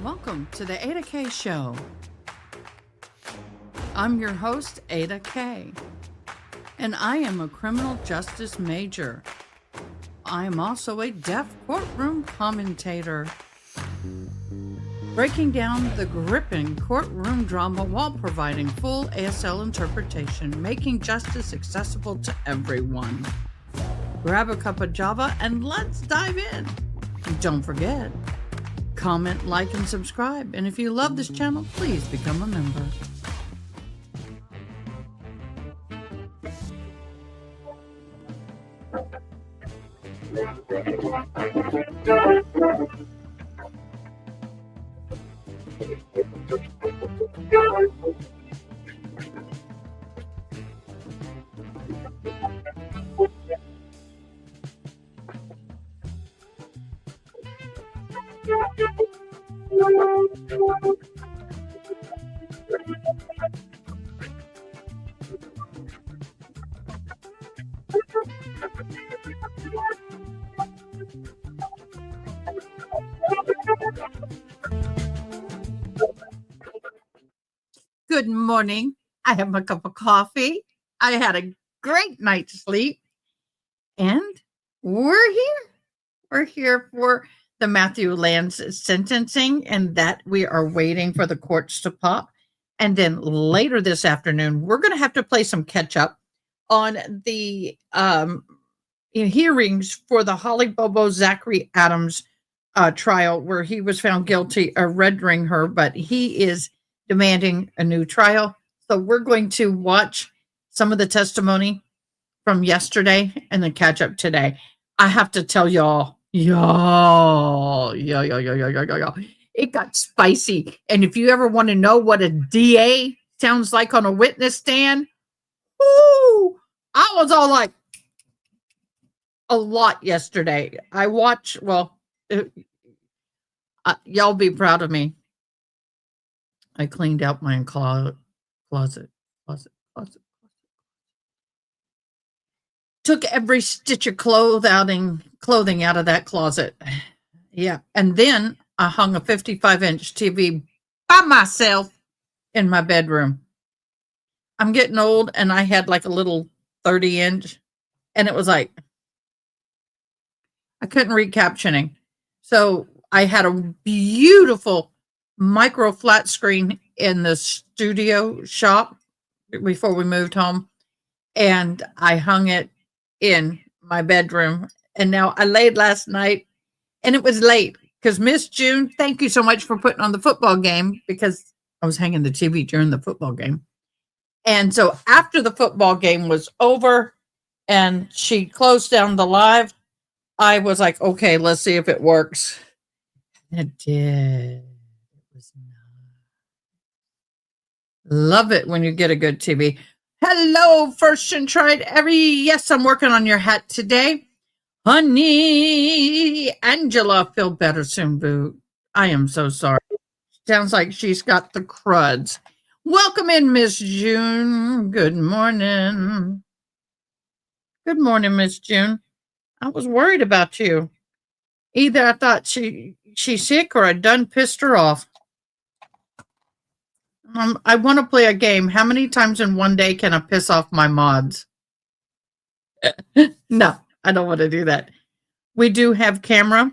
Welcome to the Ada K Show. I'm your host, Ada K, and I am a criminal justice major. I am also a deaf courtroom commentator, breaking down the gripping courtroom drama while providing full ASL interpretation, making justice accessible to everyone. Grab a cup of Java and let's dive in. Don't forget, comment, like, and subscribe. And if you love this channel, please become a member. Good morning. I have my cup of coffee. I had a great night's sleep. And we're here. We're here for the Matthew Lanz sentencing, and that we are waiting for the courts to pop. And then later this afternoon, we're going to have to play some catch up on the hearings for the Holly Bobo Zachary Adams trial, where he was found guilty of rendering her, but he is demanding a new trial. So we're going to watch some of the testimony from yesterday and then catch up today. I have to tell y'all, it got spicy. And if you ever want to know what a DA sounds like on a witness stand, whoo, I was all like, a lot yesterday. I watched, y'all be proud of me. I cleaned out my closet. Took every stitch of clothing out of that closet. Yeah. And then I hung a 55-inch TV by myself in my bedroom. I'm getting old, and I had like a little 30-inch, and it was like, I couldn't read captioning. So I had a beautiful micro flat screen in the studio shop before we moved home, and I hung it in my bedroom. And now I laid last night, and it was late because Miss June, thank you so much for putting on the football game, because I was hanging the TV during the football game. And so after the football game was over and she closed down the live, I was like, okay, let's see if it works. It did. It was nice. Love it when you get a good TV. Hello, first and tried every. Yes, I'm working on your hat today. Honey, Angela, feel better soon, boo. I am so sorry. Sounds like she's got the cruds. Welcome in, Miss June. Good morning. Good morning, Miss June. I was worried about you. Either I thought she's sick or I done pissed her off. I want to play a game. How many times in one day can I piss off my mods? No, I don't want to do that. We do have camera.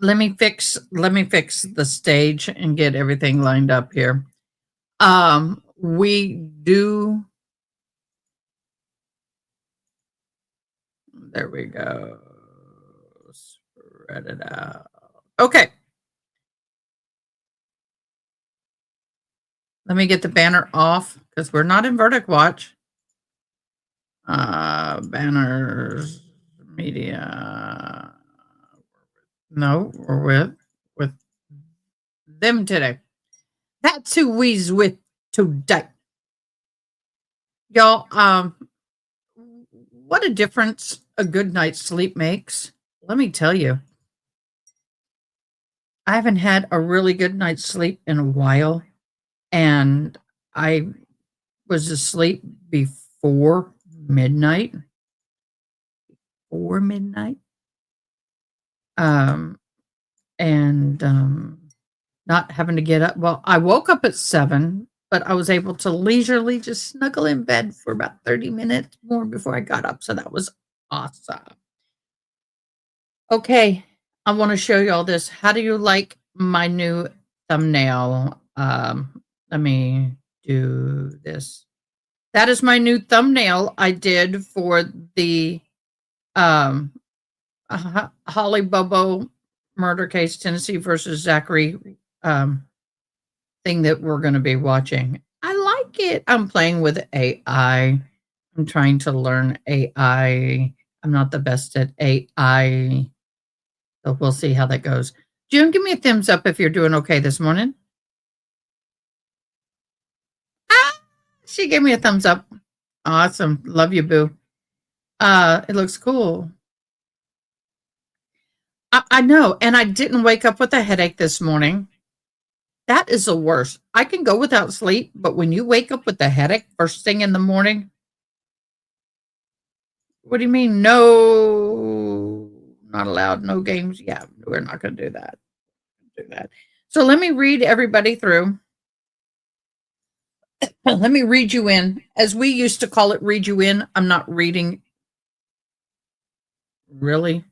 Let me fix the stage and get everything lined up here. We do. There we go. Spread it out. Okay. Let me get the banner off because we're not in Verdict Watch. Banners, media. No, we're with them today. That's who we's with today. Y'all, what a difference a good night's sleep makes. Let me tell you. I haven't had a really good night's sleep in a while, and I was asleep before midnight. Before midnight. and not having to get up. Well, I woke up at 7, but I was able to leisurely just snuggle in bed for about 30 minutes more before I got up. So that was awesome. Okay, I want to show you all this. How do you like my new thumbnail? Let me do this. That is my new thumbnail I did for the um, Holly Bobo murder case, Tennessee versus Zachary thing that we're going to be watching. I like it. I'm playing with AI. I'm trying to learn AI. I'm not the best at AI. So we'll see how that goes. June, give me a thumbs up if you're doing okay this morning. Ah, she gave me a thumbs up. Awesome. Love you, boo. It looks cool. I know. And I didn't wake up with a headache this morning. That is the worst. I can go without sleep, but when you wake up with a headache first thing in the morning, what do you mean? No, not allowed. No games. Yeah, we're not going to do that. So let me read everybody through. Let me read you in. As we used to call it, read you in. I'm not reading. Really?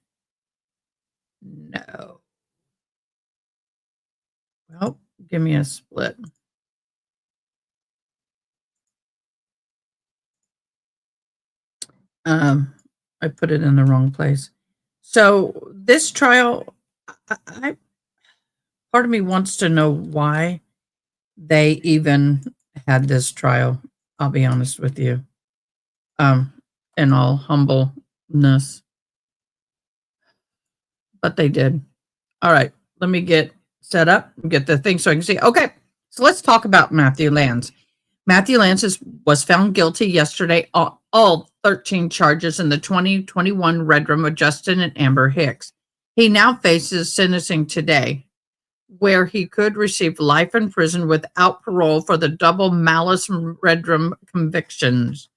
No. Well, give me a split. I put it in the wrong place. So this trial, part of me wants to know why they even had this trial. I'll be honest with you. In all humbleness, but they did. All right, let me get set up, get the thing so I can see. Okay, so let's talk about Matthew Lanz. Matthew Lanz was found guilty yesterday on all 13 charges in the 2021 Red Room with Justin and Amber Hicks. He now faces sentencing today, where he could receive life in prison without parole for the double malice Red Room convictions.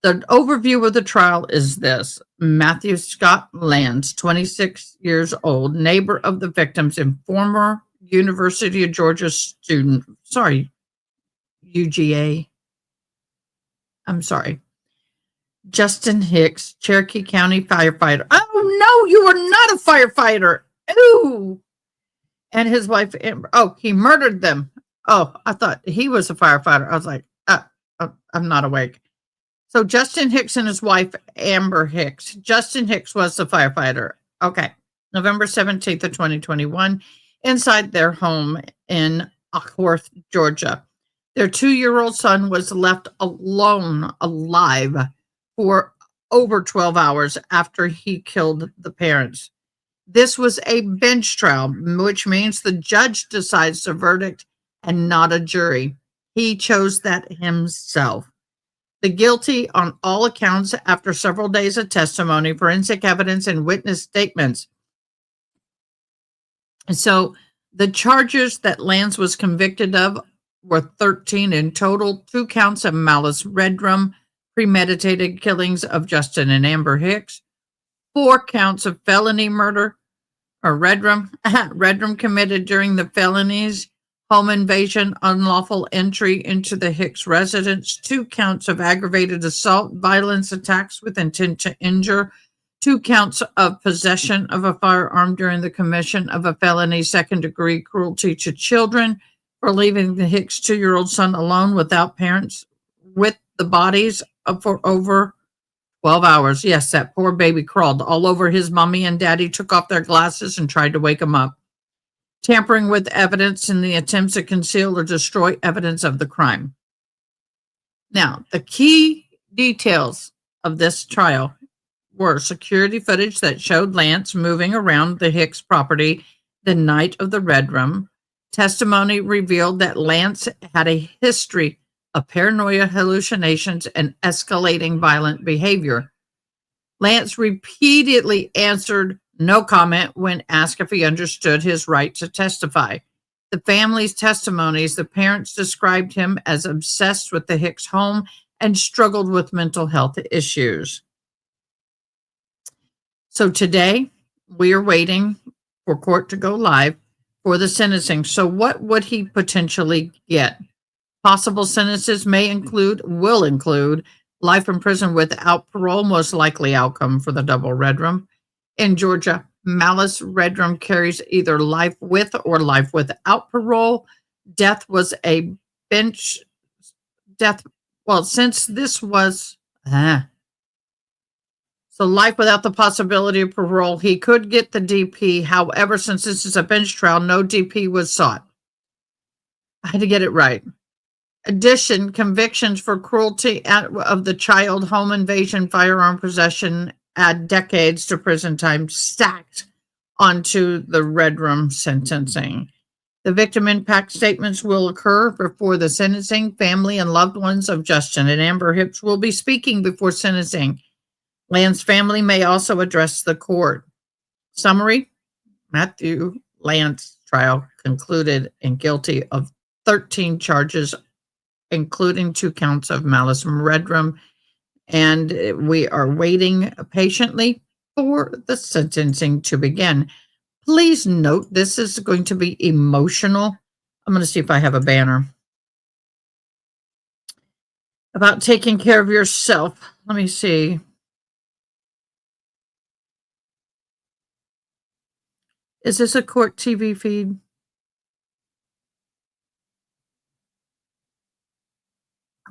The overview of the trial is this. Matthew Scott Lanz, 26 years old, neighbor of the victims and former University of Georgia student, UGA. I'm sorry. Justin Hicks, Cherokee County firefighter. Oh, no, you are not a firefighter. Ooh. And his wife, Amber. Oh, he murdered them. Oh, I thought he was a firefighter. I was like, I'm not awake. So Justin Hicks and his wife, Amber Hicks. Justin Hicks was the firefighter. Okay. November 17th of 2021, inside their home in Acworth, Georgia. Their 2-year-old son was left alone, alive, for over 12 hours after he killed the parents. This was a bench trial, which means the judge decides the verdict and not a jury. He chose that himself. The guilty on all accounts after several days of testimony, forensic evidence, and witness statements. So the charges that Lanz was convicted of were 13 in total, 2 counts of malice red rum, premeditated killings of Justin and Amber Hicks, 4 counts of felony murder or red rum committed during the felonies, home invasion, unlawful entry into the Hicks residence, 2 counts of aggravated assault, violence, attacks with intent to injure, 2 counts of possession of a firearm during the commission of a felony, second-degree cruelty to children, for leaving the Hicks 2-year-old son alone without parents with the bodies for over 12 hours. Yes, that poor baby crawled all over his mommy and daddy, took off their glasses and tried to wake him up. Tampering with evidence in the attempts to conceal or destroy evidence of the crime. Now, the key details of this trial were security footage that showed Lanz moving around the Hicks property the night of the Red Room. Testimony revealed that Lanz had a history of paranoia, hallucinations, and escalating violent behavior. Lanz repeatedly answered no comment when asked if he understood his right to testify. The family's testimonies, the parents described him as obsessed with the Hicks home and struggled with mental health issues. So today we are waiting for court to go live for the sentencing. So what would he potentially get? Possible sentences will include life in prison without parole, most likely outcome for the double red room. In Georgia, malice red room carries either life with or life without parole. Death was a bench death. Well, since this was so life without the possibility of parole, he could get the DP. However, since this is a bench trial, no DP was sought. I had to get it right. Addition, convictions for cruelty of the child, home invasion, firearm possession add decades to prison time stacked onto the red room sentencing. The victim impact statements will occur before the sentencing. Family and loved ones of Justin and Amber Hips will be speaking before sentencing. Lanz family may also address the court. Summary: Matthew Lanz trial concluded and guilty of 13 charges, including 2 counts of malice in red room, and we are waiting patiently for the sentencing to begin. Please note this is going to be emotional. I'm going to see if I have a banner about taking care of yourself. Let me see. Is this a court TV feed?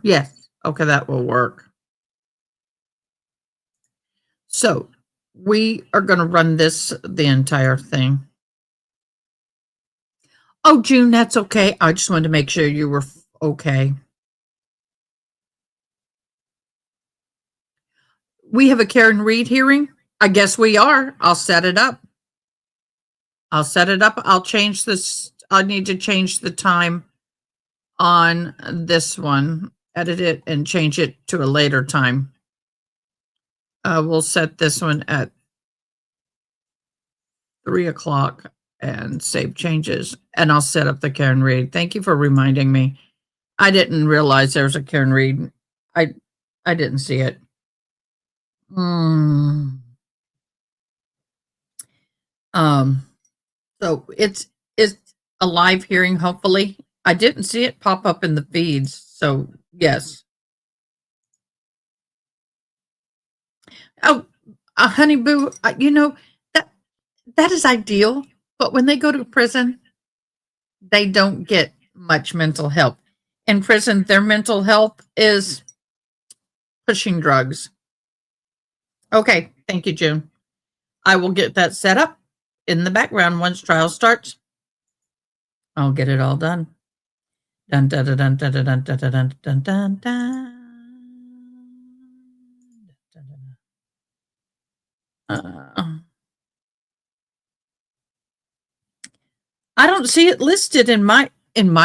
Yes. Okay, that will work. So we are going to run the entire thing. Oh, June, that's okay. I just wanted to make sure you were okay. We have a Karen Reed hearing? I guess we are. I'll set it up. I'll change this. I need to change the time on this one, edit it and change it to a later time. We'll set this one at 3:00 and save changes, and I'll set up the Karen Reed. Thank you for reminding me. I didn't realize there was a Karen Reed. I didn't see it. So it's a live hearing, hopefully. I didn't see it pop up in the feeds, so yes. Oh, honey boo, you know, that is ideal, but when they go to prison, they don't get much mental help. In prison, their mental health is pushing drugs. Okay, thank you, June. I will get that set up in the background once trial starts. I'll get it all done. Dun dun dun dun dun dun dun dun dun dun dun. I don't see it listed in my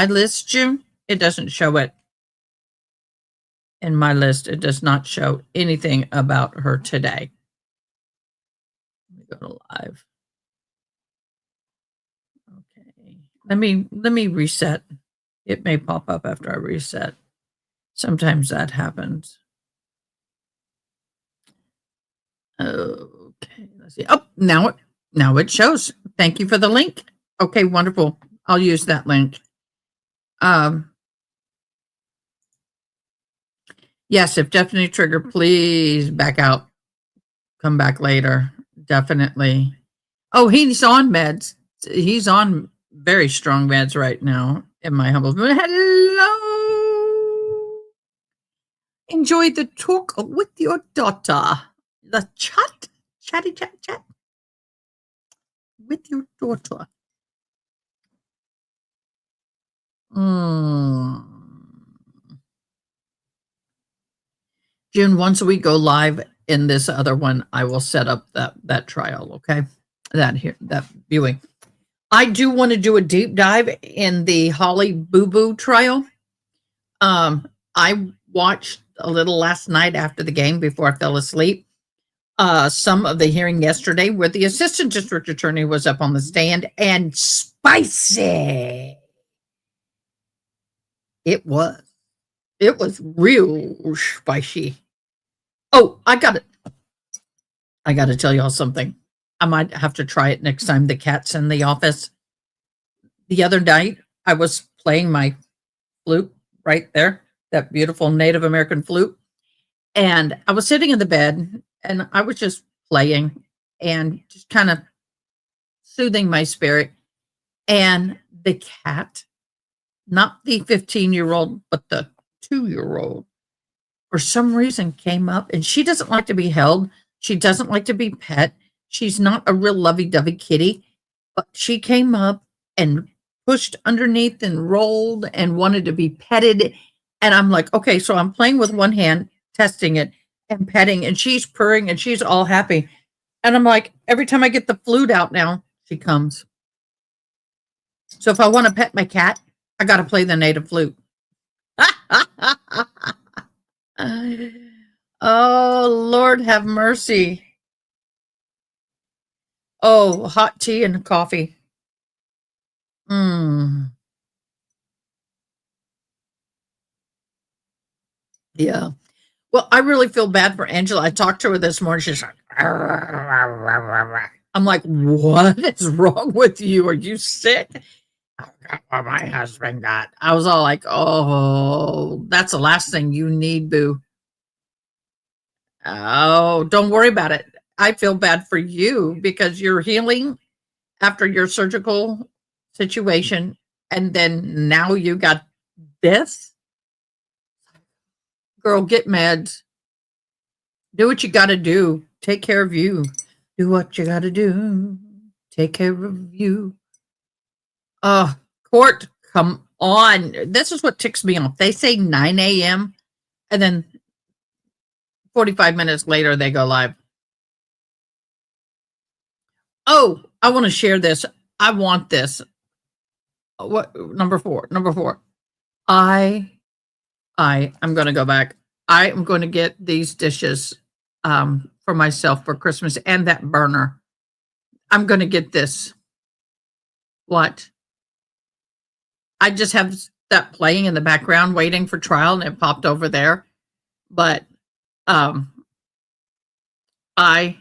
list, June. It doesn't show it. In my list, it does not show anything about her today. Let me go to live. Okay. Let me reset. It may pop up after I reset. Sometimes that happens. Okay, let's see. Oh, now it shows. Thank you for the link. Okay, wonderful. I'll use that link. Yes, if definitely trigger, please back out. Come back later. Definitely. Oh, he's on meds. He's on very strong meds right now, in my humble opinion. Hello. Enjoy the talk with your daughter. The chatty chat with your daughter. June, once we go live in this other one, I will set up that trial, okay? That viewing. I do want to do a deep dive in the Holly Boo Boo trial. I watched a little last night after the game before I fell asleep. Some of the hearing yesterday where the assistant district attorney was up on the stand, and spicy. It was real spicy. Oh, I got to tell y'all something. I might have to try it next time the cat's in the office. The other night, I was playing my flute right there, that beautiful Native American flute, and I was sitting in the bed, and I was just playing and just kinda soothing my spirit, and the cat, not the 15-year-old, but the 2-year-old, for some reason came up, and she doesn't like to be held. She doesn't like to be pet. She's not a real lovey-dovey kitty, but she came up and pushed underneath and rolled and wanted to be petted. And I'm like, okay, so I'm playing with one hand, testing it and petting, and she's purring and she's all happy. And I'm like, every time I get the flute out now, she comes. So if I want to pet my cat, I got to play the native flute. Oh, Lord have mercy. Oh, hot tea and coffee. Mm, yeah. Well, I really feel bad for Angela. I talked to her this morning. She's like, I'm like, what is wrong with you? Are you sick? Oh, my husband got. I was all like, oh, that's the last thing you need, boo. Oh, don't worry about it. I feel bad for you because you're healing after your surgical situation, and then now you got this. Girl, get meds. Do what you got to do. Take care of you. Do what you got to do. Take care of you. Court, come on. This is what ticks me off. They say 9 a.m. and then 45 minutes later they go live. Oh, I want to share this. I want this. What number 4? Number 4. I'm going to go back. I am going to get these dishes for myself for Christmas and that burner. I'm going to get this. What? I just have that playing in the background waiting for trial and it popped over there. But um I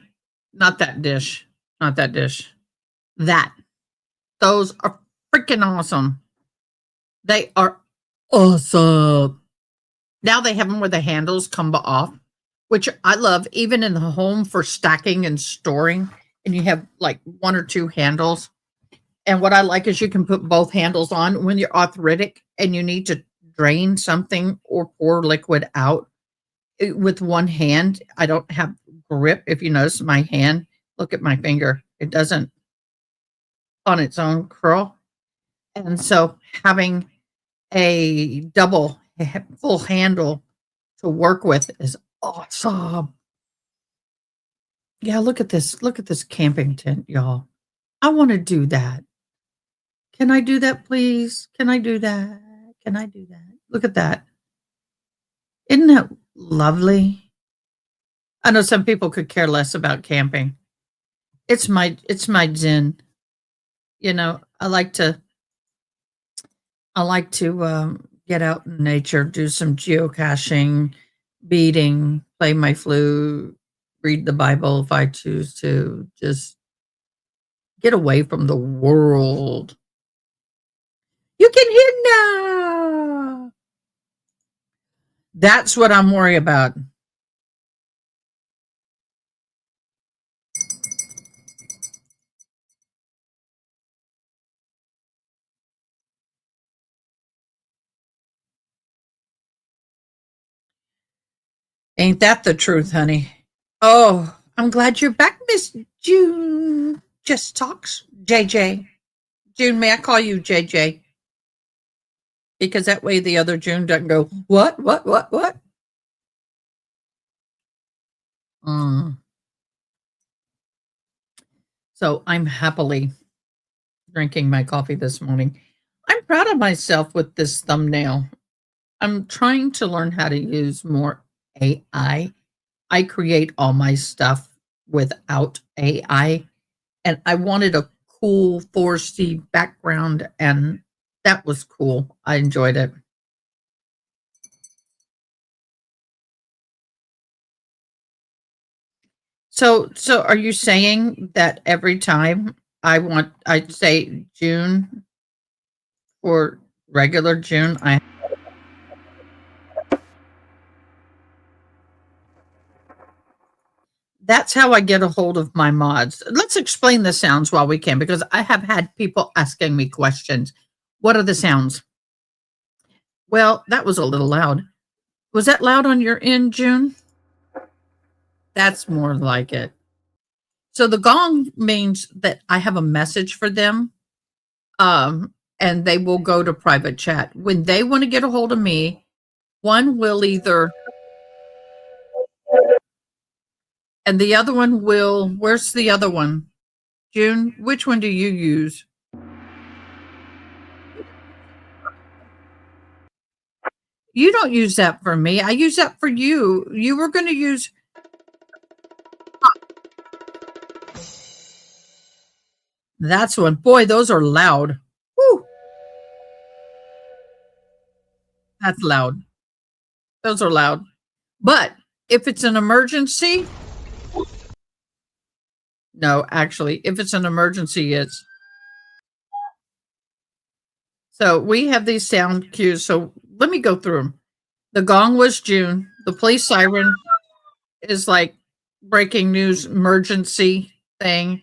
not that dish. Not that dish. That. Those are freaking awesome. They are awesome. Now they have them where the handles come off, which I love, even in the home for stacking and storing. And you have like 1 or 2 handles. And what I like is you can put both handles on when you're arthritic and you need to drain something or pour liquid out with one hand. I don't have grip. If you notice my hand, look at my finger. It doesn't on its own curl. And so having a double full handle to work with is awesome. Yeah, look at this. Look at this camping tent, y'all. I want to do that. Can I do that, please? Can I do that? Can I do that? Look at that. Isn't that lovely? I know some people could care less about camping. It's my zen. You know, I like to get out in nature, do some geocaching, beading, play my flute, read the Bible if I choose to, just get away from the world. You can hear now. That's what I'm worried about. Ain't that the truth, honey? Oh, I'm glad you're back, Miss June. Just talks, JJ. June, may I call you JJ? Because that way the other June doesn't go, what? Mm. So I'm happily drinking my coffee this morning. I'm proud of myself with this thumbnail. I'm trying to learn how to use more AI. I create all my stuff without AI, and I wanted a cool foresty background, and that was cool. I enjoyed it. So are you saying that every time I'd say June or regular June, that's how I get a hold of my mods. Let's explain the sounds while we can, because I have had people asking me questions. What are the sounds? Well, that was a little loud. Was that loud on your end, June? That's more like it. So the gong means that I have a message for them, and they will go to private chat. When they want to get a hold of me, one will either, and the other one will, where's the other one? June, which one do you use? You don't use that for me. I use that for you. You were going to use that's one. Boy, those are loud. Whew, that's loud. Those are loud. But if it's an emergency, no, actually, if it's an emergency, it's so we have these sound cues. So let me go through them. The gong was June. The police siren is like breaking news emergency thing.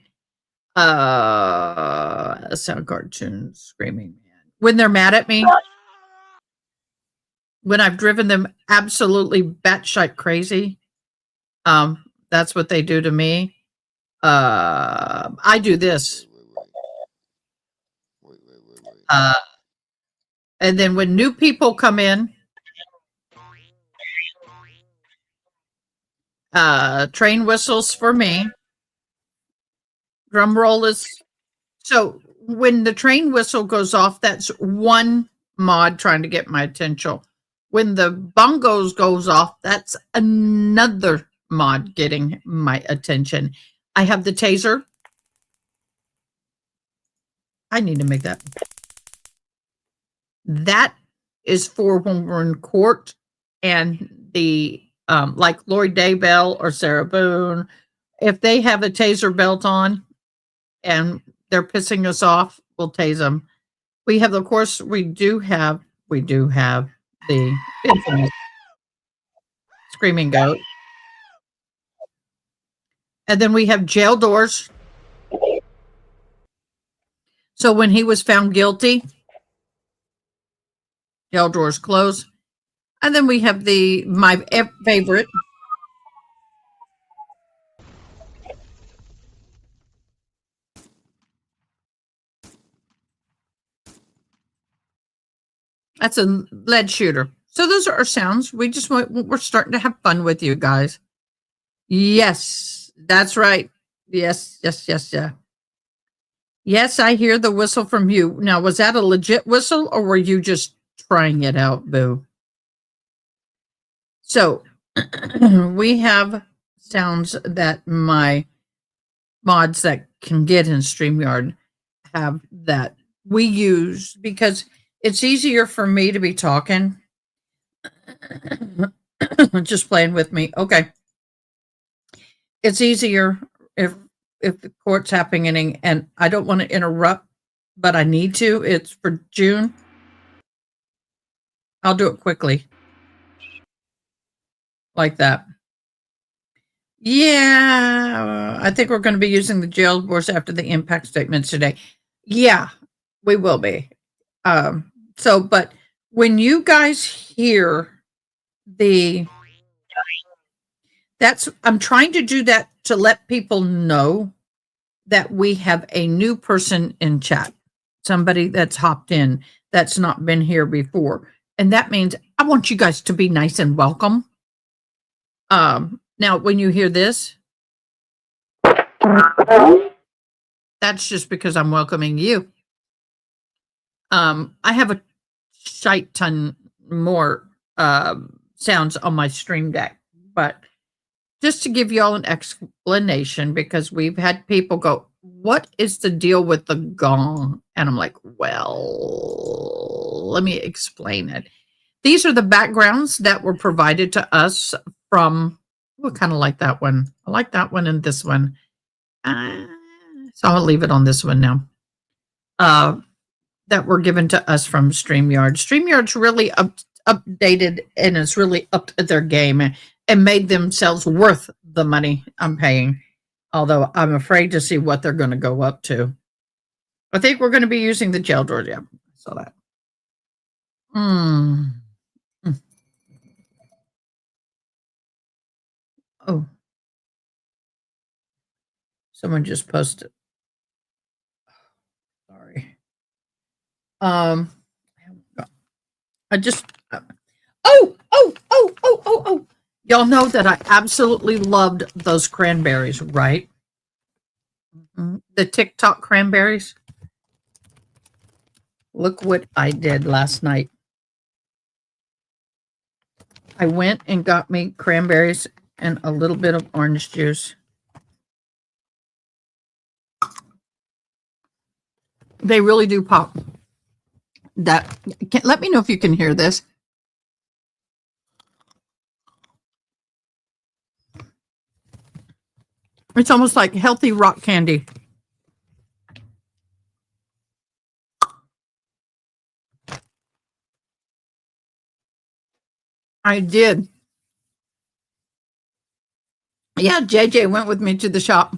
Sound cartoon screaming man. When they're mad at me, when I've driven them absolutely batshit crazy, that's what they do to me. I do this. Uh, and then when new people come in, train whistles for me. Drum roll is so when the train whistle goes off, that's one mod trying to get my attention. When the bongos goes off, that's another mod getting my attention. I have the taser. I need to make that. That is for when we're in court and the like Lloyd Daybell or Sarah Boone, if they have a taser belt on and they're pissing us off, we'll tase them. We have, of course, we do have the infamous screaming goat. And then we have jail doors. So when he was found guilty, jail doors close. And then we have my favorite. That's a lead shooter. So those are our sounds. We're starting to have fun with you guys. Yes, that's right. Yes, yes, yes, yeah. Yes, I hear the whistle from you. Now, was that a legit whistle or were you just trying it out, boo? So we have sounds that my mods that can get in StreamYard have that we use because it's easier for me to be talking. Just playing with me. Okay. It's easier if the court's happening and I don't want to interrupt, but I need to. It's for June. I'll do it quickly. Like that. Yeah, I think we're going to be using the jail doors after the impact statements today. Yeah, we will be. But when you guys hear I'm trying to do that to let people know that we have a new person in chat, somebody that's hopped in that's not been here before. And that means I want you guys to be nice and welcome. Now, when you hear this, that's just because I'm welcoming you. I have a shite ton more sounds on my stream deck, but just to give y'all an explanation, because we've had people go, what is the deal with the gong? And I'm like, well, let me explain it. These are the backgrounds that were provided to us from I kind of like that one. I like that one and this one. Uh, so I'll leave it on this one now. That were given to us from StreamYard. StreamYard's really updated and it's really upped their game and made themselves worth the money I'm paying. Although I'm afraid to see what they're going to go up to. I think we're going to be using the gel door. Yeah, saw that. Oh, someone just posted. Sorry. I just. Oh. Y'all know that I absolutely loved those cranberries, right? The TikTok cranberries. Look what I did last night. I went and got me cranberries and a little bit of orange juice. They really do pop. Let me know if you can hear this. It's almost like healthy rock candy. I did. Yeah, JJ went with me to the shop.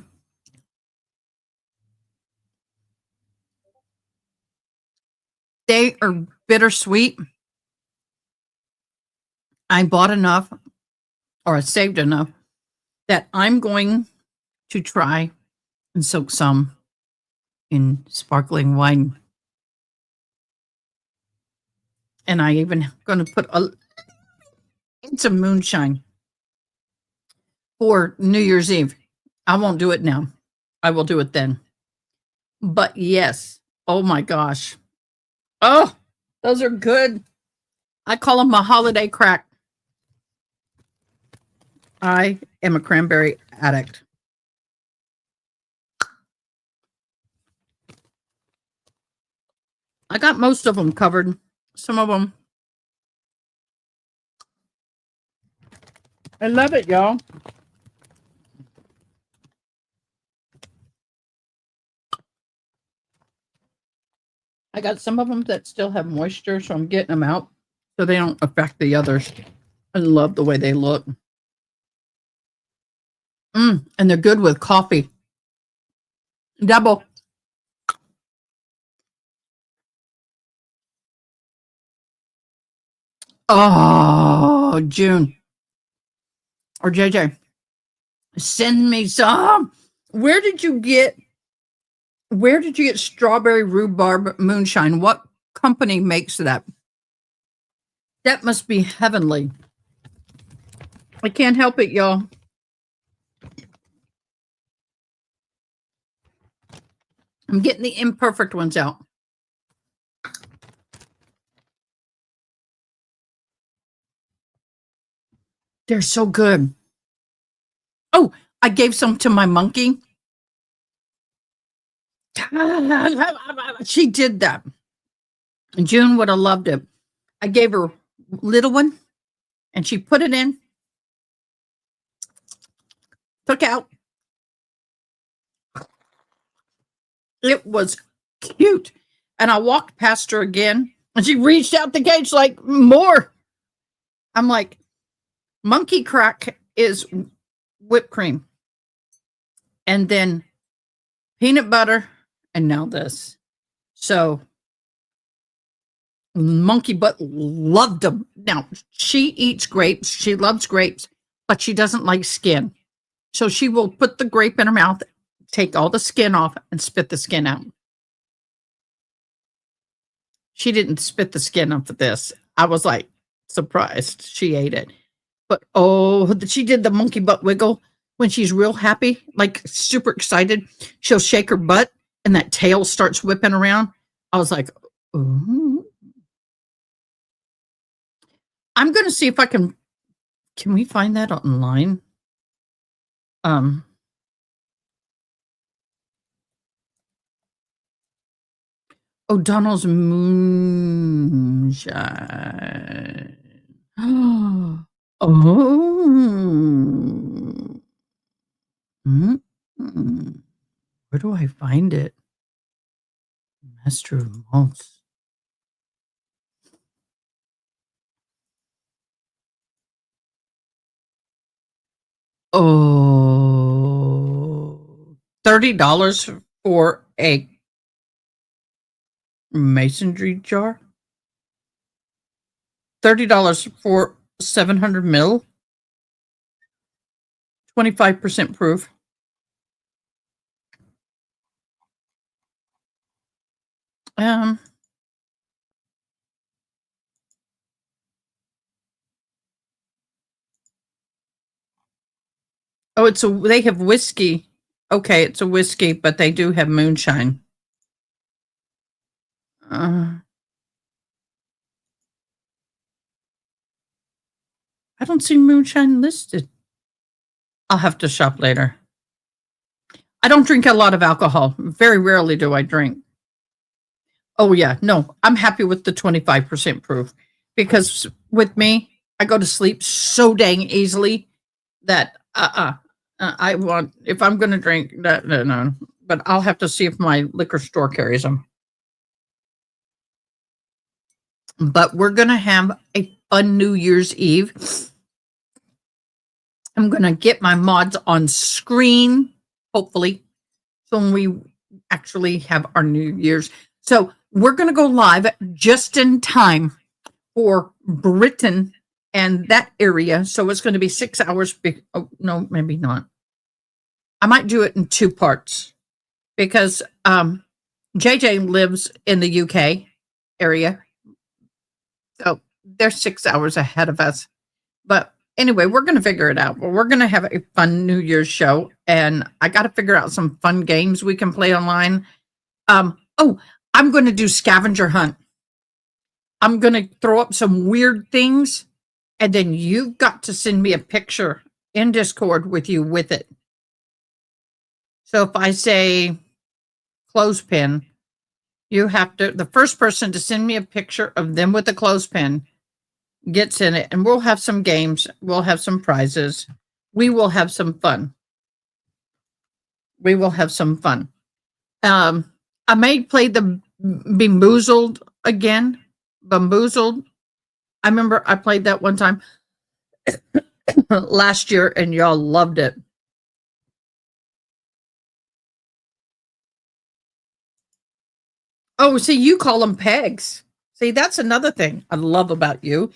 They are bittersweet. I bought enough, or I saved enough, that I'm going to try and soak some in sparkling wine. And I even going to put in some moonshine for New Year's Eve. I won't do it now. I will do it then. But yes, oh my gosh. Oh, those are good. I call them a holiday crack. I am a cranberry addict. I got most of them covered. Some of them. I love it, y'all. I got some of them that still have moisture, so I'm getting them out so they don't affect the others. I love the way they look. And they're good with coffee. Double. Oh, June or JJ, send me some. Where did you get strawberry rhubarb moonshine? What company makes that? That must be heavenly. I can't help it, y'all. I'm getting the imperfect ones out. They're so good. Oh, I gave some to my monkey. She did that. June would have loved it. I gave her little one and she put it in, took out. It was cute. And I walked past her again and she reached out the cage like, more. I'm like, monkey crack is whipped cream and then peanut butter and now this. So monkey butt loved them. Now she eats grapes. She loves grapes, but she doesn't like skin. So she will put the grape in her mouth, take all the skin off and spit the skin out. She didn't spit the skin off of this. I was like surprised she ate it. But oh, she did the monkey butt wiggle when she's real happy, like super excited. She'll shake her butt and that tail starts whipping around. I was like, ooh. I'm going to see if I can we find that online? O'Donnell's moonshine. Oh. Where do I find it? Master of malts. Oh, $30 for a masonry jar? $30 for 700 mil? 25% proof. Um, oh, they have whiskey. Okay, it's a whiskey, but they do have moonshine. I don't see moonshine listed. I'll have to shop later. I don't drink a lot of alcohol. Very rarely do I drink. Oh, yeah. No, I'm happy with the 25% proof because with me, I go to sleep so dang easily that, I want, if I'm going to drink, no. But I'll have to see if my liquor store carries them. But we're going to have a fun New Year's Eve. I'm going to get my mods on screen, hopefully, so when we actually have our New Year's. So we're going to go live just in time for Britain and that area. So it's going to be 6 hours. Oh, no, maybe not. I might do it in 2 parts because JJ lives in the UK area. So they're 6 hours ahead of us. But anyway, we're going to figure it out. We're going to have a fun New Year's show. And I got to figure out some fun games we can play online. I'm going to do scavenger hunt. I'm going to throw up some weird things. And then you've got to send me a picture in Discord with you with it. So if I say clothespin, you have to, the first person to send me a picture of them with a clothespin gets in it, and we'll have some games. We'll have some prizes. We will have some fun. I may play the Bamboozled again. Bamboozled. I remember I played that one time last year, and y'all loved it. Oh, see, you call them pegs. See, that's another thing I love about you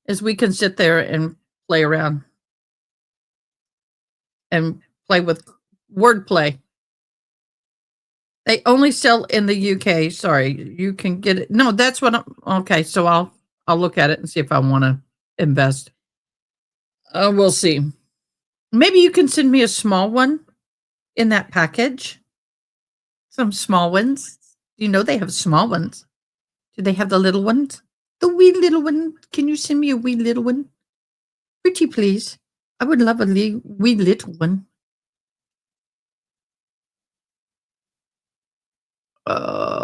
is we can sit there and play around and play with wordplay. They only sell in the UK. Sorry, you can get it. No, that's what okay, so I'll look at it and see if I want to invest. We'll see. Maybe you can send me a small one in that package. Some small ones. You know they have small ones. Do they have the little ones? The wee little one. Can you send me a wee little one? Pretty please. I would love a wee little one. Oh.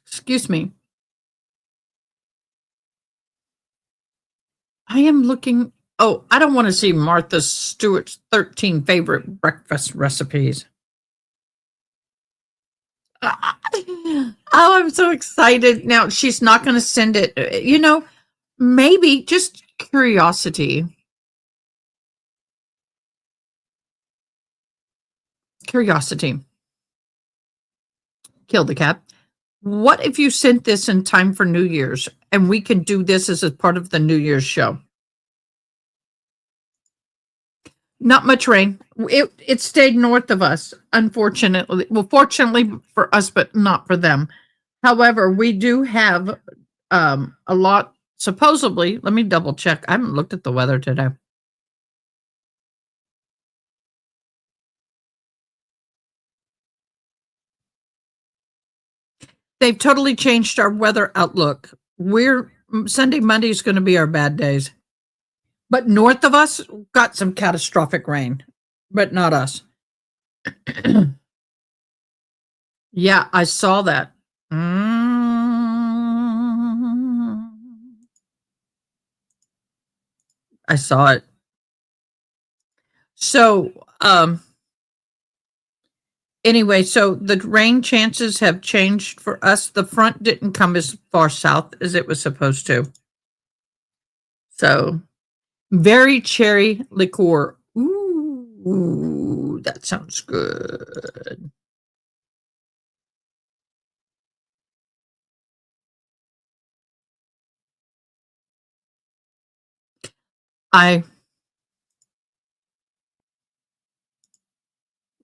Excuse me. I am looking. Oh, I don't want to see Martha Stewart's 13 favorite breakfast recipes. Oh, I'm so excited. Now, she's not going to send it. Maybe just curiosity. Curiosity. Kill the cat. What if you sent this in time for New Year's and we can do this as a part of the New Year's show? Not much rain. It stayed north of us, unfortunately. Well, fortunately for us, but not for them. However, we do have a lot, supposedly. Let me double check. I haven't looked at the weather today. They've totally changed our weather outlook. Sunday, Monday is going to be our bad days. But north of us got some catastrophic rain, but not us. Yeah, I saw that. I saw it. So, anyway, so the rain chances have changed for us. The front didn't come as far south as it was supposed to. So, very cherry liqueur. Ooh, that sounds good.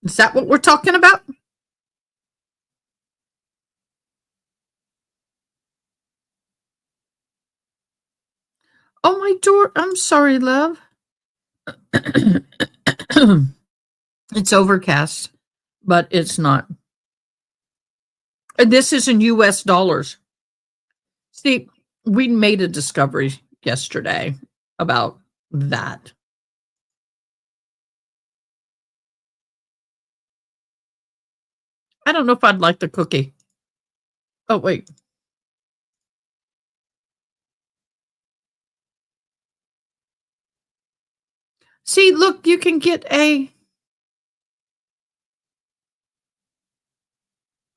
Is that what we're talking about? Oh, my door. I'm sorry, love. It's overcast, but it's not. And this is in US dollars. See, we made a discovery yesterday about that. I don't know if I'd like the cookie. Oh, wait. See, look, you can get a.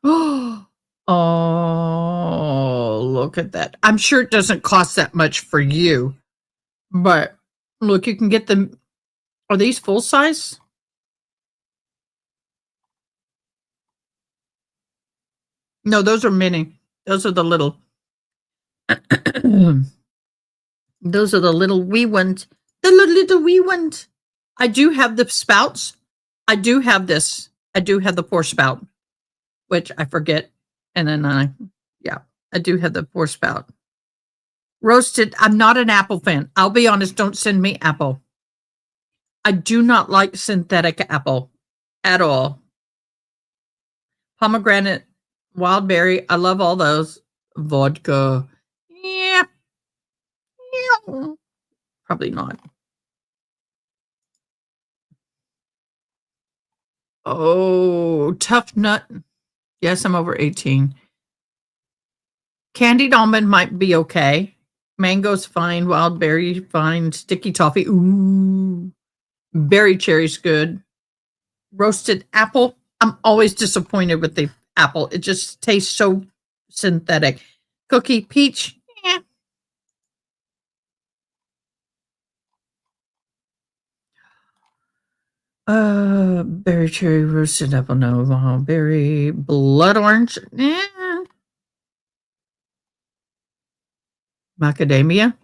Oh, look at that. I'm sure it doesn't cost that much for you, but look, you can get them. Are these full size? No, those are mini. Those are the little. Those are the little wee ones. The little wee ones. I do have the spouts. I do have this. I do have the pour spout, which I forget. And then yeah, I do have the pour spout. Roasted. I'm not an apple fan. I'll be honest. Don't send me apple. I do not like synthetic apple at all. Pomegranate, wild berry. I love all those. Vodka. Yeah. Yeah. Probably not. Oh, tough nut. Yes, I'm over 18. Candied almond might be okay. Mango's fine. Wild berry fine. Sticky toffee. Ooh. Berry cherry's good. Roasted apple. I'm always disappointed with the apple. It just tastes so synthetic. Cookie peach. Eh. Berry cherry roasted apple. No. Berry blood orange. Macadamia.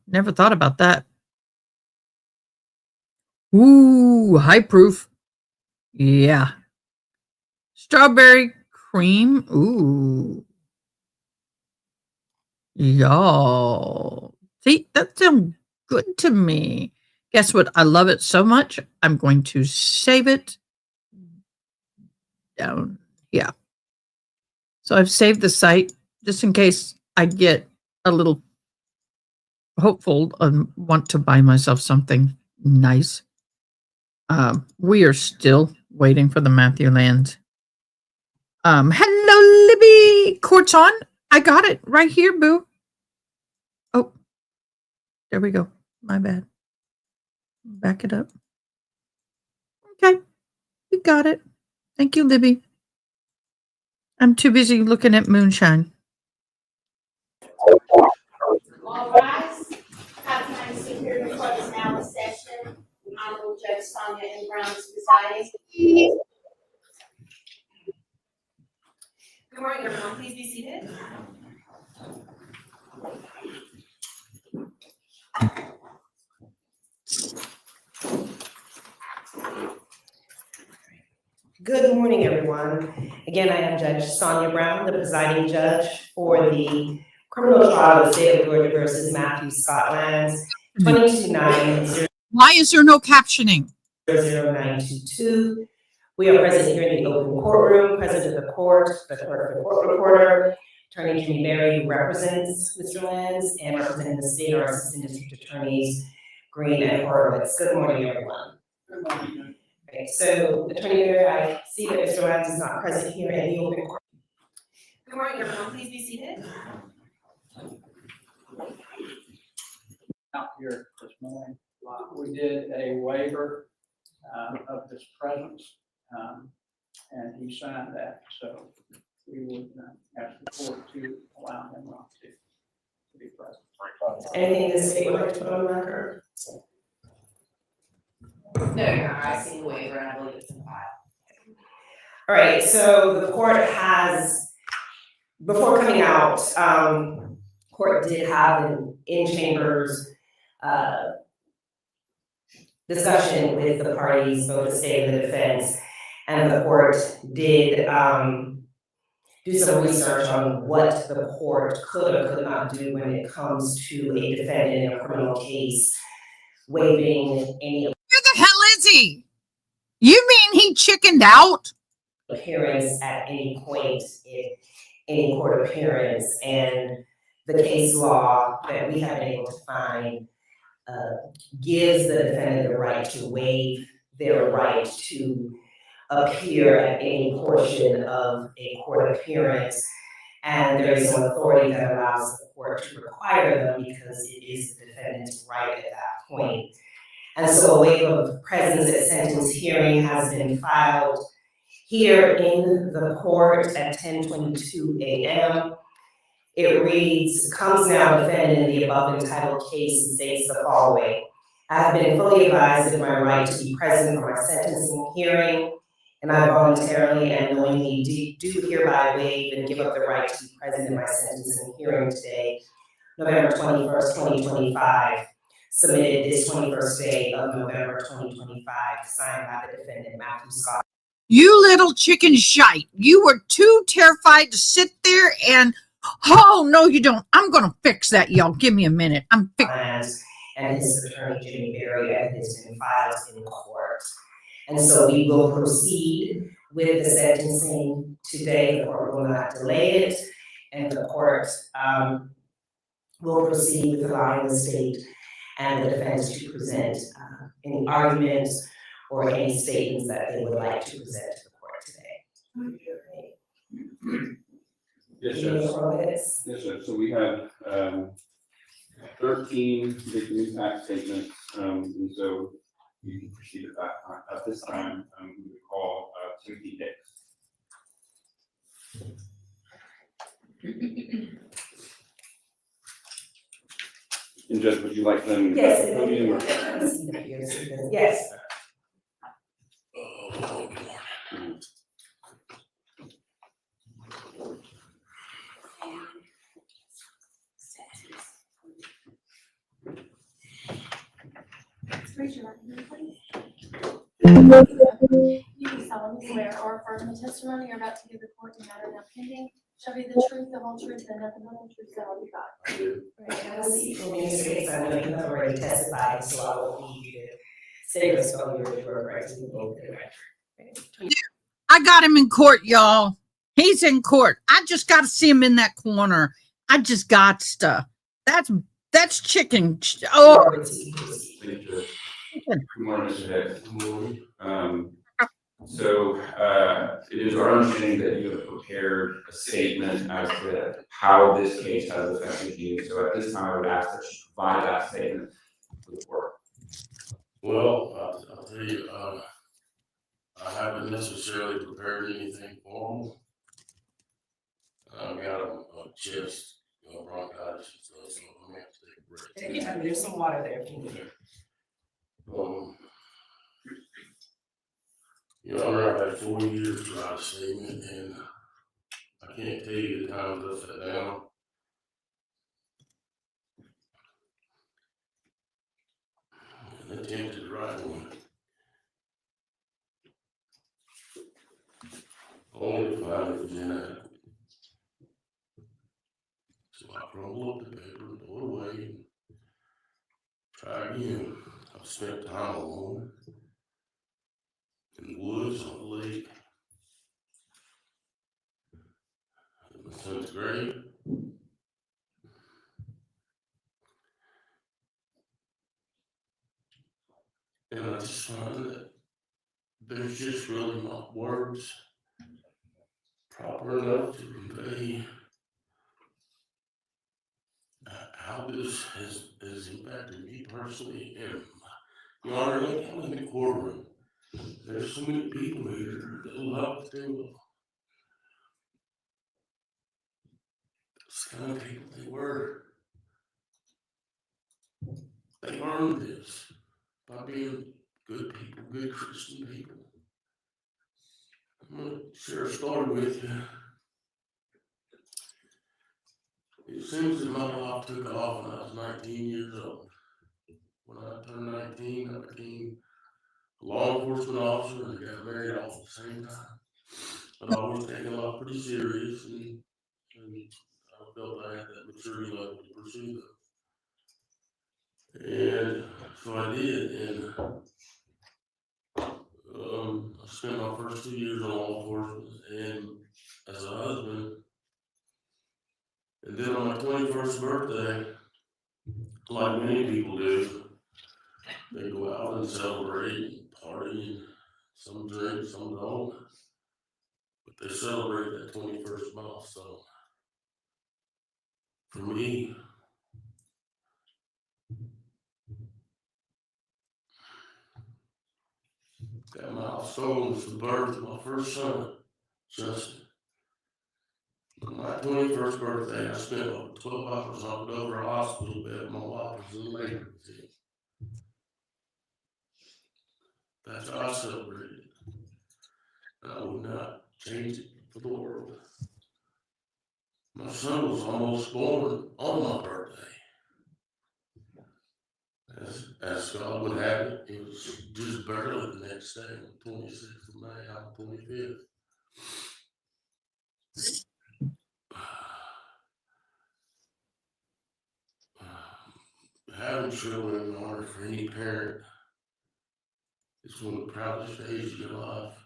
Never thought about that. Ooh, high proof. Yeah. Strawberry cream. Ooh. Y'all. See, that sounds good to me. Guess what? I love it so much. I'm going to save it down. Yeah. So I've saved the site just in case I get a little hopeful and want to buy myself something nice. We are still waiting for the Matthew Lanz. Hello, Libby. Court's on. I got it right here, boo. Oh, there we go. My bad. Back it up. Okay. You got it. Thank you, Libby. I'm too busy looking at moonshine. All rise. Have time to hear the court is now in session. Honorable Judge Sonia M. Brown is presiding. Good morning, everyone. Please be seated. Good morning, everyone. Again, I am Judge Sonia Brown, the presiding judge for the criminal trial of the state of Georgia versus Matthew Scott Lanz, 22-9-00922. Why is there no captioning? We are present here in the open courtroom, present at the court, the clerk, the court reporter, Attorney Jimmy Berry, who represents Mr. Lanz, and representing the state or assistant district attorneys, Green and Horowitz. Good morning, everyone. Good morning. Okay, so Attorney Berry, I see that Mr. Lanz is not present here in the open court. Good morning, everyone. Please be seated. out here this morning. We did a waiver of his presence, and he signed that. So we would ask the court to allow him to be present. Anything the state would like to put on the record? No, I see the waiver and I believe it's in the file. All right, so the court has, before coming out, court did have an in-chambers discussion with the parties, both the state and the defense, and the court did do some research on what the court could or could not do when it comes to a defendant in a criminal case waiving any Where the hell is he? You mean he chickened out? appearance at any point in any court appearance, and the case law that we have been able to find gives the defendant the right to waive their right to appear at any portion of a court appearance, and there is no authority that allows the court to require them because it is the defendant's right at that point. And so a waiver of presence at sentence hearing has been filed here in the court at 10:22 a.m. It reads, comes now defendant in the above entitled case and states the following. I have been fully advised of my right to be present for my sentencing hearing, and I voluntarily and knowingly do hereby waive and give up the right to be present in my sentencing hearing today, November 21st, 2025. Submitted this 21st day of November 2025, signed by the defendant, Matthew Scott. You little chicken shite. You were too terrified to sit there and, oh, no, you don't. I'm going to fix that, y'all. Give me a minute. Lanz and his attorney, Jimmy Berry, and has been filed in court. And so we will proceed with the sentencing today. The court will not delay it, and the court will proceed with allowing the state and the defense to present any arguments or any statements that they would like to present to the court today. Yes, sir. Yes, sir. So we have 13 victim impact statements, and so you can proceed at this time. We would call Timothy Hicks. And Judge, would you like them? Yes. Podium or? Yes. Raise your right hand, please. You do solemnly swear or affirm the testimony you're about to give the court in the matter now pending shall be the truth, the whole truth, and nothing but the truth, so help you God. I do. Right, have a seat for me, Mr. Hicks. I know you have already testified, so I won't need you to say or spell your word right. So you can get it right. I got him in court, y'all. He's in court. I just got to see him in that corner. I just got stuff. That's chicken. Oh, Thank you. Good morning, Mr. Hicks. Good morning. So it is our understanding that you have prepared a statement as to how this case has affected you. So at this time, I would ask that you provide that statement to the court. Well, I'll tell you, I haven't necessarily prepared anything formal. I've got a chest, bronchitis and stuff, so I'm gonna have to take a break. Take your time, there's some water there if you need it. I've had 4 years to write a statement, and I can't tell you the times I sat down. And attempted to write one. Only to find it was inadequate. So I crumble up the paper and throw it away and try again. I've spent time alone in the woods on the lake. In the 10th grade. And I just find that there's just really not words proper enough to convey how this has impacted me personally. And Your Honor, look, I'm in the courtroom. There's so many people here that love to do this kind of people they were. They learned this by being good people, good Christian people. I'm going to share a story with you. It seems that my life took off when I was 19 years old. When I turned 19, I became a law enforcement officer and got married all at the same time. I'd always taken life pretty serious, and I felt I had that maturity level to pursue them. And so I did, and I spent my first 2 years in law enforcement and as a husband. And then on my 21st birthday, like many people do, they go out and celebrate and party, and some drink, some don't. But they celebrate that 21st milestone. For me, that milestone was the birth of my first son, Justin. On my 21st birthday, I spent over 12 hours on an over a hospital bed. My wife was in labor with him. That's how I celebrated it. And I would not change it for the world. My son was almost born on my birthday. As God would have it, it was just barely the next day, on the 26th of May, I'm 25th. Having children in order for any parent is one of the proudest days of your life.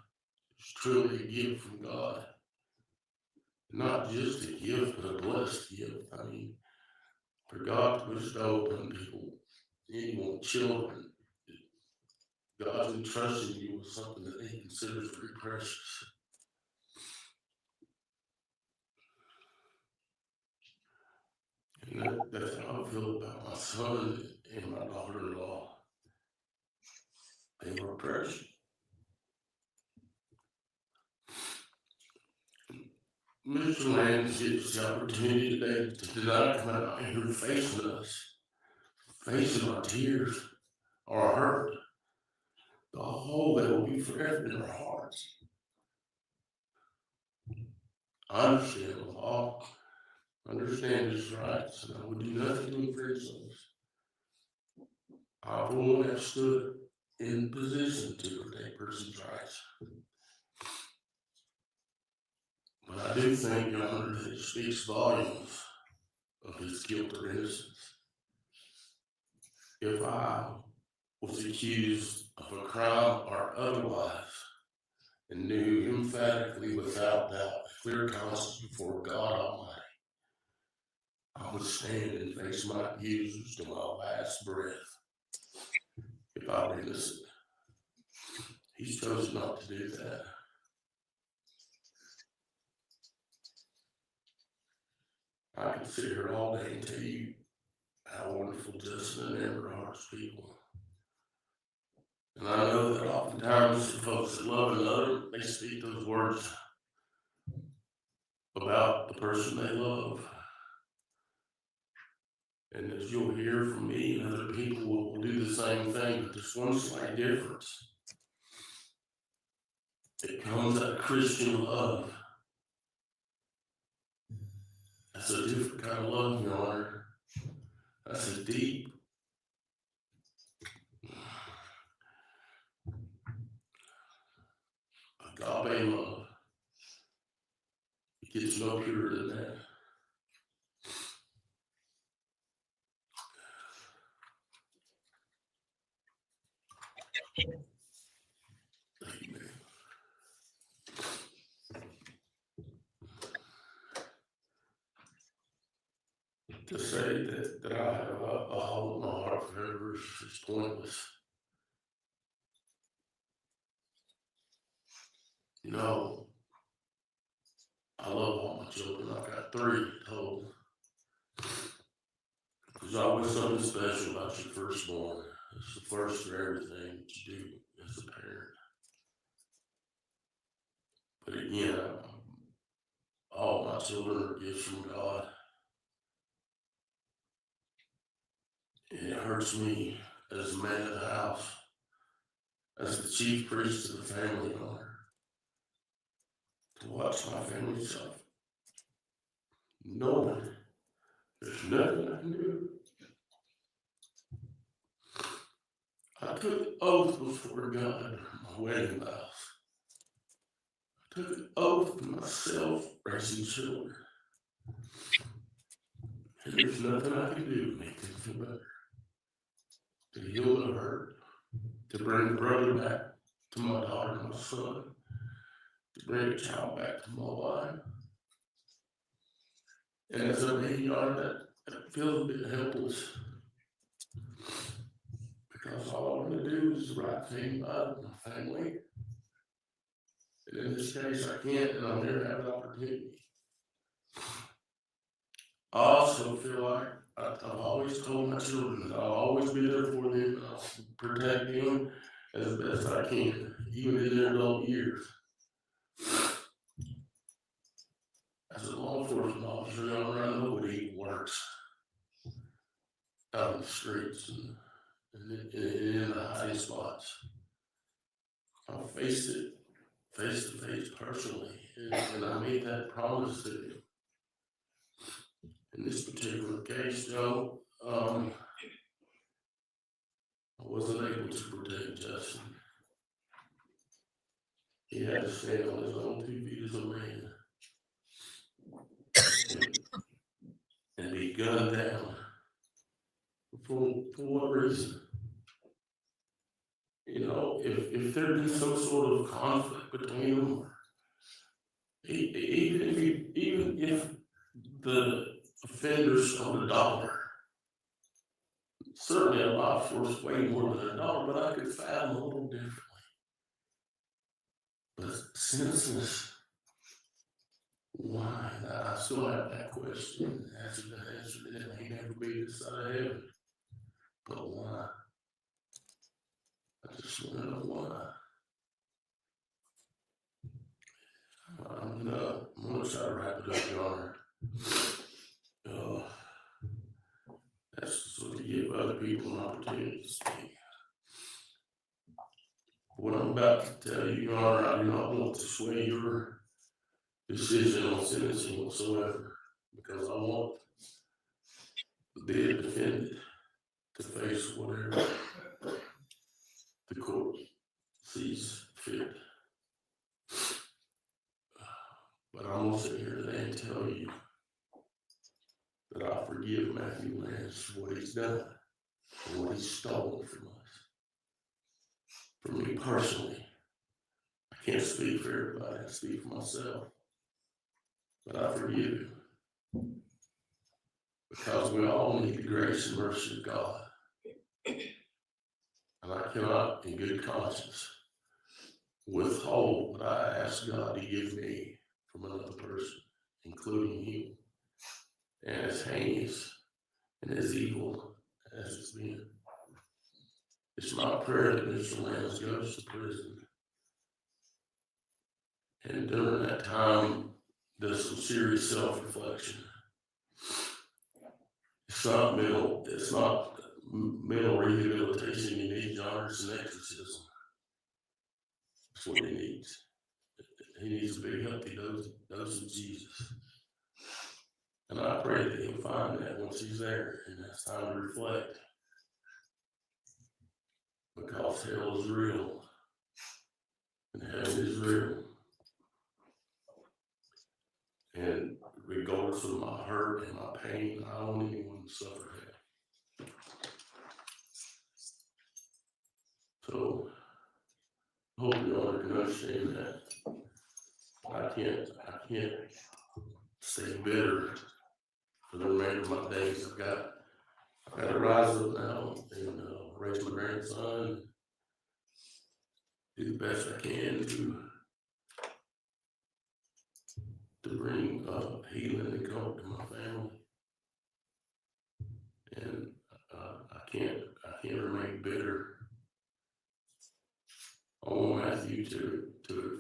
It's truly a gift from God. Not just a gift, but a blessed gift. I mean, for God to bestow upon people, anyone, children, God's entrusting you with something that He considers very precious. And that's how I feel about my son and my daughter-in-law. They were precious. Mr. Lanz gets the opportunity today to tonight come out here facing us, facing our tears, our hurt, the hole that will be forever in our hearts. I understand the law, understand his rights, and I would do nothing to infringe those. I, for one, have stood in position to protect a person's rights. But I do think, Your Honor, that it speaks volumes of his guilt or innocence. If I was accused of a crime or otherwise, and knew emphatically without doubt a clear conscience before God Almighty, I would stand and face my accusers to my last breath if I were innocent. He's chosen not to do that. I could sit here all day and tell you how wonderful Justin and Amber are as people. And I know that oftentimes the folks that love another, they speak those words about the person they love. And as you'll hear from me, and other people will do the same thing, but there's one slight difference. It comes out of Christian love. That's a different kind of love, Your Honor. That's a deep, agape love. It gets no purer than that. Amen. To say that I have a hole in my heart forever is pointless. You know, I love all my children. I've got 3 total. There's always something special about your firstborn. It's the first for everything that you do as a parent. But again, all my children are gifts from God. And it hurts me as a man of the house, as the chief priest of the family owner, to watch my family suffer. Knowing there's nothing I can do. I took an oath before God, my wedding vows. I took an oath to myself, raising children. And there's nothing I can do to make them feel better. To heal the hurt, to bring the brother back to my daughter and my son, to bring a child back to my wife. And as a man, that feels a bit helpless. Because all I want to do is the right thing by my family. And in this case, I can't, and I'll never have an opportunity. I also feel like I've always told my children that I'll always be there for them and I'll protect them as best I can, even in their adult years. As a law enforcement officer, I know what evil works out in the streets and in the hiding spots. I've faced it face to face personally, and I made that promise to them. In this particular case, Joe, I wasn't able to protect Justin. He had to stand on his own 2 feet as a man and be gunned down. For what reason? You know, if there'd been some sort of conflict between them, or even if the offender stole $1, certainly a life worth way more than $1, but I could fathom a little differently. But senseless. Why? I still have that question. The answer to that may never be this side of heaven. But why? I just want to know why. I'm gonna try to wrap it up, Your Honor. That's so to give other people an opportunity to speak. What I'm about to tell you, Your Honor, I do not want to sway your decision on sentencing whatsoever, because I want the defendant to face whatever the court sees fit. But I'm gonna sit here today and tell you that I forgive Matthew Lanz for what he's done and what he's stolen from us. For me personally, I can't speak for everybody, I speak for myself. But I forgive him. Because we all need the grace and mercy of God. And I cannot, in good conscience, withhold what I ask God to give me from another person, including him. And as heinous and as evil as it's been. It's my prayer that Mr. Lanz goes to prison. And during that time, does some serious self-reflection. It's not mental rehabilitation he needs, Your Honor, it's an exorcism. That's what he needs. He needs a big healthy dose of Jesus. And I pray that he'll find that once he's there and it's time to reflect. Because hell is real. And hell is real. And regardless of my hurt and my pain, I don't want anyone to suffer hell. So, I hope you all can understand that. I can't stay bitter for the remainder of my days. I've got to rise up now and raise my grandson, do the best I can to bring healing and comfort to my family. And I can't remain bitter. I want Matthew to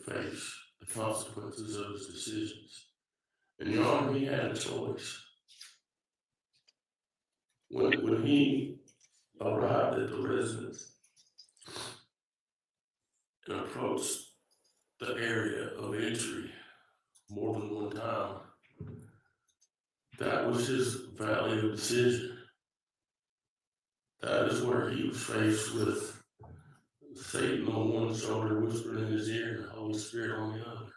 face the consequences of his decisions. And Your Honor, he had a choice. When he arrived at the residence and approached the area of entry more than one time, that was his valley of decision. That is where he was faced with Satan on one shoulder, whispering in his ear, and the Holy Spirit on the other.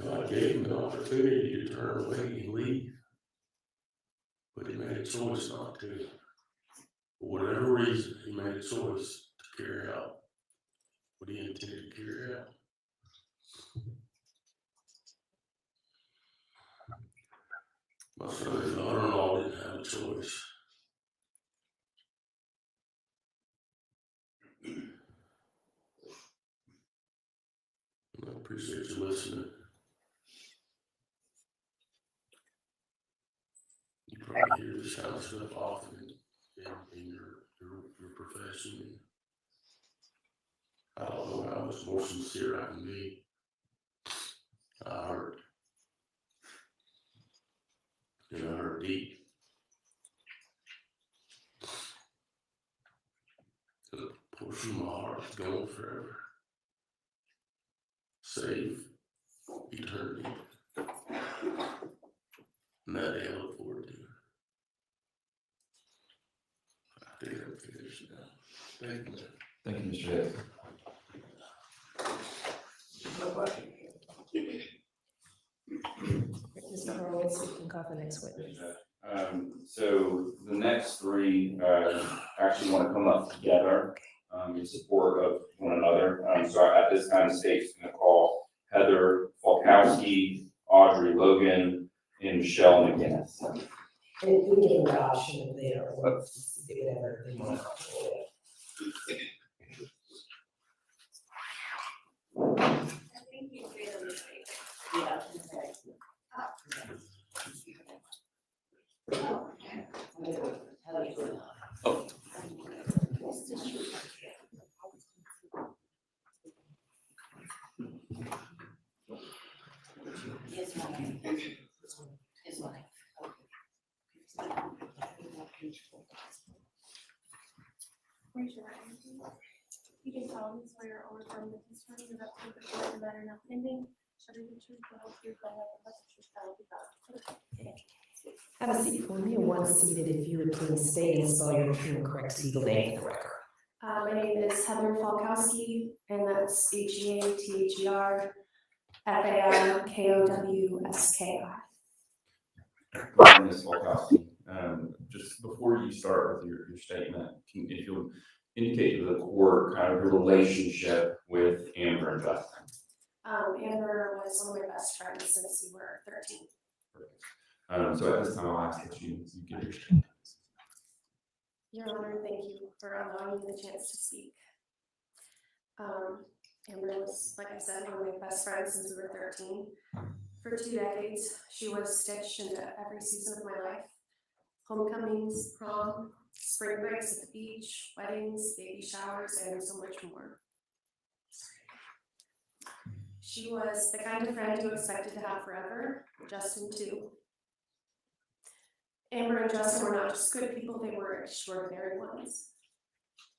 God gave him the opportunity to turn away and leave, but he made a choice not to. For whatever reason, he made a choice to carry out what he intended to carry out. My son and daughter-in-law didn't have a choice. And I appreciate you listening. You probably hear this kind of stuff often in your profession. I don't know how much more sincere I can be. I hurt. And I hurt deep. And a portion of my heart is gone forever. Save eternity. And that day I look forward to. I think I'm finished now. Thank you. Thank you, Mr. Hicks. Mr. Horowitz, you can call the next witness. So the next three actually want to come up together in support of one another. So at this time, the state's going to call Heather Falkowski, Audrey Logan, and Michelle McGinnis. And we give them the option if they don't want to do whatever they want. Yeah. Raise your right hand. You can solemnly swear or affirm the testimony you're about to give before the matter now pending shall be the truth, the whole truth, and nothing but the truth, so help you God. Have a seat for me, and once seated, if you would please state and spell your name and correct legal name for the record. My name is Heather Falkowski, and that's HEATHER FALKOWSKI. Ms. Falkowski, just before you start with your statement, if you'll indicate to the court kind of your relationship with Amber and Justin. Amber was one of my best friends since we were 13. So at this time, I'll ask that you give your statement. Your Honor, thank you for allowing me the chance to speak. Amber was, like I said, one of my best friends since we were 13. For 2 decades, she was stitched into every season of my life. Homecomings, prom, spring breaks at the beach, weddings, baby showers, and so much more. She was the kind of friend you expected to have forever, Justin too. Amber and Justin were not just good people, they were extraordinary ones.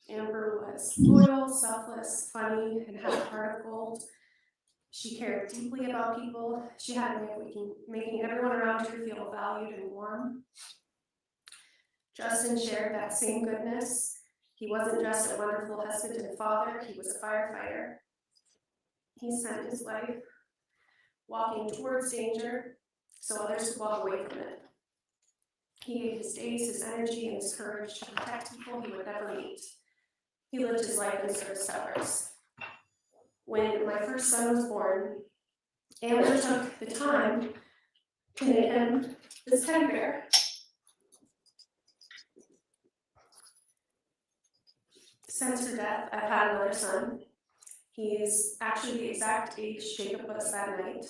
Amber was loyal, selfless, funny, and had a heart of gold. She cared deeply about people. She had a way of making everyone around her feel valued and warm. Justin shared that same goodness. He wasn't just a wonderful husband and father, he was a firefighter. He spent his life walking towards danger so others could walk away from it. He gave his days, his energy, and his courage to protect people he would never meet. He lived his life in service to others. When my first son was born, Amber took the time to knit him this teddy bear. Since her death, I've had another son. He's actually the exact age Jacob was that night.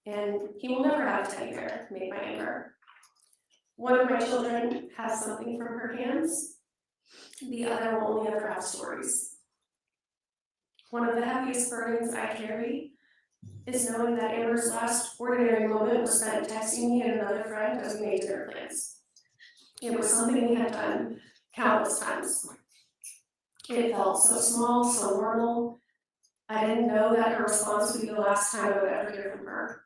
And he will never have a teddy bear made by Amber. One of my children has something from her hands. The other will only ever have stories. One of the heaviest burdens I carry is knowing that Amber's last ordinary moment was spent texting me and another friend as we made dinner plans. It was something we had done countless times. It felt so small, so normal. I didn't know that her response would be the last time I would ever hear from her.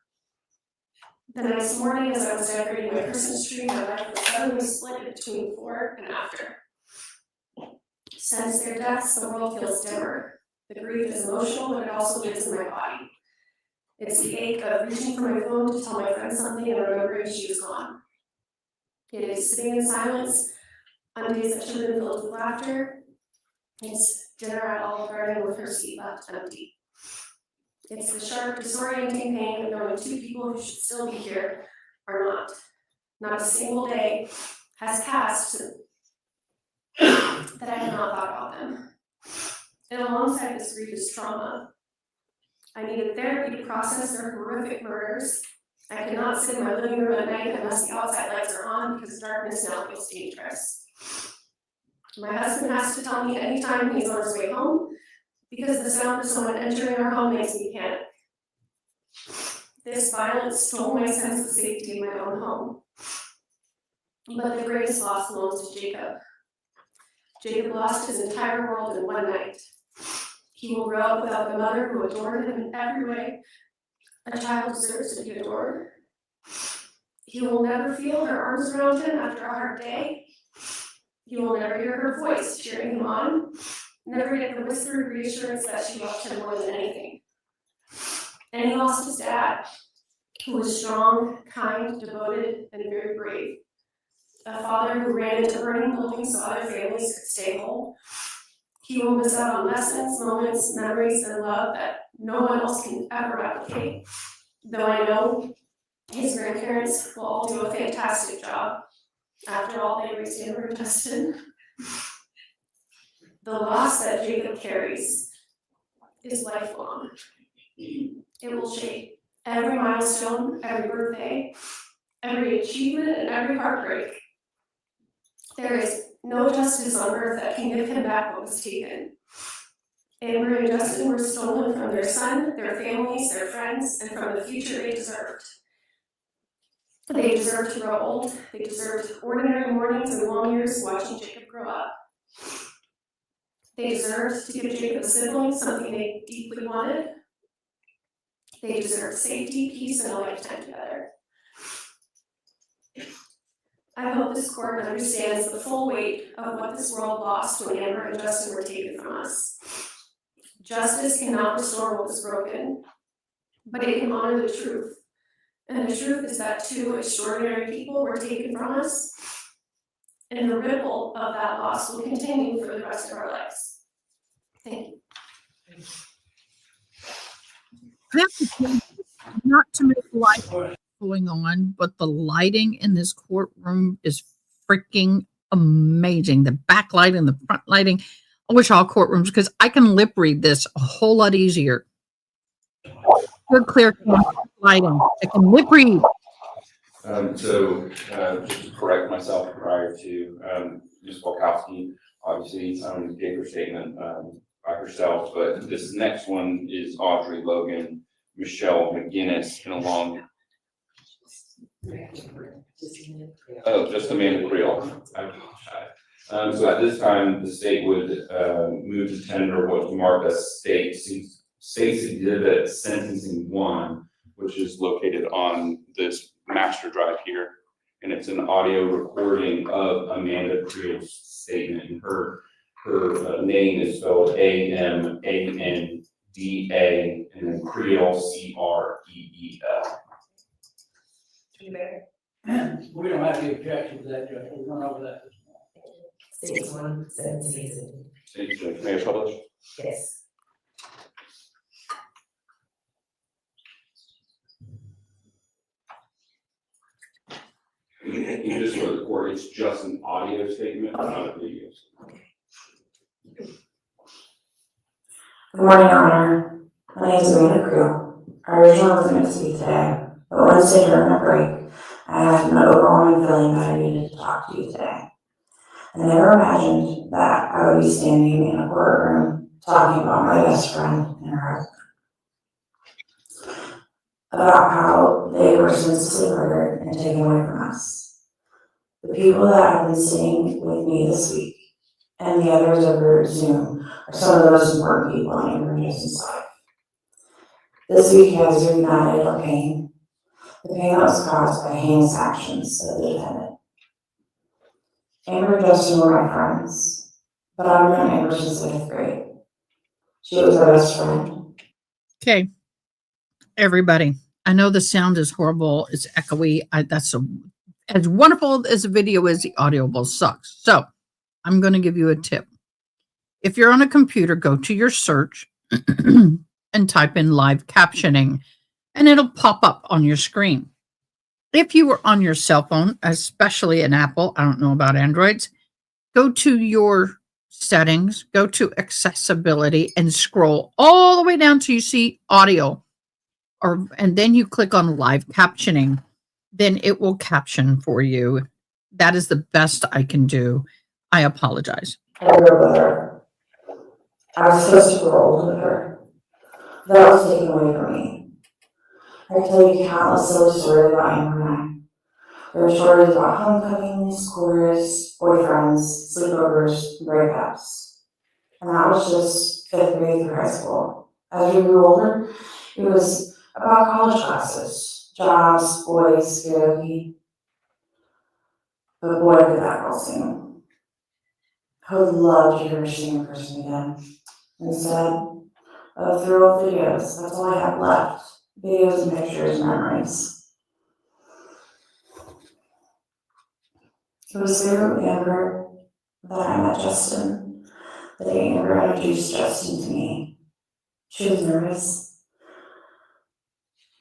The next morning, as I was decorating my Christmas tree, my life was suddenly split between before and after. Since their deaths, the world feels dimmer. The grief is emotional, but it also lives in my body. It's the ache of reaching for my phone to tell my friend something and remembering she was gone. It is sitting in silence on days that should have been filled with laughter. It's dinner at Olive Garden with her seat left empty. It's the sharp, disorienting pain of knowing two people who should still be here are not. Not a single day has passed that I have not thought about them. And alongside this grief is trauma. I needed therapy to process their horrific murders. I cannot sit in my living room at night unless the outside lights are on because darkness now feels dangerous. My husband has to tell me anytime he's on his way home because the sound of someone entering our home makes me panic. This violence stole my sense of safety in my own home. But the greatest loss belongs to Jacob. Jacob lost his entire world in one night. He will grow up without the mother who adored him in every way a child deserves to be adored. He will never feel her arms around him after a hard day. He will never hear her voice cheering him on, never get the whispered reassurance that she loved him more than anything. And he lost his dad, who was strong, kind, devoted, and very brave. A father who ran into burning buildings so other families could stay whole. He will miss out on lessons, moments, memories, and love that no one else can ever replicate. Though I know his grandparents will all do a fantastic job. After all, they raised Amber and Justin. The loss that Jacob carries is lifelong. It will shape every milestone, every birthday, every achievement, and every heartbreak. There is no justice on earth that can give him back what was taken. Amber and Justin were stolen from their son, their families, their friends, and from the future they deserved. They deserved to grow old. They deserved ordinary mornings and long years watching Jacob grow up. They deserved to give Jacob siblings something they deeply wanted. They deserved safety, peace, and a lifetime together. I hope this court understands the full weight of what this world lost when Amber and Justin were taken from us. Justice cannot restore what was broken, but it can honor the truth. And the truth is that two extraordinary people were taken from us, and the ripple of that loss will continue for the rest of our lives. Thank you. I have to tell you, not to make light going on, but the lighting in this courtroom is freaking amazing. The backlight and the front lighting. I wish all courtrooms, because I can lip read this a whole lot easier. Good, clear lighting. I can lip read. Just to correct myself prior to Ms. Polkowski, obviously gave her statement by herself, but this next one is Audrey Logan, Michelle McGinnis, and along. Oh, just Amanda Creel. I apologize. So at this time, the state would move to tender what you mark as state's exhibit sentencing 1, which is located on this master drive here. And it's an audio recording of Amanda Creel's statement. And her name is spelled Amanda, and then Creel, Creel. We don't have any objection to that, Judge. We'll run over that. States 1, sentencing. May I publish? Yes. And just for the court, it's just an audio statement, not a video. Good morning, Your Honor. My name is Amanda Creel. I originally wasn't going to speak today, but Wednesday during my break, I had an overwhelming feeling that I needed to talk to you today. I never imagined that I would be standing in a courtroom talking about my best friend and her husband. About how they were senselessly murdered and taken away from us. The people that have been sitting with me this week and the others over Zoom are some of the most important people in Amber Justin's life. This week has reignited our pain, the pain that was caused by heinous actions of the defendant. Amber and Justin were my friends, but I've known Amber since the 5th grade. She was my best friend. Okay, everybody. I know the sound is horrible. It's echoey. As wonderful as the video is, the audio will suck. So I'm going to give you a tip. If you're on a computer, go to your search and type in live captioning, and it'll pop up on your screen. If you were on your cell phone, especially an Apple, I don't know about Androids, go to your settings, go to accessibility, and scroll all the way down till you see audio. And then you click on live captioning, then it will caption for you. That is the best I can do. I apologize. I grew up with her. I was supposed to grow old with her. That was taken away from me. I can tell you countless silly stories about Amber and I. There are stories about homecomings, chorus, boyfriends, sleepovers, breakups. And that was just 5th grade through high school. As we grew older, it was about college classes, jobs, boys, karaoke. But boy, did that girl sing. I would love to hear her sing in person again. Instead of through old videos, that's all I have left. Videos and pictures and memories. It was through Amber that I met Justin, the day Amber introduced Justin to me. She was nervous,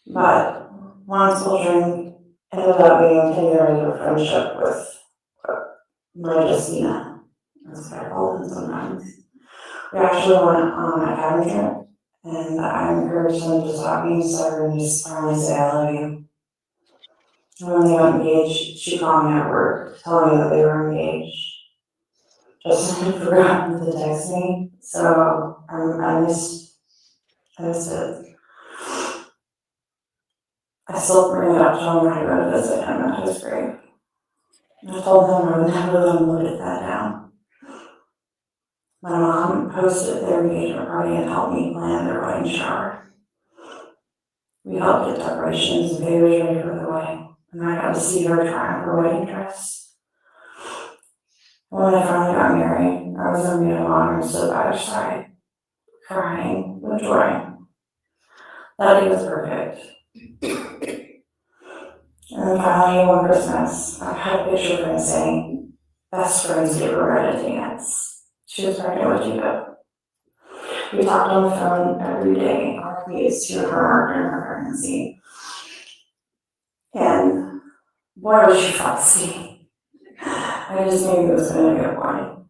but one simple drink ended up being 10 years of friendship with my Justina. That's what I call them sometimes. We actually went on a cabin trip, and I encouraged them to stop being stubborn and just finally say I love you. And when they got engaged, she called me at work, telling me that they were engaged. Justin had forgotten to text me, so I missed it. I still bring it up to him when I go to visit him at his grave. I told him I would never have unloaded that down. My mom hosted their engagement party and helped me plan their wedding shower. We helped get decorations and favors ready for the wedding, and I got to see her try on her wedding dress. When I finally got married, I was in the honor and stood by her side, crying with joy. That day was perfect. And then finally, one Christmas, I had a picture of her saying, best friends gave her a dance. She was pregnant with Jacob. We talked on the phone every day, our commutes to and from work during her pregnancy. And boy, was she fussy. I just knew it was going to be a boy.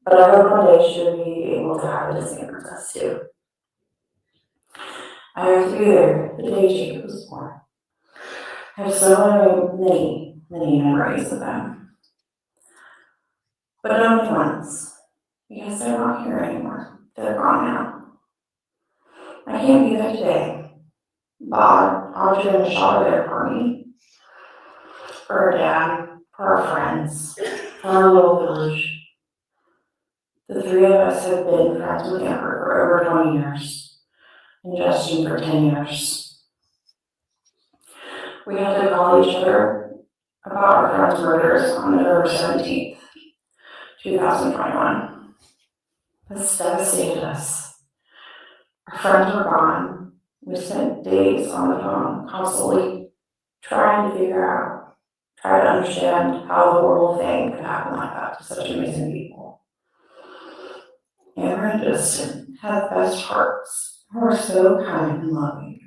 But I hope one day she would be able to have a Disney princess too. I have to be there the day Jacob was born. I have so many memories of them. But only ones, because they're not here anymore. They're gone now. I can't be there today, but I'll do a shot there for me, for her dad, for our friends, for our little village. The three of us have been friends with Amber for over 20 years, and Justin for 10 years. We had to call each other about our friend's murders on November 17th, 2021. This devastated us. Our friends were gone. We spent days on the phone, constantly trying to try to understand how the horrible thing could happen like that to such amazing people. Amber and Justin had the best hearts, and were so kind and loving.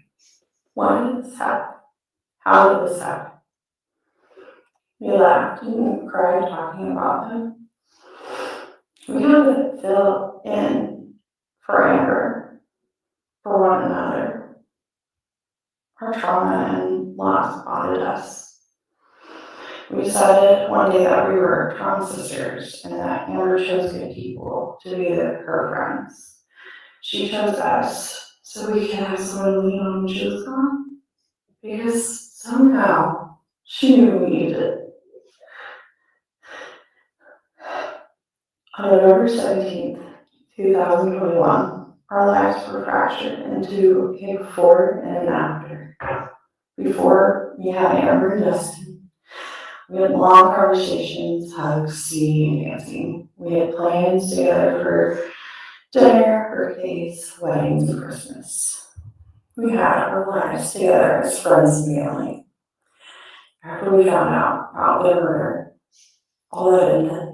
Why did this happen? How did this happen? We laughed and cried talking about them. We had to fill in for Amber, for one another. Our trauma and loss bonded us. We decided one day that we were twin sisters and that Amber chose good people to be her friends. She chose us so we could have someone to lean on when she was gone. Because somehow she knew we needed it. On November 17th, 2021, our lives were fractured into a before and an after. Before, we had Amber and Justin. We had long conversations, hugs, singing, dancing. We had plans together for dinner, birthdays, weddings, and Christmas. We had our lives together as friends and family. After we found out about the murder, all that ended.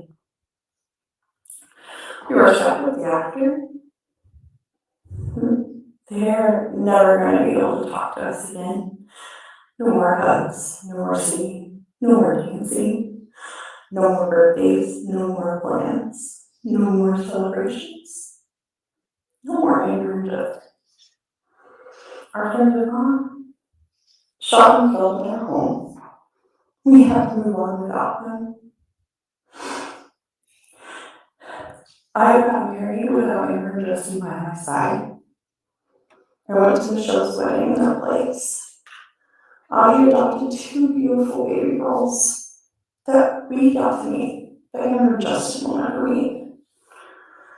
We were stuck with the actor. They're never going to be able to talk to us again. No more hugs, no more singing, no more dancing, no more birthdays, no more plans, no more celebrations, no more anger and joy. Our friends are gone, shot and killed in our home. We have to move on without them. I got married without Amber and Justin by my side. I went to Michelle's wedding in their place. Audie adopted 2 beautiful baby girls that we got to meet, that Amber and Justin will never meet.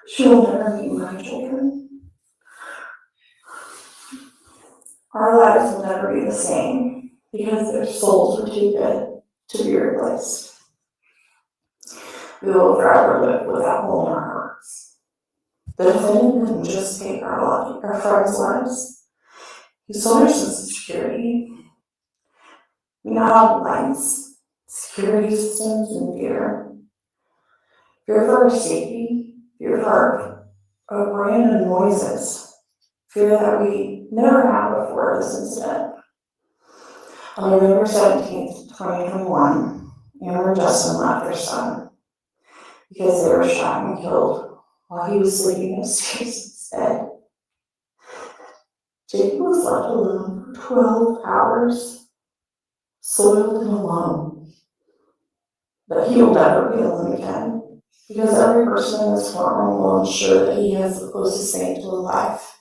She will never meet my children. Our lives will never be the same because their souls were too good to be replaced. We will forever live with that hole in our hearts. The defendant didn't just take our friends' lives. He sold our sense of security. We now have lights, security systems, and fear. Fear for our safety, fear for our random noises, fear that we never had before this incident. On November 17th, 2021, Amber and Justin left their son because they were shot and killed while he was sleeping upstairs instead. Jacob was left alone for 12 hours, soiled and alone. But he will never be alone again, because every person in this courtroom will ensure that he has the closest thing to a life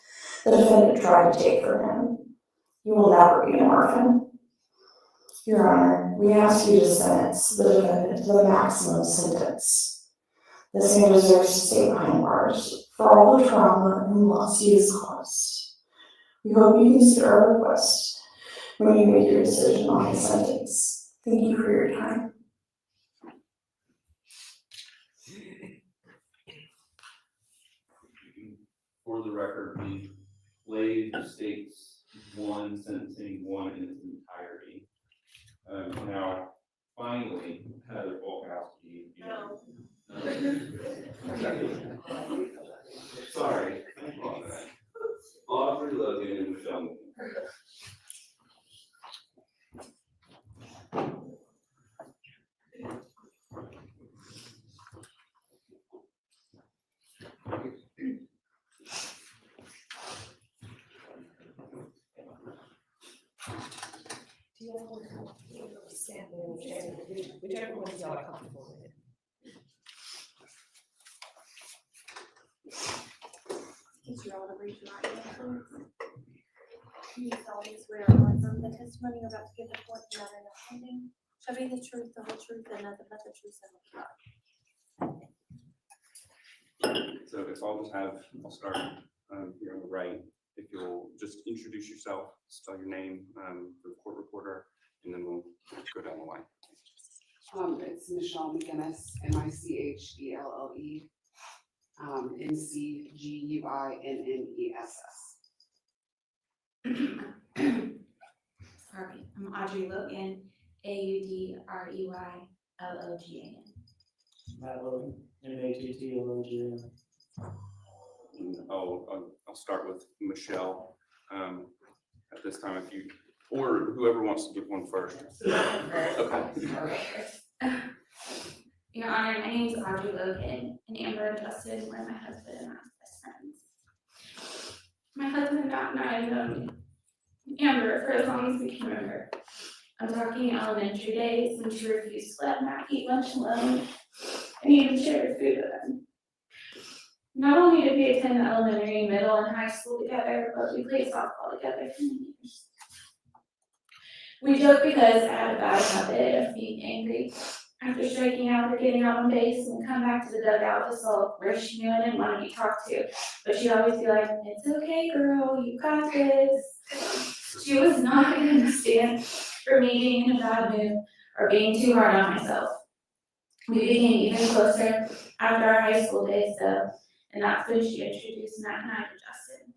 the defendant tried to take from him. He will never be an orphan. Your Honor, we ask you to sentence the defendant to the maximum sentence. This man deserves to stay behind bars for all the trauma and loss he has caused. We hope you consider our request when you make your decision on his sentence. Thank you for your time. For the record, the blade states 1 sentencing 1 in its entirety. Now, finally, Heather Volkowski. No. Sorry. Audrey Logan and Michelle. Do you all want to stand there, whichever one y'all are comfortable with? Did you all raise your right hand, please? You solemnly swear or affirm the testimony you're about to give the court, the matter not pending, shall be the truth, the whole truth, and nothing but the truth, so help you God. So if I'll start here on the right. If you'll just introduce yourself, spell your name for the court reporter, and then we'll go down the line. It's Michelle McGinnis, MICHELLE, MCGUINNESS. Sorry, I'm Audrey Logan, AUDREYLOGAN. Matt Logan, MATTLOGN. I'll start with Michelle. At this time, if you, or whoever wants to give one first. Okay. Your Honor, my name is Audrey Logan, and Amber and Justin were my husband and my best friends. My husband, Matt, and I have known Amber for as long as we can remember. I'm talking elementary days when she refused to let Matt eat lunch alone and even share food with him. Not only did we attend elementary, middle, and high school together, but we played softball together for many years. We joke because I had a bad habit of being angry after striking out or getting out on base and come back to the dugout to sulk where she knew I didn't want to be talked to. But she'd always be like, "It's okay, girl, you got this." She was not going to stand for me being in a bad mood or being too hard on myself. We became even closer after our high school days, though, and that's when she introduced Matt and I to Justin.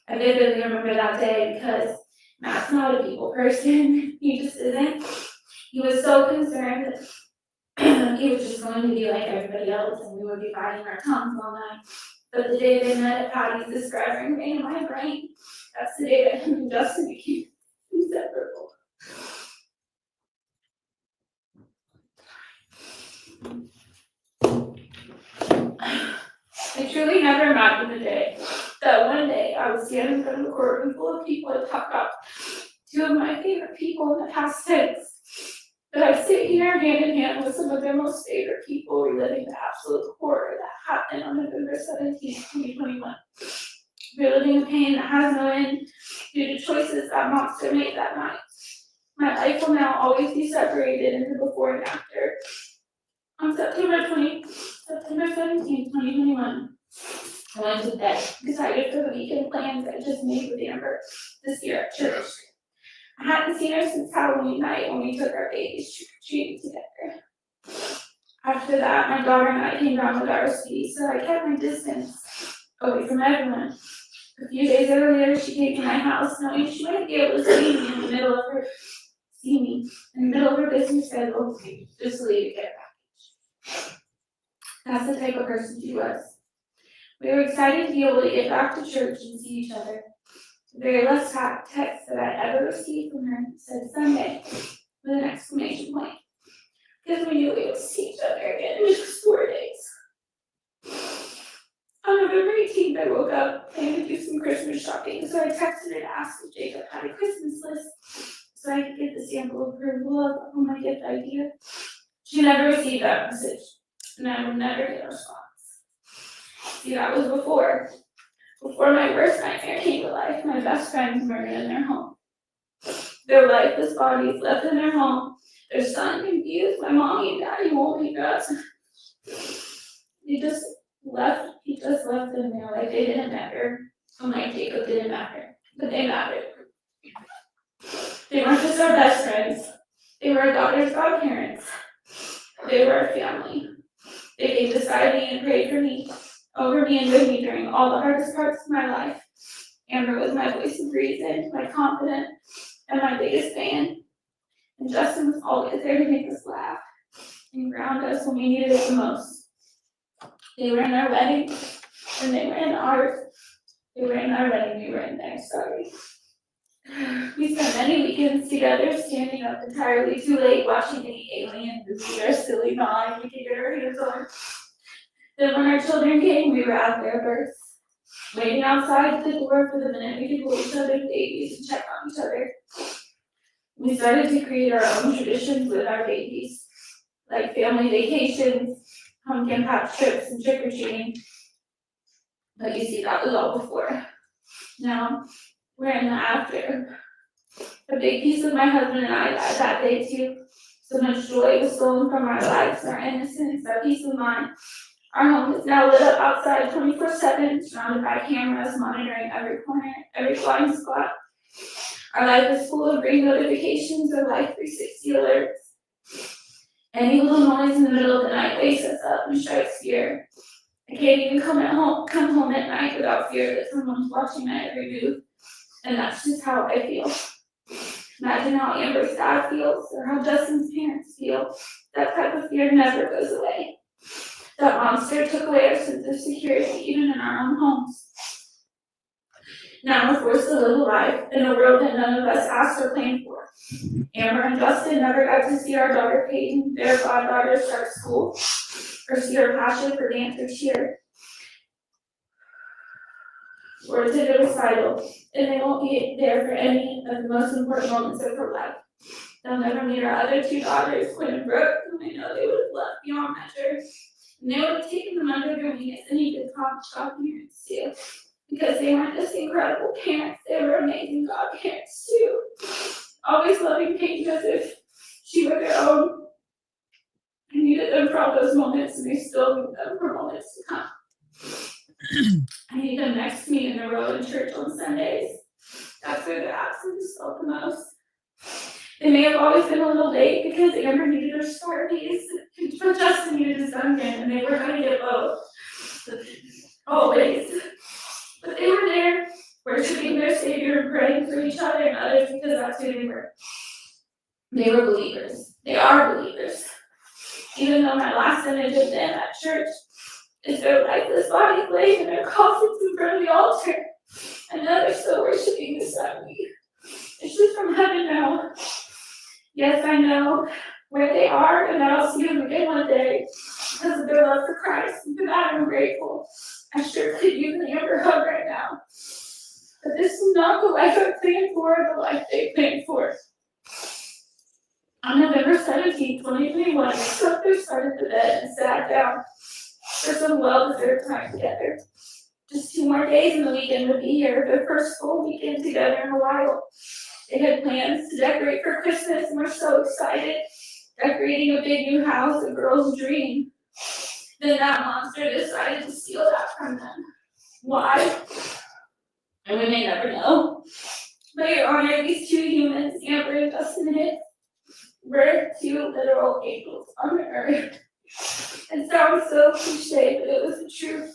I vividly remember that day because Matt's not a people person. He just isn't. He was so concerned that he was just going to be like everybody else and we would be biting our tongues all night. But the day they met at Patty's describing me in my brain, that's the day that him and Justin became inseparable. I truly never imagined the day that one day I would stand in front of a courtroom full of people and talk about two of my favorite people in the past tense. That I sit here hand in hand with some of their most favorite people reliving the absolute horror that happened on November 17, 2021. Reliving a pain that has no end due to choices that monster made that night. My life will now always be separated into before and after. On September 17, 2021, I went to bed, excited for the weekend plans I just made with Amber this year at church. I hadn't seen her since Halloween night when we took our babies trick-or-treating together. After that, my daughter and I came down with our speed, so I kept my distance away from everyone. A few days earlier, she came to my house knowing she wouldn't be able to see me in the middle of her busy schedule, just to leave to get a package. That's the type of person she was. We were excited to be able to get back to church and see each other. The very last text that I ever received from her said Sunday with an exclamation point. Because we knew we would see each other again in just 4 days. On November 18th, I woke up planning to do some Christmas shopping, so I texted her to ask if Jacob had a Christmas list so I could get the sample approval of my gift idea. She never received that message, and I would never get a response. See, that was before my worst nightmare came to life. My best friends murdered in their home. Their lifeless bodies left in their home. Their son confused. My mommy and daddy won't pick us. He just left them there like they didn't matter. And like Jacob didn't matter. But they mattered. They weren't just our best friends. They were our daughter's godparents. They were our family. They came beside me and prayed for me, over me and with me during all the hardest parts of my life. Amber was my voice of reason, my confidant, and my biggest fan. And Justin was always there to make us laugh and ground us when we needed it the most. They were in our wedding, and they were in ours. They were in our wedding, we were in theirs, sorry. We spent many weekends together, standing up entirely too late, watching the alien movie or silly nod we could get our hands on. Then when our children came, we were at their births, waiting outside the door for the minute we could hold each other's babies and check on each other. We started to create our own traditions with our babies, like family vacations, pumpkin patch trips, and trick-or-treating. But you see, that was all before. Now, we're in the after. A big piece of my husband and I died that day too. So much joy was stolen from our lives, our innocence, our peace of mind. Our home is now lit up outside 24/7, surrounded by cameras monitoring every corner, every blind spot. Our life is full of ring notifications or Life 360 alerts. Any little noise in the middle of the night wakes us up and strikes fear. I can't even come home at night without fear that someone's watching my every move. And that's just how I feel. Imagine how Amber's dad feels or how Justin's parents feel. That type of fear never goes away. That monster took away our sense of security even in our own homes. Now we're forced to live a life in a world that none of us asked or planned for. Amber and Justin never got to see our daughter Peyton, their goddaughter, start school, or see her passion for dance or cheer, or attend a recital, and they won't be there for any of the most important moments of her life. They'll never meet our other two daughters, Quinn and Brooke, whom I know they would have loved beyond measure. And they would have taken them under their wing as any good shopping parents do. Because they weren't just incredible parents, they were amazing godparents too. Always loving Peyton as if she were their own. I needed them for all those moments, and I still need them for moments to come. I need them next to me in the row in church on Sundays. That's where their absence felt the most. They may have always been a little late because Amber needed her start piece, but Justin needed his Duncan, and they were going to get both. Always. But they were there, worshiping their Savior and praying for each other and others because that's who they were. They were believers. They are believers. Even though my last image of them at church is their lifeless bodies laying in their coffins in front of the altar. I know they're still worshiping beside me. It's just from heaven now. Yes, I know where they are, and that I'll see them again one day because of their love for Christ. And for that, I'm grateful. I sure could use an Amber hug right now. But this is not the life I planned for, or the life they planned for. On November 17, 2021, I took their son to bed and sat down for some well-deserved time together. Just 2 more days and the weekend would be here, their first full weekend together in a while. They had plans to decorate for Christmas and were so excited, decorating a big new house, a girl's dream. Then that monster decided to steal that from them. Why? And we may never know. But Your Honor, these 2 humans, Amber and Justin Hicks, were 2 literal angels on the earth. It sounds so cliche, but it was the truth.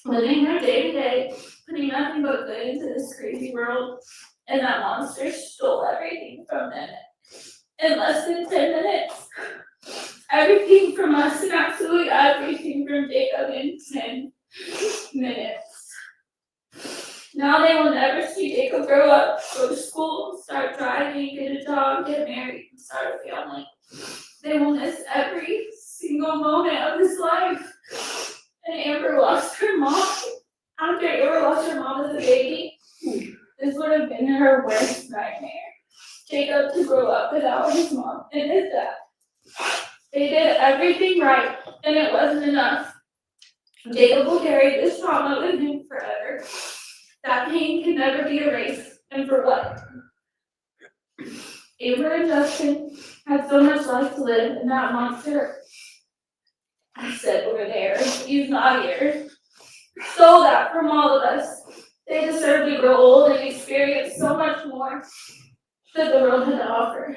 Living their day to day, putting nothing but good into this crazy world, and that monster stole everything from them in less than 10 minutes. Everything from us and absolutely everything from Jacob in 10 minutes. Now they will never see Jacob grow up, go to school, start driving, get a job, get married, and start a family. They will miss every single moment of his life. And Amber lost her mom. After Amber lost her mom as a baby, this would have been her worst nightmare. Jacob to grow up without his mom and his dad. They did everything right, and it wasn't enough. Jacob will carry this trauma with him forever. That pain can never be erased, and for what? Amber and Justin had so much life to live, and that monster, I said over there, he's not here, stole that from all of us. They deserve to grow old and experience so much more that the world had to offer.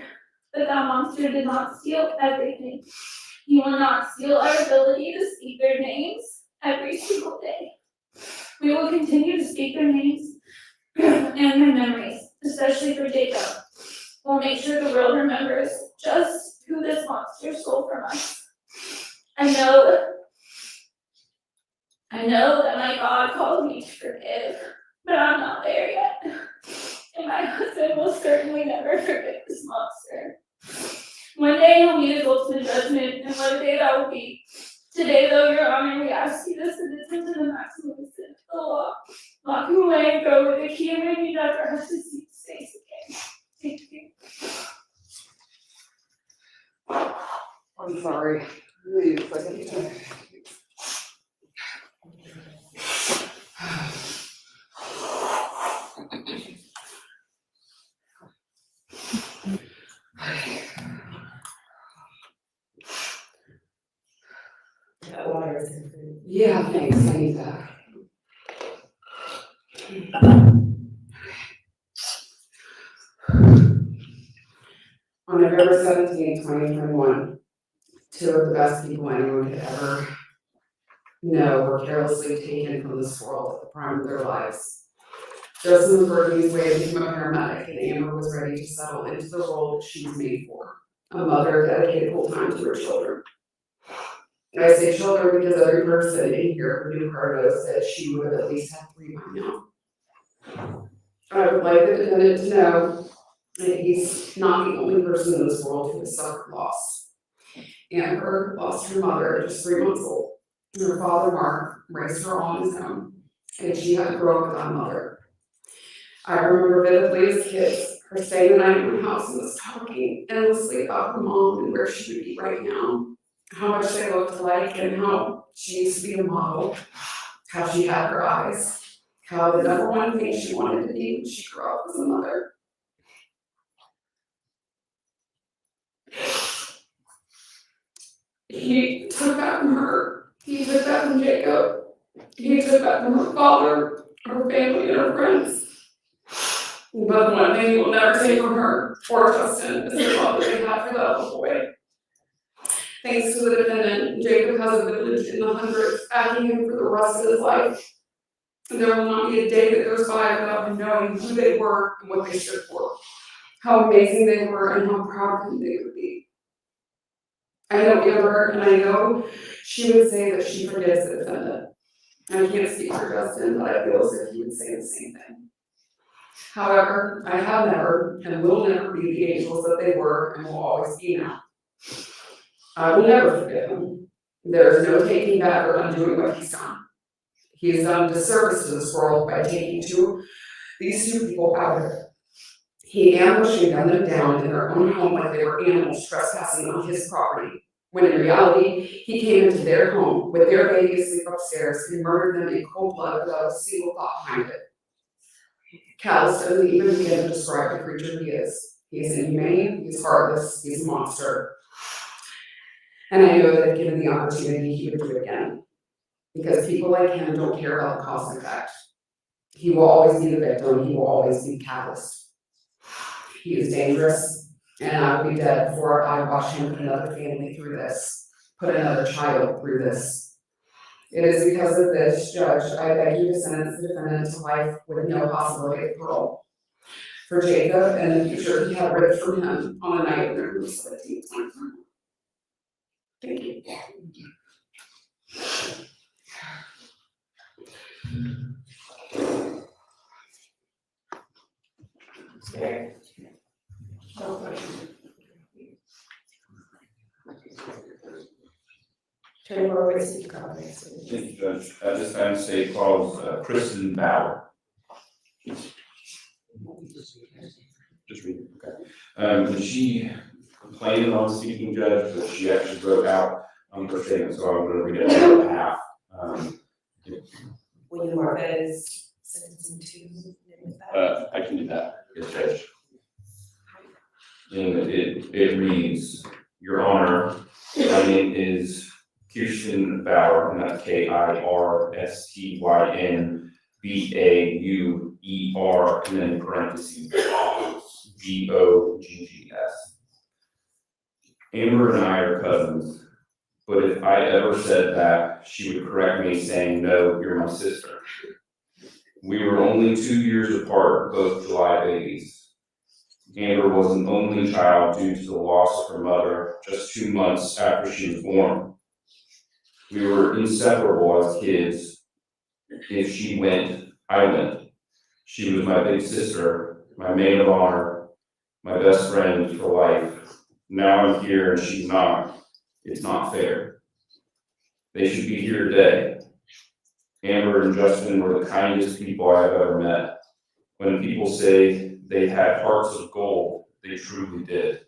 But that monster did not steal everything. He will not steal our ability to speak their names every single day. We will continue to speak their names and their memories, especially for Jacob. We'll make sure the world remembers just who this monster stole from us. I know that my God called me to forgive, but I'm not there yet. And my husband will certainly never forget this monster. One day he'll meet his ultimate judgment, and what a day that will be. Today, though, Your Honor, we ask you to send it to the maximum extent of the law. Lock him away and go with the key and maybe never have to see his face again. Thank you. I'm sorry. Wait a second. That water is improved. Yeah, thanks, I need that. On November 17, 2021, 2 of the best people anyone could ever know were carelessly taken from this world at the prime of their lives. Justin was working his way to become a paramedic, and Amber was ready to settle into the role that she was made for, a mother dedicated full time to her children. I say children because every person in here who knew her knows that she would have at least had 3 by now. I would like the defendant to know that he's not the only person in this world who has suffered loss. Amber lost her mother at just 3 months old. Her father, Mark, raised her on his own, and she had to grow up without a mother. I remember vividly as kids her staying the night in my house and was talking endlessly about her mom and where she would be right now, how much they looked alike and how she used to be a model, how she had her eyes, how the number one thing she wanted to be when she grew up was a mother. He took that from her. He took that from Jacob. He took that from her father, her family, and her friends. But the one thing he will never take from her or Justin is the love that they had for that little boy. Thanks to the defendant, Jacob has a village in the hundreds backing him for the rest of his life. And there will not be a day that goes by without him knowing who they were and what they stood for, how amazing they were, and how proud of him they would be. I know Amber, and I know she would say that she forgives the defendant. I can't speak for Justin, but I feel as if he would say the same thing. However, I have never and will never be the angels that they were and will always be now. I will never forgive him. There is no taking back or undoing what he's done. He has done a disservice to this world by taking these two people out of it. He ambushed and gunned them down in their own home like they were animals trespassing on his property, when in reality, he came into their home with their baby asleep upstairs and murdered them in cold blood without a single thought behind it. Callus doesn't even begin to describe the creature he is. He is inhumane, he's heartless, he's a monster. And I know that if given the opportunity, he would do it again. Because people like him don't care about the cause and effect. He will always be the victim, he will always be callous. He is dangerous, and I will be dead before I watch him put another family through this, put another child through this. It is because of this, Judge, I beg you to sentence the defendant to life with no possibility of parole. For Jacob and the future he had ripped from him on the night of their release of 18th. Thank you. Turn forward to the comments. Thank you, Judge. At this time, state calls Kristen Bauer. Just read it, okay. When she complained on speaking, Judge, but she actually wrote out her statement, so I'm going to read it on behalf. Will you mark that as sentencing to? I can do that, yes, Judge. And it reads, Your Honor, my name is Kirsten Bauer, and that's KIRSTYNBAUER, and then in parentheses, GOGGS. Amber and I are cousins, but if I ever said that, she would correct me saying, no, you're my sister. We were only 2 years apart, both July babies. Amber was an only child due to the loss of her mother just 2 months after she was born. We were inseparable as kids. If she went, I went. She was my big sister, my maid of honor, my best friend for life. Now I'm here and she's not. It's not fair. They should be here today. Amber and Justin were the kindest people I have ever met. When people say they had hearts of gold, they truly did.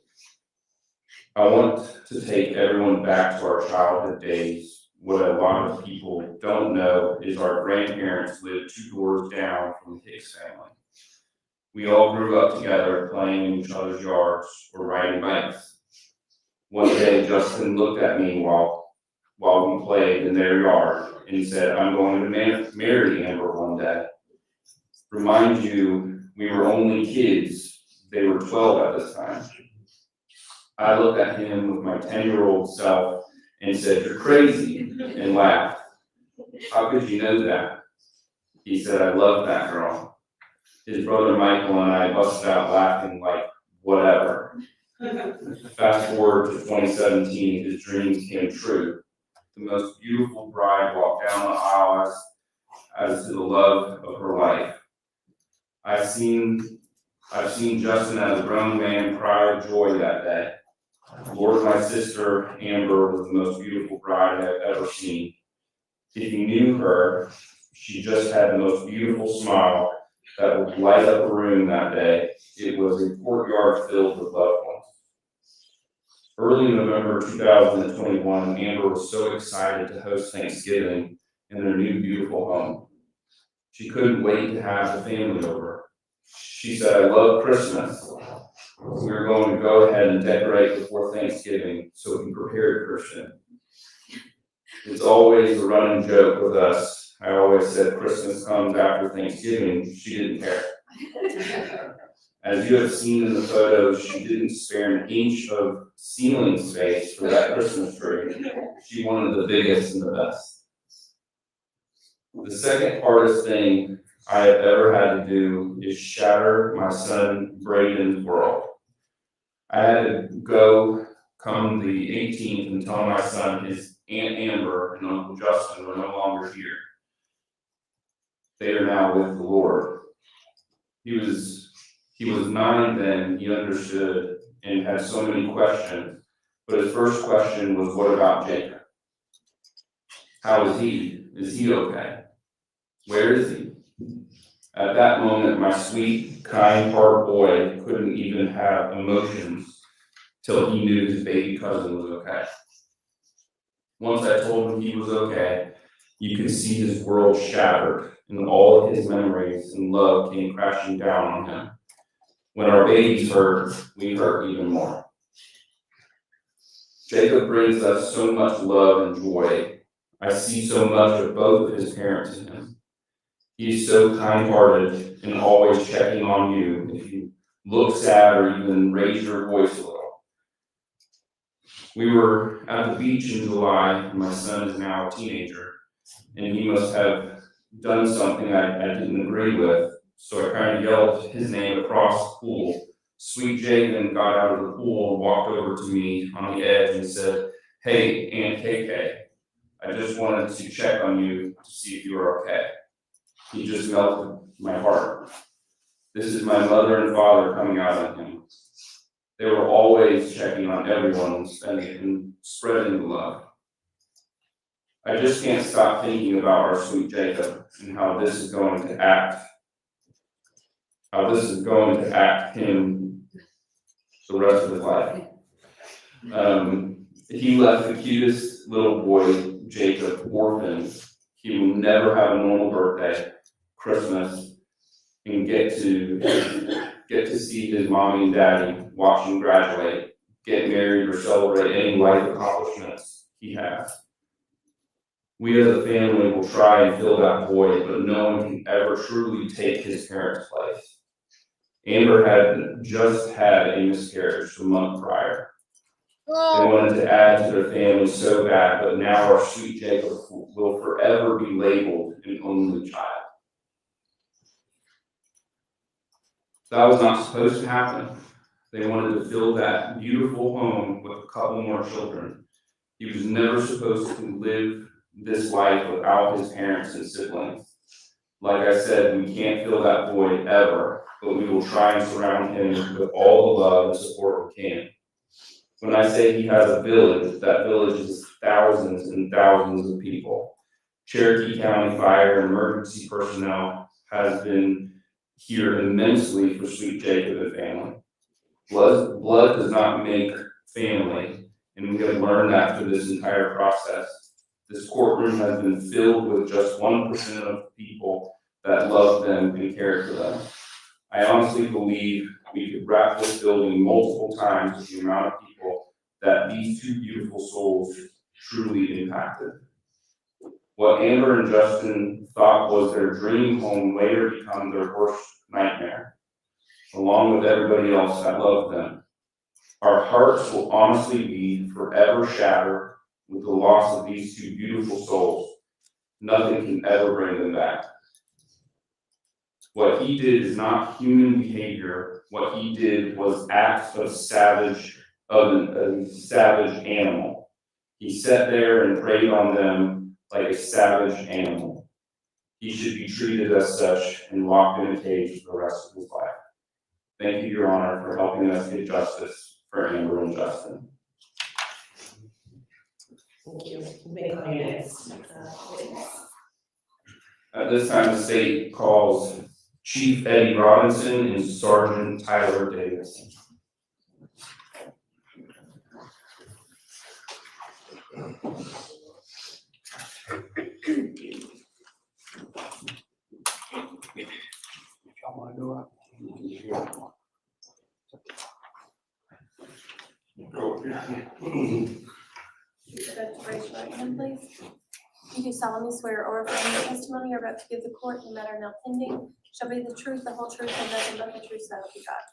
I want to take everyone back to our childhood days. What a lot of people don't know is our grandparents lived 2 doors down from the Hicks family. We all grew up together playing in each other's yards or riding bikes. One day, Justin looked at me while we played in their yard and said, I'm going to marry Amber one day. Remind you, we were only kids. They were 12 at this time. I looked at him with my 10-year-old self and said, you're crazy, and laughed. How could you know that? He said, I love that girl. His brother Michael and I busted out laughing like, whatever. Fast forward to 2017, his dreams came true. The most beautiful bride walked down the aisle as to the love of her life. I've seen Justin as a grown man cry of joy that day. Lord, my sister Amber was the most beautiful bride I've ever seen. If you knew her, she just had the most beautiful smile that would light up a room that day. It was a courtyard filled with loved ones. Early in November 2021, Amber was so excited to host Thanksgiving in their new beautiful home. She couldn't wait to have the family over. She said, "I love Christmas. We were going to go ahead and decorate before Thanksgiving so we can prepare Christian." It's always a running joke with us. I always said Christmas comes after Thanksgiving. She didn't care. As you have seen in the photos, she didn't spare an inch of ceiling space for that Christmas tree. She wanted the biggest and the best. The second hardest thing I have ever had to do is shatter my son Braden's world. I had to go come the 18th and tell my son his Aunt Amber and Uncle Justin were no longer here. They are now with the Lord. He was 9 then. He understood and had so many questions. But his first question was, what about Jacob? How is he? Is he okay? Where is he? At that moment, my sweet, kind heart boy couldn't even have emotions till he knew his baby cousin was okay. Once I told him he was okay, you could see his world shattered and all of his memories and love came crashing down on him. When our babies hurt, we hurt even more. Jacob brings us so much love and joy. I see so much of both of his parents in him. He's so kind-hearted and always checking on you if you look sad or even raise your voice a little. We were at the beach in July, and my son is now a teenager, and he must have done something I didn't agree with, so I kind of yelled his name across the pool. Sweet Jacob got out of the pool and walked over to me on the edge and said, "Hey, Aunt KK, I just wanted to check on you to see if you were okay." He just melted my heart. This is my mother and father coming out on him. They were always checking on everyone and spreading the love. I just can't stop thinking about our sweet Jacob and how this is going to act him the rest of his life. He left the cutest little boy, Jacob, orphaned. He will never have a normal birthday, Christmas, and get to see his mommy and daddy watch him graduate, get married, or celebrate any life accomplishments he has. We as a family will try and fill that void, but no one can ever truly take his parents' place. Amber had just had a miscarriage the month prior. They wanted to add to their family so bad, but now our sweet Jacob will forever be labeled an only child. That was not supposed to happen. They wanted to fill that beautiful home with a couple more children. He was never supposed to live this life without his parents and siblings. Like I said, we can't fill that void ever, but we will try and surround him with all the love and support we can. When I say he has a village, that village is thousands and thousands of people. Cherokee County Fire and emergency personnel has been here immensely for sweet Jacob and family. Blood does not make family, and we have learned that through this entire process. This courtroom has been filled with just 1% of people that love them and care for them. I honestly believe we could wrap this building multiple times with the amount of people that these two beautiful souls truly impacted. What Amber and Justin thought was their dream home later became their worst nightmare, along with everybody else that loved them. Our hearts will honestly be forever shattered with the loss of these two beautiful souls. Nothing can ever bring them back. What he did is not human behavior. What he did was acts of a savage animal. He sat there and preyed on them like a savage animal. He should be treated as such and locked in a cage for the rest of his life. Thank you, Your Honor, for helping us get justice for Amber and Justin. Thank you. You may call your next witness. At this time, the state calls Chief Eddie Robinson and Sergeant Tyler Davis. Y'all wanna go up? Raise your right hand, please. You do solemnly swear or affirm the testimony you're about to give the court, no matter now pending, shall be the truth, the whole truth, and nothing but the truth, so help you God.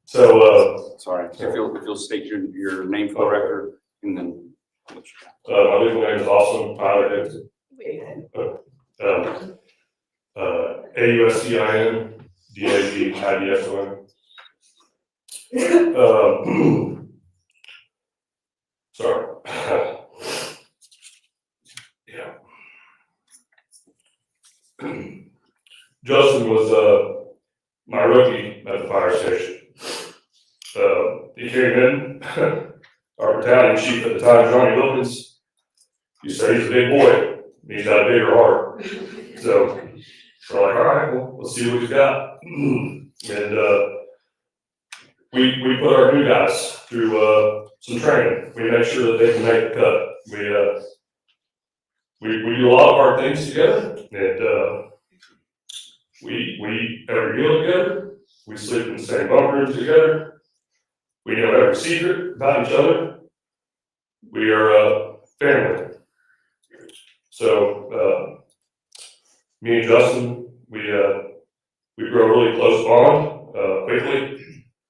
So, Sorry, if you'll state your name for the record and then. my legal name is also Tyler Davis. AUSCINDAGIDSON. Sorry. Yeah. Justin was my rookie at the fire station. He came in, our battalion chief at the time, Johnny Wilkins, he said he's a big boy, he's got a bigger heart. So we're like, all right, well, let's see what he's got. And we put our new guys through some training. We make sure that they can make the cut. We do a lot of hard things together, and we every meal together. We sleep in the same bunk rooms together. We know every secret about each other. We are family. So me and Justin, we grow a really close bond quickly.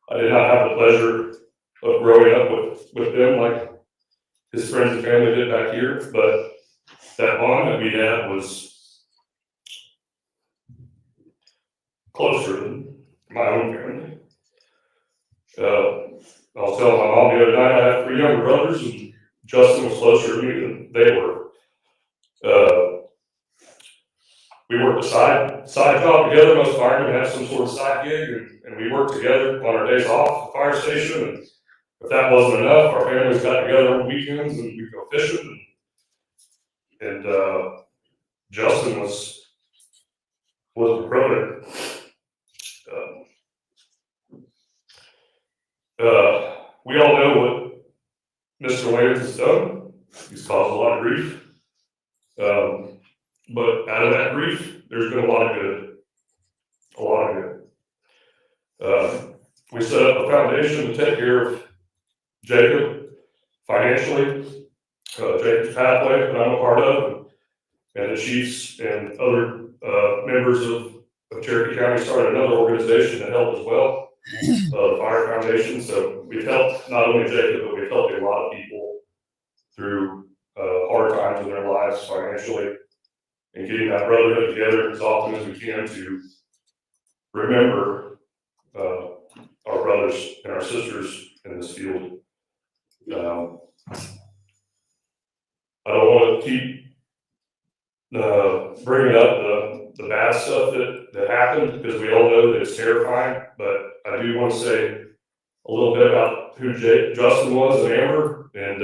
I did not have the pleasure of growing up with them like his friends and family did back here, but that bond that we had was closer than my own family. I was telling my mom the other night I have 3 younger brothers, and Justin was closer to me than they were. We worked a side job together. Most firemen have some sort of side gig, and we worked together on our days off at the fire station. And if that wasn't enough, our families got together on weekends and we'd go fishing. And Justin was a brother. We all know what Mr. Lanz has done. He's caused a lot of grief. But out of that grief, there's been a lot of good. A lot of good. We set up a foundation to take care of Jacob financially. Jacob's Pathway that I'm a part of, and the chiefs and other members of Cherokee County started another organization that helped as well, the Fire Foundation. So we've helped not only Jacob, but we've helped a lot of people through hard times in their lives financially, and getting that brotherhood together as often as we can to remember our brothers and our sisters in this field. I don't want to keep bringing up the bad stuff that happened, because we all know that it's terrifying, but I do want to say a little bit about who Justin was and Amber. And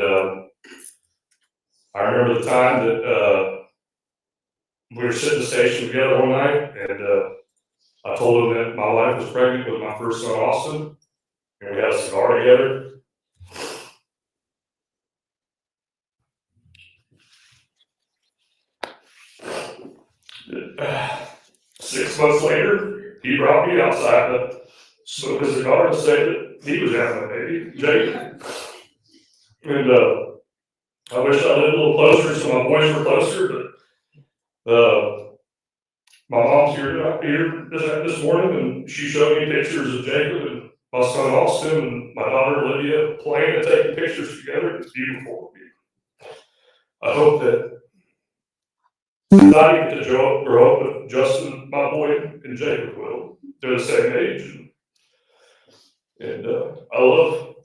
I remember the time that we were sitting in the station together one night, and I told him that my wife was pregnant with my first son, Austin, and we had a cigar together. 6 months later, he brought me outside to smoke a cigar to say that he was having a baby, Jake. And I wish I lived a little closer so my boys were closer, but my mom's here this morning, and she showed me pictures of Jacob and my son Austin and my daughter Olivia playing and taking pictures together. It's beautiful. I hope that I get to grow up with Justin, my boy, and Jacob will. They're the same age. And I love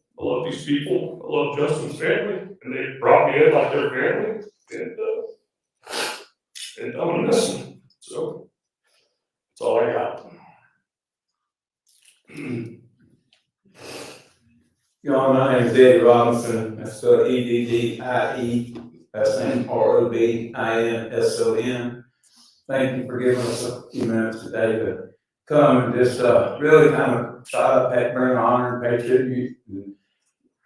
these people. I love Justin's family, and they brought me in like their family. And I'm gonna miss them. So that's all I got. Y'all, my name is Eddie Robinson. That's spelled E-D-D-I-E. Last name Robinson. Thank you for giving us a few minutes today to come and just really kind of try to bring honor and pay tribute and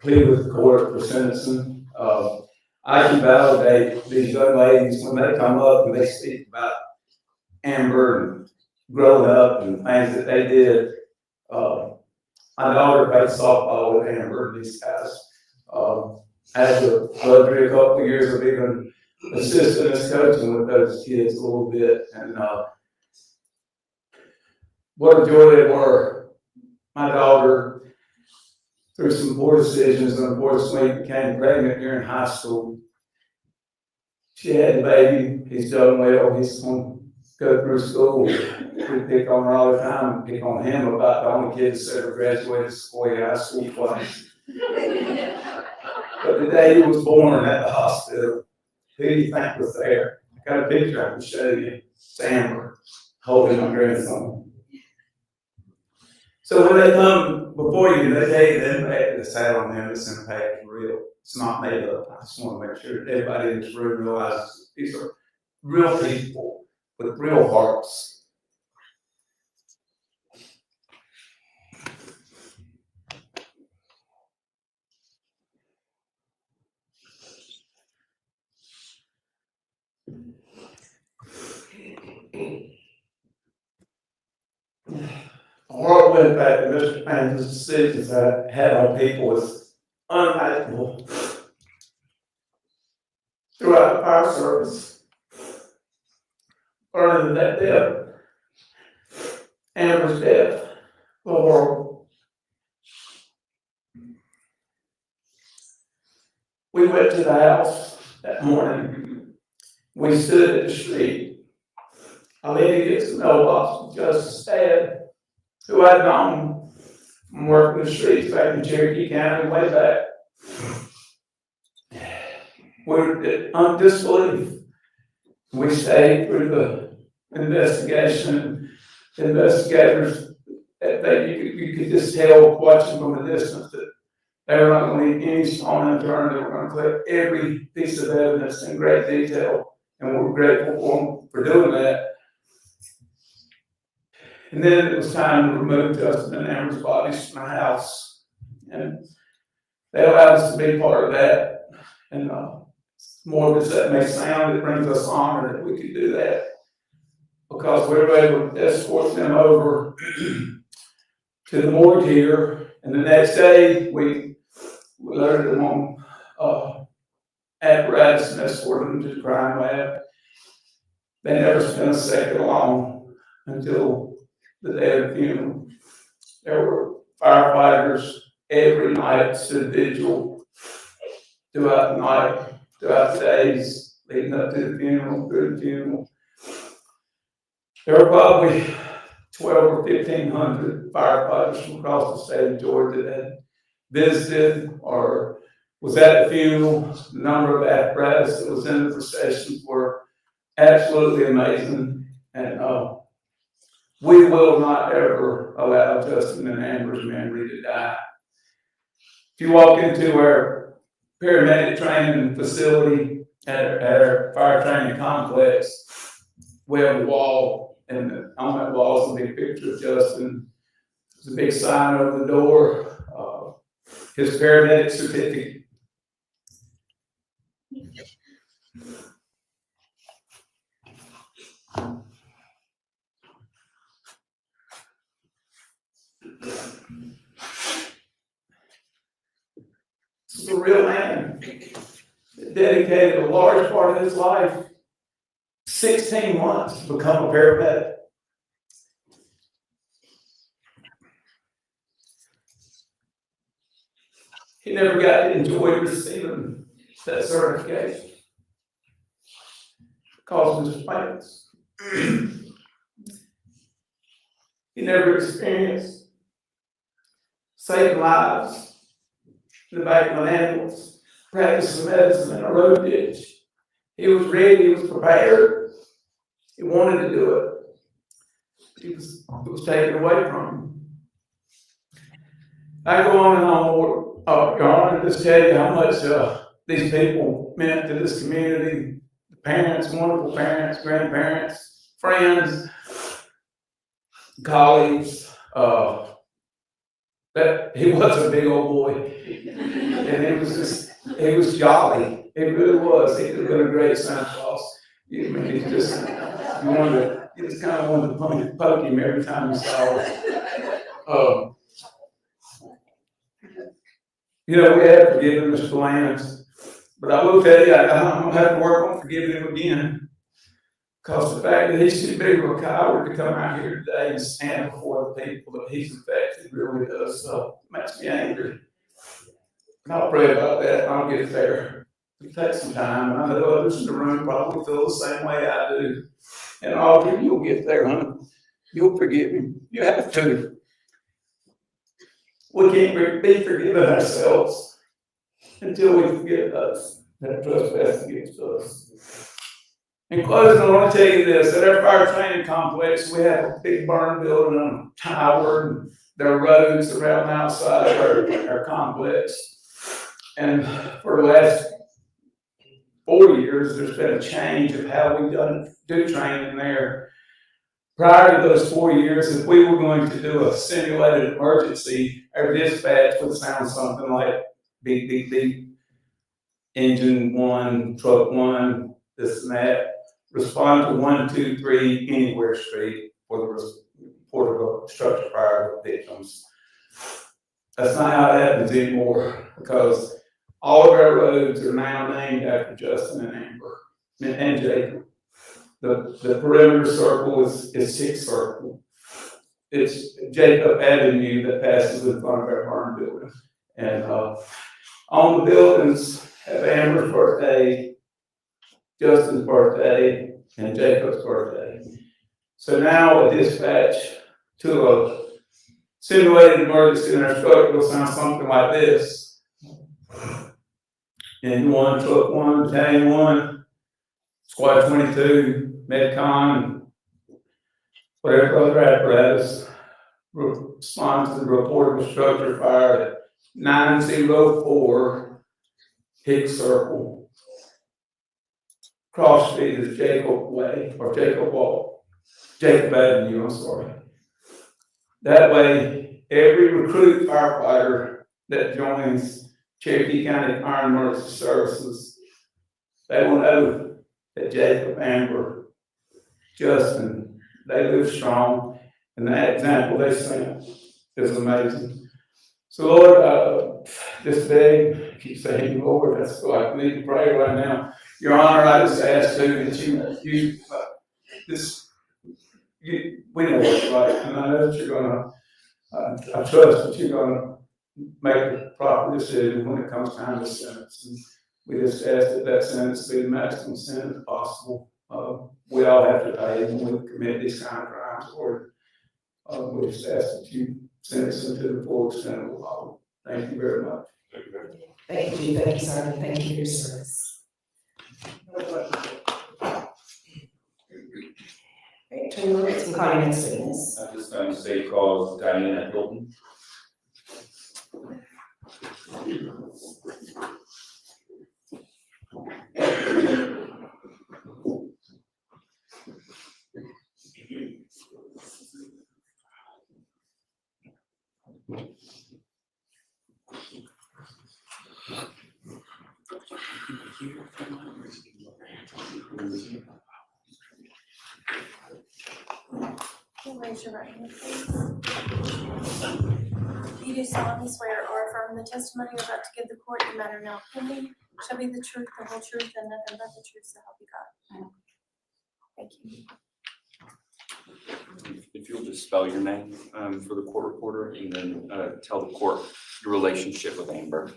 plead with the court for sentencing. I can validate these young ladies when they come up and they speak about Amber and growing up and things that they did. My daughter played softball with Amber and these guys. I had the luxury a couple of years of being an assistant as coaching with those kids a little bit, and what a joy they were. My daughter, through some poor decisions, unfortunately became pregnant during high school. She had a baby. He's done well. He's going to go through school. We pick on her all the time. We pick on him about the only kid that's ever graduated from high school twice. But the day he was born at the hospital, who do you think was there? I got a picture I can show you. It's Amber holding my grandson. So when they come before you, they tell you the impact that's had on them. This impact is real. It's not made up. I just want to make sure that everybody in this room realizes these are real people with real hearts. A horrible impact that Mr. Payne's decisions had on people is unimaginable. Throughout the fire service, learning that death, Amber's death, the horrible. We went to the house that morning. We stood at the street. I leaned against the mailbox with Justice Dad, who I'd known from working the streets back in Cherokee County way back. We were in disbelief. We stayed through the investigation. Investigators, you could just tell watching from a distance that they were not going to leave any stone unturned. They were going to collect every piece of evidence in great detail, and we're grateful for them for doing that. And then it was time to remove Justin and Amber's bodies from the house, and they allowed us to be part of that. And more as that may sound, it brings us honor that we could do that, because we were able to escort them over to the morgue here, and the next day we loaded them on apparatus and escorted them to the crime lab. They never spent a second alone until the day of the funeral. There were firefighters every night, stood vigil throughout the night, throughout the days leading up to the funeral, through the funeral. There were probably 1,200 or 1,500 firefighters from across the state of Georgia that had visited or was at the funeral. The number of apparatus that was in the processions were absolutely amazing. And we will not ever allow Justin and Amber's memory to die. If you walk into our paramedic training facility at our fire training complex, we have a wall, and on that wall is a big picture of Justin. There's a big sign over the door, his paramedic certificate. This is a real man that dedicated a large part of his life, 16 months, to become a paramedic. He never got to enjoy receiving that certification because of his plans. He never experienced saving lives in the back of an ambulance, practicing medicine in a road ditch. He was ready, he was prepared, he wanted to do it. It was taken away from him. I go on and on, Your Honor, just tell you how much these people meant to this community, parents, wonderful parents, grandparents, friends, colleagues, that he was a big old boy. And he was jolly. He really was. He could have been a great Santa Claus. I mean, you just kind of wanted to poke him every time you saw him. We have forgiven Mr. Lanz, but I will tell you, I'm gonna have to work on forgiving him again. Because the fact that he's too big of a coward to come out here today and stand before the people that he's affected really does makes me angry. And I'll pray about that. I'll get there. It takes some time, and I know others in the room probably feel the same way I do. And all of you, you'll get there, honey. You'll forgive him. You have to. We can't be forgiven ourselves until we forgive those that have trespassed against us. In closing, I want to tell you this, at our fire training complex, we have a big burn building on a tower, and there are roads around outside of our complex. And for the last 4 years, there's been a change of how we do training there. Prior to those 4 years, if we were going to do a simulated emergency, our dispatch would sound something like beep, beep, beep, engine 1, truck 1, this and that. Respond to 1, 2, 3, anywhere street for the report of a structure fire victims. That's not how it happens anymore, because all of our roads are now named after Justin and Amber and Jacob. The perimeter circle is Sixth Circle. It's Jacob Avenue that passes in front of our barn building. And on the buildings have Amber's birthday, Justin's birthday, and Jacob's birthday. So now a dispatch to a simulated emergency in our structure will sound something like this. Engine 1, truck 1, battalion 1, squad 22, Medcon, whatever other apparatus, responds to the report of a structure fire at 904 Hicks Circle. Cross street is Jacob Way, or Jacob Avenue, I'm sorry. That way, every recruit firefighter that joins Cherokee County Fire and Emergency Services, they will know that Jacob, Amber, Justin, they live strong, and that example they sent is amazing. So Lord, this day, I keep saying, Lord, that's why I need to pray right now. Your Honor, I just ask too that we know what's right, and I know that you're gonna, I trust that you're gonna make the proper decision when it comes time to sentence. And we just ask that sentence be the maximum sentence possible. We all have to pay when we commit these kind of crimes, Lord. We just ask that you send us into the full extent of the law. Thank you very much. Thank you, Sergeant. Thank you for your service. Right, turn over to call your next witness. At this time, the state calls Diana Hilton. Raise your right hand, please. You do solemnly swear or affirm the testimony you're about to give the court in the matter now pending shall be the truth, the whole truth, and nothing but the truth, so help you God. Thank you. If you'll just spell your name for the court reporter, and then tell the court your relationship with Amber.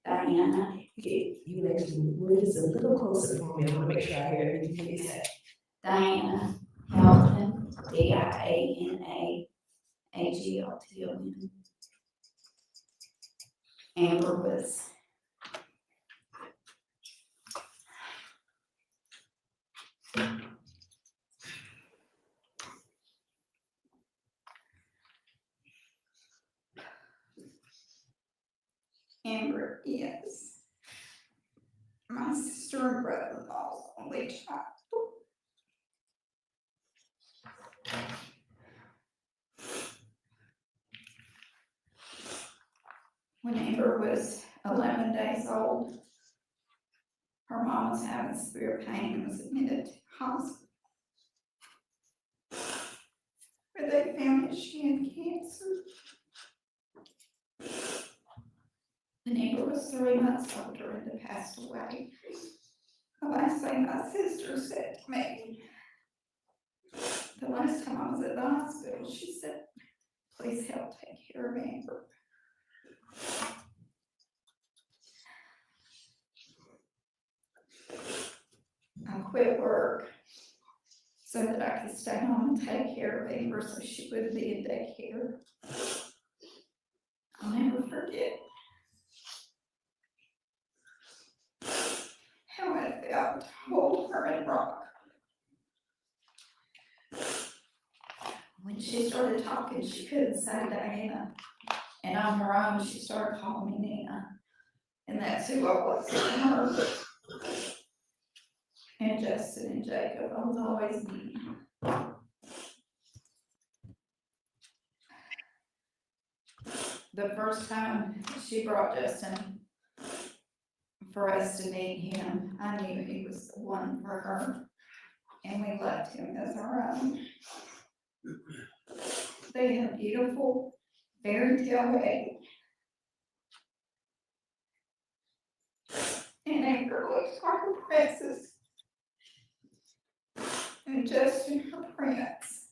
Diana. You actually move this a little closer for me. I want to make sure I hear everything you say. Diana Hamilton, Diana Agilton. Amber was Amber is her brother-in-law's only child. When Amber was 11 days old, her mom was having severe pain and was admitted to hospital, where they found that she had cancer. And Amber was 3 months older and had passed away. The last thing my sister said to me, the last time I was at the hospital, she said, please help take care of Amber. I quit work so that I could stay home and take care of Amber so she wouldn't be in daycare. I'll never forget how it felt to hold her and rock. When she started talking, she couldn't say Diana. And on her own, she started calling me Nina. And that's who I was to her. And Justin and Jacob, I was always Nina. The first time she brought Justin for us to meet him, I knew he was the one for her. And we loved him as our own. They had beautiful fairy tale baby. And Amber looks like a princess. And Justin her prince.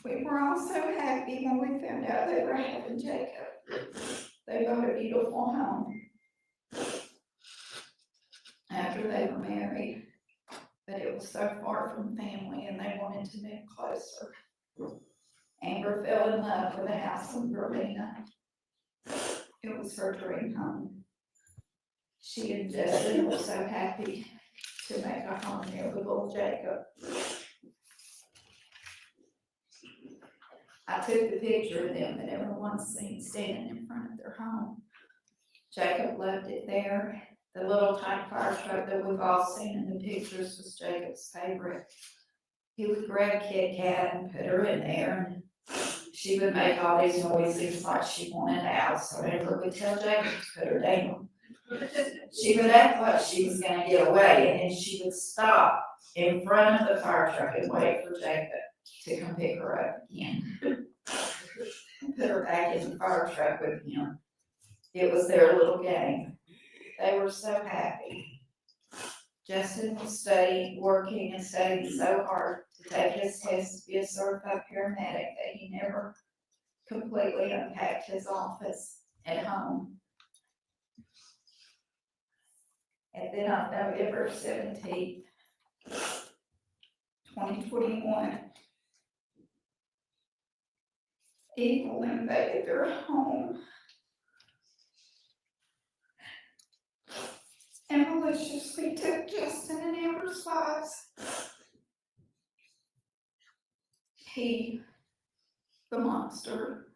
We were all so happy when we found out they were having Jacob. They bought a beautiful home after they were married, but it was so far from family and they wanted to move closer. Amber fell in love with a house in Berlina. It was her dream home. She and Justin were so happy to make a home there with little Jacob. I took the picture of them that everyone's seen standing in front of their home. Jacob loved it there. The little tiny fire truck that we've all seen in the pictures was Jacob's favorite. He would grab Kit Kat and put her in there, and she would make all these noises like she wanted out, so Amber would tell Jacob to put her down. She would act like she was gonna get away, and then she would stop in front of the fire truck and wait for Jacob to come pick her up again. And put her back in the fire truck with him. It was their little game. They were so happy. Justin was working and studying so hard to take his test to be a certified paramedic that he never completely unpacked his office at home. And then on November 17th, 2021, evil invaded their home and maliciously took Justin and Amber's lives. He, the monster,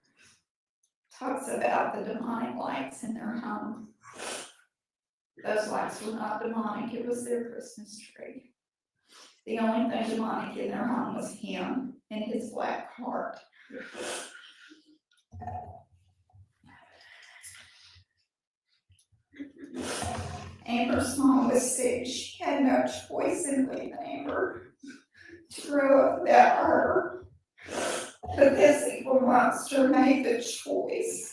talks about the demonic lights in their home. Those lights were not demonic, it was their Christmas tree. The only thing demonic in their home was him and his black heart. Amber's mom was sick. She had no choice in leaving Amber to grow up without her. But this evil monster made the choice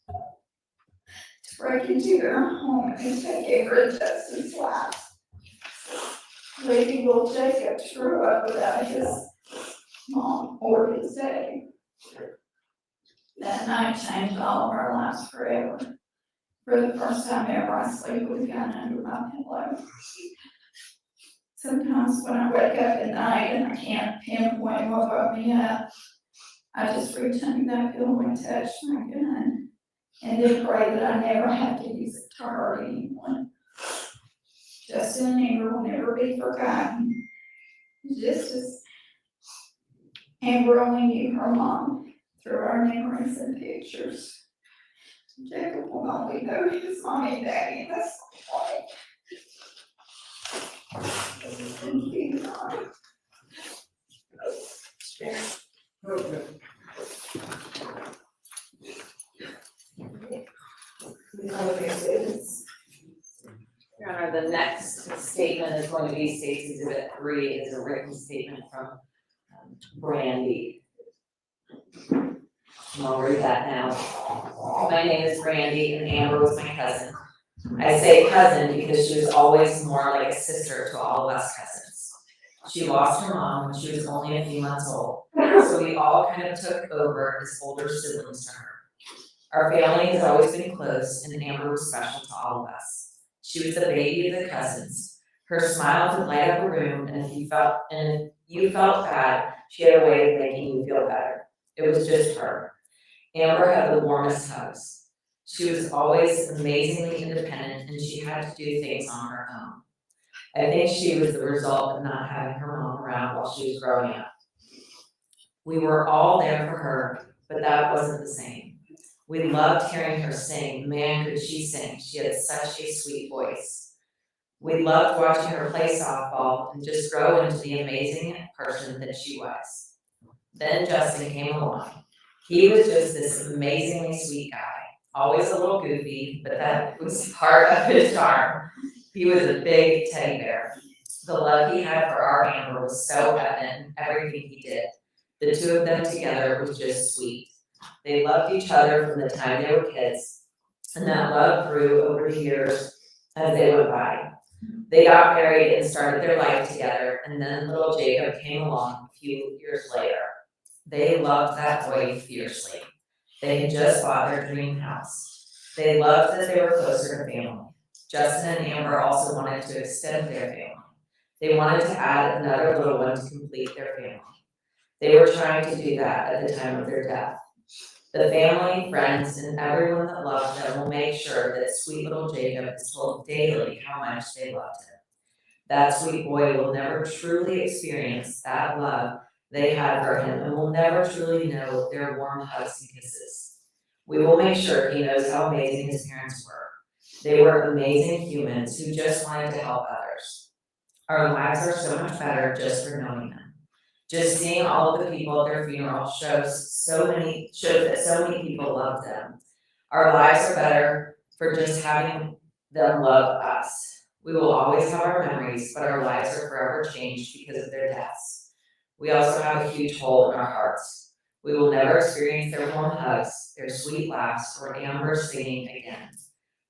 to break into their home and take Amber and Justin's life, leaving little Jacob to grow up without his mom or his daddy. That night changed all of our lives forever. For the first time ever, I sleep with a gun under my pillow. Sometimes when I wake up at night and I can't pinpoint what woke me up, I just reach under that pillow and touch my gun, and then pray that I never have to use it to hurt anyone. Justin and Amber will never be forgotten. Just as Amber only knew her mom through our memories and pictures, Jacob will only know his mommy and daddy in the same way. Your Honor, the next statement is going to be State's Exhibit 3, is a written statement from Brandy. And I'll read that now. My name is Brandy and Amber was my cousin. I say cousin because she was always more like a sister to all of us cousins. She lost her mom when she was only a few months old, so we all kind of took over as older siblings to her. Our family has always been close, and Amber was special to all of us. She was the baby of the cousins. Her smile could light up a room, and if you felt bad, she had a way of making you feel better. It was just her. Amber had the warmest hugs. She was always amazingly independent, and she had to do things on her own. I think she was the result of not having her mom around while she was growing up. We were all there for her, but that wasn't the same. We loved hearing her sing. Man, could she sing. She had such a sweet voice. We loved watching her play softball and just grow into the amazing person that she was. Then Justin came along. He was just this amazingly sweet guy, always a little goofy, but that was part of his charm. He was a big teddy bear. The love he had for our Amber was so evident in everything he did. The two of them together was just sweet. They loved each other from the time they were kids, and that love grew over the years as they went by. They got married and started their life together, and then little Jacob came along a few years later. They loved that boy fiercely. They had just bought their dream house. They loved that they were closer to family. Justin and Amber also wanted to extend their family. They wanted to add another little one to complete their family. They were trying to do that at the time of their death. The family, friends, and everyone that loved them will make sure that sweet little Jacob is told daily how much they loved him. That sweet boy will never truly experience that love they had for him and will never truly know their warm hugs and kisses. We will make sure he knows how amazing his parents were. They were amazing humans who just wanted to help others. Our lives are so much better just for knowing them. Just seeing all of the people at their funeral shows that so many people loved them. Our lives are better for just having them love us. We will always have our memories, but our lives are forever changed because of their deaths. We also have a huge hole in our hearts. We will never experience their warm hugs, their sweet laughs, or Amber singing again.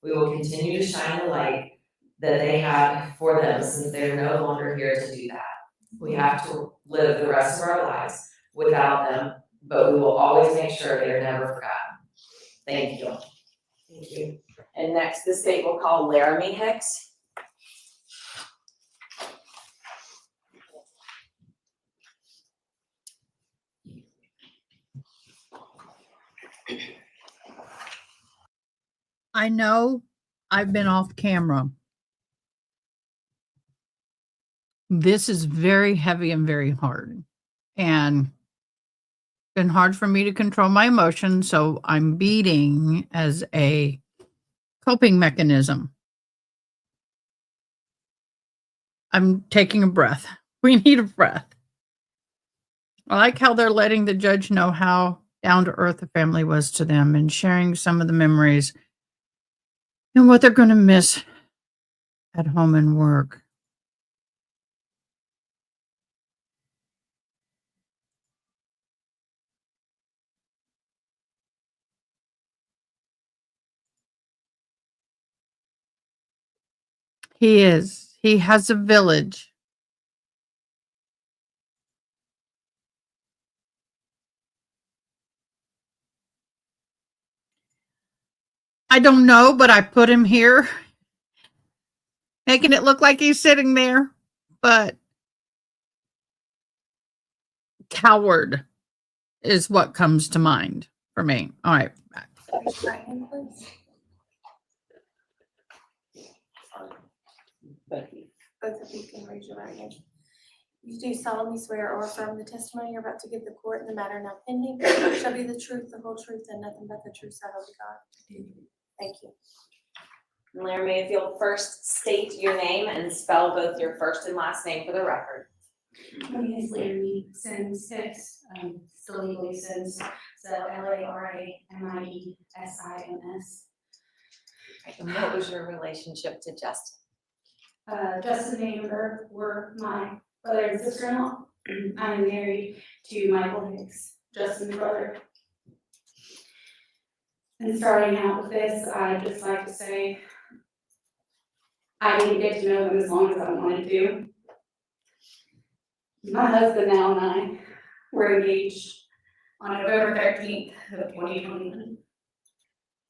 We will continue to shine the light that they had for them since they are no longer here to do that. We have to live the rest of our lives without them, but we will always make sure they are never forgotten. Thank you. Thank you. And next, the state will call Laramie Hicks. I know I've been off camera. This is very heavy and very hard, and been hard for me to control my emotions, so I'm beating as a coping mechanism. I'm taking a breath. We need a breath. I like how they're letting the judge know how down to earth the family was to them and sharing some of the memories and what they're going to miss at home and work. He is. He has a village. I don't know, but I put him here, making it look like he's sitting there. But coward is what comes to mind for me. All right. Raise your right hand, please. Both of you can raise your right hand. You do solemnly swear or affirm the testimony you're about to give the court in the matter now pending shall be the truth, the whole truth, and nothing but the truth, so help you God. Thank you. Laramie, if you'll first state your name and spell both your first and last name for the record. My name is Laramie Sims Hicks, still legally Sims, so LARAMIESIMS. And what was your relationship to Justin? Justin and Amber were my brother and sister-in-law. I'm married to Michael Hicks, Justin's brother. And starting out with this, I'd just like to say, I didn't get to know him as long as I wanted to. My husband now and I were engaged on November 13th of 2021,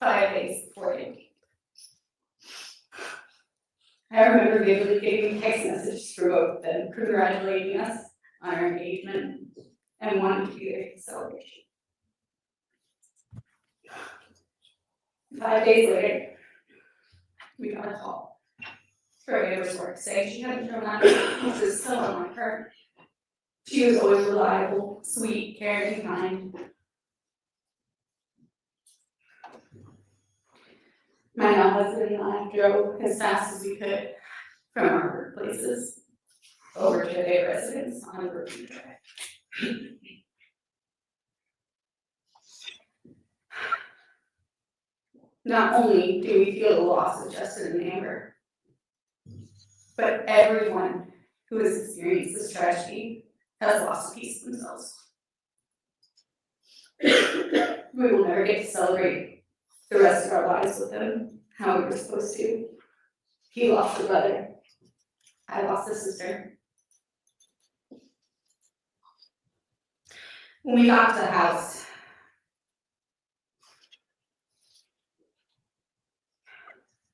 5 days before it. I remember vividly getting text messages from both of them congratulating us on our engagement and wanting to be there for the celebration. 5 days later, we got a call from Amber's work saying she hadn't shown up, which was so unlike her. She was always reliable, sweet, caring, and kind. My now husband and I drove as fast as we could from our workplaces over to their residence on the Virginia Drive. Not only do we feel the loss of Justin and Amber, but everyone who has experienced this tragedy has lost a piece of themselves. We will never get to celebrate the rest of our lives with him how we were supposed to. He lost a brother. I lost a sister. When we got to the house,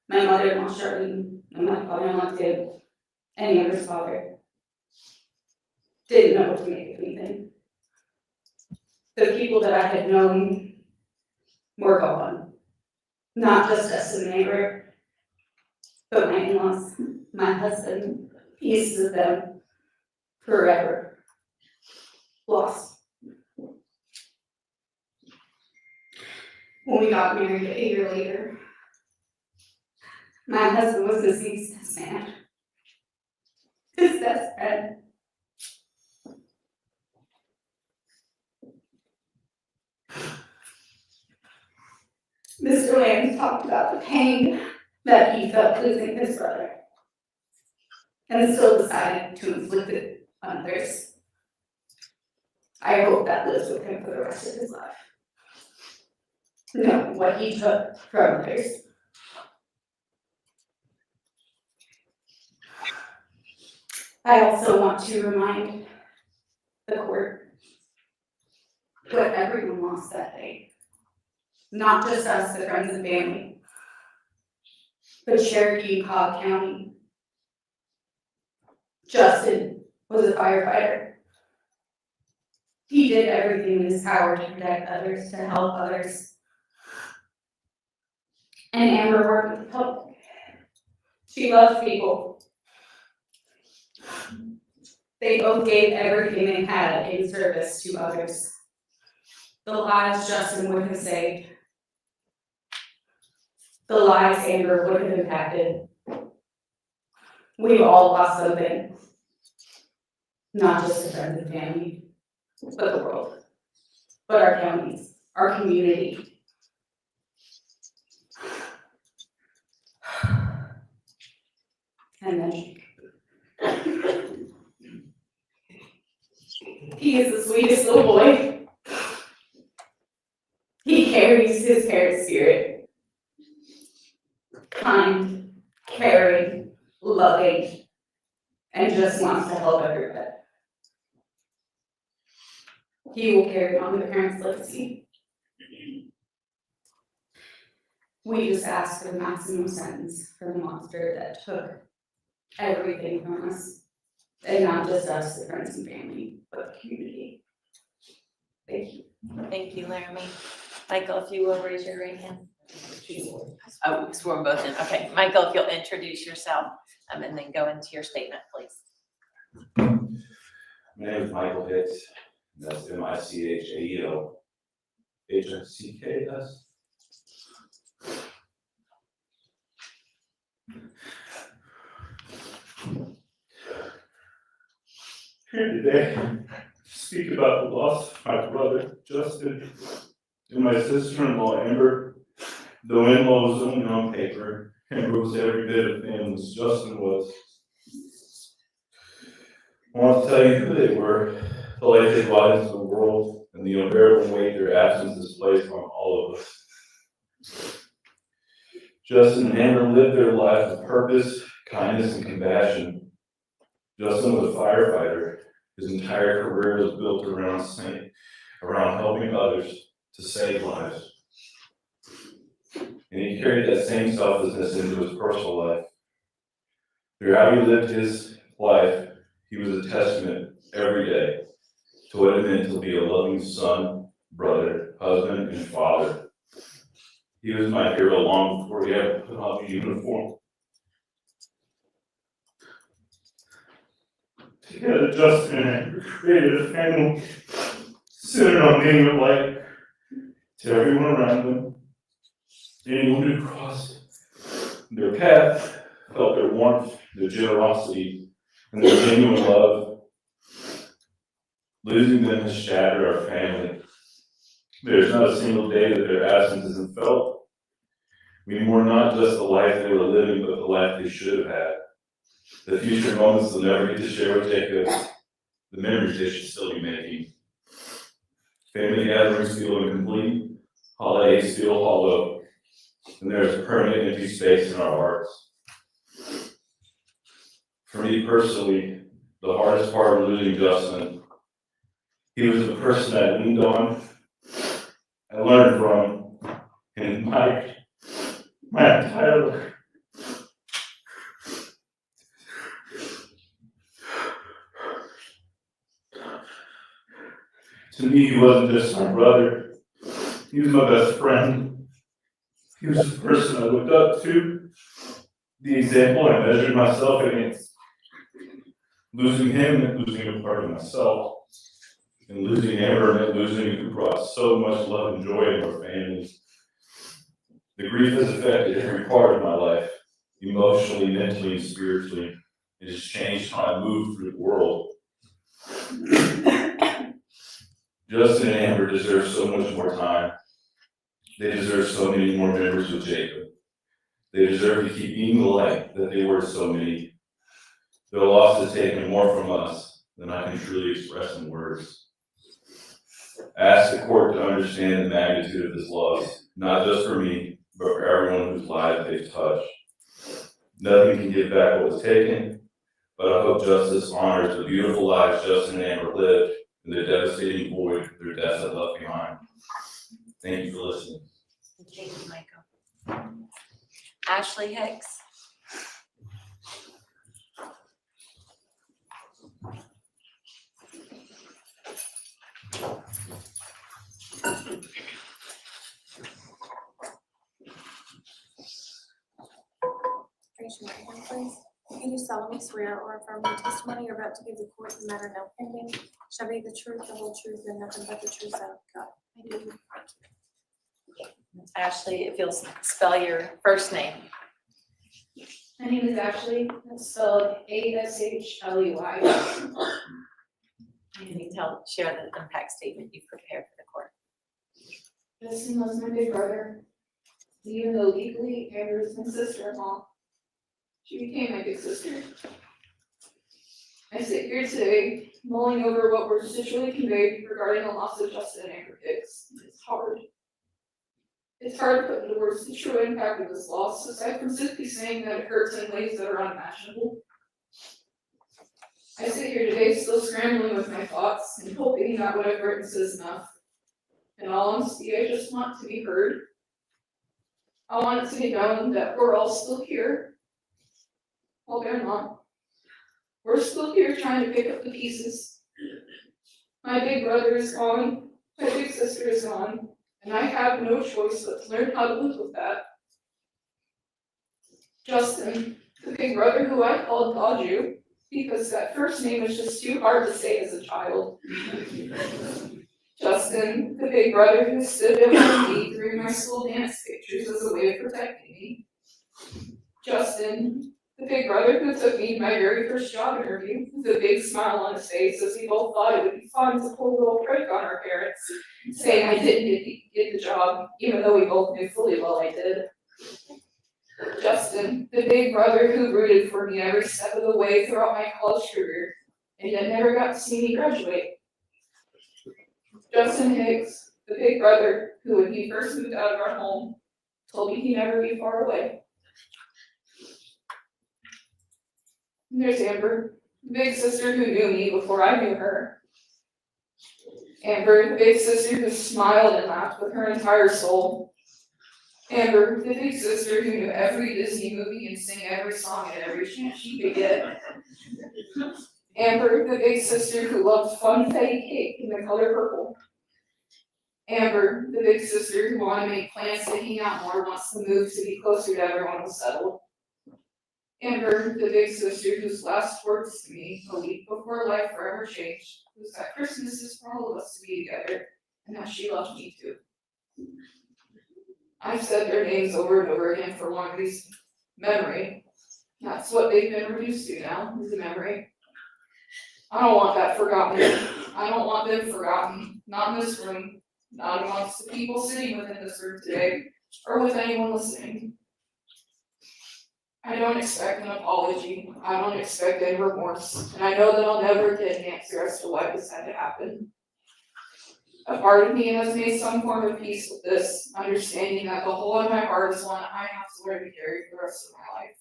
my mother-in-law Charlene and my father-in-law Tim and Amber's father didn't know what to make of anything. The people that I had known were gone. Not just Justin and Amber, but my in-laws, my husband, pieces of them, forever lost. When we got married a year later, my husband was his best man, his best friend. Mr. Lanz talked about the pain that he felt losing his brother, and still decided to inflict it on others. I hope that lives with him for the rest of his life. Know what he took from others. I also want to remind the court what everyone lost that day. Not just us, the friends and family, but Cherokee and Cobb County. Justin was a firefighter. He did everything in his power to protect others, to help others. And Amber worked with the public. She loved people. They both gave everything they had in service to others. The lives Justin would have saved. The lives Amber would have impacted. We've all lost something. Not just the friends and family, but the world. But our counties, our community. And then he is the sweetest little boy. He carries his parents' spirit. Kind, caring, loving, and just wants to help everybody. He will carry on the parents' legacy. We just ask for the maximum sentence for the monster that took everything from us. And not just us, the friends and family, but the community. Thank you. Thank you, Laramie. Michael, if you will raise your right hand. Oh, we swore both in. Okay, Michael, if you'll introduce yourself and then go into your statement, please. My name is Michael Hicks. That's MICHAEL HICKS. here today to speak about the loss of my brother, Justin, and my sister-in-law, Amber. Though in-law was only on paper, Amber was every bit of family as Justin was. I want to tell you who they were, the light they brought into the world, and the unbearable weight their absence displaced on all of us. Justin and Amber lived their lives with purpose, kindness, and compassion. Justin was a firefighter. His entire career was built around helping others to save lives. And he carried that same selflessness into his personal life. Through how he lived his life, he was a testament every day to what it meant to be a loving son, brother, husband, and father. He was my hero long before he ever put on the uniform. Together, Justin and Andrew created a family centered on being a light to everyone around them. Anyone who crossed their path felt their warmth, their generosity, and their genuine love. Losing them has shattered our family. There's not a single day that their absence isn't felt. We mourn not just the life they were living, but the life they should have had. The future moments they'll never get to share with Jacob, the memories they should still be making. Family gatherings feel incomplete, holidays feel hollow, and there is a permanent empty space in our hearts. For me personally, the hardest part of losing Justin, he was the person I leaned on, I learned from, and my entire life. To me, he wasn't just my brother, he was my best friend. He was the person I looked up to, the example I measured myself against. Losing him meant losing a part of myself, and losing Amber meant losing who brought so much love and joy in our families. The grief has affected every part of my life, emotionally, mentally, and spiritually. It has changed how I move through the world. Justin and Amber deserve so much more time. They deserve so many more memories with Jacob. They deserve to keep being the light that they were to so many. Their loss has taken more from us than I can truly express in words. I ask the court to understand the magnitude of this loss, not just for me, but for everyone whose lives they've touched. Nothing can give back what was taken, but I hope justice honors the beautiful lives Justin and Amber lived and the devastating void their deaths have left behind. Thank you for listening. Thank you, Michael. Ashley Hicks. Raise your right hand, please. You do solemnly swear or affirm the testimony you're about to give the court in the matter now pending shall be the truth, the whole truth, and nothing but the truth, so help you God. I do. Ashley, if you'll spell your first name. My name is Ashley, it's spelled Ashley. Can you share the impact statement you've prepared for the court? Justin was my big brother. Even though legally Amber is my sister-in-law, she became my big sister. I sit here today mulling over what was officially conveyed regarding the loss of Justin and Amber Hicks. It's hard. It's hard to put into words the true impact of this loss, aside from simply saying that it hurts in ways that are unimaginable. I sit here today still scrambling with my thoughts and hoping that what I've written says enough. In all honesty, I just want to be heard. I want it to be known that we're all still here. Well, they're not. We're still here trying to pick up the pieces. My big brother is gone, my big sister is gone, and I have no choice but to learn how to live with that. Justin, the big brother who I called Daju, because that first name was just too hard to say as a child. Justin, the big brother who stood behind me during my school dance pictures as a way of protecting me. Justin, The big brother who took me to my very first job interview with a big smile on his face as we both thought it would be fun to pull a little prank on our parents, saying I didn't get the job, even though we both knew fully well I did. Justin, the big brother who rooted for me every step of the way throughout my college career, and yet never got to see me graduate. Justin Higgs, the big brother who, when he first moved out of our home, told me he'd never be far away. And there's Amber, the big sister who knew me before I knew her. Amber, the big sister who smiled and laughed with her entire soul. Amber, the big sister who knew every Disney movie and sang every song at every chance she could get. Amber, the big sister who loved fun fatty cake in the color purple. Amber, the big sister who wanted to make plans to hang out more once the move to be closer to everyone was settled. Amber, the big sister whose last words to me a week before life forever changed was that Christmas is for all of us to be together, and that she loved me too. I've said their names over and over again for one reason: memory. That's what they've been reduced to now, is a memory. I don't want that forgotten. I don't want them forgotten, not in this room, not amongst the people sitting within this room today, or with anyone listening. I don't expect an apology. I don't expect any remorse, and I know that I'll never get an answer as to why this had to happen. A part of me has made some form of peace with this, understanding that the hole in my heart is one I have to learn to carry for the rest of my life.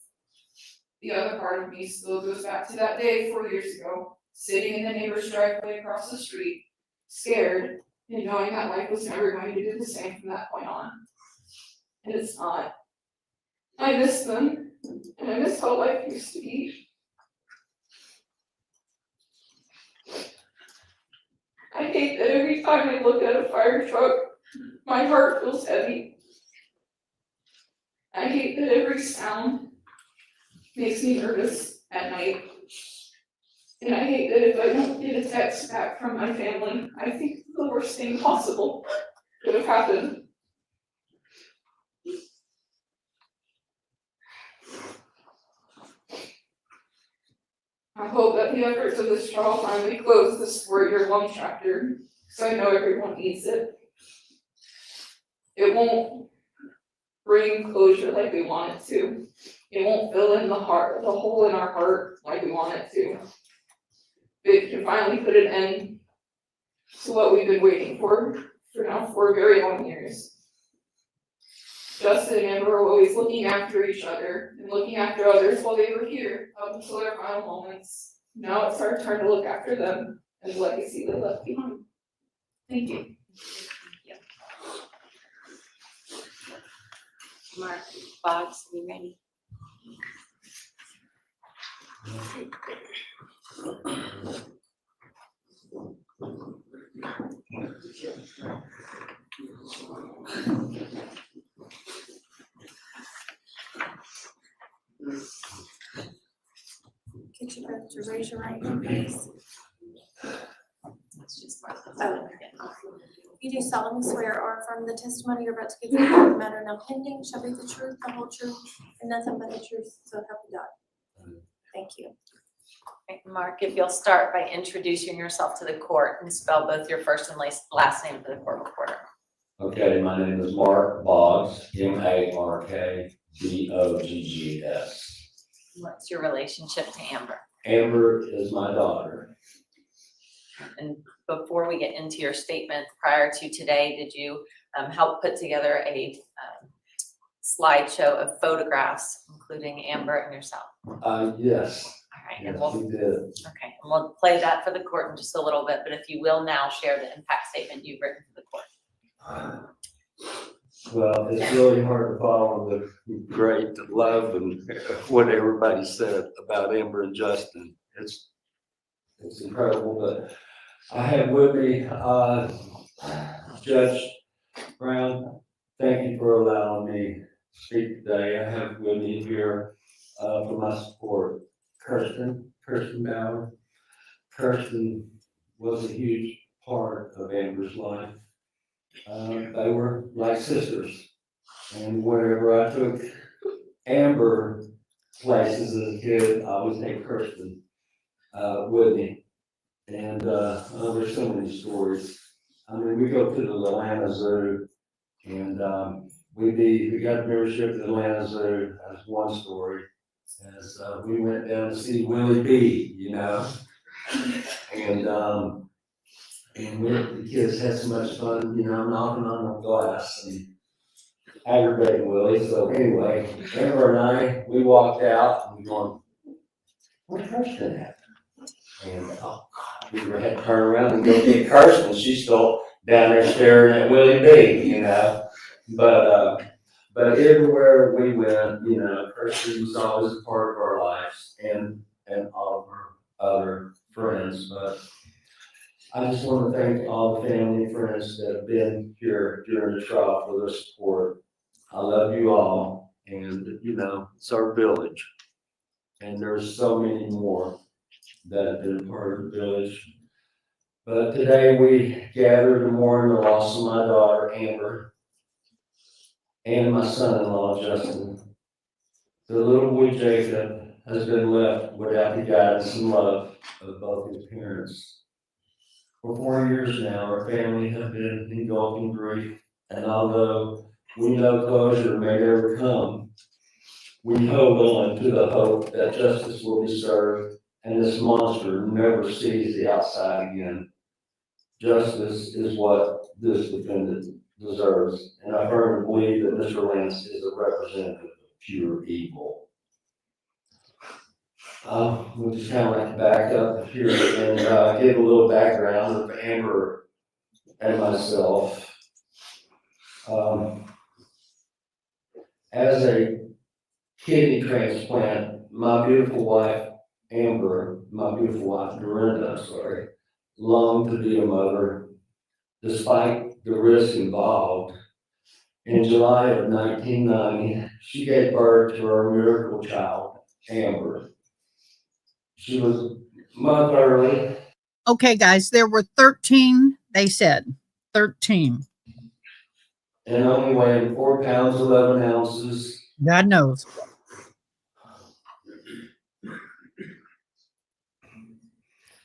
The other part of me still goes back to that day 4 years ago, sitting in the neighbor's driveway across the street, scared, and knowing that life was never going to do the same from that point on. And it's not. I miss them, and I miss how life used to be. I hate that every time I look at a fire truck, my heart feels heavy. I hate that every sound makes me nervous at night. And I hate that if I don't get a text back from my family, I think the worst thing possible could have happened. I hope that the efforts of this trial finally close this 4-year-long chapter, because I know everyone needs it. It won't bring closure like we want it to. It won't fill in the hole in our heart like we want it to. But it can finally put an end to what we've been waiting for now 4 very long years. Justin and Amber were always looking after each other and looking after others while they were here, up until their final moments. Now it's our turn to look after them and the legacy they left behind. Thank you. Mark, Boggs, you ready? Could you both to raise your right hand, please? It's just Mark. Oh, you do solemnly swear or affirm the testimony you're about to give the court, the matter now pending, shall be the truth, the whole truth, and nothing but the truth, so help you God. Thank you. Okay, Mark, if you'll start by introducing yourself to the court and spell both your first and last name for the court reporter. Okay, my name is Mark Boggs, MarkBoggs. What's your relationship to Amber? Amber is my daughter. And before we get into your statement, prior to today, did you help put together a slideshow of photographs, including Amber and yourself? Yes. All right, Yes, and we did. okay, and we'll play that for the court in just a little bit, but if you will now share the impact statement you've written for the court. Well, it's really hard to follow the great love and what everybody said about Amber and Justin. It's incredible, but I have with me Judge Brown. Thank you for allowing me to speak today. I have with me here for my support Kirsten Bauer. Kirsten was a huge part of Amber's life. They were like sisters, and whenever I took Amber places as a kid, I always take Kirsten with me. And there's so many stories. I mean, we go to the Atlanta Zoo, and we got membership to the Atlanta Zoo. That's one story. As we went down to see Willie B, you know, and the kids had so much fun, you know, knocking on the glass and aggravating Willie. So anyway, Amber and I, we walked out and we going, where's Kirsten at? And we had to turn around and go get Kirsten. She's still down there staring at Willie B, you know. But everywhere we went, you know, Kirsten was always a part of our lives and all of our other friends. But I just want to thank all the family and friends that have been here during the trial for their support. I love you all, and you know, it's our village, and there's so many more that have been part of the village. But today we gather to mourn the loss of my daughter, Amber, and my son-in-law, Justin. The little boy, Jacob, has been left without the guidance and love of both his parents. For 4 years now, our family have been engulfed in grief, and although we know closure may never come, we hold on to the hope that justice will be served and this monster never sees the outside again. Justice is what this defendant deserves, and I firmly believe that Mr. Lanz is a representative of pure evil. We'll just kind of like to back up here and give a little background of Amber and myself. As a kidney transplant, my beautiful wife, Amber, my beautiful wife, Dorinda, longed to be a mother, despite the risk involved. In July of 1990, she gave birth to our miracle child, Amber. She was a month early. Okay, guys, there were 13, they said. 13. And only weighing 4 pounds, 11 ounces. God knows.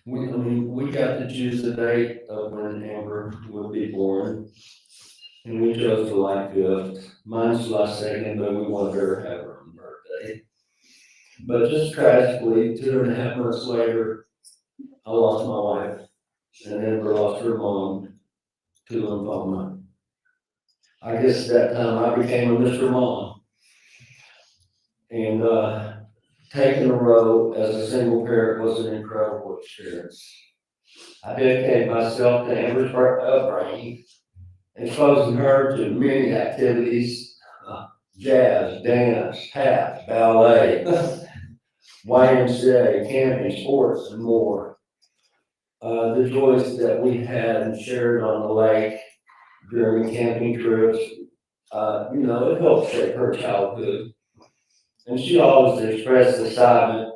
We got to choose the date of when Amber would be born. And we chose July 5th. Mine's July 2nd, but we wanted her to have her own birthday. But just tragically, 2.5 months later, I lost my wife, and Amber lost her mom to lymphoma. I guess at that time I became a Mr. Mom. And taking a role as a single parent was an incredible experience. I dedicated myself to Amber's upbringing, exposing her to many activities, jazz, dance, tap, ballet, YMCA, camping, sports, and more. The joys that we had and shared on the lake during camping trips, you know, it helped shape her childhood. And she always expressed excitement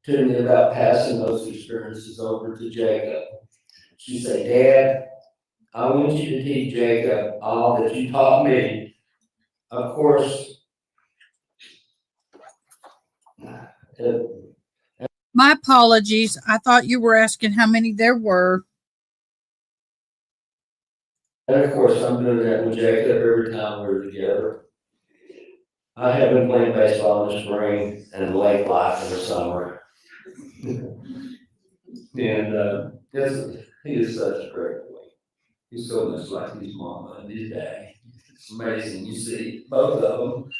to me about passing those experiences over to Jacob. She said, Dad, I want you to teach Jacob all that you taught me. Of course, My apologies. I thought you were asking how many there were. and of course, I'm doing that with Jacob every time we're together. I have been playing baseball in the spring and lake life in the summer. And he is such a great boy. He's so much like his mama and his daddy. It's amazing. You see both of them.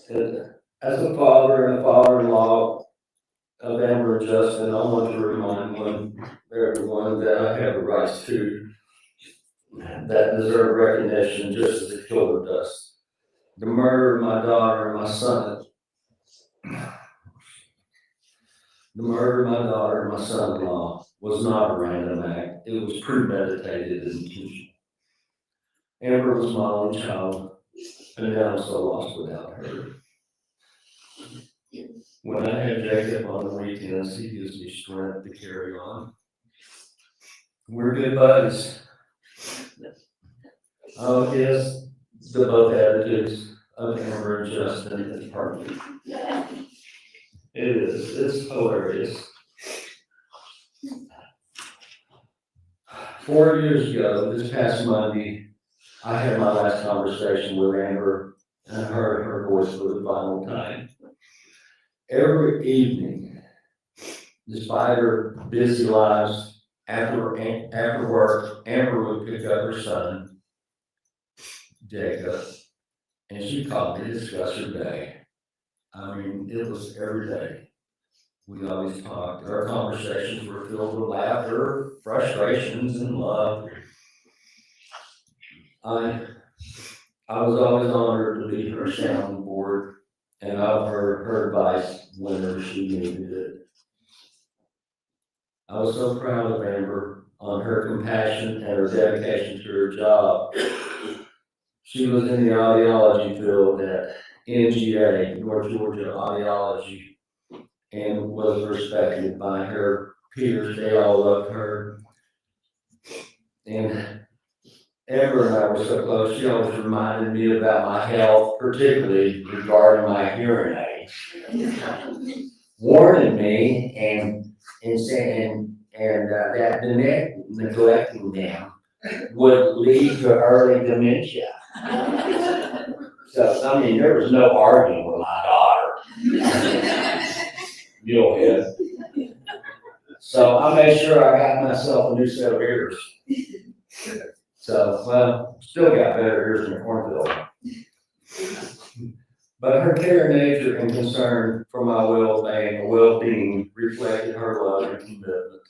And as a father and a father-in-law of Amber and Justin, I want to remind everyone that I have the rights to that deserve recognition just as the killer does. The murder of my daughter and my son. The murder of my daughter and my son-in-law was not a random act. It was premeditated and intentional. Amber was my only child, and now I'm so lost without her. When I have Jacob on the weekends, he gives me strength to carry on. We're good buddies. Oh, yes, the both attitudes. of Amber and Justin is perfect. It is, it's hilarious. 4 years ago, this past Monday, I had my last conversation with Amber and heard her voice for the final time. Every evening, despite her busy lives, after work, Amber would pick up her son, Jacob, and she called me to discuss her day. I mean, it was every day. We always talked. Our conversations were filled with laughter, frustrations, and love. I was always honored to be her sounding board and offer her advice whenever she needed it. I was so proud of Amber on her compassion and her dedication to her job. She was in the audiology field at NGA, North Georgia Audiology, and was respected by her peers. They all loved her. And Amber and I were so close, she always reminded me about my health, particularly regarding my hearing aids, warning me and saying that neglecting them would lead to early dementia. So, I mean, there was no arguing with my daughter. Mulehead. So I made sure I got myself a new set of ears. So, well, still got better ears than a cornfield. But her care, nature, and concern for my well-being reflected her love and commitment,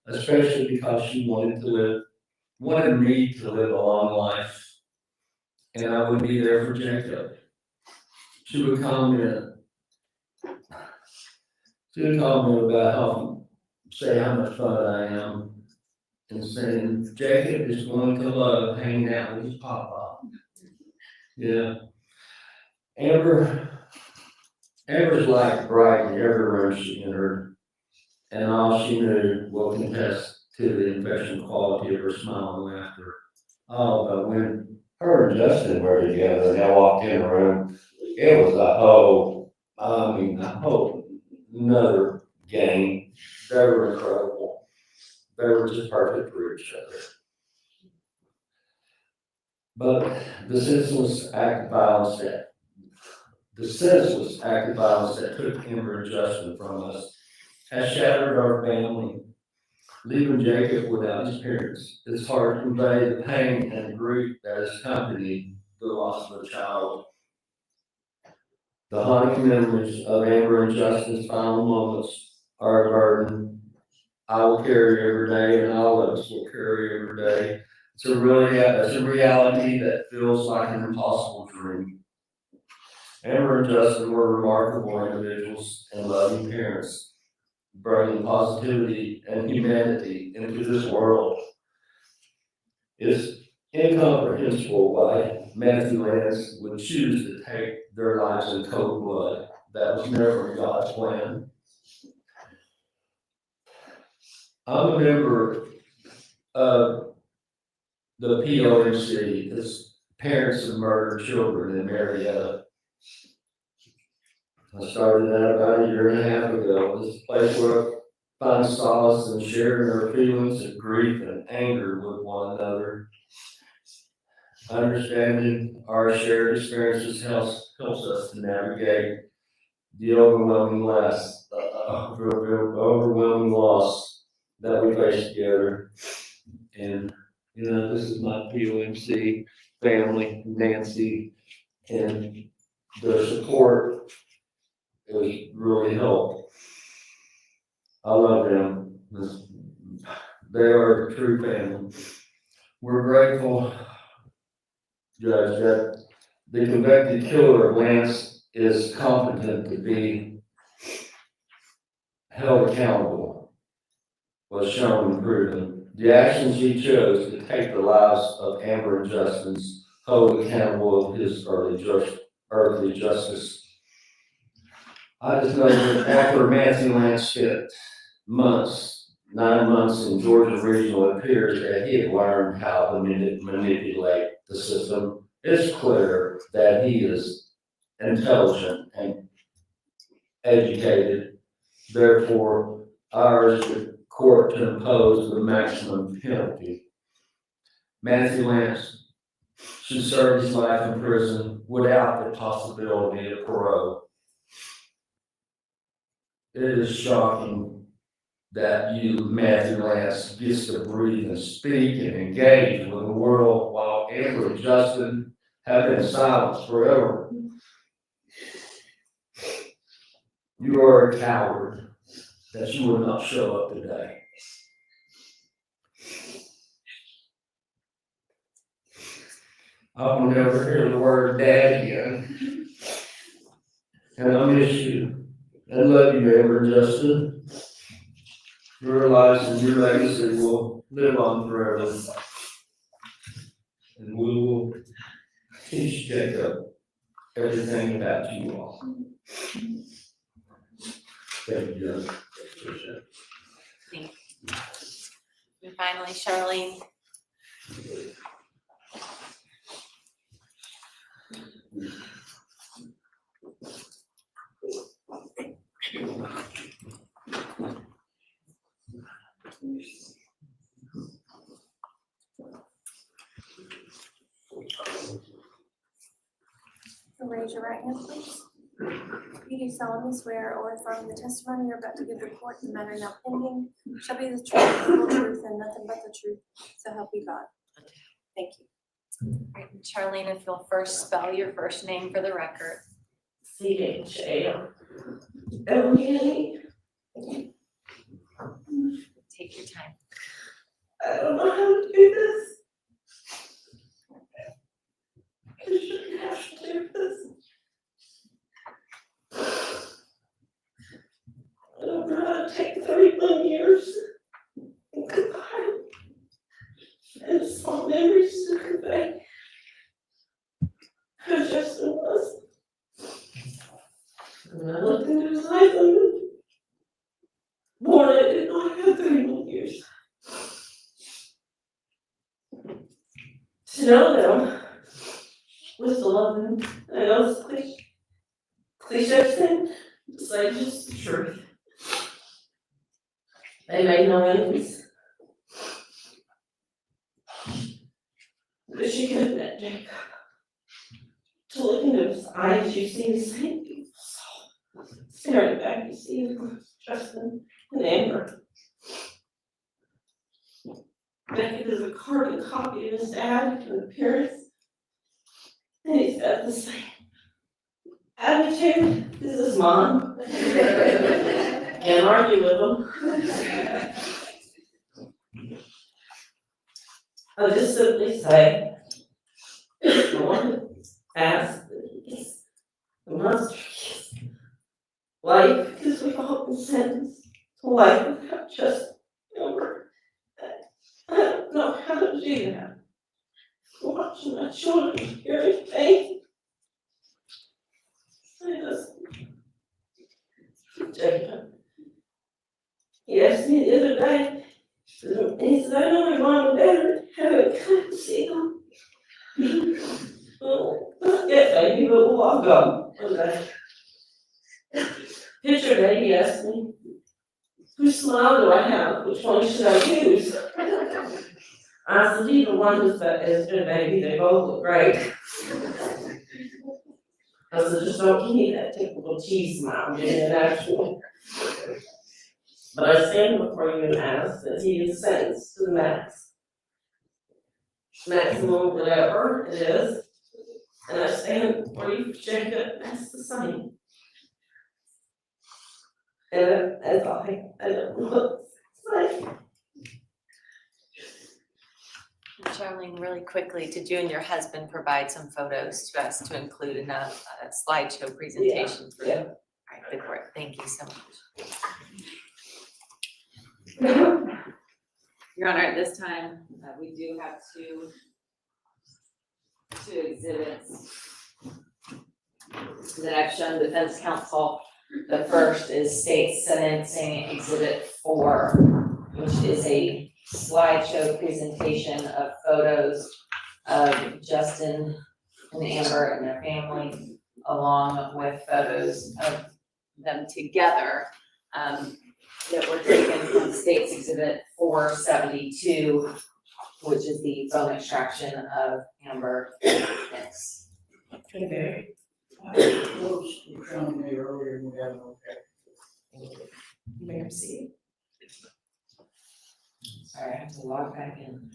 especially because she wanted me to live a long life, and I would be there for Jacob. She would comment about say how much fun I am, and saying Jacob is going to love hanging out with his papa. Yeah. Amber's light brightened every room she entered, and all she knew will contest to the infectious quality of her smile and laughter. Oh, but when her and Justin were together and they walked in the room, it was a whole another game. They were incredible. They were just perfect for each other. But the senseless act of violence that took Amber and Justin from us has shattered our family, leaving Jacob without his parents. It's hard to convey the pain and grief that has accompanied the loss of a child. The haunting memories of Amber and Justin's final moments are a burden I will carry every day, and all of us will carry every day. It's a reality that feels like an impossible dream. Amber and Justin were remarkable individuals and loving parents, bringing positivity and humanity into this world. It's incomprehensible why Matthew Lanz would choose to take their lives in cold blood. That was never God's plan. I'm a member of the POMC, it's Parents of Murdered Children in Marietta. I started that about a year and a half ago. It's a place where I find solace in sharing our feelings of grief and anger with one another. Understanding our shared experiences helps us to navigate the overwhelming loss that we face together. And, this is my POMC family, Nancy, and their support has really helped. I love them. They are a true family. We're grateful, Judge, that the convicted killer of Lanz is competent to be held accountable, was shown and proven. The actions he chose to take the lives of Amber and Justin's hold accountable of his earthly justice. I just know that after Matthew Lanz spent 9 months in Georgia Regional, it appears that he had learned how to manipulate the system. It's clear that he is intelligent and educated. Therefore, I urge the court to impose the maximum penalty. Matthew Lanz should serve his life in prison without the possibility of parole. It is shocking that you, Matthew Lanz, gets to breathe and speak and engage with the world while Amber and Justin have been silenced forever. You are a coward that you will not show up today. I will never hear the word dad again. And I miss you. I love you, Amber and Justin. Your lives and your legacy will live on forever. And we will teach Jacob everything about you all. Thank you, Judge. Appreciate it. Thank you. And finally, Charlene. Raise your right hand, please. You do solemnly swear or affirm the testimony you're about to give the court in the matter now pending shall be the truth, the whole truth, and nothing but the truth, so help you God. Thank you. Right, and Charlene, if you'll first spell your first name for the record. CHALENE. Take your time. I don't know how to do this. I shouldn't have to do this. I don't know how to take 31 years and compile and small memories to convey who Justin was. When I looked into his life, born, I did not have 31 years. To know them was to love them. I know it's a cliche thing, to say just the truth. They made no enemies. But you could have met Jacob. To look into his eyes, you see the same beautiful soul. Staring back, you see Justin and Amber. Beckett is a carbon copy of his dad in appearance. And he's got the same attitude as his mom. Can't argue with him. I'll just simply say, I want to ask that he gets the monster kiss. Life, because we've all been sentenced to life without just Amber. I don't know how to do that. Watching my children hearing pain. I just, Jacob, he asked me the other day, he said, I know your mom and dad haven't come to see them. Well, not yet, baby, but we'll go one day. Picture day, he asked me, whose smile do I have? Which one should I use? I said, either one is good, baby, they both look great. I said, just don't give me that typical cheese smile, give me an actual. But I stand before you and ask that he is sentenced to the maximum whatever it is. And I stand before you, Jacob, that's the same. And as I don't know what to say. Charlene, really quickly, did you and your husband provide some photos to us to include in a slideshow presentation? Yeah. All right, the court, thank you so much. Your Honor, at this time, we do have two exhibits that I've shown defense counsel. The first is state sentencing exhibit 4, which is a slideshow presentation of photos of Justin and Amber and their family, along with photos of them together, that were taken from State's Exhibit 472, which is the phone extraction of Amber Hicks. Attorney Barry? Those were shown to me earlier, and we have no objection. You may proceed. Sorry, I have to log back in.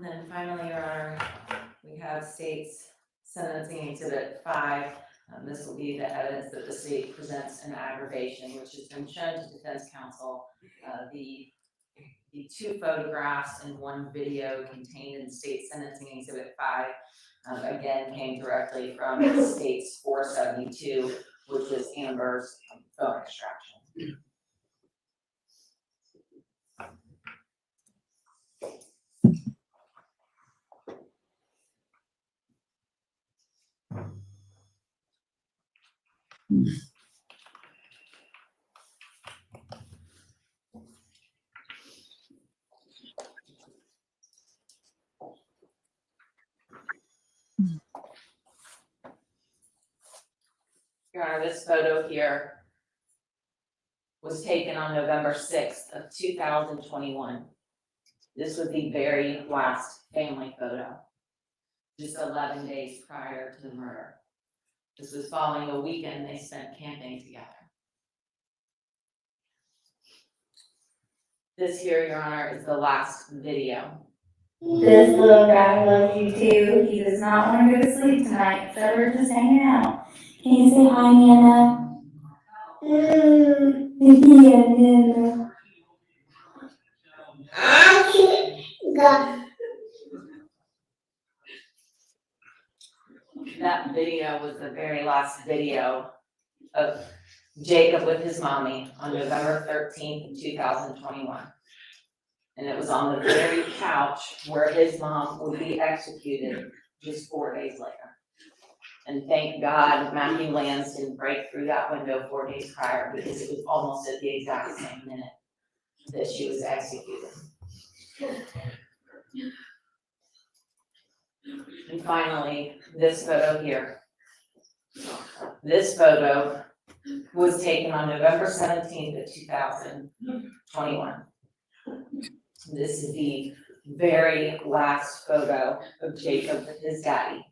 And then finally, Your Honor, we have state's sentencing exhibit 5. This will be the evidence that the state presents in aggravation, which has been shown to defense counsel. The 2 photographs and 1 video contained in state sentencing exhibit 5, again, came directly from the state's 472, which was Amber's phone extraction. Your Honor, this photo here was taken on November 6th of 2021. This was the very last family photo, just 11 days prior to the murder. This was following a weekend they spent camping together. This here, Your Honor, is the last video. This little guy loves you too. He does not want to go to sleep tonight, so we're just hanging out. Can you say hi, Nana? Yeah, Nana. That video was the very last video of Jacob with his mommy on November 13th, 2021. And it was on the very couch where his mom would be executed just 4 days later. And thank God Matthew Lanz didn't break through that window 4 days prior, because it was almost at the exact same minute that she was executed. And finally, this photo here. This photo was taken on November 17th of 2021. This is the very last photo of Jacob with his daddy,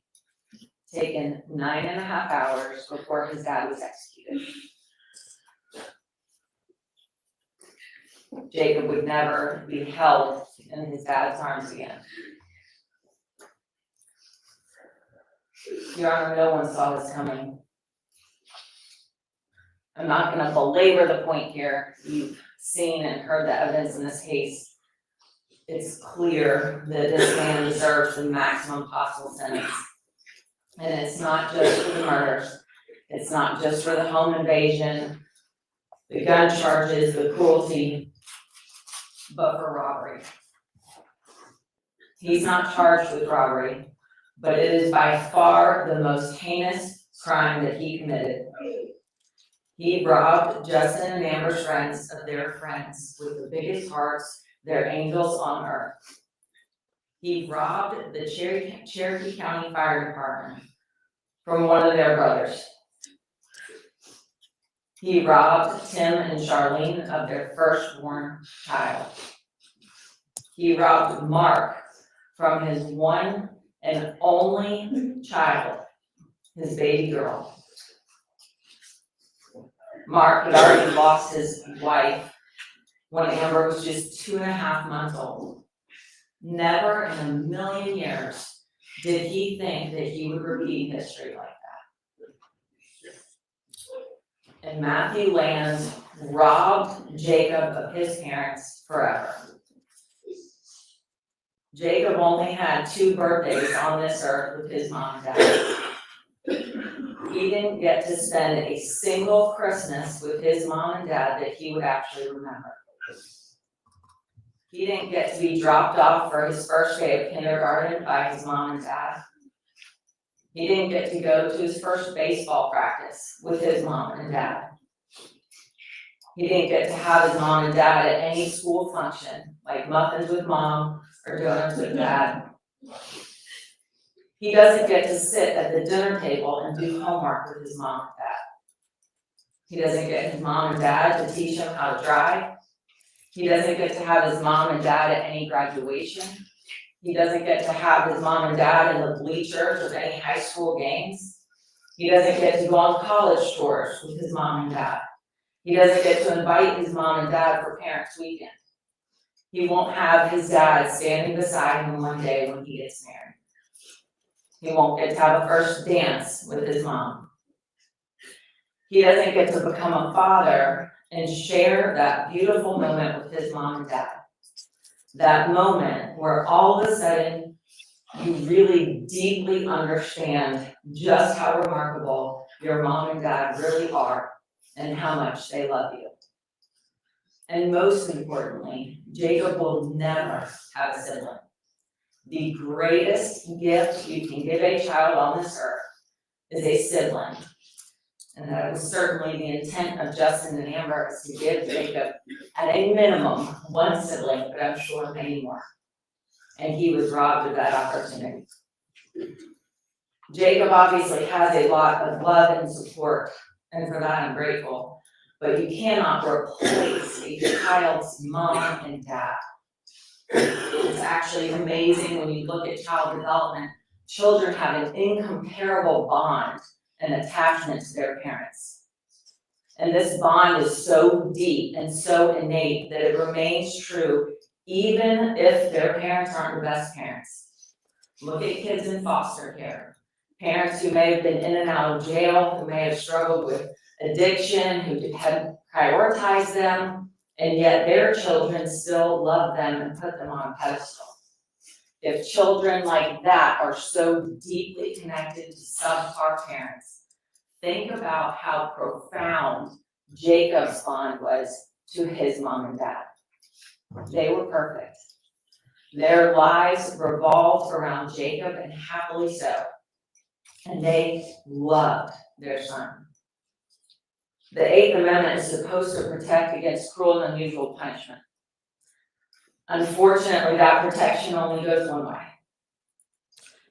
taken 9.5 hours before his dad was executed. Jacob would never be held in his dad's arms again. Your Honor, no one saw this coming. I'm not going to belabor the point here. You've seen and heard the evidence in this case. It's clear that this man deserves the maximum possible sentence. And it's not just for the murders. It's not just for the home invasion, the gun charges, the cruelty, but for robbery. He's not charged with robbery, but it is by far the most heinous crime that he committed. He robbed Justin and Amber's friends of their friends with the biggest hearts, their angels on earth. He robbed the Cherokee County Fire Department from one of their brothers. He robbed Tim and Charlene of their firstborn child. He robbed Mark from his one and only child, his baby girl. Mark had already lost his wife when Amber was just 2.5 months old. Never in a million years did he think that he would repeat history like that. And Matthew Lanz robbed Jacob of his parents forever. Jacob only had 2 birthdays on this earth with his mom and dad. He didn't get to spend a single Christmas with his mom and dad that he would actually remember. He didn't get to be dropped off for his first day of kindergarten by his mom and dad. He didn't get to go to his first baseball practice with his mom and dad. He didn't get to have his mom and dad at any school function, like muffins with mom or donuts with dad. He doesn't get to sit at the dinner table and do homework with his mom and dad. He doesn't get his mom and dad to teach him how to drive. He doesn't get to have his mom and dad at any graduation. He doesn't get to have his mom and dad in the bleachers of any high school games. He doesn't get to go on college tours with his mom and dad. He doesn't get to invite his mom and dad for Parents' Weekend. He won't have his dad standing beside him one day when he gets married. He won't get to have a first dance with his mom. He doesn't get to become a father and share that beautiful moment with his mom and dad. That moment where all of a sudden you really deeply understand just how remarkable your mom and dad really are and how much they love you. And most importantly, Jacob will never have a sibling. The greatest gift you can give a child on this earth is a sibling. And that was certainly the intent of Justin and Amber, is to give Jacob, at a minimum, one sibling, but I'm sure many more. And he was robbed of that opportunity. Jacob obviously has a lot of love and support, and for that I'm grateful. But you cannot replace a child's mom and dad. It's actually amazing when you look at child development. Children have an incomparable bond and attachment to their parents. And this bond is so deep and so innate that it remains true even if their parents aren't the best parents. Look at kids in foster care. Parents who may have been in and out of jail, who may have struggled with addiction, who hadn't prioritized them, and yet their children still love them and put them on a pedestal. If children like that are so deeply connected to subpar parents, think about how profound Jacob's bond was to his mom and dad. They were perfect. Their lives revolved around Jacob, and happily so. And they loved their son. The Eighth Amendment is supposed to protect against cruel and unusual punishment. Unfortunately, that protection only goes one way.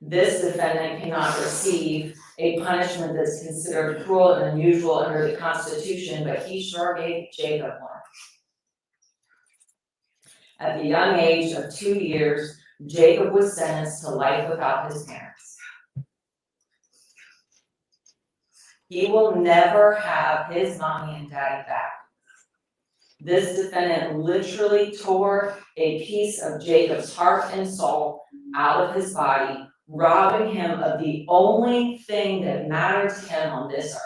This defendant cannot receive a punishment that's considered cruel and unusual under the Constitution, but he sure gave Jacob one. At the young age of 2 years, Jacob was sentenced to life without his parents. He will never have his mommy and daddy back. This defendant literally tore a piece of Jacob's heart and soul out of his body, robbing him of the only thing that mattered to him on this earth.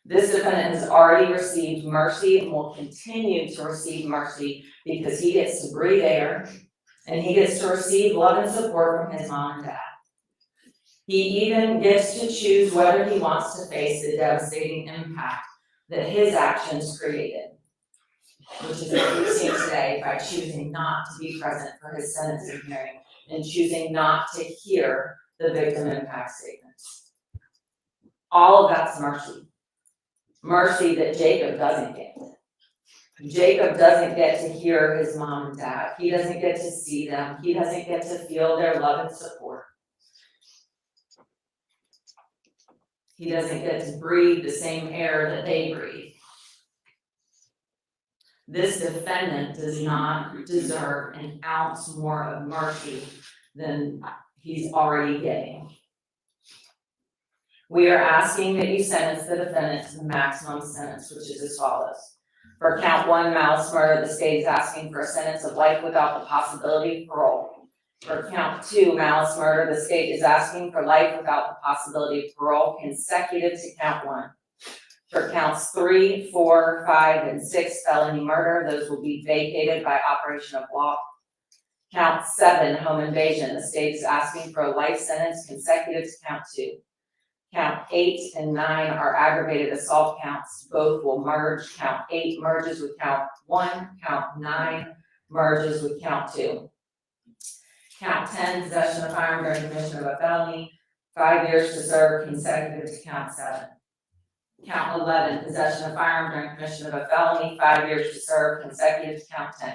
This defendant has already received mercy and will continue to receive mercy because he gets to breathe air and he gets to receive love and support from his mom and dad. He even gets to choose whether he wants to face the devastating impact that his actions created, which is what we've seen today by choosing not to be present for his sentencing hearing and choosing not to hear the victim impact statements. All of that's mercy. Mercy that Jacob doesn't get. Jacob doesn't get to hear his mom and dad. He doesn't get to see them. He doesn't get to feel their love and support. He doesn't get to breathe the same air that they breathe. This defendant does not deserve an ounce more of mercy than he's already getting. We are asking that you sentence the defendant to the maximum sentence, which is as follows. For count 1, malice murder, the state is asking for a sentence of life without the possibility of parole. For count 2, malice murder, the state is asking for life without the possibility of parole consecutive to count 1. For counts 3, 4, 5, and 6, felony murder, those will be vacated by operation of law. Count 7, home invasion, the state is asking for a life sentence consecutive to count 2. Count 8 and 9 are aggravated assault counts. Both will merge. Count 8 merges with count 1. Count 9 merges with count 2. Count 10, possession of firearm during commission of a felony, 5 years to serve consecutive to count 7. Count 11, possession of firearm during commission of a felony, 5 years to serve consecutive to count 10.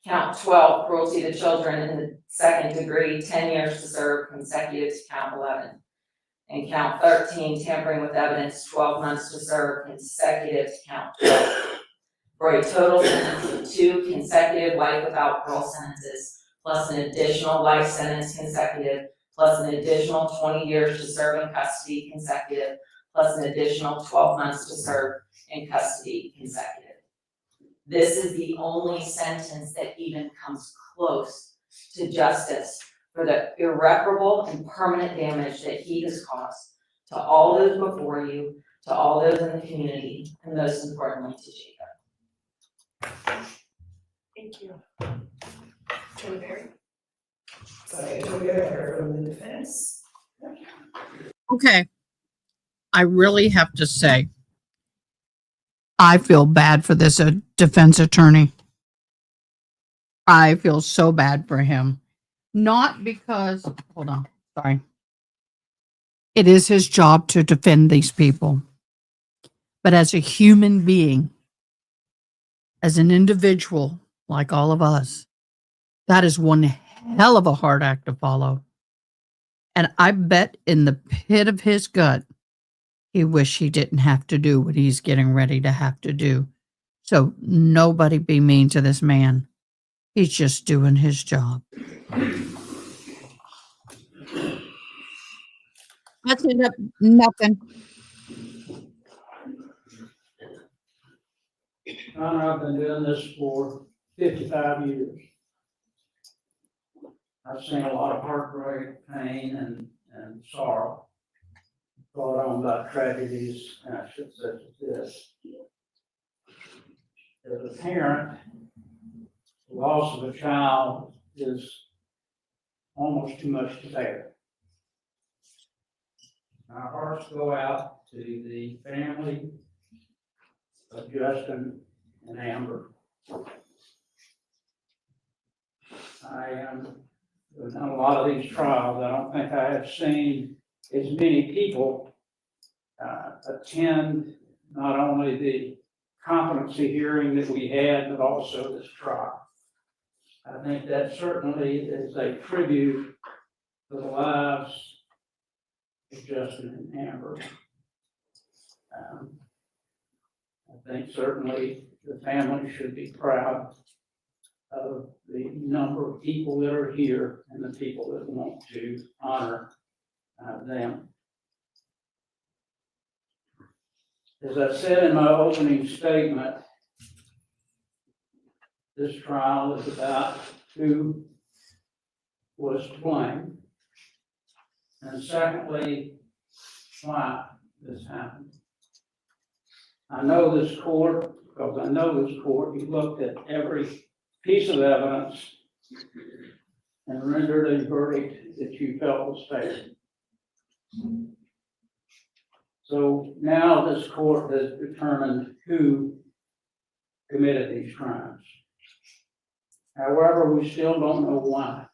Count 12, cruelty to children in the second degree, 10 years to serve consecutive to count 11. And count 13, tampering with evidence, 12 months to serve consecutive to count 12. For a total sentence of 2 consecutive life without parole sentences, plus an additional life sentence consecutive, plus an additional 20 years to serve in custody consecutive, plus an additional 12 months to serve in custody consecutive. This is the only sentence that even comes close to justice for the irreparable and permanent damage that he has caused to all those before you, to all those in the community, and most importantly to Jacob. Thank you. Attorney Barry? Sorry, Attorney Barry from the defense. Okay. I really have to say, I feel bad for this defense attorney. I feel so bad for him. Not because, hold on, sorry. It is his job to defend these people. But as a human being, as an individual, like all of us, that is one hell of a hard act to follow. And I bet in the pit of his gut, he wished he didn't have to do what he's getting ready to have to do. So nobody be mean to this man. He's just doing his job. That's it. Nothing. Honor, I've been doing this for 55 years. I've seen a lot of heartbreak, pain, and sorrow brought on by tragedies, such as this. As a parent, the loss of a child is almost too much to bear. Our hearts go out to the family of Justin and Amber. I've done a lot of these trials. I don't think I have seen as many people attend not only the competency hearing that we had, but also this trial. I think that certainly is a tribute to the lives of Justin and Amber. I think certainly the family should be proud of the number of people that are here and the people that want to honor them. As I said in my opening statement, this trial is about who was to blame, and secondly, why this happened. I know this court, because I know this court, you looked at every piece of evidence and rendered a verdict that you felt was fair. So now this court has determined who committed these crimes. However, we still don't know why.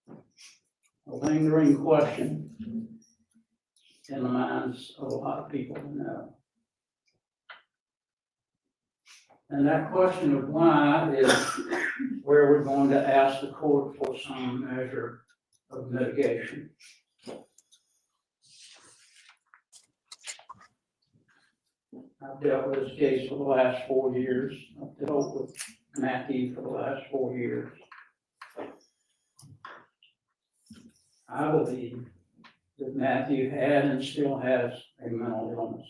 A lingering question in the minds of a lot of people to know. And that question of why is where we're going to ask the court for some measure of mitigation. I've dealt with this case for the last 4 years. I've dealt with Matthew for the last 4 years. I believe that Matthew had and still has a mental illness.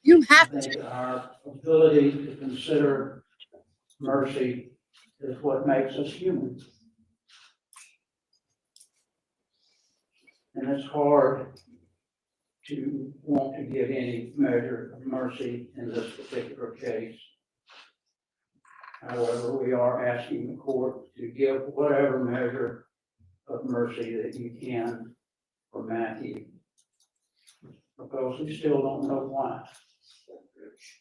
You have I think our ability to consider mercy is what makes us human. And it's hard to want to give any measure of mercy in this particular case. However, we are asking the court to give whatever measure of mercy that you can for Matthew, because we still don't know why.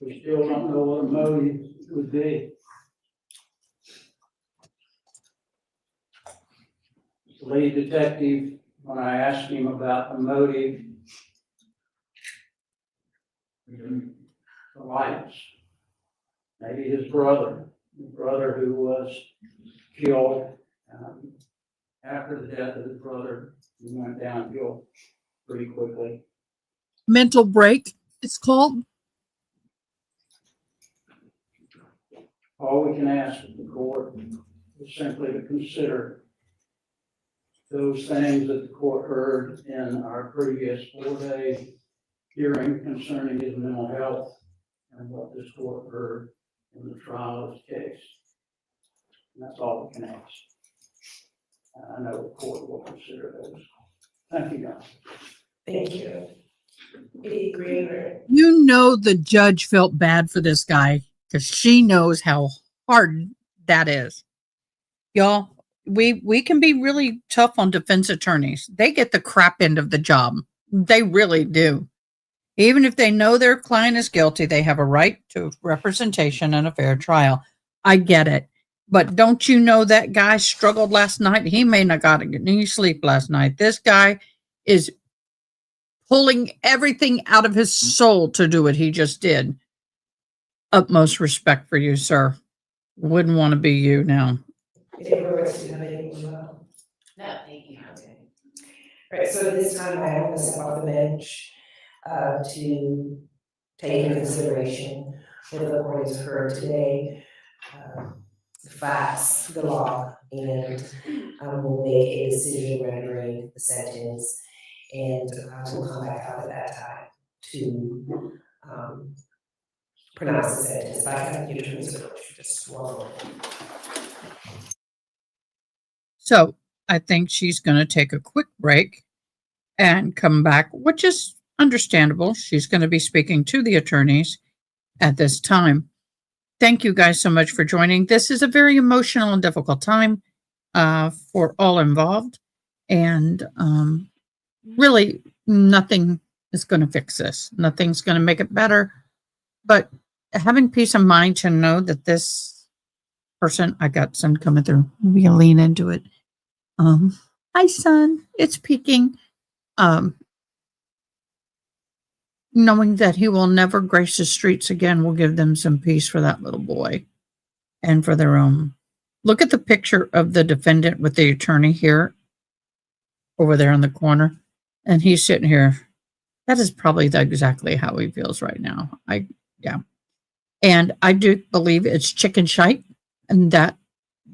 We still don't know what the motive would be. The lead detective, when I asked him about the motive, the lights, maybe his brother, the brother who was killed after the death of his brother, he went downhill pretty quickly. mental break, it's called. All we can ask of the court is simply to consider those things that the court heard in our previous 4-day hearing concerning his mental health and what this court heard in the trial of his case. And that's all we can ask. I know the court will consider those. Thank you, guys. Thank you. Any agreement? You know, the judge felt bad for this guy because she knows how hard that is. Y'all, we can be really tough on defense attorneys. They get the crap end of the job. They really do. Even if they know their client is guilty, they have a right to representation and a fair trial. I get it. But don't you know that guy struggled last night? He may not got any sleep last night. This guy is pulling everything out of his soul to do what he just did. Utmost respect for you, sir. Wouldn't want to be you now. Anyone else have anything as well? No, thank you. Okay. All right, so at this time, I am going to step off the bench to take into consideration what the court has heard today, the facts, the law, and we'll make a decision rendering the sentence, and we'll come back out at that time to pronounce the sentence. But I have the attorney's approach, just one moment. So I think she's going to take a quick break and come back, which is understandable. She's going to be speaking to the attorneys at this time. Thank you guys so much for joining. This is a very emotional and difficult time for all involved. And really, nothing is going to fix this. Nothing's going to make it better. But having peace of mind to know that this person, I got sun coming through. We're going to lean into it. Hi, sun. It's peaking. Knowing that he will never grace the streets again will give them some peace for that little boy and for their own. Look at the picture of the defendant with the attorney here over there in the corner. And he's sitting here. That is probably exactly how he feels right now. Yeah. And I do believe it's chicken shite and that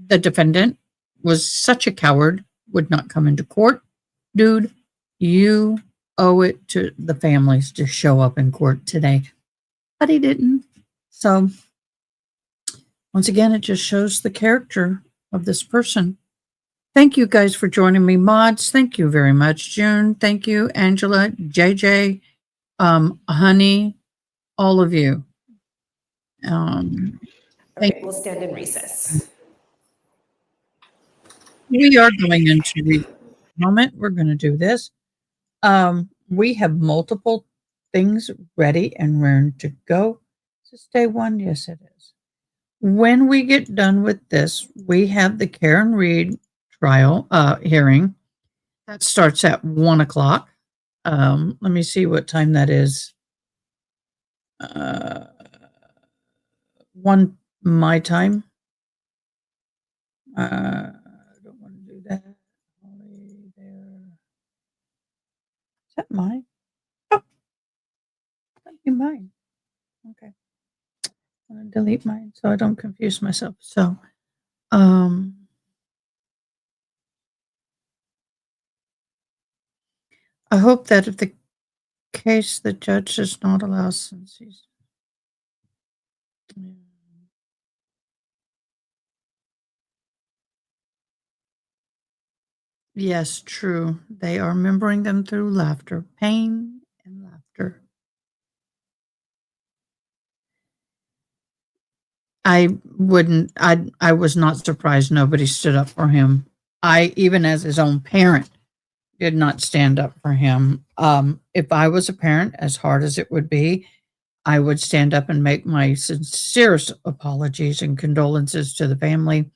the defendant was such a coward, would not come into court. Dude, you owe it to the families to show up in court today. But he didn't. So, once again, it just shows the character of this person. Thank you guys for joining me, mods. Thank you very much, June. Thank you, Angela, JJ, Honey, all of you. Okay, we'll stand in recess. We are going into moment. We're going to do this. We have multiple things ready and ready to go. Is this day one? Yes, it is. When we get done with this, we have the Karen Reed trial hearing. That starts at 1 o'clock. Let me see what time that is. 1 my time. I don't want to do that. Is that mine? Oh, that'd be mine. Okay. I'm going to delete mine so I don't confuse myself. So, I hope that if the case the judge does not allow, since he's yes, true. They are remembering them through laughter, pain and laughter. I was not surprised nobody stood up for him. I, even as his own parent, did not stand up for him. If I was a parent, as hard as it would be, I would stand up and make my sincerest apologies and condolences to the family.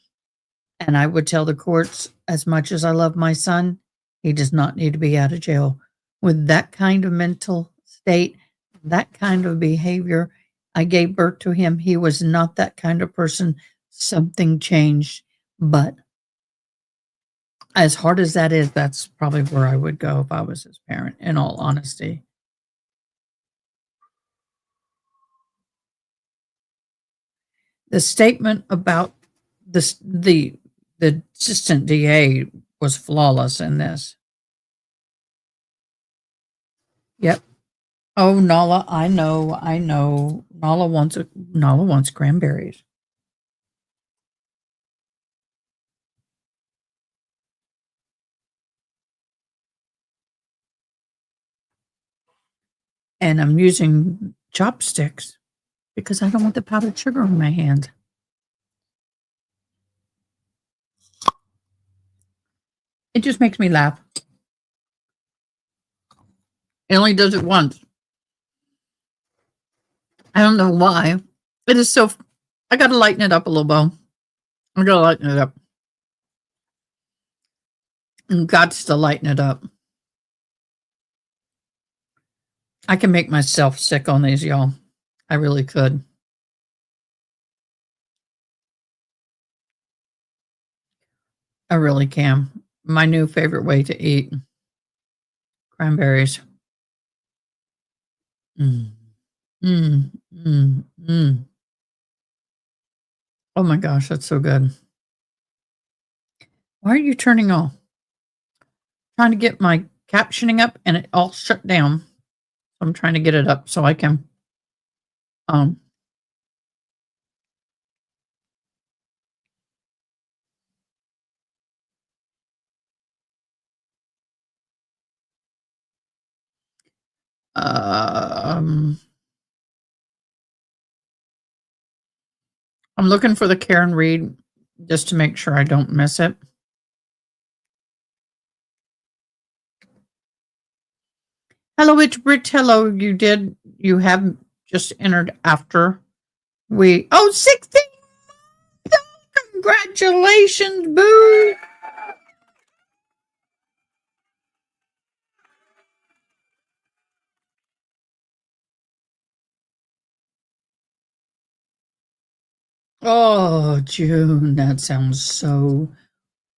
And I would tell the courts, as much as I love my son, he does not need to be out of jail. With that kind of mental state, that kind of behavior, I gave birth to him. He was not that kind of person. Something changed. But as hard as that is, that's probably where I would go if I was his parent, in all honesty. The statement about the assistant DA was flawless in this. Yep. Oh, Nala, I know. Nala wants cranberries. And I'm using chopsticks because I don't want the powdered sugar on my hands. It just makes me laugh. It only does it once. I don't know why. It is so. I got to lighten it up a little, Bo. I got to lighten it up. Got to lighten it up. I can make myself sick on these, y'all. I really could. I really can. My new favorite way to eat cranberries. Mm. Mm. Mm. Mm. Oh my gosh, that's so good. Why are you turning off? Trying to get my captioning up and it all shut down. I'm trying to get it up so I can um um I'm looking for the Karen Reed just to make sure I don't miss it. Hello, it's Brit. Hello, you have just entered after we, 16! Congratulations, boo! Oh, June, that sounds so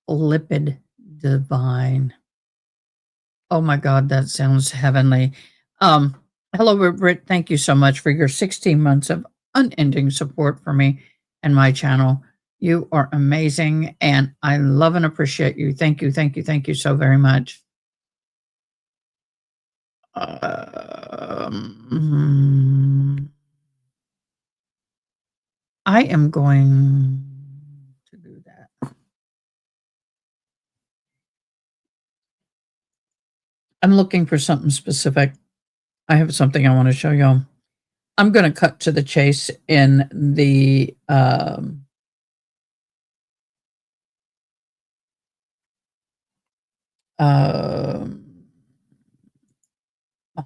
lipid divine. Oh my God, that sounds heavenly. Hello, Britt. Thank you so much for your 16 months of unending support for me and my channel. You are amazing, and I love and appreciate you. Thank you, thank you, thank you so very much. I am going to do that. I'm looking for something specific. I have something I want to show y'all. I'm going to cut to the chase in the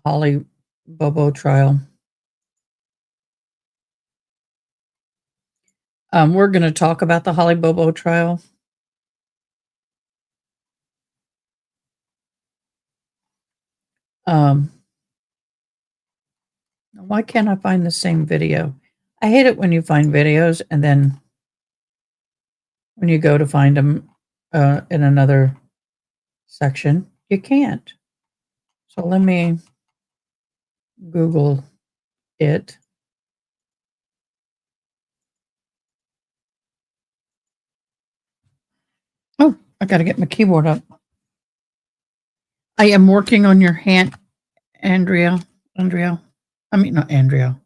Holly Bobo trial. We're going to talk about the Holly Bobo trial. Why can't I find the same video? I hate it when you find videos and then when you go to find them in another section, you can't. So let me Google it. Oh, I got to get my keyboard up. I am working on your hand, Andrea. I mean, not Andrea.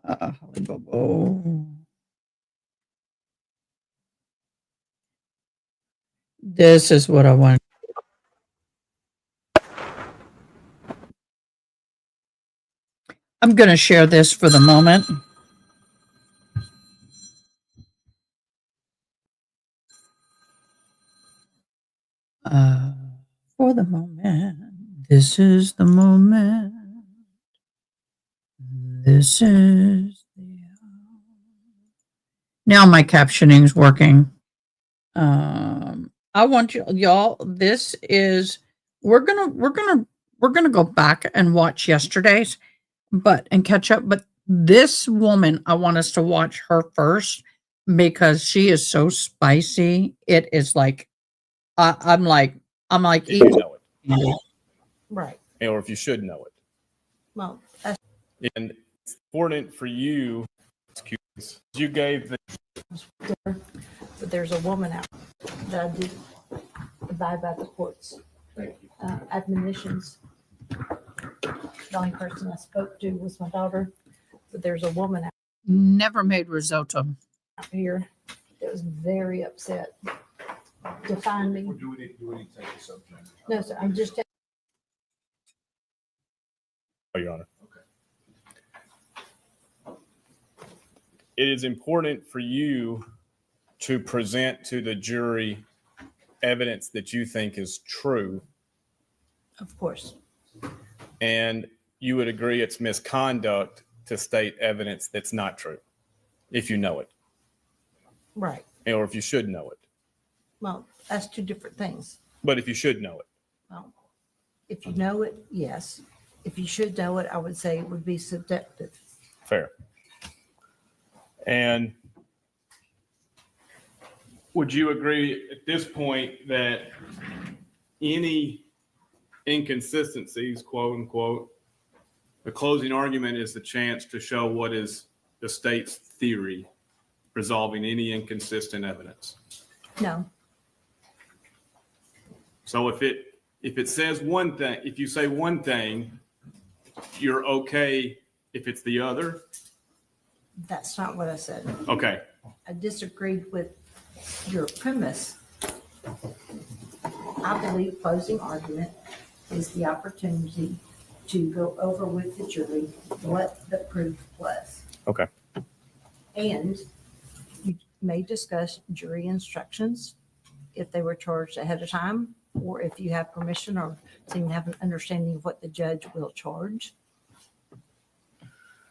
Holly Bobo. This is what I want. I'm going to share this for the moment. For the moment. This is the moment. This is the now my captioning's working. I want y'all. This is we're gonna go back and watch yesterday's, and catch up. But this woman, I want us to watch her first because she is so spicy. It is like I'm like if you know it. Right. or if you should know it. Well, and it's important for you. You gave the but there's a woman out that I do abide by the court's admonitions. The only person I spoke to was my daughter, but there's a woman out Never made risotto. here that was very upset to find me. Do we need to take the subject? No, sir, I'm just. Oh, Your Honor. It is important for you to present to the jury evidence that you think is true. Of course. And you would agree it's misconduct to state evidence that's not true, if you know it, Right. or if you should know it. Well, that's two different things. But if you should know it. Well, if you know it, yes. If you should know it, I would say it would be subjective. Fair. And would you agree at this point that any inconsistencies, quote unquote, the closing argument is the chance to show what is the state's theory, resolving any inconsistent evidence? No. So if it says one thing, if you say one thing, you're okay if it's the other? That's not what I said. Okay. I disagreed with your premise. I believe closing argument is the opportunity to go over with the jury what the proof was. Okay. And you may discuss jury instructions if they were charged ahead of time, or if you have permission or seem to have an understanding of what the judge will charge.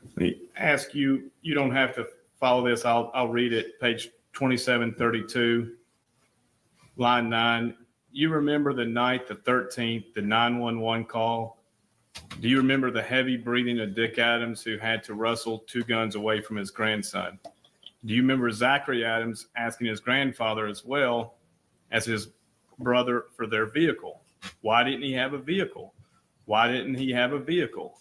Let me ask you, you don't have to follow this. I'll read it, page 2732, line 9. You remember the night, the 13th, the 911 call? Do you remember the heavy breathing of Dick Adams, who had to wrestle 2 guns away from his grandson? Do you remember Zachary Adams asking his grandfather as well as his brother for their vehicle? Why didn't he have a vehicle? Why didn't he have a vehicle?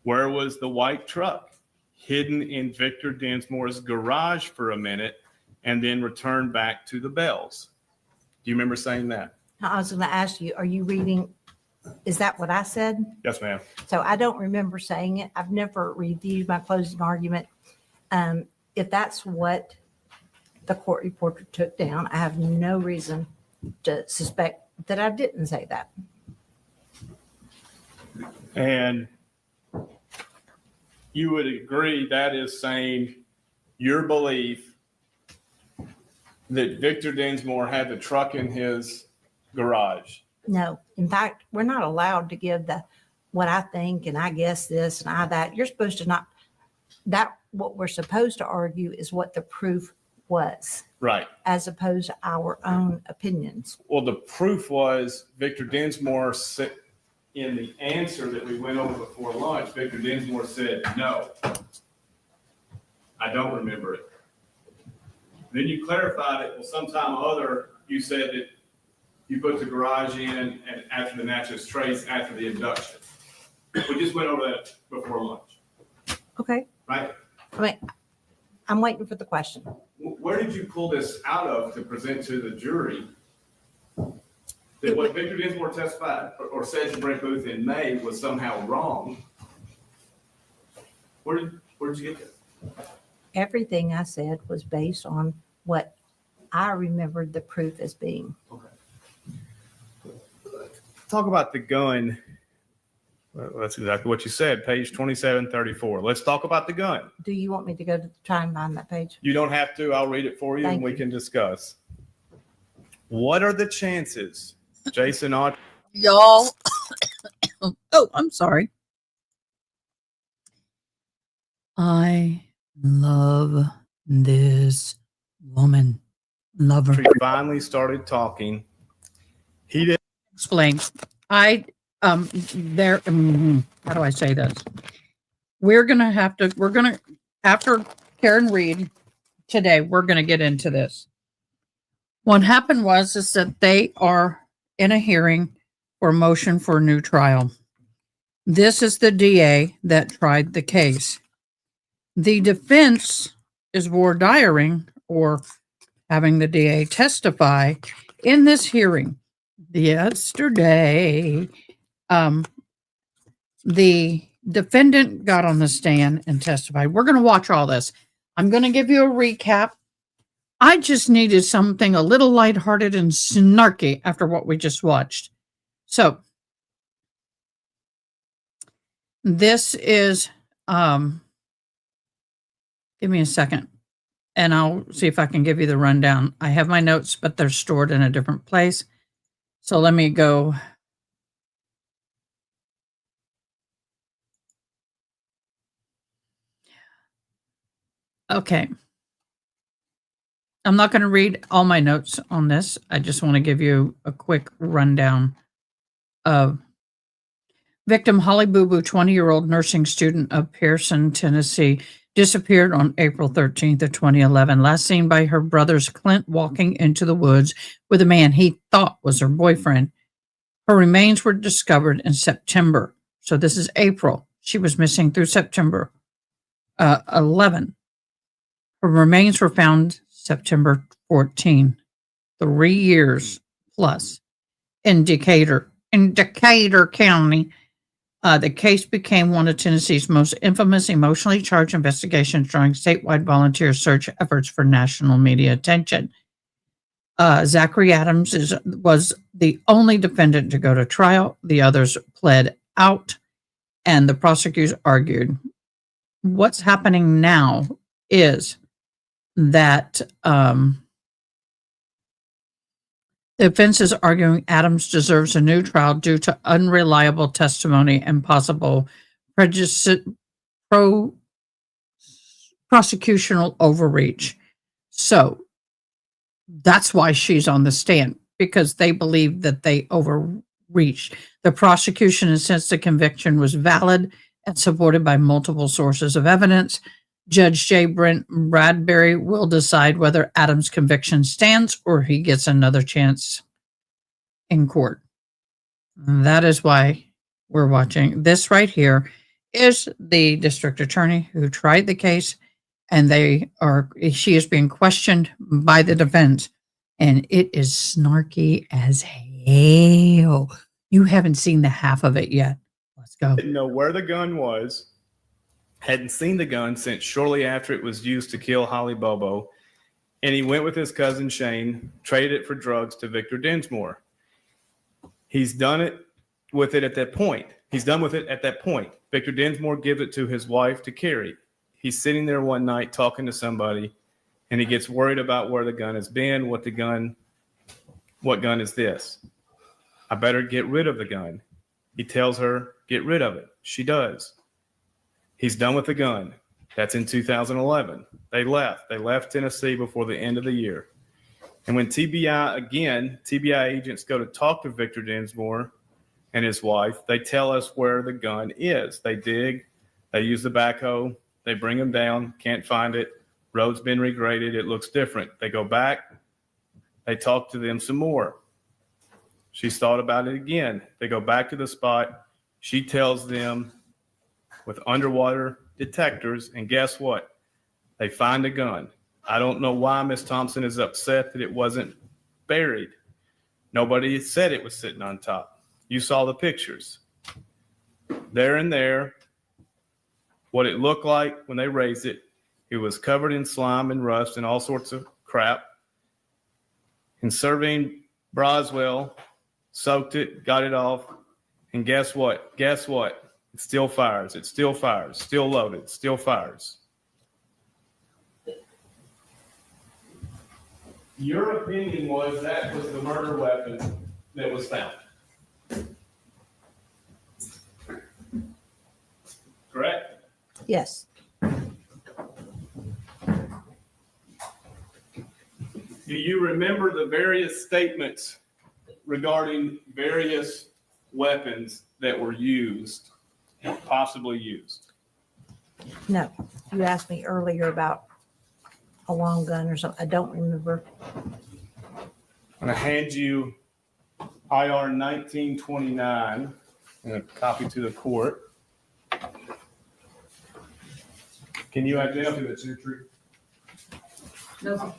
Where was the white truck? Hidden in Victor Densmore's garage for a minute and then returned back to the Bells. Do you remember saying that? I was going to ask you, are you reading, is that what I said? Yes, ma'am. So I don't remember saying it. I've never reviewed my closing argument. If that's what the court reporter took down, I have no reason to suspect that I didn't say that. And you would agree that is saying your belief that Victor Densmore had the truck in his garage. No, in fact, we're not allowed to give the what I think and I guess this and I that. You're supposed to not, that what we're supposed to argue is what the proof was. Right. As opposed to our own opinions. Well, the proof was Victor Densmore said in the answer that we went over before lunch, Victor Densmore said, no, I don't remember it. Then you clarified it. Well, sometime or other, you said that you put the garage in and after the mattress trace after the abduction. We just went over that before lunch. Okay. Right? I mean, I'm waiting for the question. Where did you pull this out of to present to the jury that what Victor Densmore testified or said to Brent Booth in May was somehow wrong? Where did you get that? Everything I said was based on what I remembered the proof as being. Okay. Talk about the gun. Well, that's exactly what you said, page 2734. Let's talk about the gun. Do you want me to go to try and find that page? You don't have to. I'll read it for you Thank and we you. can discuss. What are the chances, Jason Autry? Y'all. Oh, I'm sorry. I love this woman. Love her. Finally started talking. He didn't explain. How do I say this? We're going to, after Karen Reed today, we're going to get into this. What happened is that they are in a hearing for motion for a new trial. This is the DA that tried the case. The defense is voir diring or having the DA testify in this hearing yesterday. The defendant got on the stand and testified. We're going to watch all this. I'm going to give you a recap. I just needed something a little lighthearted and snarky after what we just watched. So this is, give me a second and I'll see if I can give you the rundown. I have my notes, but they're stored in a different place. So let me go. Okay. I'm not going to read all my notes on this. I just want to give you a quick rundown of victim Holly Boo Boo, 20-year-old nursing student of Pearson, Tennessee, disappeared on April 13th of 2011. Last seen by her brothers Clint walking into the woods with a man he thought was her boyfriend. Her remains were discovered in September. So this is April. She was missing through September 11. Her remains were found September 14, 3 years plus, in Decatur County. The case became one of Tennessee's most infamous emotionally charged investigations, drawing statewide volunteer search efforts for national media attention. Zachary Adams was the only defendant to go to trial. The others pled out, and the prosecutors argued. What's happening now is that the defense is arguing Adams deserves a new trial due to unreliable testimony and possible prosecutional overreach. So that's why she's on the stand, because they believe that they overreached. The prosecution insists the conviction was valid and supported by multiple sources of evidence. Judge J. Brent Bradbury will decide whether Adams' conviction stands or he gets another chance in court. That is why we're watching. This right here is the district attorney who tried the case, and she is being questioned by the defense, and it is snarky as hell. You haven't seen the half of it yet. Let's go. Didn't know where the gun was. Hadn't seen the gun since shortly after it was used to kill Holly Bobo. And he went with his cousin Shane, traded it for drugs to Victor Dinsmore. He's done it with it at that point. Victor Dinsmore gives it to his wife to carry. He's sitting there one night talking to somebody, and he gets worried about where the gun has been, what gun is this? I better get rid of the gun. He tells her, get rid of it. She does. He's done with the gun. That's in 2011. They left Tennessee before the end of the year. And when TBI agents go to talk to Victor Dinsmore and his wife, they tell us where the gun is. They dig, they use the backhoe, they bring him down, can't find it. Road's been regraded, it looks different. They go back, they talk to them some more. She's thought about it again. They go back to the spot. She tells them with underwater detectors, and guess what? They find a gun. I don't know why Miss Thompson is upset that it wasn't buried. Nobody said it was sitting on top. You saw the pictures. There and there, what it looked like when they raised it, it was covered in slime and rust and all sorts of crap. And Servine Broswell soaked it, got it off, and guess what? It still fires. It still fires. Still loaded. Still fires. Your opinion was that was the murder weapon that was found. Correct? Yes. Do you remember the various statements regarding various weapons that were used, possibly used? No. You asked me earlier about a long gun or something. I don't remember. I'm going to hand you IR 1929 and a copy to the court. Can you identify the entry? No.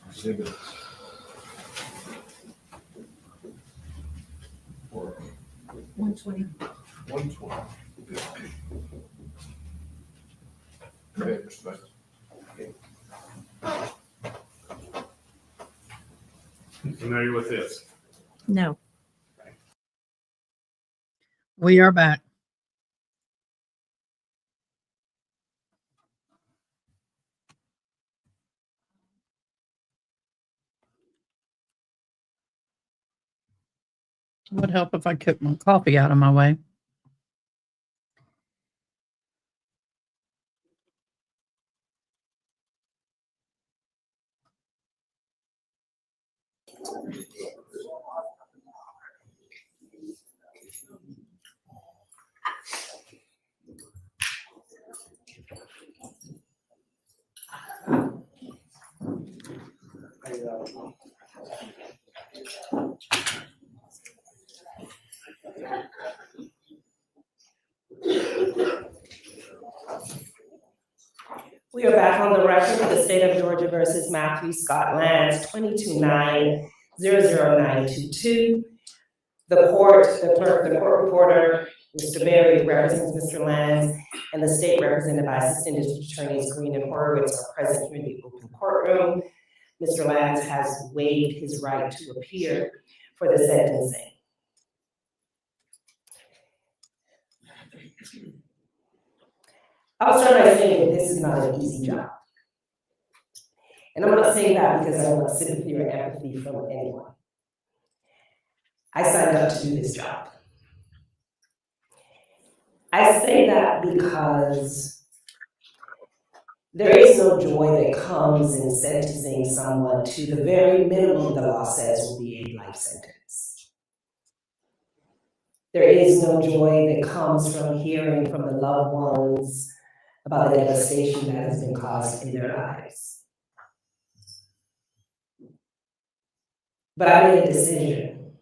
Exhibit. One 20. 120. Go ahead, Mr. Bates. Familiar with this? No. We are back. Would help if I took my coffee out of my way. We are back on the record with the state of Georgia versus Matthew Scott Lanz, 229-00922. The court, the clerk, the court reporter, Mr. Berry represents Mr. Lanz, and the state represented by Assistant District Attorneys Green and Horowitz are present here in the open courtroom. Mr. Lanz has waived his right to appear for the sentencing. I'll start by saying that this is not an easy job. And I'm not saying that because I want sympathy or empathy from anyone. I signed up to do this job. I say that because there is no joy that comes in sentencing someone to the very minimum the law says will be a life sentence. There is no joy that comes from hearing from the loved ones about the devastation that has been caused in their lives. But I made a decision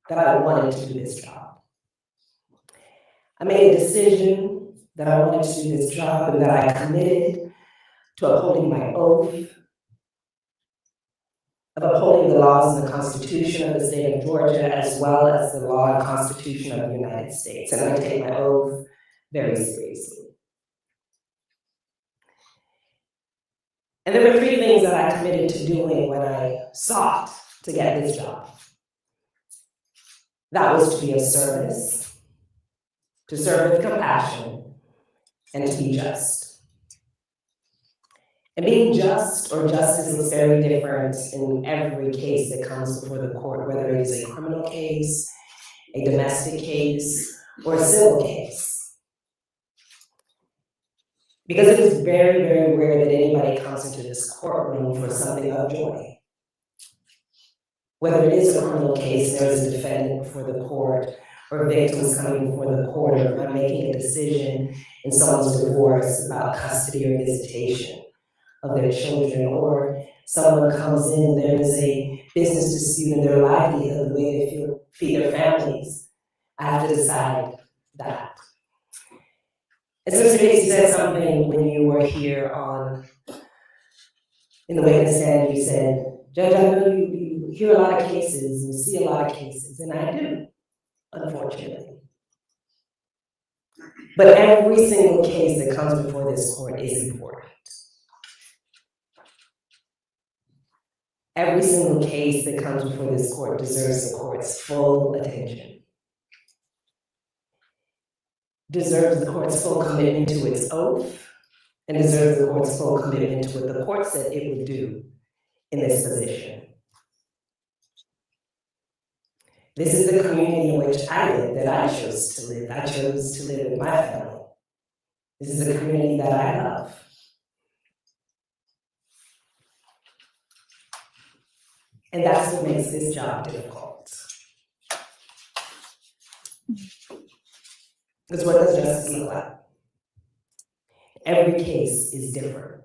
that I wanted to do this job. I made a decision that I wanted to do this job and that I committed to upholding my oath of upholding the laws and the Constitution of the state of Georgia as well as the law and Constitution of the United States. And I take my oath very seriously. And there were three things that I committed to doing when I sought to get this job. That was to be of service, to serve with compassion, and to be just. And being just or justice looks very different in every case that comes before the court, whether it is a criminal case, a domestic case, or a civil case. Because it is very, very rare that anybody comes into this courtroom for something of joy. Whether it is a criminal case, there is a defendant before the court, or victims coming before the court, or if I'm making a decision in someone's divorce about custody or visitation of their children, or someone comes in, there is a business dispute in their livelihood, the way they feed their families. I have to decide that. As Mr. Dixie said something when you were here in the witness stand, you said, Judge, I know you hear a lot of cases, and you see a lot of cases, and I do, unfortunately. But every single case that comes before this court is important. Every single case that comes before this court deserves the court's full attention. Deserves the court's full commitment to its oath, and deserves the court's full commitment to what the court said it would do in this position. This is the community in which I live, that I chose to live. I chose to live with my family. This is a community that I love. And that's what makes this job difficult. Because what does justice look like? Every case is different.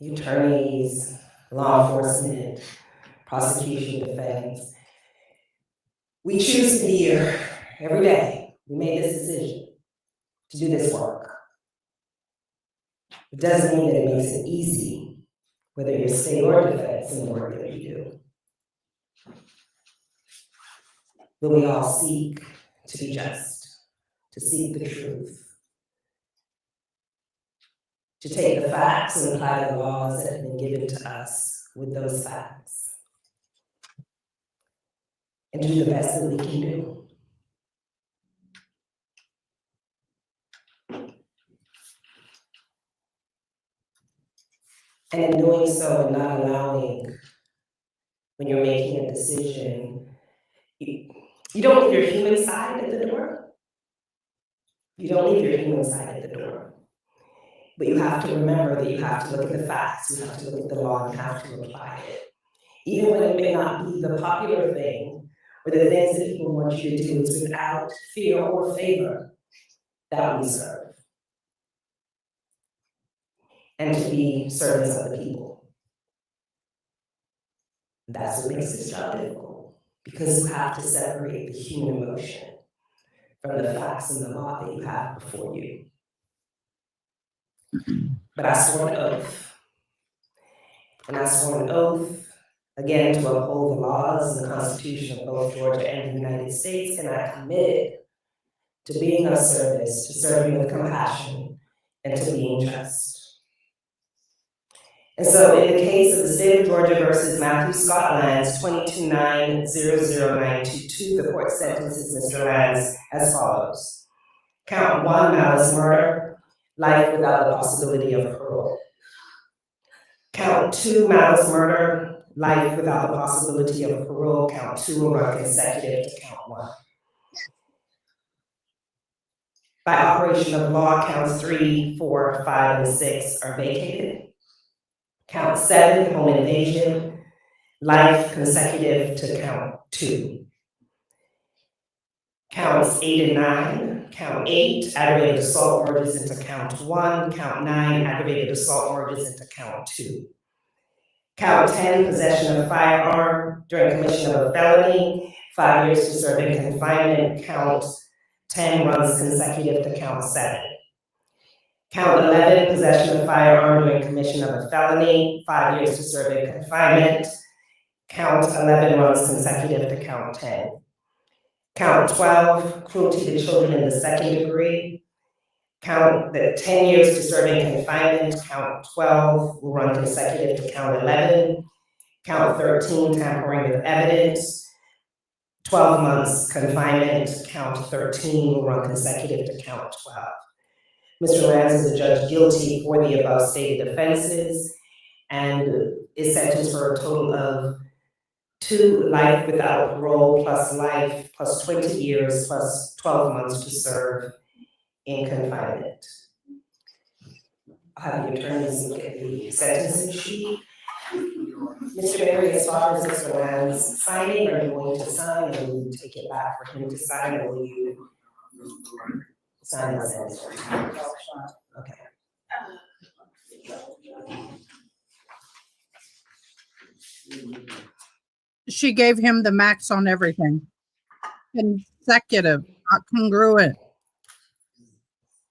The attorneys, law enforcement, prosecution, defense. We choose to be here every day. We made this decision to do this work. It doesn't mean that it makes it easy, whether you're state or defense in the work that you do. But we all seek to be just, to seek the truth, to take the facts and apply the laws that have been given to us with those facts, and do the best that we can do. And in doing so and not allowing, when you're making a decision, you don't leave your human side at the door. You don't leave your human side at the door. But you have to remember that you have to look at the facts, you have to look at the law, and you have to apply it. Even when it may not be the popular thing, or the things that people want you to do, it's without fear or favor that we serve. And to be servants of the people. That's what makes this job difficult, because you have to separate the human emotion from the facts and the law that you have before you. But I swore an oath. And I swore an oath, again, to uphold the laws and the Constitution of both Georgia and the United States, and I committed to being of service, to serving with compassion, and to being just. And so in the case of the state of Georgia versus Matthew Scott Lanz, 22-900-922, the court sentences Mr. Lanz as follows. Count 1, malice murder, life without the possibility of parole. Count 2, malice murder, life without the possibility of parole. Count 2 will run consecutive to count 1. By operation of law, counts 3, 4, 5, and 6 are vacated. Count 7, home invasion, life consecutive to count 2. Counts 8 and 9, count 8, aggravated assault merges into count 1, count 9, aggravated assault merges into count 2. Count 10, possession of firearm during commission of a felony, 5 years to serve in confinement. Count 10 runs consecutive to count 7. Count 11, possession of firearm during commission of a felony, 5 years to serve in confinement. Count 11 runs consecutive to count 10. Count 12, cruelty to children in the second degree. Count the 10 years to serve in confinement. Count 12 will run consecutive to count 11. Count 13, tampering with evidence. 12 months confinement. Count 13 will run consecutive to count 12. Mr. Lanz is adjudged guilty for the above stated offenses and is sentenced for a total of 2 life without parole plus life plus 20 years plus 12 months to serve in confinement. I'll have the attorneys look at the sentencing sheet. Mr. Berry, as far as Mr. Lanz signing, are you going to sign, or will you take it back for him to sign, or will you sign and send it? Okay. She gave him the max on everything. Consecutive, not congruent.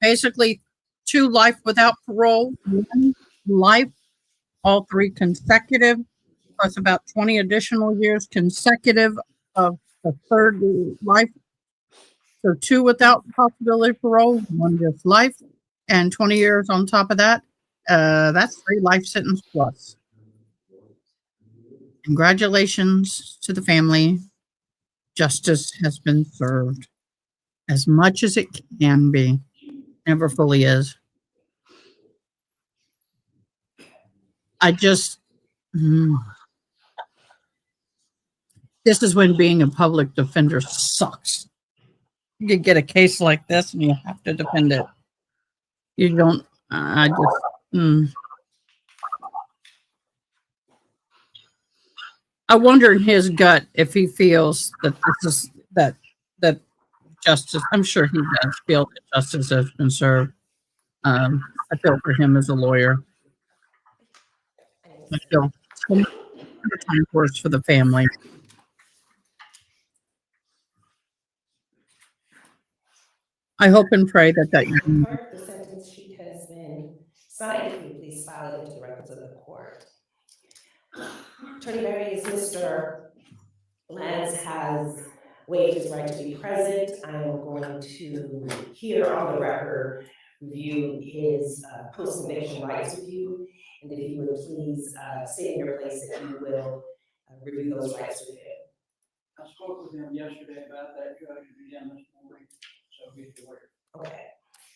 Basically, 2 life without parole, 1 life, all 3 consecutive, plus about 20 additional years consecutive of the 3rd life. So 2 without possibility of parole, 1 just life, and 20 years on top of that. That's 3 life sentence plus. Congratulations to the family. Justice has been served as much as it can be. Never fully is. I just, this is when being a public defender sucks. You get a case like this and you have to defend it. You don't, I just, I wonder in his gut if he feels that this is, that justice, I'm sure he does feel that justice has been served. I feel for him as a lawyer. I feel so much time worse for the family. I hope and pray that The sentence sheet has been signed. Attorney Barry, is Mr. Lanz has waived his right to be present, I am going to here on the record review his post-conviction rights with you. And if you would please stay in your place that you will review those rights with him. I spoke with him yesterday about that, judge, again this morning, so he's aware. Okay.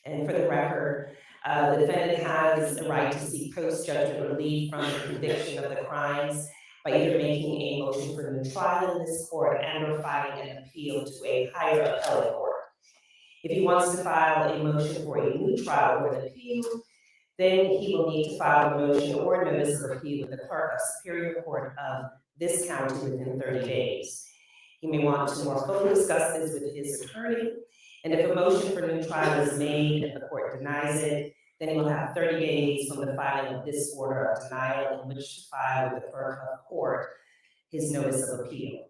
And for the record, the defendant has a right to seek post-judgment relief from the conviction of the crimes by either making a motion for a new trial in this court and or filing an appeal to a higher appellate court. If he wants to file a motion for a new trial or an appeal, then he will need to file a motion or notice of appeal with the clerk of Superior Court of this county within 30 days. He may want to more fully discuss this with his attorney, and if a motion for new trial is made and the court denies it, then he will have 30 days from the filing of this order of denial in which to file with the clerk of court his notice of appeal.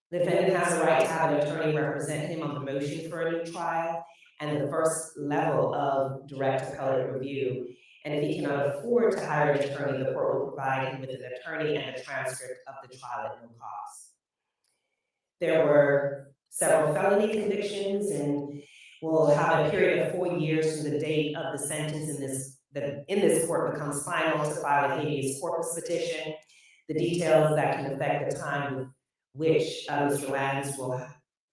The defendant has a right to have an attorney represent him on the motion for a new trial and the first level of direct appellate review. And if he cannot afford to hire an attorney, the court will provide him with an attorney and a transcript of the trial at no cost. There were several felony convictions, and we'll have a period of 4 years from the date of the sentence in this court becomes final to file a habeas corpus petition. The details that can affect the time with which Mr. Lanz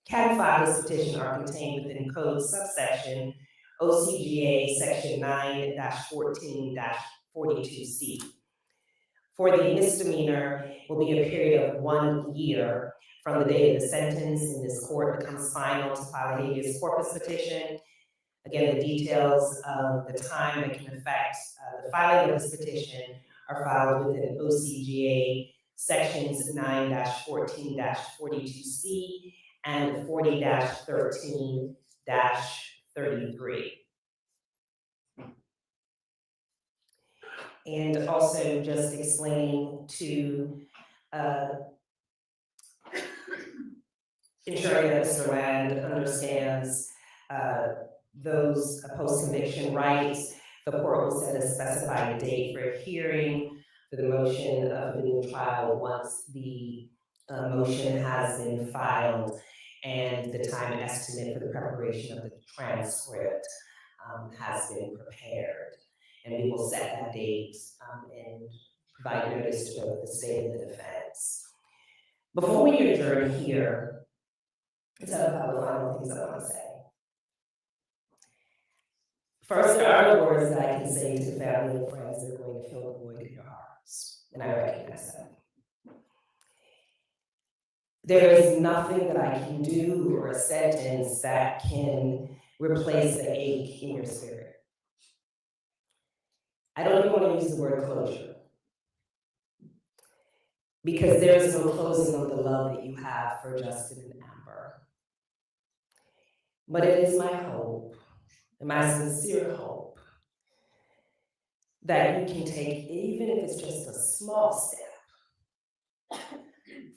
can file his petition are contained within code subsection OCGA section 9-14-42C. For the misdemeanor will be a period of 1 year from the date of the sentence in this court becomes final to file a habeas corpus petition. Again, the details of the time that can affect the filing of this petition are filed within OCGA sections 9-14-42C and 40-13-33. And also just explaining to ensuring that Mr. Land understands those post-conviction rights. The court will set a specified date for a hearing for the motion of the new trial once the motion has been filed and the time estimate for the preparation of the transcript has been prepared. And we will set that date and provide notice to both the state and the defense. Before we adjourn here, there's a couple of final things I want to say. First, there are no words that I can say to family and friends that are going to fill the void in your hearts, and I recognize that. There is nothing that I can do or a sentence that can replace the ache in your spirit. I don't even want to use the word closure, because there is no closing on the love that you have for Justin and Amber. But it is my hope, and my sincere hope, that you can take, even if it's just a small step,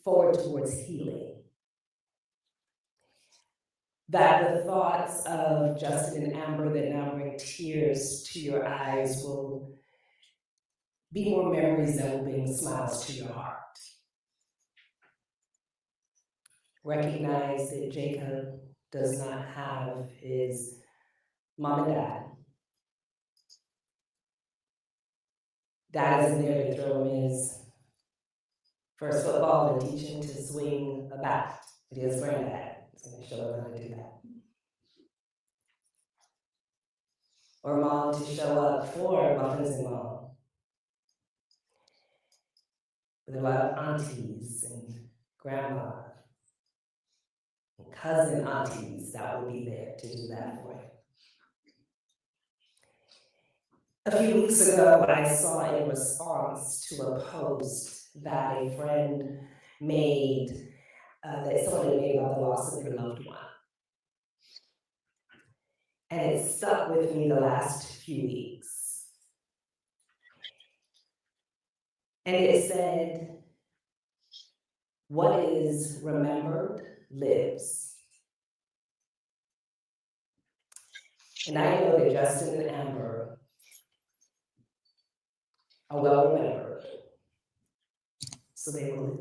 forward towards healing. That the thoughts of Justin and Amber that now bring tears to your eyes will be more memories that will bring smiles to your heart. Recognize that Jacob does not have his mom and dad. Dad isn't there to throw him his first football and teach him to swing a bat, but his granddad is going to show him how to do that. Or mom to show up for muffins and mom. With a lot of aunties and grandma and cousin aunties that will be there to do that for you. A few weeks ago, I saw a response to a post that a friend made, that somebody made about the loss of their loved one. And it stuck with me the last few weeks. And it said, "What is remembered lives." And I know that Justin and Amber are well remembered. so they will live.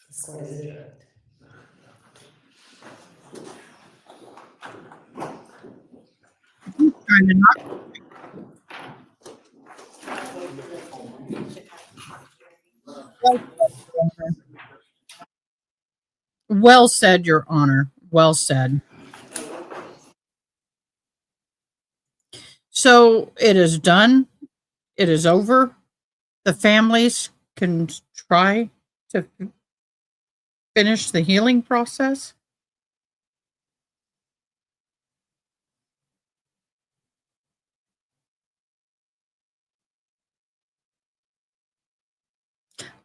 This court is adjourned. Trying to not- Well said, Your Honor. Well said. So it is done. It is over. The families can try to finish the healing process.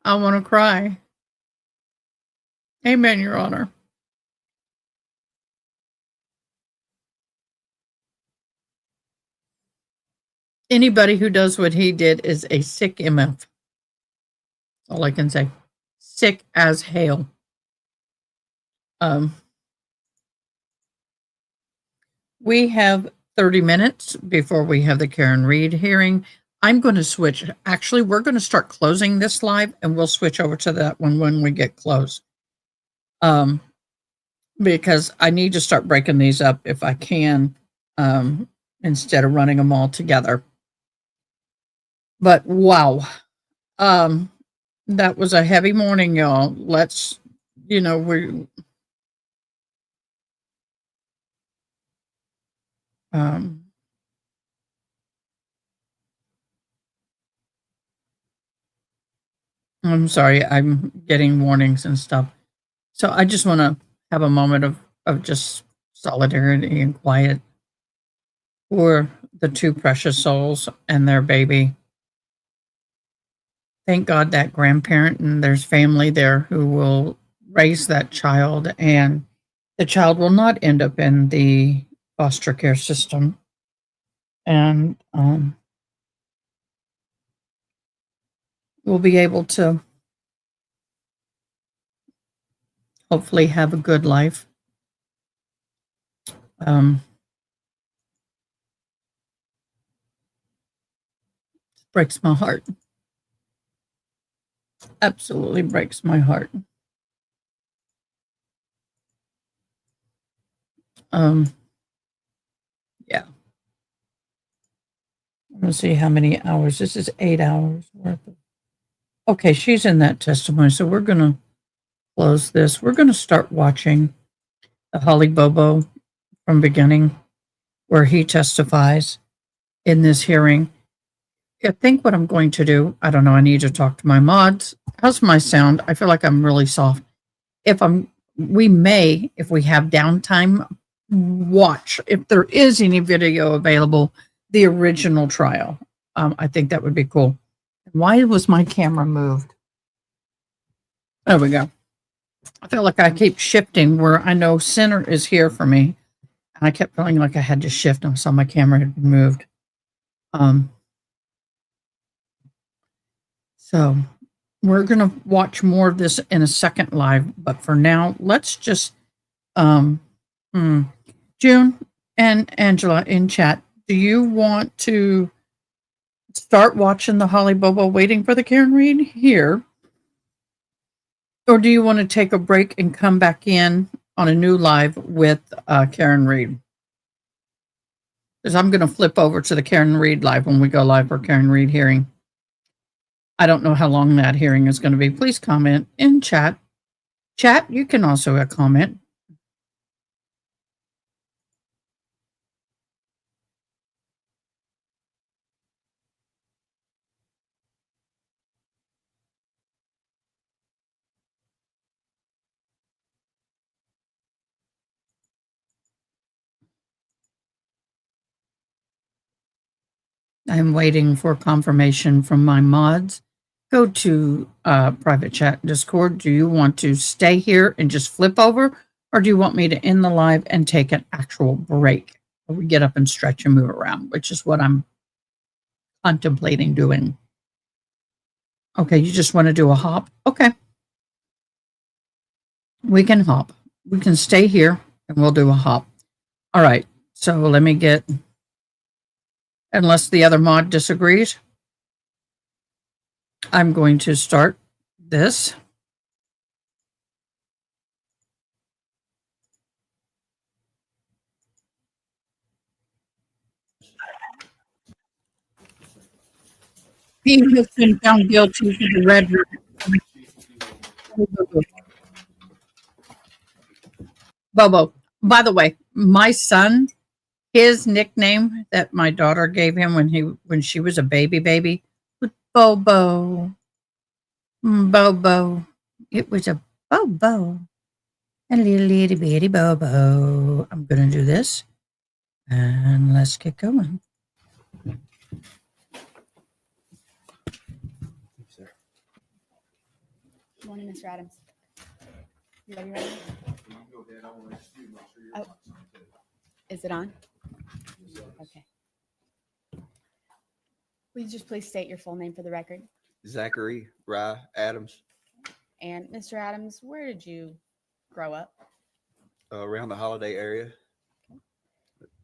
I want to cry. Amen, Your Honor. Anybody who does what he did is a sick MF. All I can say. Sick as hell. We have 30 minutes before we have the Karen Reed hearing. I'm going to switch. Actually, we're going to start closing this live and we'll switch over to that one when we get close. Because I need to start breaking these up if I can, instead of running them all together. But wow. That was a heavy morning, y'all. Let's, I'm sorry, I'm getting warnings and stuff. So I just want to have a moment of just solidarity and quiet for the two precious souls and their baby. Thank God that grandparent and there's family there who will raise that child, and the child will not end up in the foster care system. And we'll be able to hopefully have a good life. Breaks my heart. Absolutely breaks my heart. Yeah. I'm going to see how many hours. This is 8 hours worth of. Okay, she's in that testimony. So we're going to close this. We're going to start watching the Holly Bobo from beginning, where he testifies in this hearing. I think what I'm going to do, I don't know, I need to talk to my mods. How's my sound? I feel like I'm really soft. We may, if we have downtime, watch, if there is any video available, the original trial. I think that would be cool. Why was my camera moved? There we go. I feel like I keep shifting where I know center is here for me. And I kept feeling like I had to shift and I saw my camera had been moved. So we're going to watch more of this in a second live. But for now, let's just, June and Angela in chat, do you want to start watching the Holly Bobo waiting for the Karen Reed here? Or do you want to take a break and come back in on a new live with Karen Reed? Because I'm going to flip over to the Karen Reed live when we go live for Karen Reed hearing. I don't know how long that hearing is going to be. Please comment in chat. Chat, you can also comment. I'm waiting for confirmation from my mods. Go to private chat Discord. Do you want to stay here and just flip over? Or do you want me to end the live and take an actual break? Or we get up and stretch and move around, which is what I'm contemplating doing. Okay, you just want to do a hop? Okay. We can hop. We can stay here and we'll do a hop. All right. So let me get, unless the other mod disagrees. I'm going to start this. He has been found guilty for the red. Bobo. By the way, my son, his nickname that my daughter gave him when she was a baby was Bobo. Bobo. It was a Bobo. A little itty bitty Bobo. I'm gonna do this. And let's get going. Morning, Mr. Adams. You ready, Ryan? Oh. Is it on? Okay. Will you just please state your full name for the record? Zachary Rye Adams. And Mr. Adams, where did you grow up? Around the Holiday area.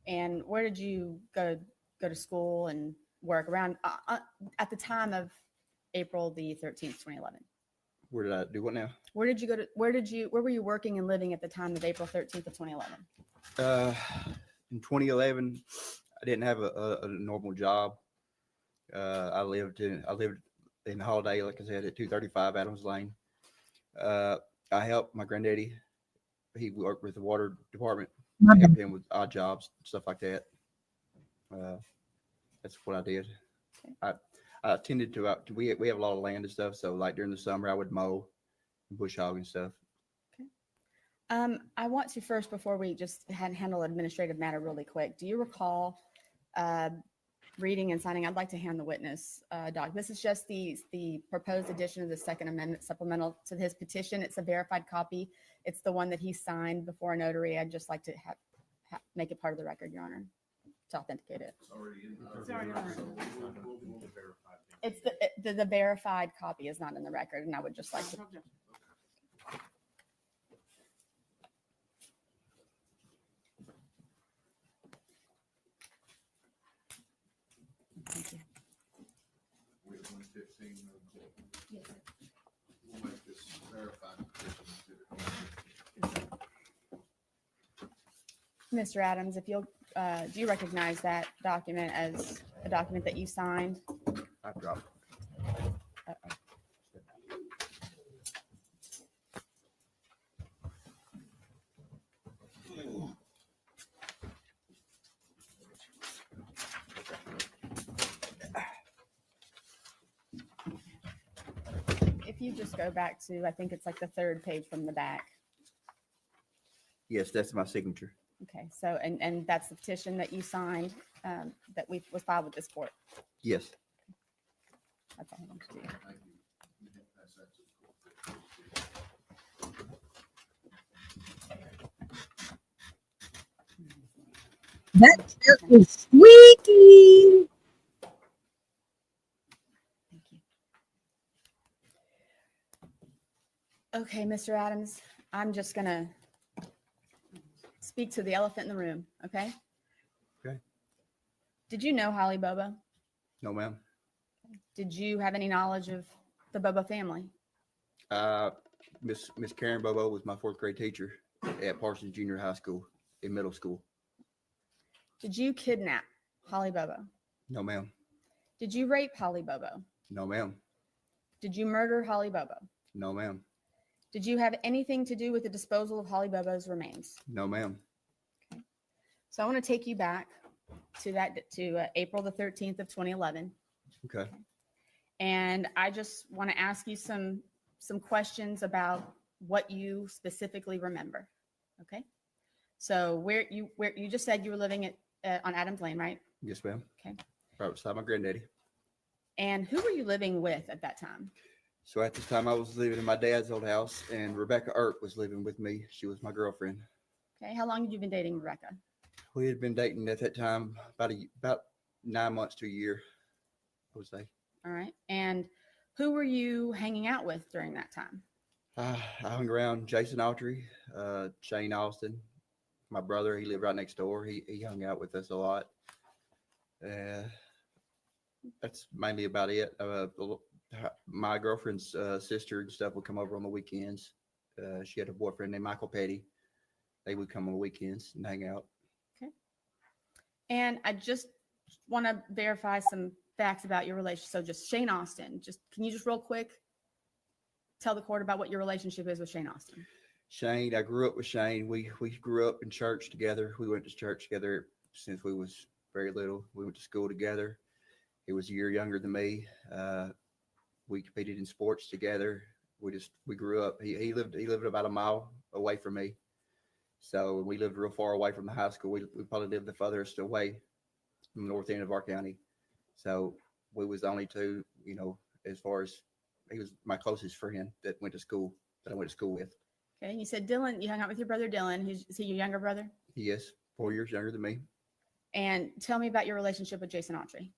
And where did you go to school and work around at the time of April the 13th, 2011? Where did I do what now? Where were you working and living at the time of April 13th of 2011? In 2011, I didn't have a normal job. I lived in the Holiday, like I said, at 235 Adams Lane. I helped my granddaddy. He worked with the water department. I helped him with odd jobs, stuff like that. That's what I did. Okay. I tended to, we have a lot of land and stuff. So like during the summer, I would mow and bush hog and stuff. Okay. I want to first, before we just handle an administrative matter really quick, do you recall reading and signing? I'd like to hand the witness doc. This is just the proposed addition of the Second Amendment supplemental to his petition. It's a verified copy. It's the one that he signed before a notary. I'd just like to make it part of the record, Your Honor, to authenticate it. It's already in It's the verified copy is not in the record, and I would just like to. Thank you. Mr. Adams, if you'll, do you recognize that document as a document that you signed? I dropped. If you just go back to, I think it's like the third page from the back. Yes, that's my signature. Okay, so, and that's the petition that you signed, that was filed with this court. Yes. That's all I want to do. That chair is squeaky. Thank you. Okay, Mr. Adams, I'm just gonna speak to the elephant in the room, okay? Okay. Did you know Holly Bobo? No, ma'am. Did you have any knowledge of the Bobo family? Miss Karen Bobo was my fourth grade teacher at Parsons Junior High School in middle school. Did you kidnap Holly Bobo? No, ma'am. Did you rape Holly Bobo? No, ma'am. Did you murder Holly Bobo? No, ma'am. Did you have anything to do with the disposal of Holly Bobo's remains? No, ma'am. Okay. So I want to take you back to April the 13th of 2011. Okay. And I just want to ask you some questions about what you specifically remember. Okay. So where you just said you were living on Adams Lane, right? Yes, ma'am. Okay. Right beside my granddaddy. And who were you living with at that time? So at this time, I was living in my dad's old house, and Rebecca Earp was living with me. She was my girlfriend. Okay. How long had you been dating Rebecca? We had been dating at that time about 9 months to a year, I would say. All right. And who were you hanging out with during that time? I hung around Jason Autry, Shane Austin, my brother. He lived right next door. He hung out with us a lot. That's mainly about it. my girlfriend's sister and stuff would come over on the weekends. She had a boyfriend named Michael Petty. They would come on the weekends and hang out. And I just want to verify some facts about your relationship. So just Shane Austin, can you just real quick tell the court about what your relationship is with Shane Austin? Shane, I grew up with Shane. We grew up in church together. We went to church together since we was very little. We went to school together. He was a year younger than me. We competed in sports together. We grew up. He lived about a mile away from me. So we lived real far away from the high school. We probably lived the furthest away from the north end of our county. So we was the only two, as far as he was my closest friend that I went to school with. Okay. And you said Dylan, you hung out with your brother Dylan. Is he your younger brother? Yes, 4 years younger than me. And tell me about your relationship with Jason Autry.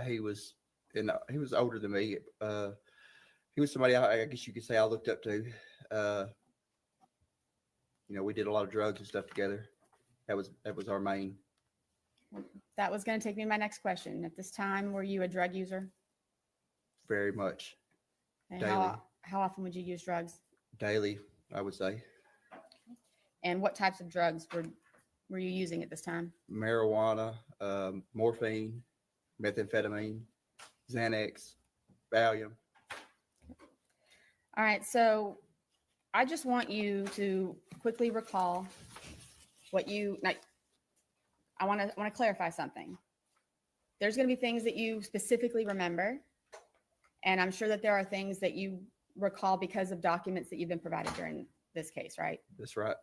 He was older than me. He was somebody I guess you could say I looked up to. We did a lot of drugs and stuff together. That was our main. That was going to take me to my next question. At this time, were you a drug user? Very much. And Daily. How often would you use drugs? Daily, I would say. And what types of drugs were you using at this time? Marijuana, morphine, methamphetamine, Xanax, Valium. All right, so I just want you to quickly recall what I want to clarify something. There's going to be things that you specifically remember, and I'm sure that there are things that you recall because of documents that you've been provided during this case, right? That's right.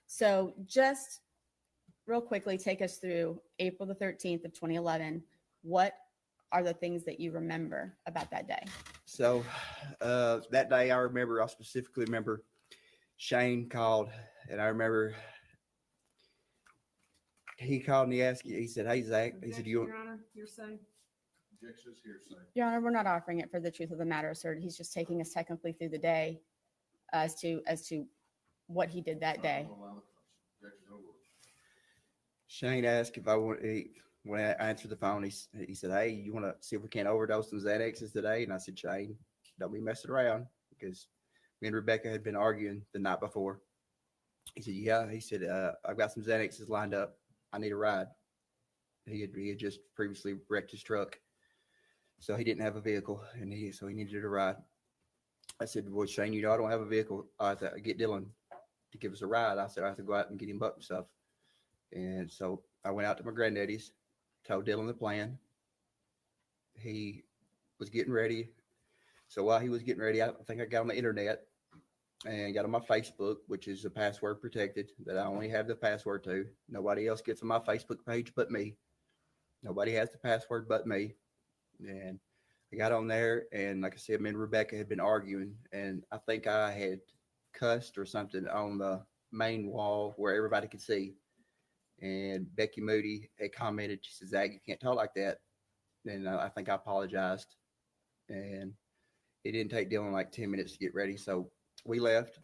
So just real quickly, take us through April the 13th of 2011. What are the things that you remember about that day? So that day I specifically remember Shane called, and I remember he called and he said, "Hey, Zach," he said, Your Honor, hearsay. Objections, hearsay. Your Honor, we're not offering it for the truth of the matter asserted. He's just taking us technically through the day as to what he did that day. Shane asked if I want to eat. When I answered the phone, he said, "Hey, you want to see if we can't overdose some Xanaxes today?" And I said, "Shane, don't be messing around," because me and Rebecca had been arguing the night before. He said, "Yeah." He said, "I've got some Xanaxes lined up. I need a ride." He had just previously wrecked his truck, so he didn't have a vehicle, and so he needed a ride. I said, "Well, Shane, I don't have a vehicle. I have to get Dylan to give us a ride." I said, "I have to go out and get him up and stuff." And so I went out to my granddaddy's, told Dylan the plan. He was getting ready. So while he was getting ready, I think I got on the internet and got on my Facebook, which is a password protected that I only have the password to. Nobody else gets on my Facebook page but me. Nobody has the password but me. And I got on there, and like I said, me and Rebecca had been arguing, and I think I had cussed or something on the main wall where everybody could see. And Becky Moody had commented, she said, "Zach, you can't talk like that." And I think I apologized. And it didn't take Dylan like 10 minutes to get ready. So we left.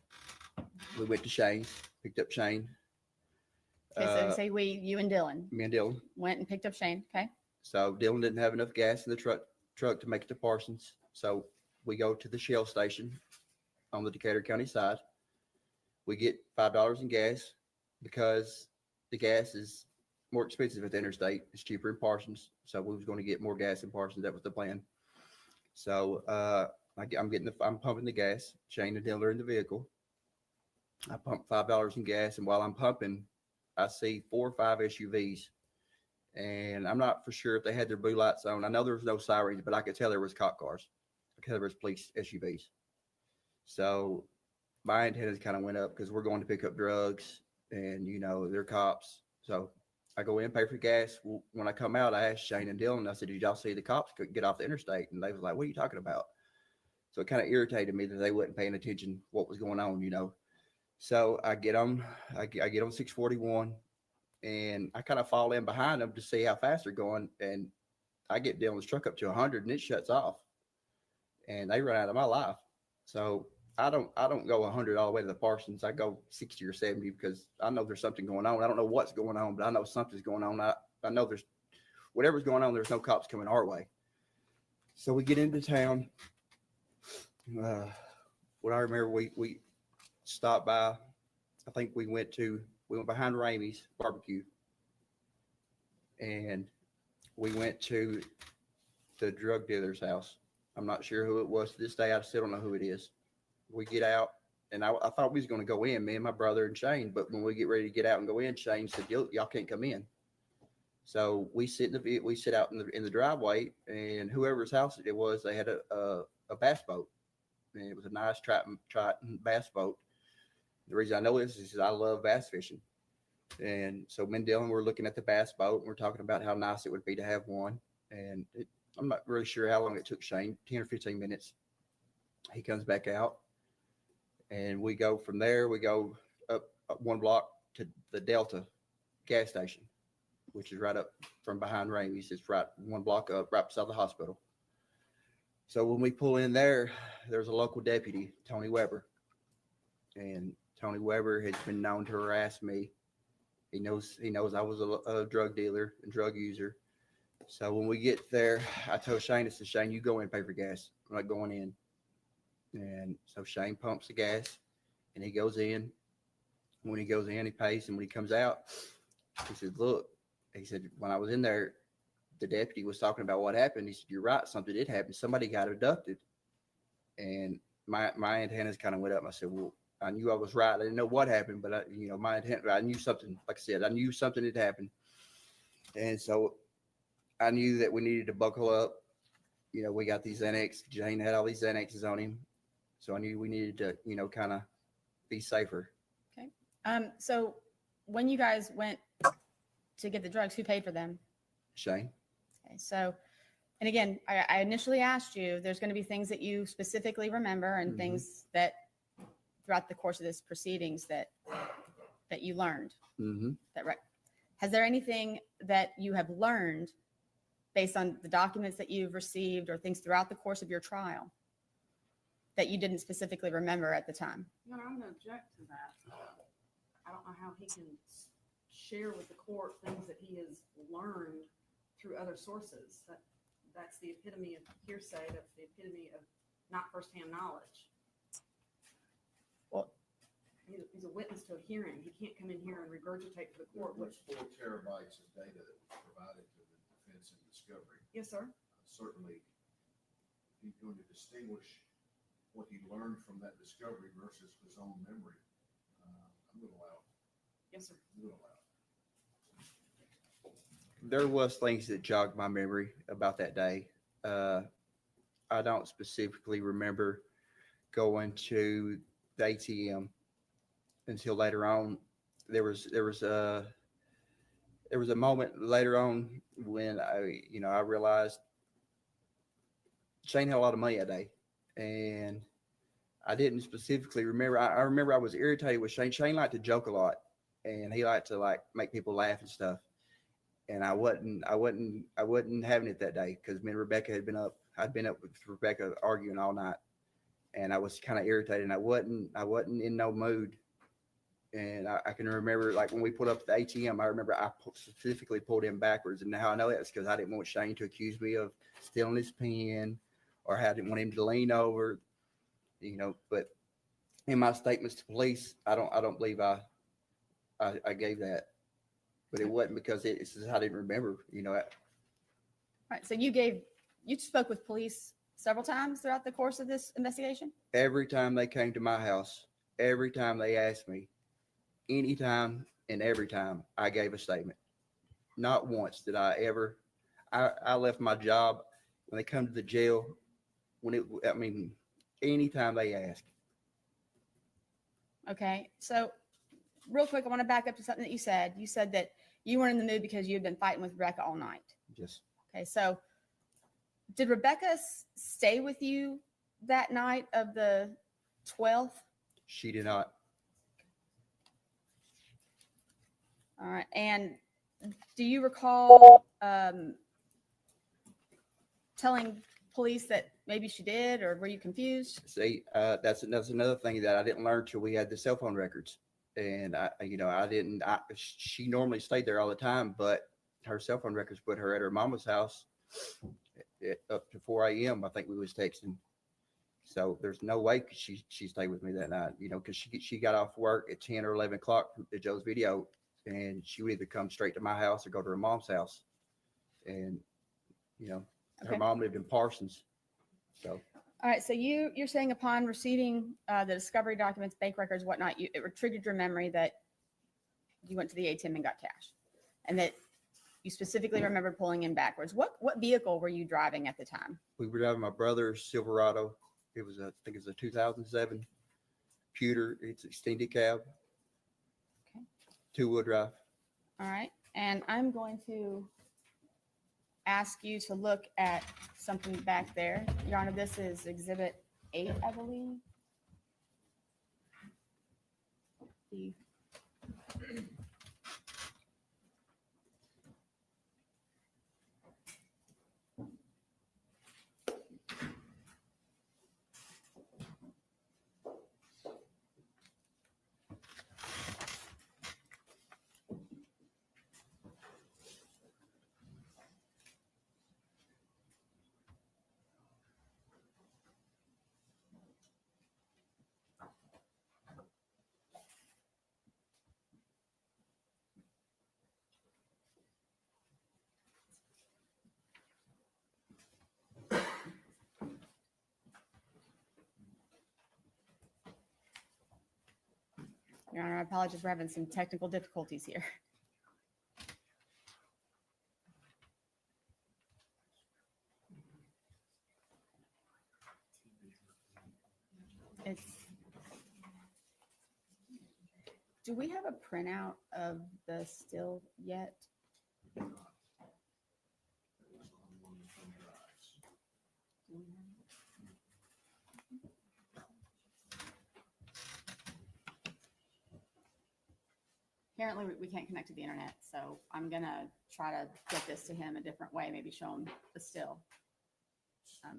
We went to Shane's, picked up Shane. Okay, so say you and Dylan. Me and Dylan. Went and picked up Shane, okay? So Dylan didn't have enough gas in the truck to make it to Parsons. So we go to the Shell station on the Decatur County side. We get $5 in gas because the gas is more expensive at the interstate. It's cheaper in Parsons. So we was going to get more gas in Parsons. That was the plan. So I'm pumping the gas. Shane and Dylan are in the vehicle. I pump $5 in gas, and while I'm pumping, I see 4 or 5 SUVs. And I'm not for sure if they had their blue lights on. I know there was no sirens, but I could tell there was cop cars. I could tell there was police SUVs. So my antennas kind of went up because we're going to pick up drugs, and they're cops. So I go in, pay for gas. When I come out, I asked Shane and Dylan, I said, "Did y'all see the cops get off the interstate?" And they was like, "What are you talking about?" So it kind of irritated me that they wasn't paying attention what was going on, So I get on 641, and I kind of fall in behind them to see how fast they're going. And I get Dylan's truck up to 100, and it shuts off, and they run out of my life. So I don't go 100 all the way to the Parsons. I go 60 or 70 because I know there's something going on. I don't know what's going on, but I know something's going on. I know there's whatever's going on. There's no cops coming our way. So we get into town. What I remember, we stopped by. I think we went behind Ramey's barbecue, and we went to the drug dealer's house. I'm not sure who it was to this day. I still don't know who it is. We get out, and I thought we was going to go in, me and my brother and Shane. But when we get ready to get out and go in, Shane said, "Y'all can't come in." So we sit out in the driveway, and whoever's house it was, they had a bass boat, and it was a nice Triton bass boat. The reason I know this is I love bass fishing. And so me and Dylan were looking at the bass boat, and we're talking about how nice it would be to have one. And I'm not really sure how long it took Shane, 10 or 15 minutes. He comes back out, and we go from there. We go up one block to the Delta gas station, which is right up from behind Ramey's. It's right one block up, right beside the hospital. So when we pull in there, there's a local deputy, Tony Weber. And Tony Weber has been known to harass me. He knows I was a drug dealer and drug user. So when we get there, I told Shane, I said, "Shane, you go in and pay for gas. I'm not going in." And so Shane pumps the gas, and he goes in. When he goes in, he pays. And when he comes out, he said, "Look," he said, "when I was in there, the deputy was talking about what happened." He said, "You're right. Something did happen. Somebody got abducted." And my antennas kind of went up. I said, "Well, I knew I was right. I didn't know what happened, but I knew something. Like I said, I knew something had happened." And so I knew that we needed to buckle up. We got these Xanax. Jane had all these Xanaxes on him, so I knew we needed to, kind of be safer. Okay. So when you guys went to get the drugs, who paid for them? Shane. Okay. So, and again, I initially asked you, there's going to be things that you specifically remember and things that throughout the course of this proceedings that you learned. That right? Has there anything that you have learned based on the documents that you've received or things throughout the course of your trial that you didn't specifically remember at the time? No, I'm going to object to that. I don't know how he can share with the court things that he has learned through other sources. That's the epitome of hearsay. That's the epitome of not firsthand knowledge. Well, he's a witness to a hearing. He can't come in here and regurgitate to the court. There's 4 terabytes of data that was provided to the defense in discovery. Yes, sir. Certainly, he's going to distinguish what he learned from that discovery versus his own memory. I'm going to allow it. Yes, sir. I'm going to allow it. There was things that jogged my memory about that day. I don't specifically remember going to the ATM until later on. There was a moment later on when I realized Shane had a lot of money that day, and I didn't specifically remember. I remember I was irritated with Shane. Shane liked to joke a lot, and he liked to make people laugh and stuff. And I wasn't having it that day because me and Rebecca had been up. I'd been up with Rebecca arguing all night, and I was kind of irritated. And I wasn't in no mood. And I can remember, when we pulled up the ATM, I remember I specifically pulled him backwards. And how I know that is because I didn't want Shane to accuse me of stealing his pen, or I didn't want him to lean over, But in my statements to police, I don't believe I gave that. But it wasn't because it's just I didn't remember, Right. So you spoke with police several times throughout the course of this investigation? Every time they came to my house, every time they asked me, anytime and every time I gave a statement. Not once did I ever. I left my job when they come to the jail. Anytime they ask. Okay. So real quick, I want to back up to something that you said. You said that you weren't in the mood because you had been fighting with Rebecca all night. Yes. Okay. So did Rebecca stay with you that night of the 12th? She did not. All right. And do you recall telling police that maybe she did, or were you confused? See, that's another thing that I didn't learn till we had the cell phone records. And she normally stayed there all the time, but her cell phone records put her at her mama's house up to 4 a.m. I think we was texting. So there's no way she stayed with me that night, you know, because she got off work at 10 or 11 o'clock from Joe's video, and she would either come straight to my house or go to her mom's house. And, you know, her Okay. mom lived in Parsons. So All right, so you're saying upon receiving the discovery documents, bank records, whatnot, it triggered your memory that you went to the ATM and got cash, and that you specifically remembered pulling in backwards. What vehicle were you driving at the time? we were driving my brother's Silverado. It was I think it was a 2007 Pewter. It's extended cab. Okay. 2-wheel drive. All right, and I'm going to ask you to look at something back there. Your Honor, this is Exhibit 8, I believe. The Your Honor, I apologize for having some technical difficulties here. Do we have a printout of the still yet? Apparently, we can't connect to the internet, so I'm gonna try to get this to him a different way, maybe show him the still. Okay.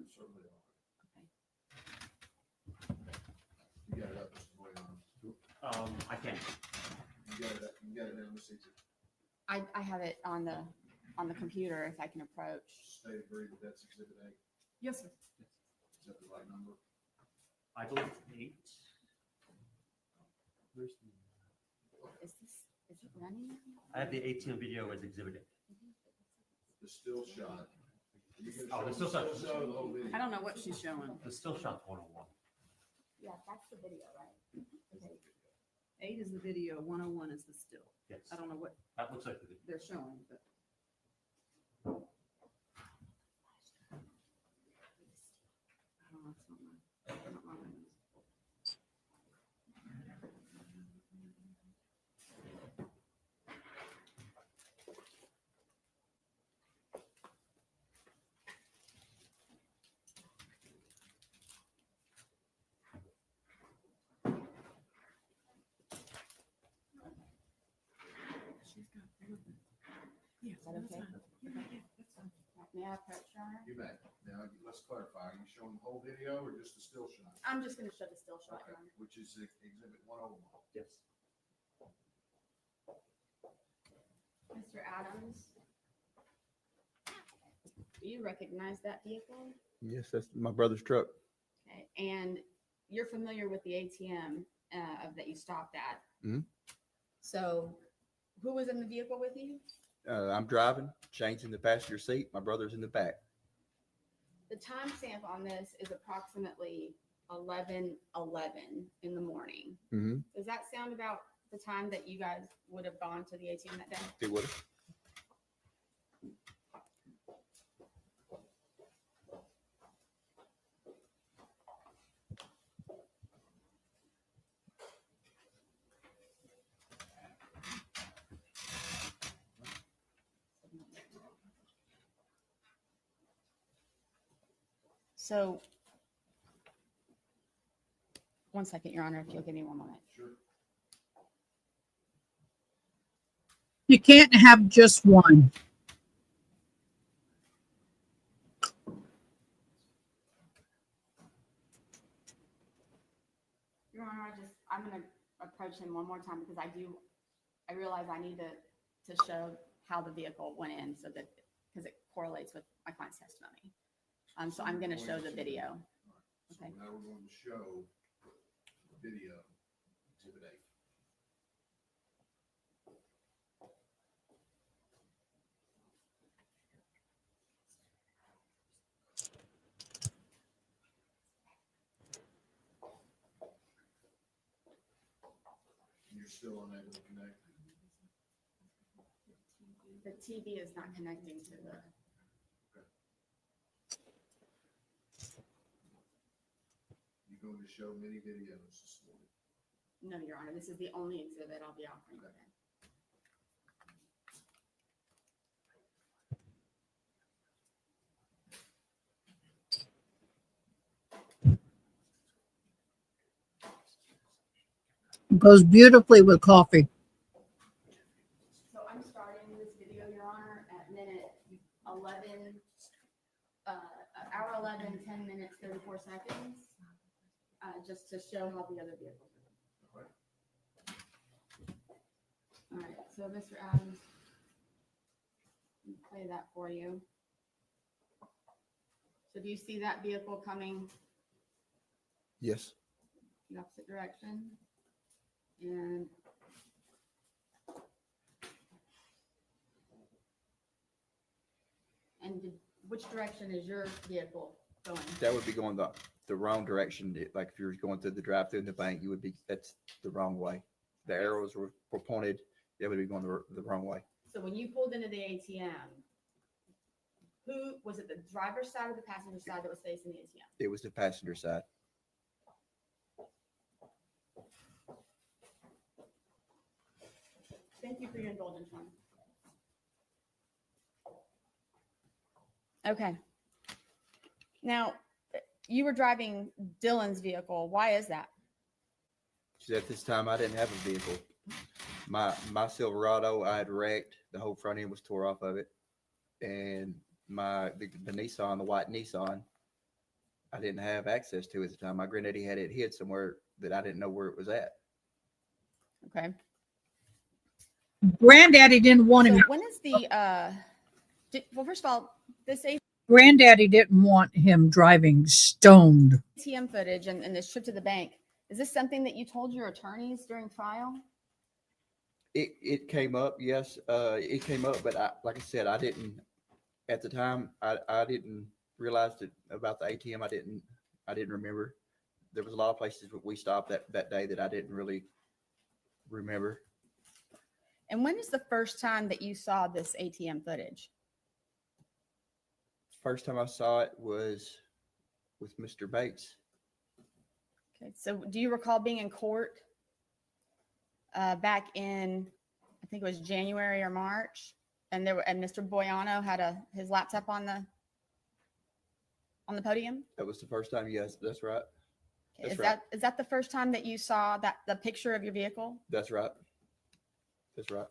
You got it up, Mr. Boyan. I can't. You got it down, Mr. I have it on the computer if I can approach. State agree that that's exhibit 8. Yes, sir. Is that the right number? I believe 8. Where's the? Is it running? I have the ATM video as exhibit 8. The still shot. Oh, the still shot. Show the whole video. I don't know what she's showing. The still shot's 101. Yeah, that's the video, right? Okay. 8 is the video, 101 is the still. Yes. I don't know what That looks like the video. they're showing, but. Oh, that's not my windows. Is that okay? May I approach, Your Honor? You may. Now, let's clarify. Are you showing the whole video or just the still shot? I'm just gonna show the still shot, Okay, Your Honor. which is exhibit 101. Yes. Mr. Adams, do you recognize that vehicle? Yes, that's my brother's truck. Okay, and you're familiar with the ATM that you stopped at. Mhm. So who was in the vehicle with you? I'm driving. Shane's in the passenger seat. My brother's in the back. The timestamp on this is approximately 11:11 in the morning. Mm-hmm. Does that sound about the time that you guys would have gone to the ATM that day? It would have. So, one second, Your Honor, if you'll give me one moment. Sure. You can't have just one. Your Honor, I'm gonna approach him one more time because I realize I need to show how the vehicle went in so that, because it correlates with my client's testimony. So I'm going to show the video. So Okay. now we're going to show the video, exhibit A. You're still unable to connect. The TV is not connecting to the. You're going to show many videos this morning. No, Your Honor, this is the only exhibit I'll be offering today. Goes beautifully with coffee. So I'm starting this video, Your Honor, at minute 11, hour 11, 10 minutes, 34 seconds, just to show how the other vehicles are. All right, so Mr. Adams, let me play that for you. So do you see that vehicle coming Yes. the opposite direction? And which direction is your vehicle going? That would be going the wrong direction. Like if you were going through the drive-through in the bank, that's the wrong way. The arrows were pointed, that would be going the wrong way. So when you pulled into the ATM, who was it, the driver's side or the passenger side that was facing the ATM? It was the passenger side. Thank you for your indulgence, Sean. Okay. Now, you were driving Dylan's vehicle. Why is that? Because at this time, I didn't have a vehicle. My Silverado, I had wrecked. The whole front end was tore off of it. And the Nissan, the white Nissan, I didn't have access to at the time. My granddaddy had it hid somewhere that I didn't know where it was at. Okay. Granddaddy didn't want him. So when is the, well, first of all, this Granddaddy didn't want him driving stoned. ATM footage and this trip to the bank, is this something that you told your attorneys during trial? It came up, yes. It came up, but like I said, I didn't, at the time, I didn't realize about the ATM. I didn't remember. There was a lot of places that we stopped that day that I didn't really remember. And when is the first time that you saw this ATM footage? First time I saw it was with Mr. Bates. Okay, so do you recall being in court back in, I think it was January or March, and Mr. Boyano had his laptop on the podium? That was the first time. Yes, that's right. Okay, That's right. Is that the first time that you saw the picture of your vehicle? That's right. That's right.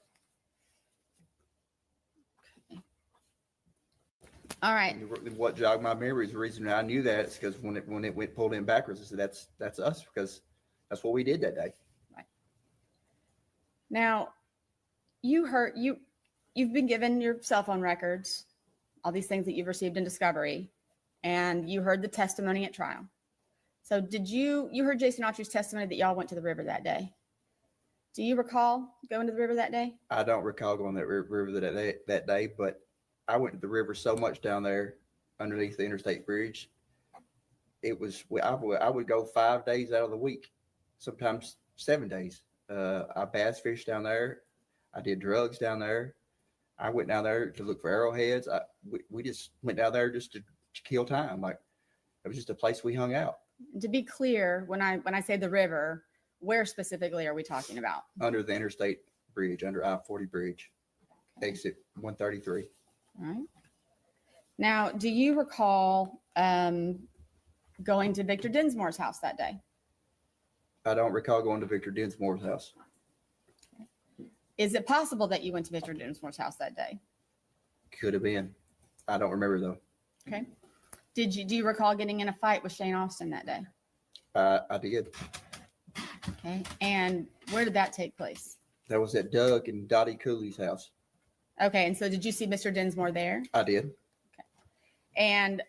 All right. And what jogged my memory is the reason I knew that is because when it went pulled in backwards, I said that's us, because that's what we did that day. Right. Now, you've been given your cell phone records, all these things that you've received in discovery, and you heard the testimony at trial. So you heard Jason Autry's testimony that y'all went to the river that day. Do you recall going to the river that day? I don't recall going that river that day, but I went to the river so much down there underneath the interstate bridge. It was, I would go 5 days out of the week, sometimes 7 days. I bass fished down there. I did drugs down there. I went down there to look for arrowheads. We just went down there just to kill time. Like, it was just a place we hung out. To be clear, when I say the river, where specifically are we talking about? Under the interstate bridge, under I-40 bridge, exit 133. All right. Now, do you recall going to Victor Dinsmore's house that day? I don't recall going to Victor Dinsmore's house. Is it possible that you went to Victor Dinsmore's house that day? Could have been. I don't remember though. Okay. Do you recall getting in a fight with Shane Austin that day? I did. Okay. And where did that take place? That was at Doug and Dottie Cooley's house. Okay. And so did you see Mr. Dinsmore there? I did. And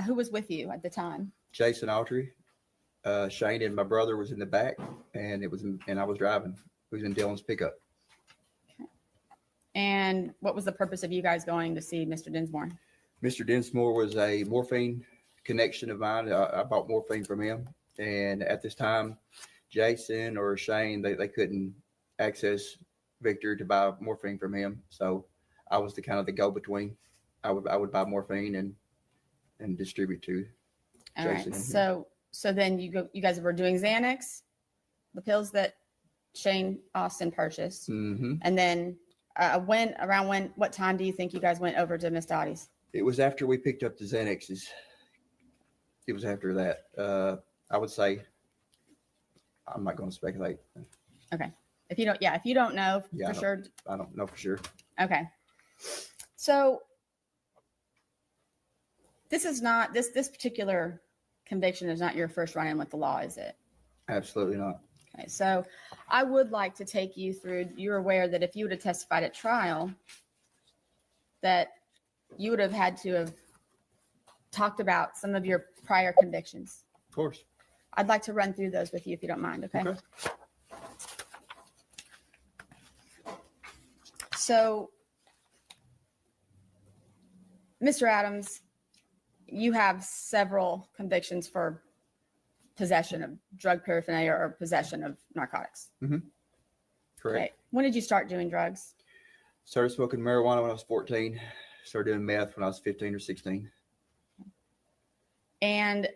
who was with you at the time? Jason Autry, Shane and my brother was in the back, and I was driving. It was in Dylan's pickup. And what was the purpose of you guys going to see Mr. Dinsmore? Mr. Dinsmore was a morphine connection of mine. I bought morphine from him, and at this time, Jason or Shane, they couldn't access Victor to buy morphine from him, so I was the kind of the go-between. I would buy morphine and distribute to All Jason. right. So then you guys were doing Xanax, the pills that Shane Austin purchased, Mm-hmm. and then what time do you think you guys went over to Miss Dottie's? It was after we picked up the Xanaxes. It was after that. I would say, I'm not going to speculate. Okay. If you don't know for sure. I don't know for sure. Okay. So this particular conviction is not your first run-in with the law, is it? Absolutely not. Okay. So I would like to take you through, you're aware that if you would have testified at trial, that you would have had to have talked about some of your prior convictions. Of course. I'd like to run through those with you if you don't mind, okay? So, Mr. Adams, you have several convictions for possession of drug paraphernalia or possession of narcotics. Mm-hmm. Correct. Okay. When did you start doing drugs? Started smoking marijuana when I was 14. Started doing meth when I was 15 or 16. And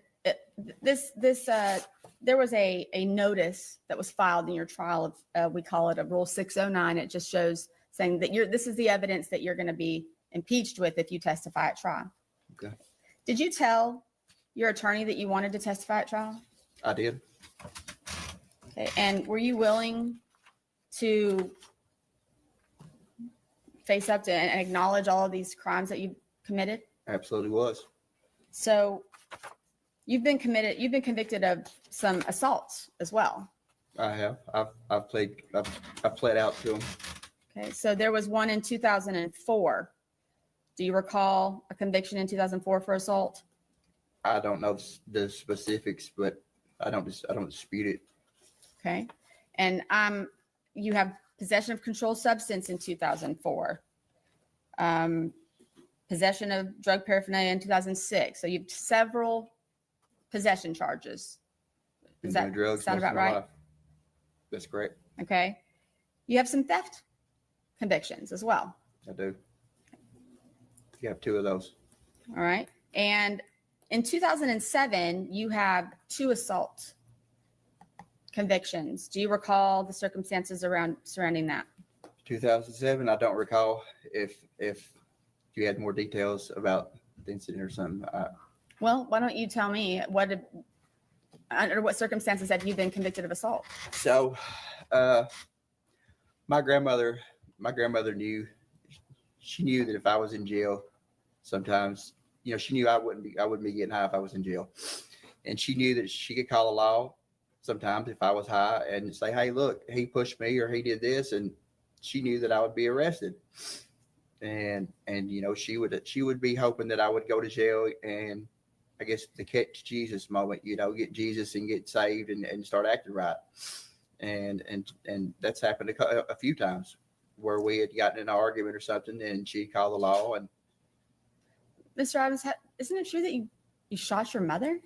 there was a notice that was filed in your trial of, we call it a Rule 609. It just shows saying that this is the evidence that you're going to be impeached with if you testify at trial. Okay. Did you tell your attorney that you wanted to testify at trial? I did. Okay. And were you willing to face up to and acknowledge all of these crimes that you committed? Absolutely was. So you've been convicted of some assaults as well. I have. I've pled out to them. Okay. So there was one in 2004. Do you recall a conviction in 2004 for assault? I don't know the specifics, but I don't dispute it. Okay. And you have possession of controlled substance in 2004. Possession of drug paraphernalia in 2006. So you have several possession charges. Does that sound about right? That's correct. Okay. You have some theft convictions as well. I do. You have 2 of those. All right. And in 2007, you have 2 assault convictions. Do you recall the circumstances surrounding that? 2007, I don't recall. If you had more details about the incident or something. Well, why don't you tell me under what circumstances have you been convicted of assault? So, my grandmother knew. She knew that if I was in jail, sometimes, she knew I wouldn't be getting high if I was in jail, and she knew that she could call the law sometimes if I was high and say, "Hey, look, he pushed me or he did this," and she knew that I would be arrested, and she would be hoping that I would go to jail and, I guess, the catch Jesus moment, get Jesus and get saved and start acting right, and that's happened a few times where we had gotten in an argument or something and she called the law. And Mr. Adams, isn't it true that you shot your mother?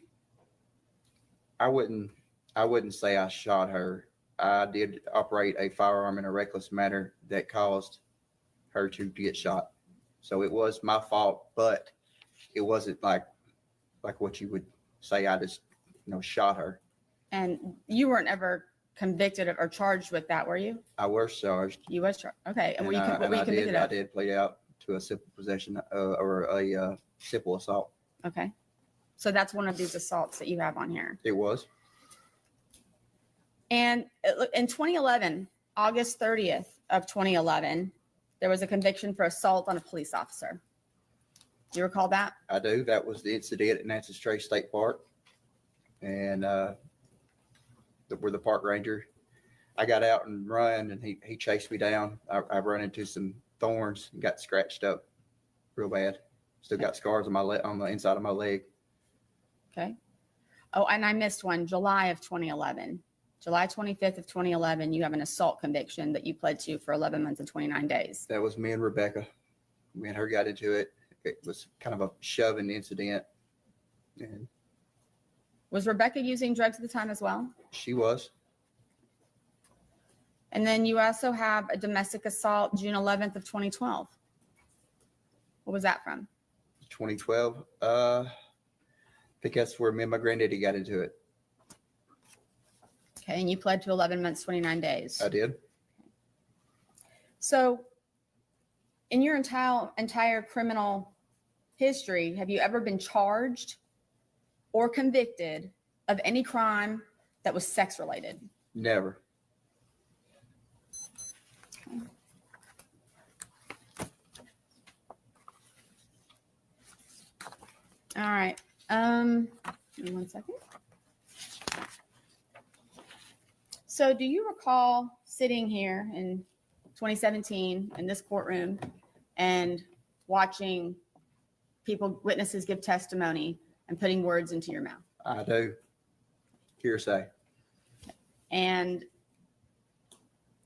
I wouldn't say I shot her. I did operate a firearm in a reckless manner that caused her to get shot. So it was my fault, but it wasn't like what you would say I just, shot her. And you weren't ever convicted or charged with that, were you? I was charged. You was charged. Okay. And what were you convicted of? of? I did plead out to a simple possession or a simple assault. Okay. So that's one of these assaults that you have on here. It was. And in 2011, August 30th of 2011, there was a conviction for assault on a police officer. Do you recall that? I do. That was the incident at Nancy Trace State Park. And where the park ranger, I got out and run and he chased me down. I run into some thorns and got scratched up real bad. Still got scars on my leg, on the inside of my leg. Okay. Oh, and I missed one, July of 2011. July 25th of 2011, you have an assault conviction that you pled to for 11 months and 29 days. That was me and Rebecca. Me and her got into it. It was kind of a shoving incident. And Was Rebecca using drugs at the time as well? she was. And then you also have a domestic assault, June 11th of 2012. What was that from? 2012. I think that's where me and my granddaddy got into it. Okay, and you pled to 11 months, 29 days. I did. So in your entire criminal history, have you ever been charged or convicted of any crime that was sex related? Never. All right. Give me 1 second. So do you recall sitting here in 2017 in this courtroom and watching witnesses give testimony and putting words into your mouth? I do. Hearsay. And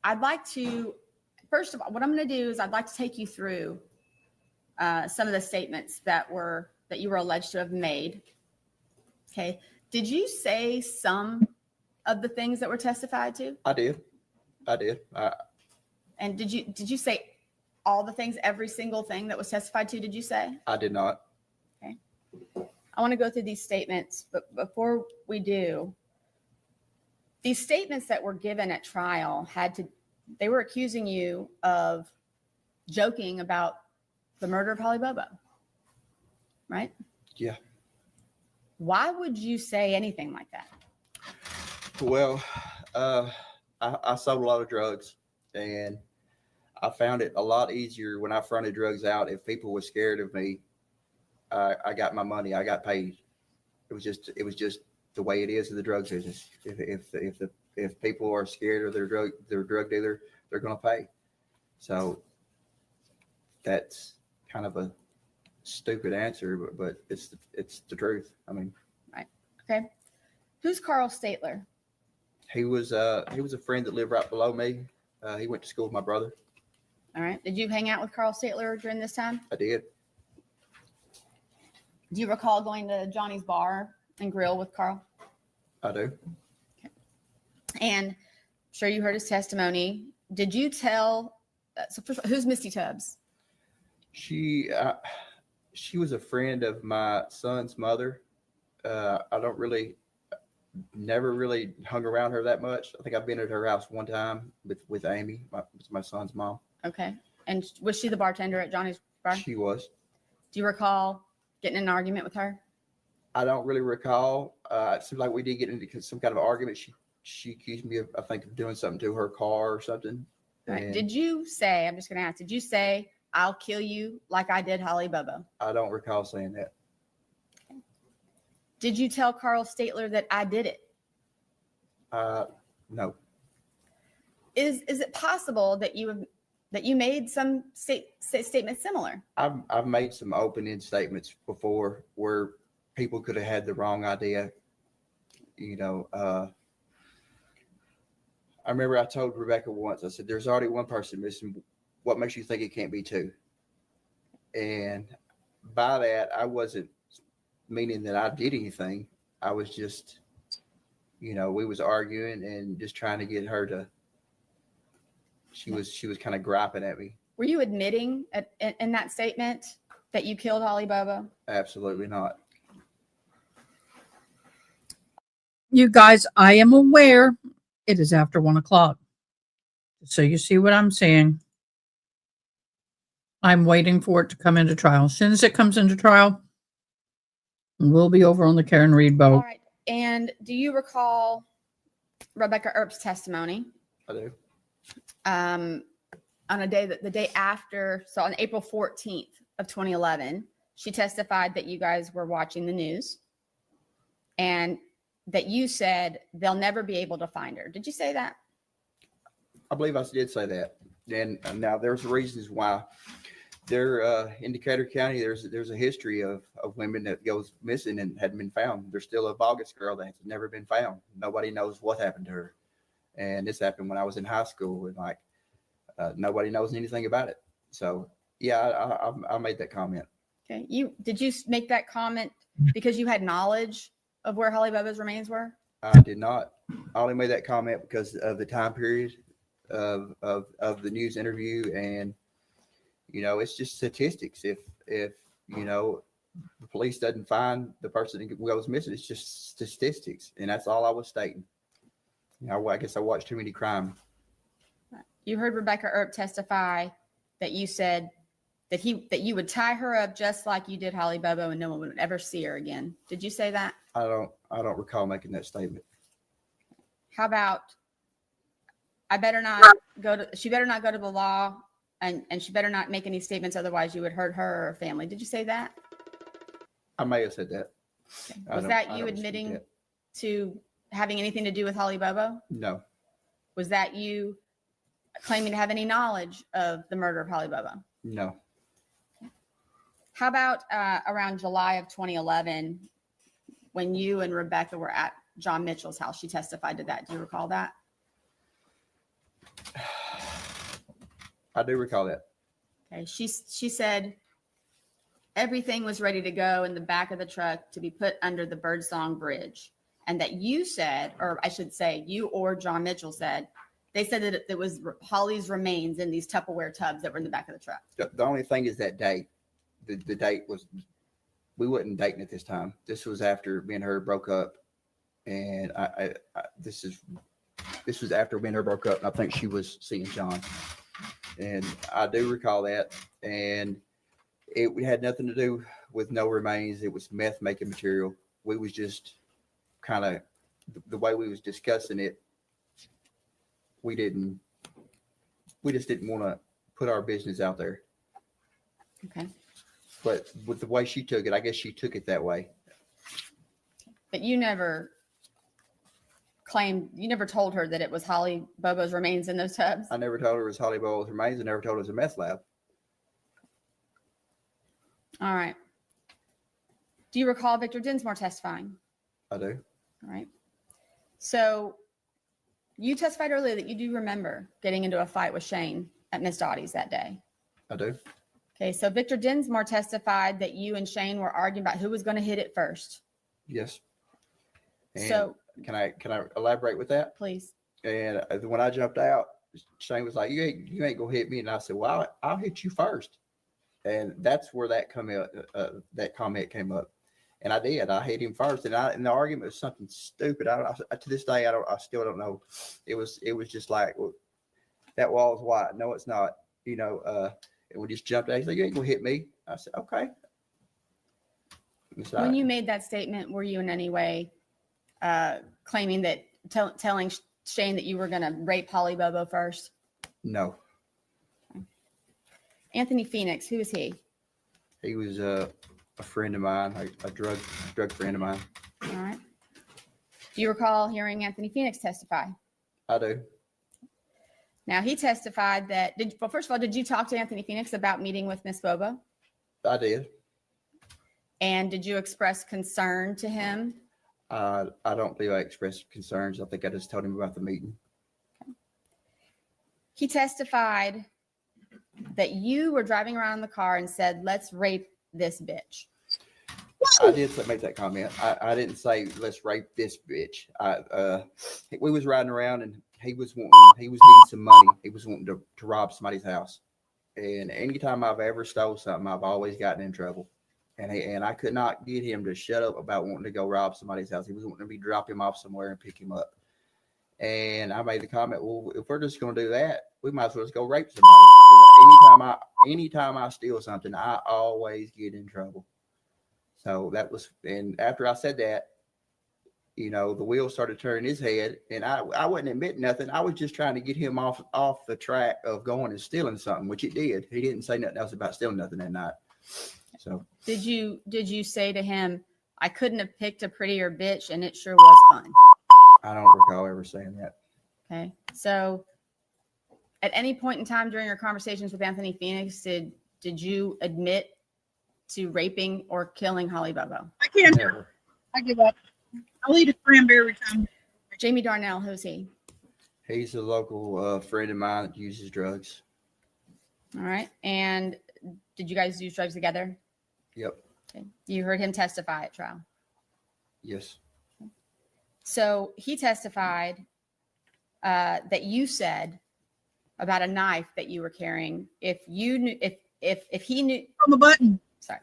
I'd like to, first of all, what I'm going to do is I'd like to take you through some of the statements that you were alleged to have made. Okay. Did you say some of the things that were testified to? I did. And did you say all the things, every single thing that was testified to, did you say? I did not. Okay. I want to go through these statements, but before we do, these statements that were given at trial they were accusing you of joking about the murder of Holly Bobo, right? Yeah. Why would you say anything like that? Well, I sold a lot of drugs, and I found it a lot easier when I fronted drugs out. If people were scared of me, I got my money. I got paid. It was just the way it is in the drug business. If people are scared of their drug dealer, they're going to pay. So that's kind of a stupid answer, but it's the truth. I mean, right. Okay. Who's Carl Statler? He was a friend that lived right below me. He went to school with my brother. All right. Did you hang out with Carl Statler during this time? I did. Do you recall going to Johnny's Bar and Grill with Carl? I do. Okay. And I'm sure you heard his testimony. Did you tell? So first of all, who's Misty Tubbs? She was a friend of my son's mother. Never really hung around her that much. I think I've been at her house one time with Amy, my son's mom. Okay. And was she the bartender at Johnny's Bar? She was. Do you recall getting in an argument with her? I don't really recall. It seems like we did get into some kind of argument. She accused me of, I think, of doing something to her car or something. Right. And Did you say, I'm just going to ask, did you say, I'll kill you like I did Holly Bobo? I don't recall saying that. Okay. Did you tell Carl Statler that I did it? No. Is it possible that you made some statements similar? I've made some open-end statements before where people could have had the wrong idea. You know, I remember I told Rebecca once, I said, there's already one person missing. What makes you think it can't be two? And by that, I wasn't meaning that I did anything. I was just, we was arguing and just trying to get her to, she was kind of griping at me. Were you admitting in that statement that you killed Holly Bobo? Absolutely not. You guys, I am aware it is after 1 o'clock. So you see what I'm saying. I'm waiting for it to come into trial. As soon as it comes into trial, we'll be over on the Karen Reed boat. All right. And do you recall Rebecca Earp's testimony? I do. On the day after, so on April 14th of 2011, she testified that you guys were watching the news and that you said they'll never be able to find her. Did you say that? I believe I did say that. And now there's reasons why in Decatur County, there's a history of women that goes missing and hadn't been found. There's still a Vargas girl that's never been found. Nobody knows what happened to her. And this happened when I was in high school, and like nobody knows anything about it. So yeah, I made that comment. Okay. Did you make that comment because you had knowledge of where Holly Bobo's remains were? I did not. I only made that comment because of the time period of the news interview, and it's just statistics. If the police doesn't find the person that goes missing, it's just statistics, and that's all I was stating. I guess I watched too many crime. You heard Rebecca Earp testify that you said that you would tie her up just like you did Holly Bobo, and no one would ever see her again. Did you say that? I don't recall making that statement. How about she better not go to the law, and she better not make any statements, otherwise you would hurt her or her family. Did you say that? I may have said that. Okay. Was that you admitting to having anything to do with Holly Bobo? No. Was that you claiming to have any knowledge of the murder of Holly Bobo? No. How about around July of 2011, when you and Rebecca were at John Mitchell's house? She testified to that. Do you recall that? I do recall that. Okay. She said everything was ready to go in the back of the truck to be put under the Birdsong Bridge, and that you said, or I should say, you or John Mitchell said, they said that it was Holly's remains in these Tupperware tubs that were in the back of the truck. The only thing is that date. The date was, we wasn't dating at this time. This was after me and her broke up, and this was after me and her broke up, and I think she was seeing John, and I do recall that, and it had nothing to do with no remains. It was meth making material. We was just kind of the way we was discussing it. We just didn't want to put our business out there. Okay. But with the way she took it, I guess she took it that way. But you never told her that it was Holly Bobo's remains in those tubs? I never told her it was Holly Bobo's remains. I never told her it was a meth lab. All right. Do you recall Victor Dinsmore testifying? I do. All right. So you testified earlier that you do remember getting into a fight with Shane at Miss Dottie's that day. I do. Okay, so Victor Dinsmore testified that you and Shane were arguing about who was going to hit it first. Yes. And so can I elaborate with that? Please. And when I jumped out, Shane was like, "You ain't gonna hit me," and I said, "Well, I'll hit you first." And that's where that comment came up. And I did. I hit him first, and the argument was something stupid. To this day, I still don't know. It was just like, well, that wall's white. No, it's not. And we just jumped out. He said, "You ain't gonna hit me." I said, "Okay." When you made that statement, were you in any way claiming that, telling Shane that you were going to rape Holly Bobo first? No. Okay. Anthony Phoenix, who is he? He was a friend of mine, a drug friend of mine. All right. Do you recall hearing Anthony Phoenix testify? I do. Now, he testified that, first of all, did you talk to Anthony Phoenix about meeting with Miss Bobo? I did. And did you express concern to him? I don't believe I expressed concerns. I think I just told him about the meeting. Okay. He testified that you were driving around in the car and said, "Let's rape this bitch." I did make that comment. I didn't say, "Let's rape this bitch." We was riding around, and he was needing some money. He was wanting to rob somebody's house. And anytime I've ever stole something, I've always gotten in trouble. And I could not get him to shut up about wanting to go rob somebody's house. He was wanting me to drop him off somewhere and pick him up. And I made the comment, "Well, if we're just going to do that, we might as well just go rape somebody." Because anytime I steal something, I always get in trouble. So that was, and after I said that, the wheel started turning his head, and I wasn't admitting nothing. I was just trying to get him off the track of going and stealing something, which he did. He didn't say nothing else about stealing nothing that night. So did you say to him, "I couldn't have picked a prettier bitch, and it sure was fun"? I don't recall ever saying that. Okay. So at any point in time during your conversations with Anthony Phoenix, did did you admit to raping or killing Holly Bobo? I can't. Never. I give up. I'll eat a cranberry every time. Jamie Darnell, who's he? He's a local friend of mine that uses drugs. All right. And did you guys use drugs together? Yep. Okay. You heard him testify at trial. Yes. So he testified that you said about a knife that you were carrying. If you knew, if he knew on the button, sorry,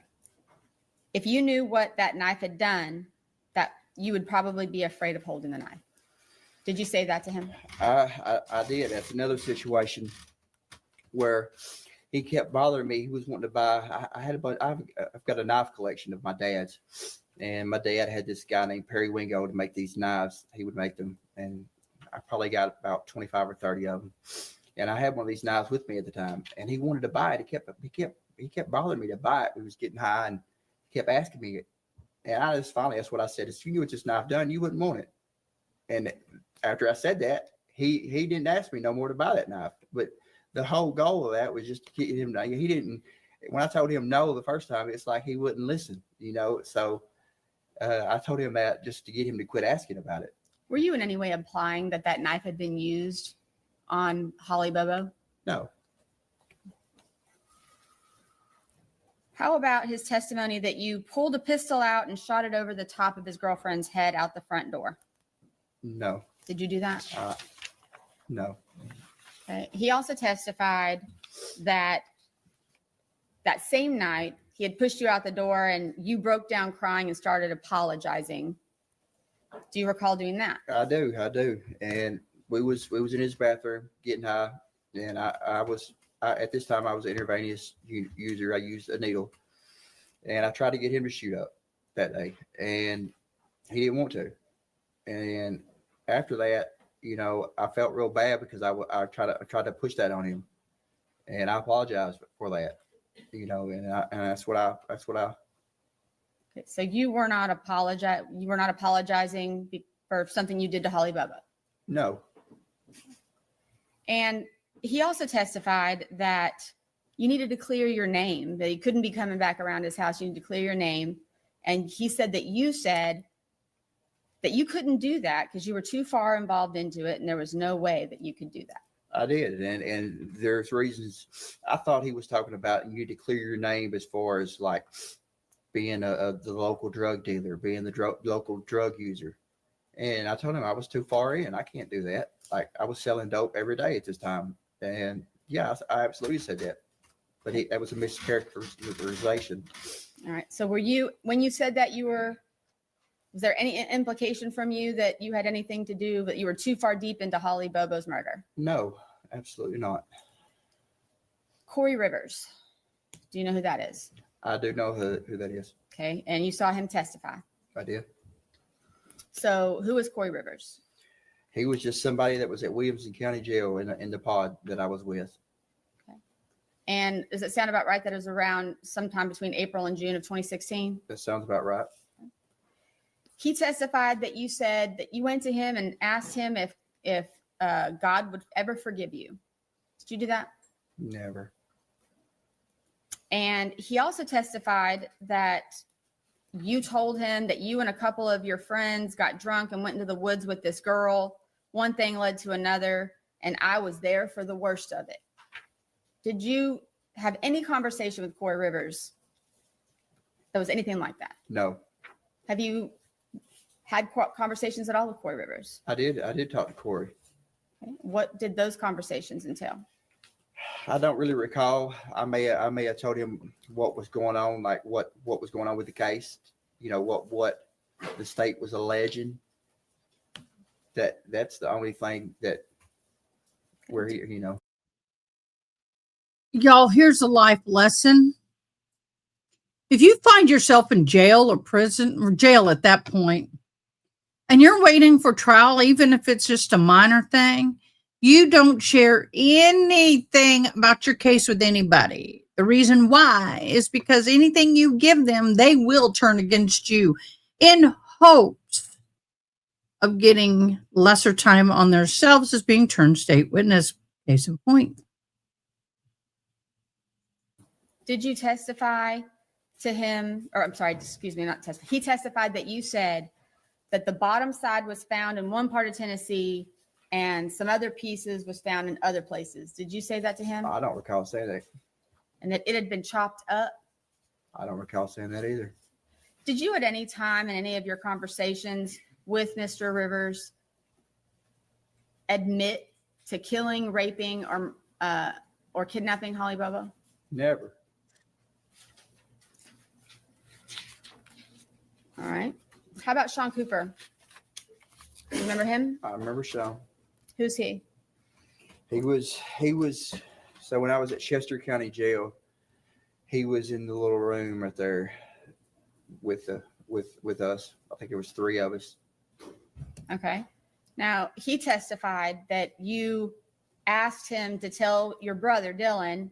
if you knew what that knife had done, that you would probably be afraid of holding the knife. Did you say that to him? I did. That's another situation where he kept bothering me. He was wanting to buy. I had a bunch. I've got a knife collection of my dad's, and my dad had this guy named Perry Wingo to make these knives. He would make them, and I probably got about 25 or 30 of them. And I had one of these knives with me at the time, and he wanted to buy it. He kept bothering me to buy it. He was getting high and kept asking me it. And I just finally, that's what I said. If you knew what this knife done, you wouldn't want it. And after I said that, he didn't ask me no more to buy that knife. But the whole goal of that was just to get him. He didn't. When I told him no the first time, it's like he wouldn't listen. So I told him that just to get him to quit asking about it. Were you in any way implying that that knife had been used on Holly Bobo? No. How about his testimony that you pulled a pistol out and shot it over the top of his girlfriend's head out the front door? No. Did you do that? No. Okay. He also testified that that same night he had pushed you out the door and you broke down crying and started apologizing. Do you recall doing that? I do. And we was in his bathroom getting high, and I was at this time I was an intravenous user. I used a needle, and I tried to get him to shoot up that day, and he didn't want to. And after that, I felt real bad because I tried to push that on him, and I apologized for that. And that's what I. Okay, so you were not apologizing for something you did to Holly Bobo. No. And he also testified that you needed to clear your name, that he couldn't be coming back around his house. You need to clear your name. And he said that you said that you couldn't do that because you were too far involved into it and there was no way that you could do that. I did, and there's reasons. I thought he was talking about you need to clear your name as far as like being the local drug dealer, being the local drug user. And I told him I was too far in. I can't do that. Like I was selling dope every day at this time. And yeah, I absolutely said that. But that was a mischaracterization. All right. So when you said that was there any implication from you that you had anything to do, but you were too far deep into Holly Bobo's murder? No, absolutely not. Corey Rivers. Do you know who that is? I do know who that is. Okay. And you saw him testify. I did. So who is Corey Rivers? He was just somebody that was at Williamson County Jail in the pod that I was with. Okay. And does it sound about right that it was around sometime between April and June of 2016? That sounds about right. He testified that you said that you went to him and asked him if God would ever forgive you. Did you do that? Never. And he also testified that you told him that you and a couple of your friends got drunk and went into the woods with this girl. One thing led to another, and I was there for the worst of it. Did you have any conversation with Corey Rivers that was anything like that? No. Have you had conversations at all with Corey Rivers? I did talk to Corey. Okay. What did those conversations entail? I don't really recall. I may have told him what was going on, like what was going on with the case. What the state was alleging. That's the only thing that we're here. Y'all, here's a life lesson. If you find yourself in jail or prison or jail at that point, and you're waiting for trial, even if it's just a minor thing, you don't share anything about your case with anybody. The reason why is because anything you give them, they will turn against you in hopes of getting lesser time on themselves as being turned state witness. Case in point. Did you testify to him, or I'm sorry, excuse me, not testify. He testified that you said that the bottom side was found in one part of Tennessee and some other pieces was found in other places. Did you say that to him? I don't recall saying that. And that it had been chopped up? I don't recall saying that either. Did you at any time in any of your conversations with Mr. Rivers admit to killing, raping, or kidnapping Holly Bobo? Never. All right. How about Sean Cooper? You remember him? I remember Sean. Who's he? He was, so when I was at Chester County Jail, he was in the little room right there with us. I think it was 3 of us. Okay. Now, he testified that you asked him to tell your brother, Dylan,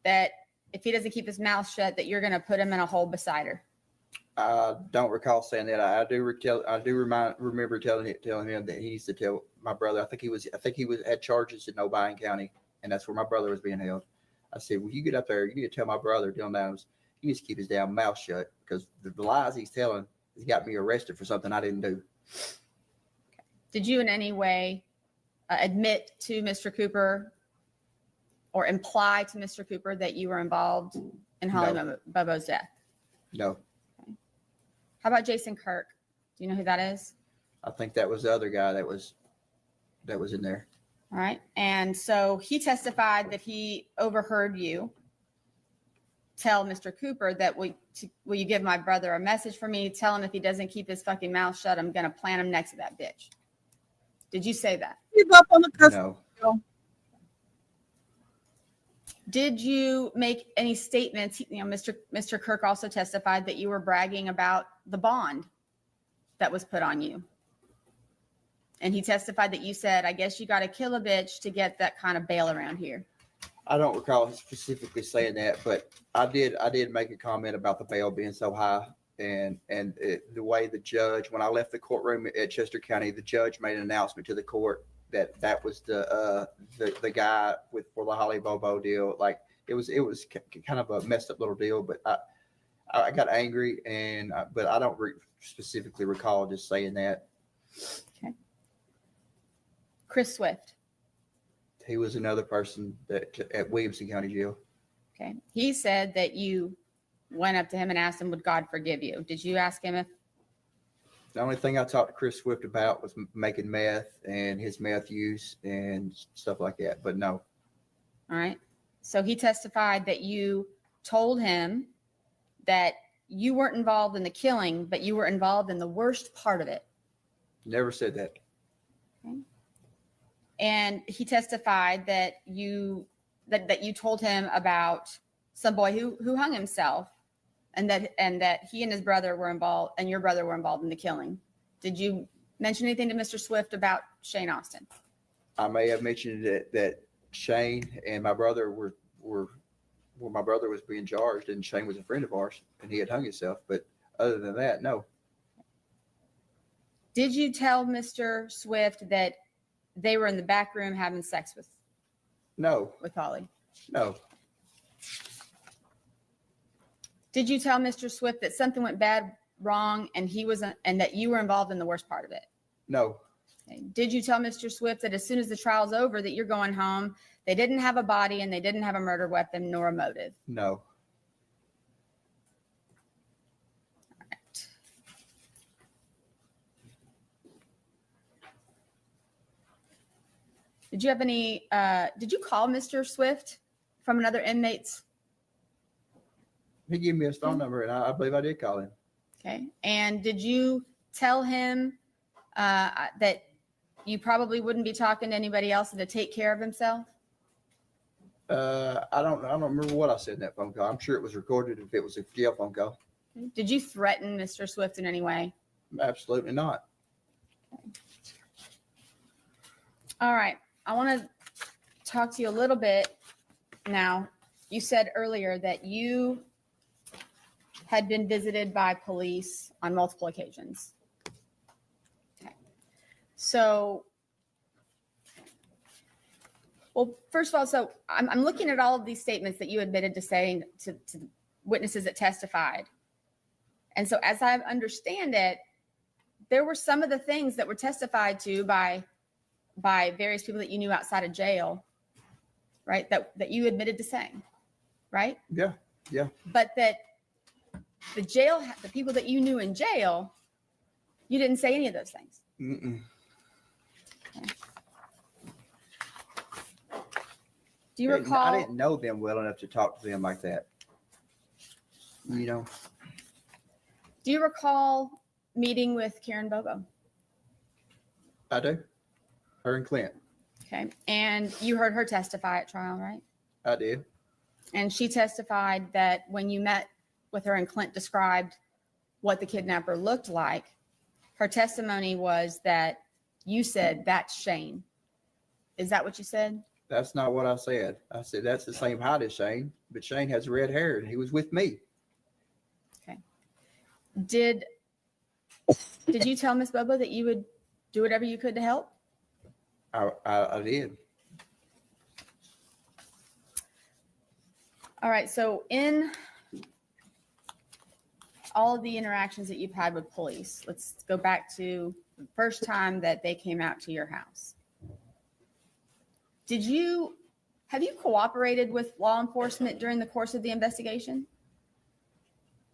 that if he doesn't keep his mouth shut, that you're going to put him in a hole beside her. I don't recall saying that. I do remember telling him that he needs to tell my brother. I think he had charges in Obion County, and that's where my brother was being held. I said, well, you get up there, you need to tell my brother, Dylan Adams, he needs to keep his damn mouth shut, because the lies he's telling has got me arrested for something I didn't do. Did you in any way admit to Mr. Cooper or imply to Mr. Cooper that you were involved in Holly Bobo's death? No. Okay. How about Jason Kirk? Do you know who that is? I think that was the other guy that was in there. All right. And so he testified that he overheard you tell Mr. Cooper that will you give my brother a message for me? Tell him if he doesn't keep his fucking mouth shut, I'm going to plant him next to that bitch. Did you say that? Give up on the No. Did you make any statements? You know, Mr. Kirk also testified that you were bragging about the bond that was put on you. And he testified that you said, I guess you got to kill a bitch to get that kind of bail around here. I don't recall specifically saying that, but I did make a comment about the bail being so high, and the way the judge, when I left the courtroom at Chester County, the judge made an announcement to the court that was the guy for the Holly Bobo deal. Like it was kind of a messed up little deal, but I got angry, but I don't specifically recall just saying that. Okay. Chris Swift. He was another person at Williamson County Jail. Okay. He said that you went up to him and asked him, would God forgive you? Did you ask him if? The only thing I talked to Chris Swift about was making meth and his meth use and stuff like that, but no. All right. So he testified that you told him that you weren't involved in the killing, but you were involved in the worst part of it. Never said that. Okay. And he testified that you told him about some boy who hung himself, and that he and his brother were involved, and your brother were involved in the killing. Did you mention anything to Mr. Swift about Shane Austin? I may have mentioned that Shane and my brother were my brother was being charged, and Shane was a friend of ours, and he had hung himself. But other than that, no. Did you tell Mr. Swift that they were in the back room having sex with Holly? No. Did you tell Mr. Swift that something went wrong, and that you were involved in the worst part of it? No. Okay. Did you tell Mr. Swift that as soon as the trial's over, that you're going home, they didn't have a body and they didn't have a murder weapon nor a motive? No. All right. Did you have any, did you call Mr. Swift from another inmate's? He gave me his phone number, and I believe I did call him. Okay. And did you tell him that you probably wouldn't be talking to anybody else and to take care of himself? I don't remember what I said in that phone call. I'm sure it was recorded if it was a jail phone call. Did you threaten Mr. Swift in any way? Absolutely not. All right. I want to talk to you a little bit now. You said earlier that you had been visited by police on multiple occasions. Okay. So, Well, first of all, so I'm looking at all of these statements that you admitted to saying to witnesses that testified. And so as I understand it, there were some of the things that were testified to by various people that you knew outside of jail, right? That you admitted to saying, right? Yeah, yeah. But that the people that you knew in jail, you didn't say any of those things. Mm-mm. Do you recall? I didn't know them well enough to talk to them like that. You know. Do you recall meeting with Karen Bobo? I do. Her and Clint. Okay. And you heard her testify at trial, right? I did. And she testified that when you met with her and Clint described what the kidnapper looked like, her testimony was that you said, "That's Shane." Is that what you said? That's not what I said. I said, that's the same height as Shane, but Shane has red hair and he was with me. Okay. Did you tell Miss Bobo that you would do whatever you could to help? I did. All right. So in all of the interactions that you've had with police, let's go back to the first time that they came out to your house. Have you cooperated with law enforcement during the course of the investigation?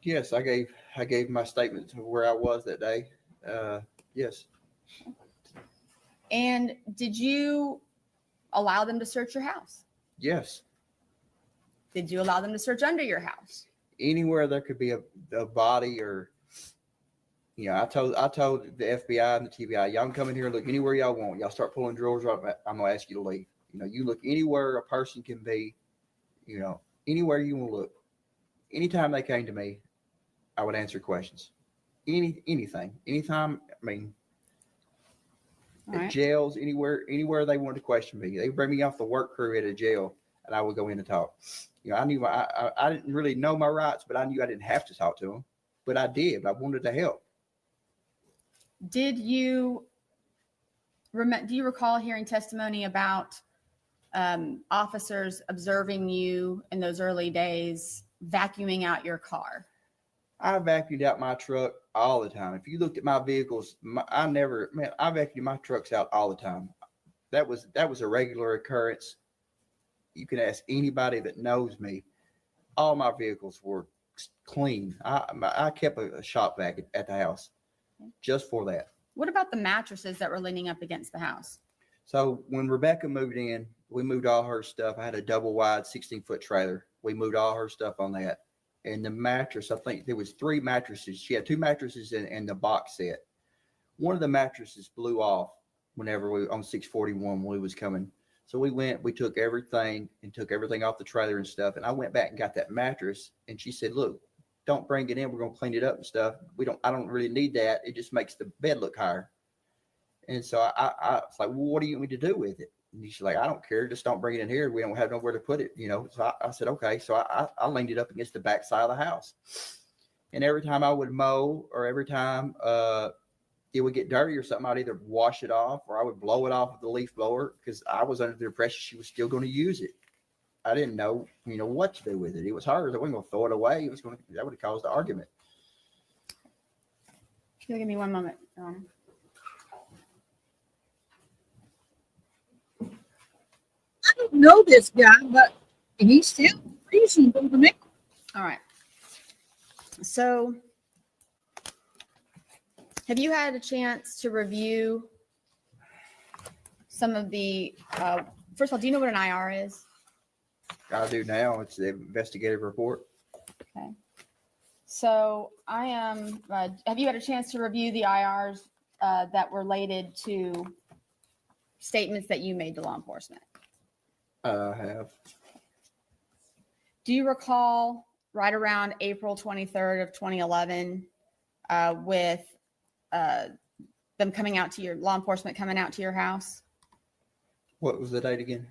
Yes, I gave my statement to where I was that day. Yes. And did you allow them to search your house? Yes. Did you allow them to search under your house? Anywhere there could be a body or, you know, I told the FBI and the TBI, y'all can come in here and look anywhere y'all want. Y'all start pulling drawers up, I'm gonna ask you to leave. You know, you look anywhere a person can be, you know, anywhere you want to look. Anytime they came to me, I would answer questions. Anything. Anytime, I mean, at jails, anywhere they wanted to question me. They bring me off the work crew at a jail and I would go in and talk. You know, I knew I didn't really know my rights, but I knew I didn't have to talk to them. But I did. I wanted to help. Do you recall hearing testimony about officers observing you in those early days vacuuming out your car? I vacuumed out my truck all the time. If you looked at my vehicles, I vacuumed my trucks out all the time. That was a regular occurrence. You can ask anybody that knows me. All my vehicles were clean. I kept a shop vac at the house just for that. What about the mattresses that were leaning up against the house? So when Rebecca moved in, we moved all her stuff. I had a double wide 16-foot trailer. We moved all her stuff on that. And the mattress, I think there was 3 mattresses. She had 2 mattresses in the box set. One of the mattresses blew off whenever on 641 when we was coming. So we took everything off the trailer and stuff. And I went back and got that mattress. And she said, look, don't bring it in. We're going to clean it up and stuff. I don't really need that. It just makes the bed look higher. And so I was like, well, what do you want me to do with it? And she's like, I don't care. Just don't bring it in here. We don't have nowhere to put it, you know? So I said, okay. So I leaned it up against the back side of the house. And every time I would mow or every time it would get dirty or something, I'd either wash it off or I would blow it off with the leaf blower because I was under the impression she was still going to use it. I didn't know, you know, what to do with it. It was hers. I wasn't going to throw it away. That would have caused the argument. You'll give me one moment. I don't know this guy, but he's still reasonable to me. All right. So have you had a chance to review some of the, first of all, do you know what an IR is? I do now. It's the investigative report. Okay. So have you had a chance to review the IRs that were related to statements that you made to law enforcement? I have. Do you recall right around April 23rd of 2011 with them coming out to your law enforcement coming out to your house? What was the date again?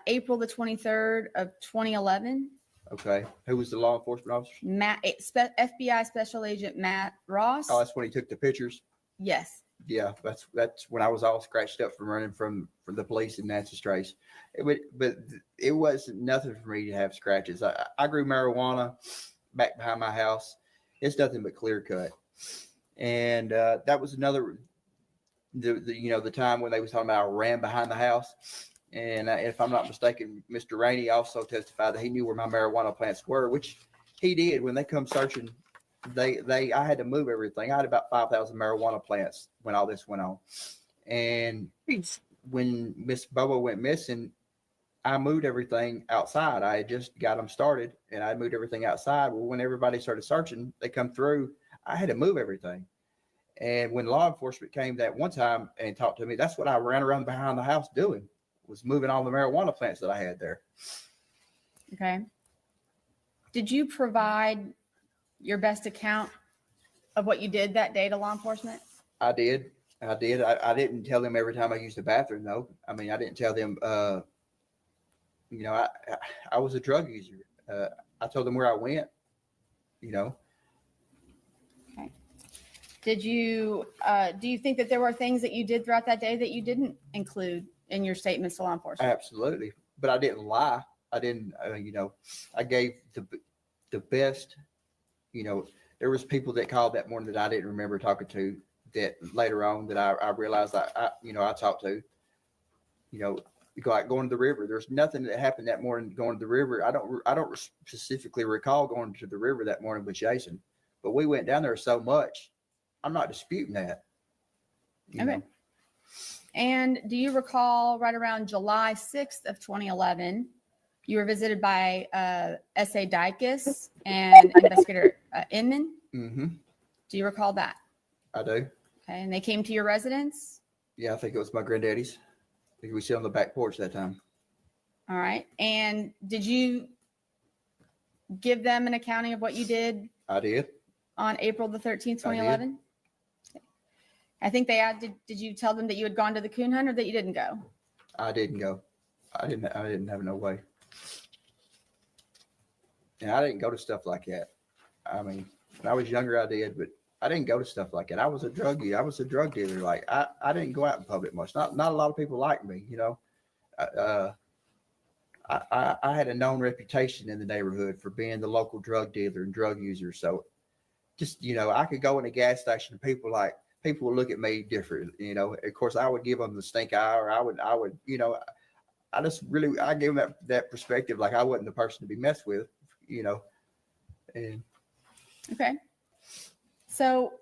April the 23rd of 2011. Okay. Who was the law enforcement officer? FBI Special Agent Matt Ross. Oh, that's when he took the pictures. Yes. Yeah, that's when I was all scratched up from running from the police in Natchez Trace. But it wasn't nothing for me to have scratches. I grew marijuana back behind my house. It's nothing but clear cut. And that was another the time when they was talking about I ran behind the house. And if I'm not mistaken, Mr. Rainey also testified that he knew where my marijuana plants were, which he did. When they come searching, I had to move everything. I had about 5,000 marijuana plants when all this went on. And when Miss Bobo went missing, I moved everything outside. I had just got them started, and I moved everything outside. Well, when everybody started searching, they come through. I had to move everything. And when law enforcement came that one time and talked to me, that's what I ran around behind the house doing, was moving all the marijuana plants that I had there. Okay. Did you provide your best account of what you did that day to law enforcement? I did. I didn't tell them every time I used the bathroom, though. I mean, I didn't tell them, I was a drug user. I told them where I went, Okay. Did you, do you think that there were things that you did throughout that day that you didn't include in your statements to law enforcement? Absolutely. But I didn't lie. I didn't, I gave the best, there was people that called that morning that I didn't remember talking to, that later on that I realized I talked to, like going to the river. There's nothing that happened that morning going to the river. I don't specifically recall going to the river that morning with Jason, but we went down there so much. I'm not disputing that. Okay. And do you recall right around July 6th of 2011, you were visited by S.A. Dykes and investigator Inman? Mm-hmm. Do you recall that? I do. Okay. And they came to your residence? Yeah, I think it was my granddaddy's. I think we sit on the back porch that time. All right. And did you give them an accounting of what you did? I did. On April the 13th, 2011? I think they did you tell them that you had gone to the coon hunt or that you didn't go? I didn't go. I didn't have no way. And I didn't go to stuff like that. I mean, when I was younger, I did, but I didn't go to stuff like that. I was a druggie. I was a drug dealer. Like I didn't go out in public much. Not a lot of people like me, I had a known reputation in the neighborhood for being the local drug dealer and drug user. So just, I could go in a gas station and people would look at me different. Of course I would give them the stink eye, or I would, I gave them that perspective. Like I wasn't the person to be messed with, and. Okay. So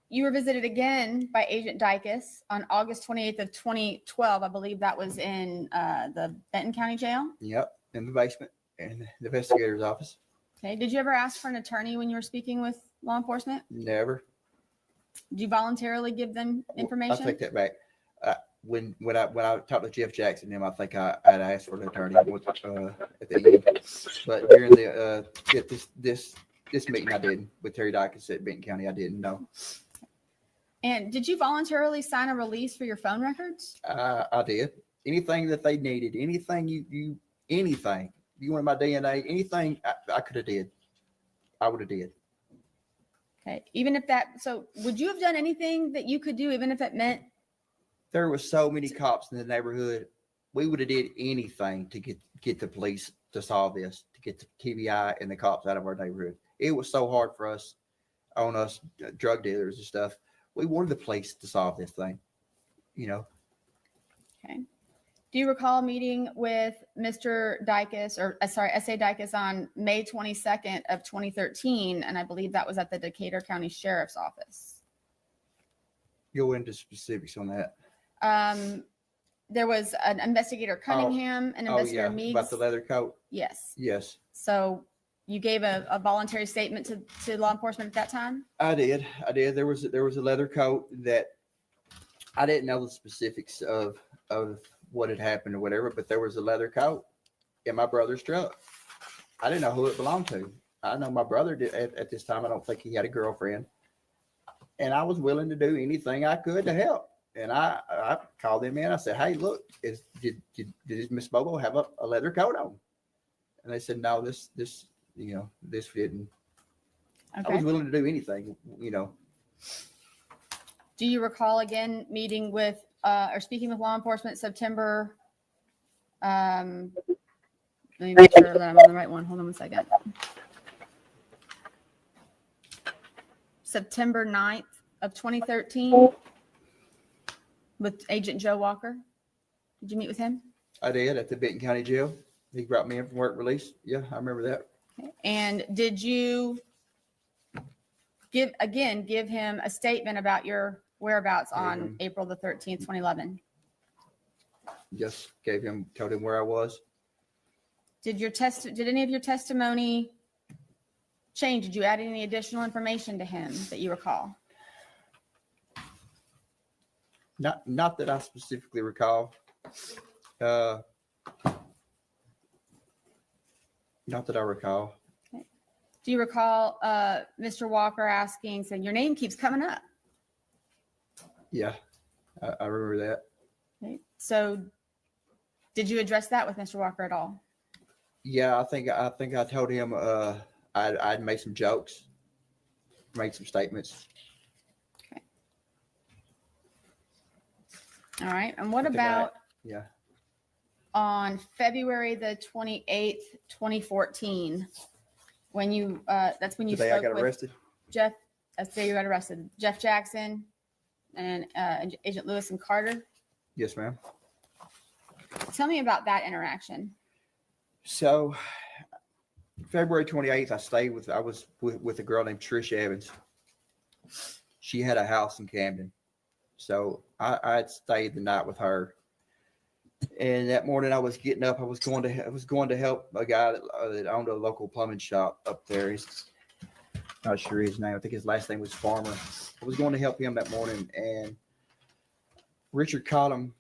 you were visited again by Agent Dykes on August 28th of 2012. I believe that was in the Benton County Jail. Yep. In the basement in the investigator's office. Okay. Did you ever ask for an attorney when you were speaking with law enforcement? Never. Did you voluntarily give them information? I'll take that back. When I talked to Jeff Jackson, I think I had asked for an attorney at the end. But during this meeting I did with Terry Dykes at Benton County, I didn't know. And did you voluntarily sign a release for your phone records? I did. Anything that they needed, anything anything you wanted my DNA, anything I could have did, I would have did. Okay. Even if so would you have done anything that you could do, even if it meant? There were so many cops in the neighborhood. We would have did anything to get the police to solve this, to get the TBI and the cops out of our neighborhood. It was so hard for us drug dealers and stuff. We wanted the police to solve this thing, Okay. Do you recall meeting with Mr. Dykes S.A. Dykes on May 22nd of 2013? And I believe that was at the Decatur County Sheriff's Office. Go into specifics on that. There was an investigator Cunningham and investigator Meeks. About the leather coat. Yes. Yes. So you gave a voluntary statement to law enforcement at that time? I did. There was a leather coat that I didn't know the specifics of what had happened or whatever, but there was a leather coat in my brother's truck. I didn't know who it belonged to. I know my brother did at this time. I don't think he had a girlfriend, and I was willing to do anything I could to help. And I called them in. I said, "Hey, look, did Miss Bobo have a leather coat on?" And they said, "No, this didn't." Okay. I was willing to do anything, Do you recall again meeting with, or speaking with law enforcement September? Let me make sure that I'm on the right one. Hold on one second. September 9th of 2013 with Agent Joe Walker. Did you meet with him? I did at the Benton County Jail. He brought me in from work release. Yeah, I remember that. Okay. And did you give him a statement about your whereabouts on April the 13th, 2011? Just told him where I was. Did any of your testimony change? Did you add any additional information to him that you recall? Not that I specifically recall. Not that I recall. Okay. Do you recall Mr. Walker saying, your name keeps coming up? Yeah, I remember that. Okay. So did you address that with Mr. Walker at all? Yeah, I think I told him I'd made some jokes, made some statements. Okay. All right. And what about on February the 28th, 2014, when you that's when you Today spoke I got with arrested. Jeff. That's the day you got arrested. Jeff Jackson and Agent Lewis and Carter. Yes, ma'am. Tell me about that interaction. So February 28th, I was with a girl named Trish Evans. She had a house in Camden. So I had stayed the night with her. And that morning I was getting up. I was going to help a guy that owned a local plumbing shop up there. He's not sure his name. I think his last name was Farmer. I was going to help him that morning, and Richard Cottom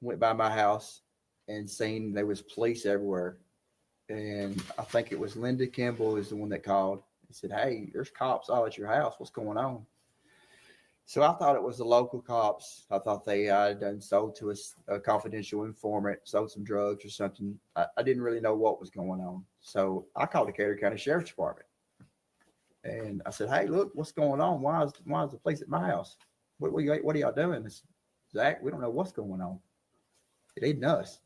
went by my house and seen there was police everywhere. And I think it was Linda Kimball is the one that called and said, "Hey, there's cops all at your house. What's going on?" So I thought it was the local cops. I thought they had done sold to us a confidential informant, sold some drugs or something. I didn't really know what was going on. So I called the Decatur County Sheriff's Department. And I said, "Hey, look, what's going on? Why is the police at my house? What are y'all doing?" This Zach, we don't know what's going on. It ain't us.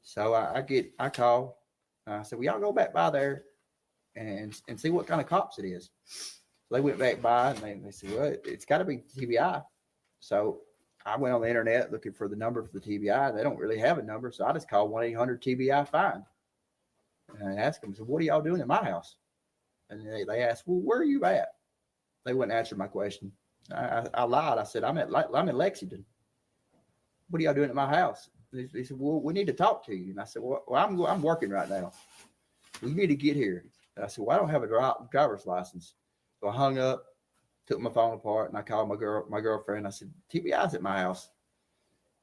So I call. I said, "Well, y'all go back by there and see what kind of cops it is." So they went back by and they said, "Well, it's got to be TBI." So I went on the internet looking for the number for the TBI. They don't really have a number, so I just called 1-800-TBI find. And I asked them, "So what are y'all doing at my house?" And they asked, "Well, where are you at?" They wouldn't answer my question. I lied. I said, I'm in Lexington. "What are y'all doing at my house?" They said, "Well, we need to talk to you." And I said, "Well, I'm working right now. You need to get here." And I said, "Well, I don't have a driver's license." So I hung up, took my phone apart, and I called my girlfriend. I said, "TBI's at my house."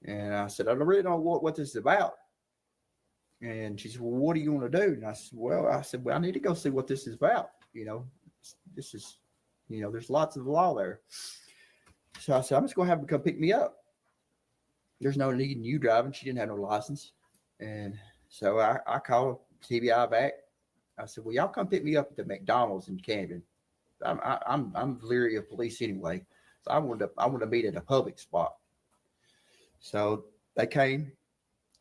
And I said, "I don't really know what this is about." And she said, "Well, what do you want to do?" And I said, well, I need to go see what this is about. This is, there's lots of law there. So I said, "I'm just going to have them come pick me up. There's no need in you driving." She didn't have no license. And so I called TBI back. I said, "Well, y'all come pick me up at the McDonald's in Camden. I'm leery of police anyway. So I wanted to meet at a public spot." So they came,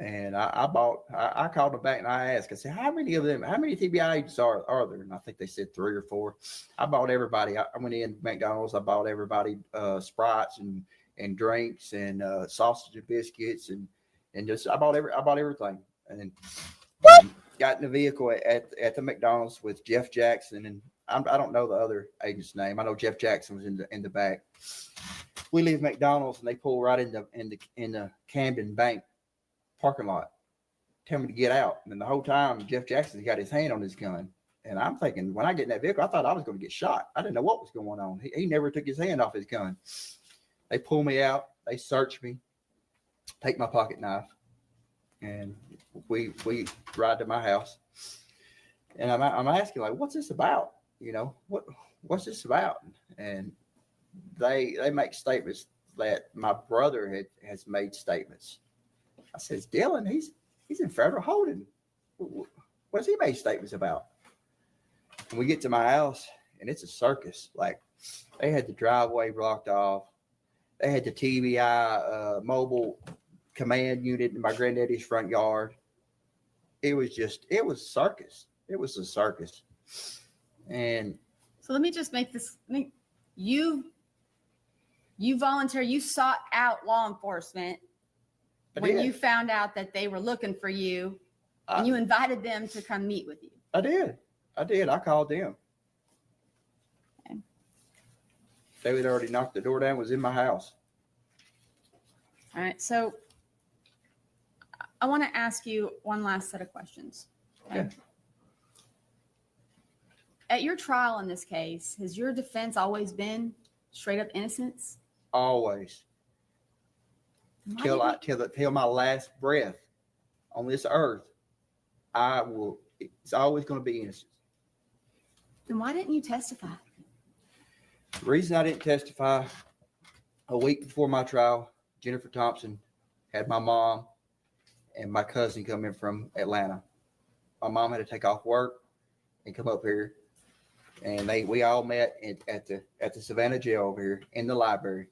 and I called them back and I asked, I said, how many TBI agents are there? And I think they said 3 or 4. I bought everybody. I went in McDonald's. I bought everybody Sprites and drinks and sausage and biscuits and just I bought everything. And got in the vehicle at the McDonald's with Jeff Jackson, and I don't know the other agent's name. I know Jeff Jackson was in the back. We leave McDonald's and they pull right in the Camden Bank parking lot. Tell me to get out. And the whole time Jeff Jackson's got his hand on his gun. And I'm thinking, when I get in that vehicle, I thought I was going to get shot. I didn't know what was going on. He never took his hand off his gun. They pull me out. They search me, take my pocket knife, and we ride to my house. And I'm asking, like, what's this about? What's this about? And they make statements that my brother has made statements. I says, "Dylan, he's in federal holding. What's he made statements about?" And we get to my house and it's a circus. Like, they had the driveway blocked off. They had the TBI mobile command unit in my granddaddy's front yard. It was circus. It was a circus. And So let me just make this, you volunteered, you sought out law enforcement when you found out that they were looking for you, and you invited them to come meet with you. I did. I called them. Okay. They had already knocked the door down, was in my house. All right. So I want to ask you one last set of questions. Okay. At your trial in this case, has your defense always been straight up innocence? Always. Till my last breath on this earth, it's always going to be innocent. Then why didn't you testify? The reason I didn't testify, a week before my trial, Jennifer Thompson had my mom and my cousin come in from Atlanta. My mom had to take off work and come up here, and we all met at the Savannah jail over here in the library.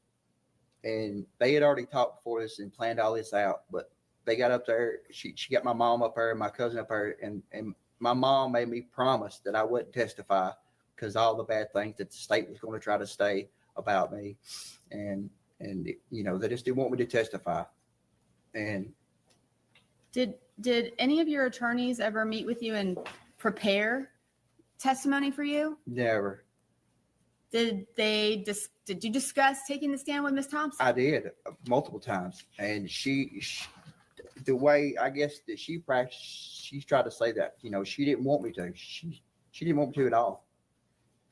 And they had already talked before this and planned all this out, but they got up there. She got my mom up there and my cousin up there, and my mom made me promise that I wouldn't testify because all the bad things that the state was going to try to say about me, and you know, they just didn't want me to testify. And did any of your attorneys ever meet with you and prepare testimony for you? Never. Did you discuss taking the stand with Ms. Thompson? I did multiple times, and she the way I guess that she practiced, she tried to say that, you know, she didn't want me to. She didn't want me to at all.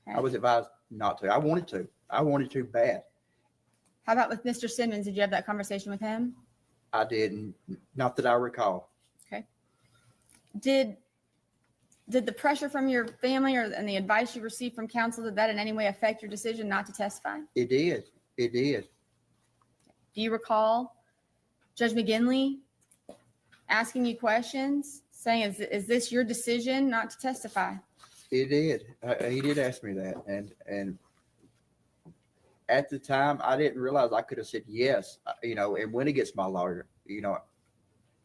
Okay. I was advised not to. I wanted to bad. How about with Mr. Simmons? Did you have that conversation with him? I didn't, not that I recall. Okay. Did the pressure from your family and the advice you received from counsel, did that in any way affect your decision not to testify? It did. It did. Do you recall Judge McGinley asking you questions, saying, is this your decision not to testify? It did. He did ask me that. And at the time, I didn't realize I could have said yes, you know, and went against my lawyer. You know,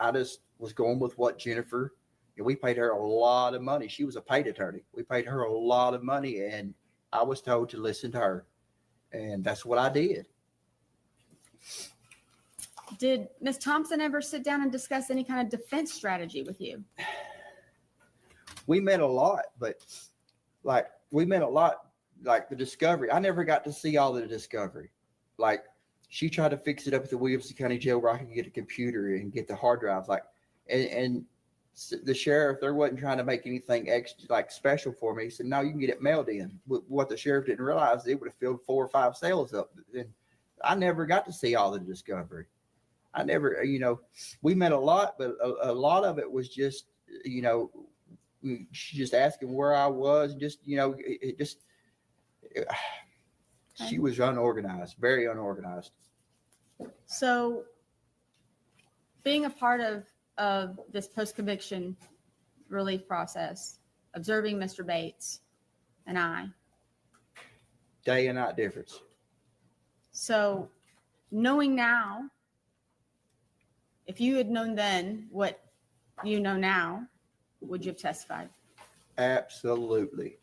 I just was going with what Jennifer, and we paid her a lot of money. She was a paid attorney. We paid her a lot of money, and I was told to listen to her. And that's what I did. Did Ms. Thompson ever sit down and discuss any kind of defense strategy with you? We met a lot, but like the discovery. I never got to see all of the discovery. Like, she tried to fix it up at the Williamson County Jail where I could get a computer and get the hard drives. Like, and the sheriff, there wasn't trying to make anything extra, like special for me. He said, no, you can get it mailed in. What the sheriff didn't realize, it would have filled 4 or 5 cells up. And I never got to see all the discovery. I never, you know, we met a lot, but a lot of it was just, you know, she just asking where I was, just, you know, she was unorganized, very unorganized. So being a part of this post-conviction relief process, observing Mr. Bates and I. Day and night difference. So knowing now, if you had known then what you know now, would you have testified? Absolutely.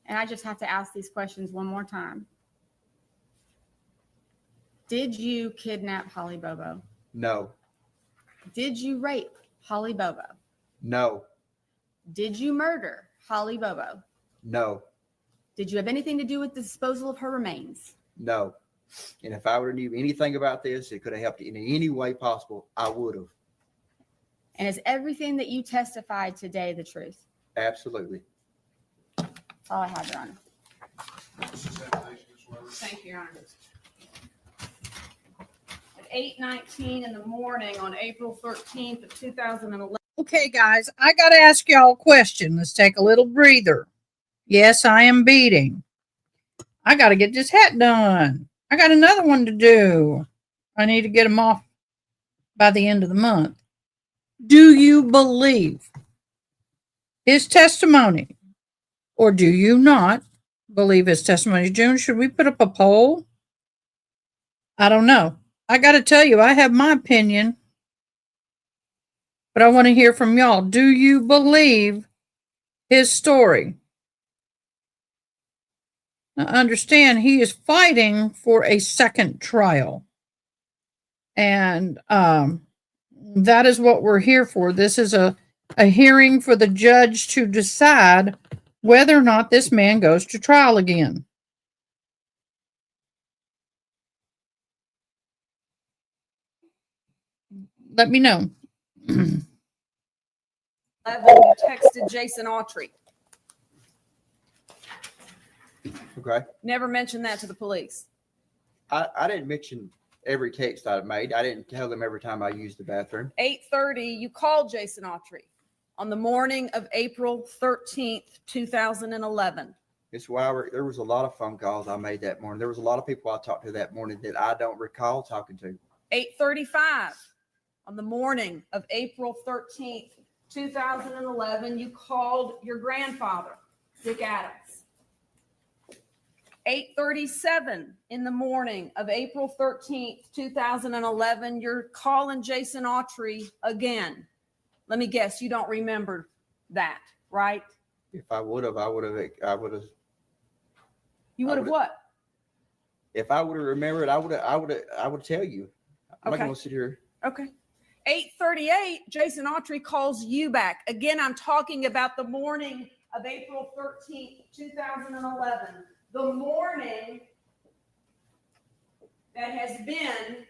And I just have to ask these questions one more time. Did you kidnap Holly Bobo? No. Did you rape Holly Bobo? No. Did you murder Holly Bobo? No. Did you have anything to do with the disposal of her remains? No. And if I would have knew anything about this, it could have helped in any way possible, I would have. And is everything that you testified today the truth? Absolutely. That's all I have, Your Honor. Thank you, Your Honor. At 8:19 in the morning on April 13th of 2011. Okay, guys, I got to ask y'all a question. Let's take a little breather. Yes, I am beating. I got to get this hat done. I got another one to do. I need to get them off by the end of the month. Do you believe his testimony, or do you not believe his testimony? June, should we put up a poll? I don't know. I got to tell you, I have my opinion, but I want to hear from y'all. Do you believe his story? Now, understand, he is fighting for a second trial. And that is what we're here for. This is a hearing for the judge to decide whether or not this man goes to trial again. Let me know. 11, you texted Jason Autry. Okay. Never mentioned that to the police. I didn't mention every text I made. I didn't tell them every time I used the bathroom. 8:30, you called Jason Autry on the morning of April 13th, 2011. It's why there was a lot of phone calls I made that morning. There was a lot of people I talked to that morning that I don't recall talking to. 8:35 on the morning of April 13th, 2011, you called your grandfather, Dick Adams. 8:37 in the morning of April 13th, 2011, you're calling Jason Autry again. Let me guess, you don't remember that, right? If I would have. You would have what? If I would have remembered, I would tell you. I'm not Okay. going to sit here. Okay. 8:38, Jason Autry calls you back. Again, I'm talking about the morning of April 13th, 2011. The morning that has been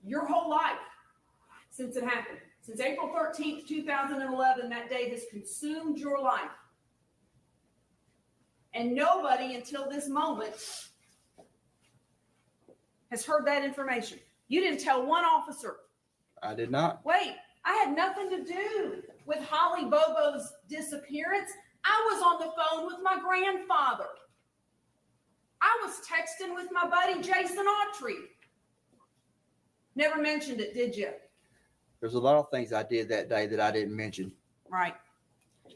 your whole life since it happened. Since April 13th, 2011, that day has consumed your life. And nobody until this moment has heard that information. You didn't tell one officer. I did not. Wait, I had nothing to do with Holly Bobo's disappearance. I was on the phone with my grandfather. I was texting with my buddy Jason Autry. Never mentioned it, did you? There's a lot of things I did that day that I didn't mention. Right.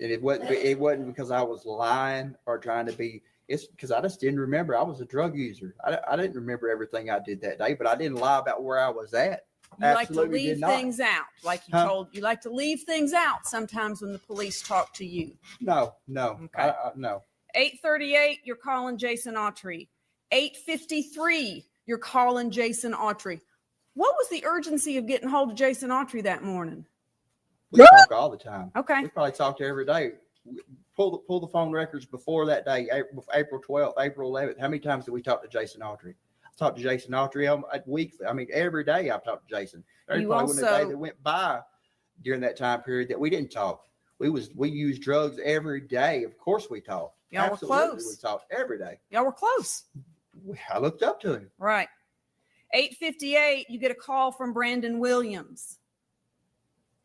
And it wasn't because I was lying or trying to be. It's because I just didn't remember. I was a drug user. I didn't remember everything I did that day, but I didn't lie about where I was at. You Absolutely like to did leave not. things out, like you like to leave things out sometimes when the police talk to you. No. Okay. No. 8:38, you're calling Jason Autry. 8:53, you're calling Jason Autry. What was the urgency of getting hold of Jason Autry that morning? We talk all the time. Okay. We probably talked every day. Pull the phone records before that day, April 12th, April 11th. How many times did we talk to Jason Autry? I talked to Jason Autry weekly. I mean, every day I've talked to Jason. There probably wasn't a day that went by during that time period that we didn't talk. We used drugs every day. Of course we talked. Y'all were close. We talked every day. Y'all were close. I looked up to him. Right. 8:58, you get a call from Brandon Williams.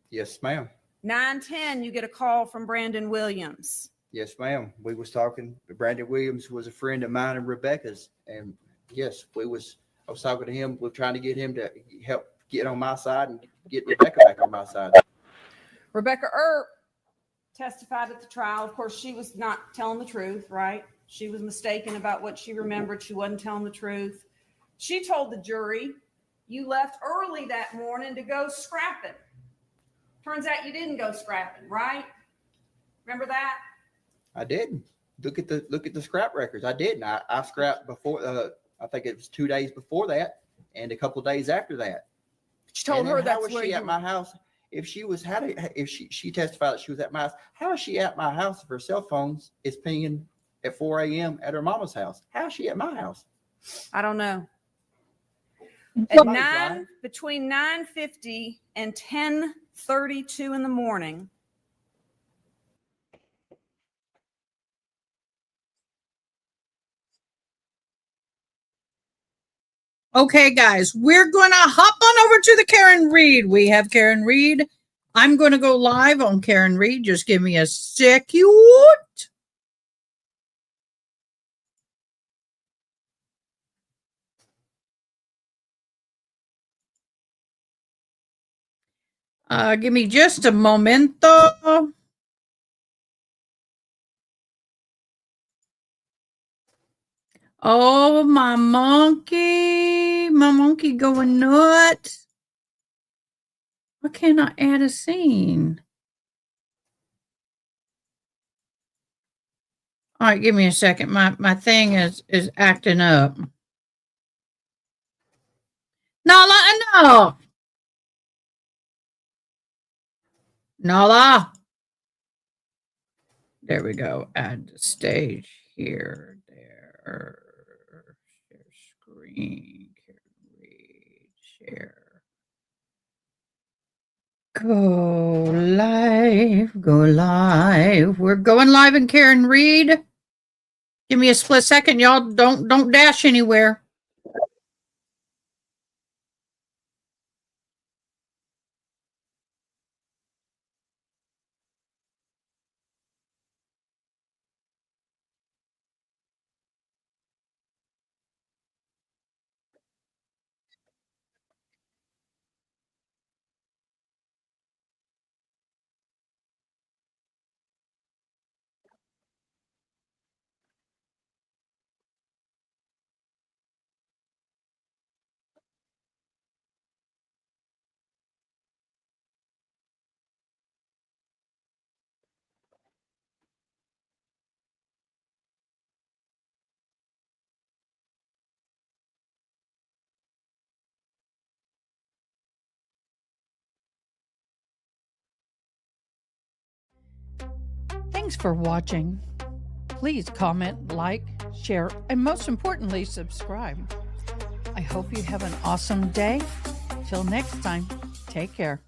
Yes, ma'am. 9:10, you get a call from Brandon Williams. Yes, ma'am. We was talking. Brandon Williams was a friend of mine and Rebecca's, and yes, I was talking to him. We're trying to get him to help get on my side and get Rebecca back on my side. Rebecca Earp testified at the trial. Of course, she was not telling the truth, right? She was mistaken about what she remembered. She wasn't telling the truth. She told the jury, you left early that morning to go scrapping. Turns out you didn't go scrapping, right? Remember that? I didn't. Look at the scrap records. I didn't. I scrapped before. I think it was 2 days before that, and a couple of days after that. She told her that's where where she you at my house. If she was she testified that she was at my house, how is she at my house if her cell phone is pinging at 4 a.m. at her mama's house? How is she at my house? I don't know. Between 9:50 and 10:32 in the morning. Okay, guys, we're going to hop on over to the Karen Reed. We have Karen Reed. I'm going to go live on Karen Reed. Just give me a second. Give me just a momento. Oh, my monkey going nuts. Why can't I add a scene? All right, give me a second. My thing is acting up. No. Nala. There we go. Add the stage here. There. Share screen. Read. Share. Go live. Go live. We're going live in Karen Reed. Give me a split second, y'all. Don't dash anywhere. Thanks for watching. Please comment, like, share, and most importantly, subscribe. I hope you have an awesome day. Till next time, take care.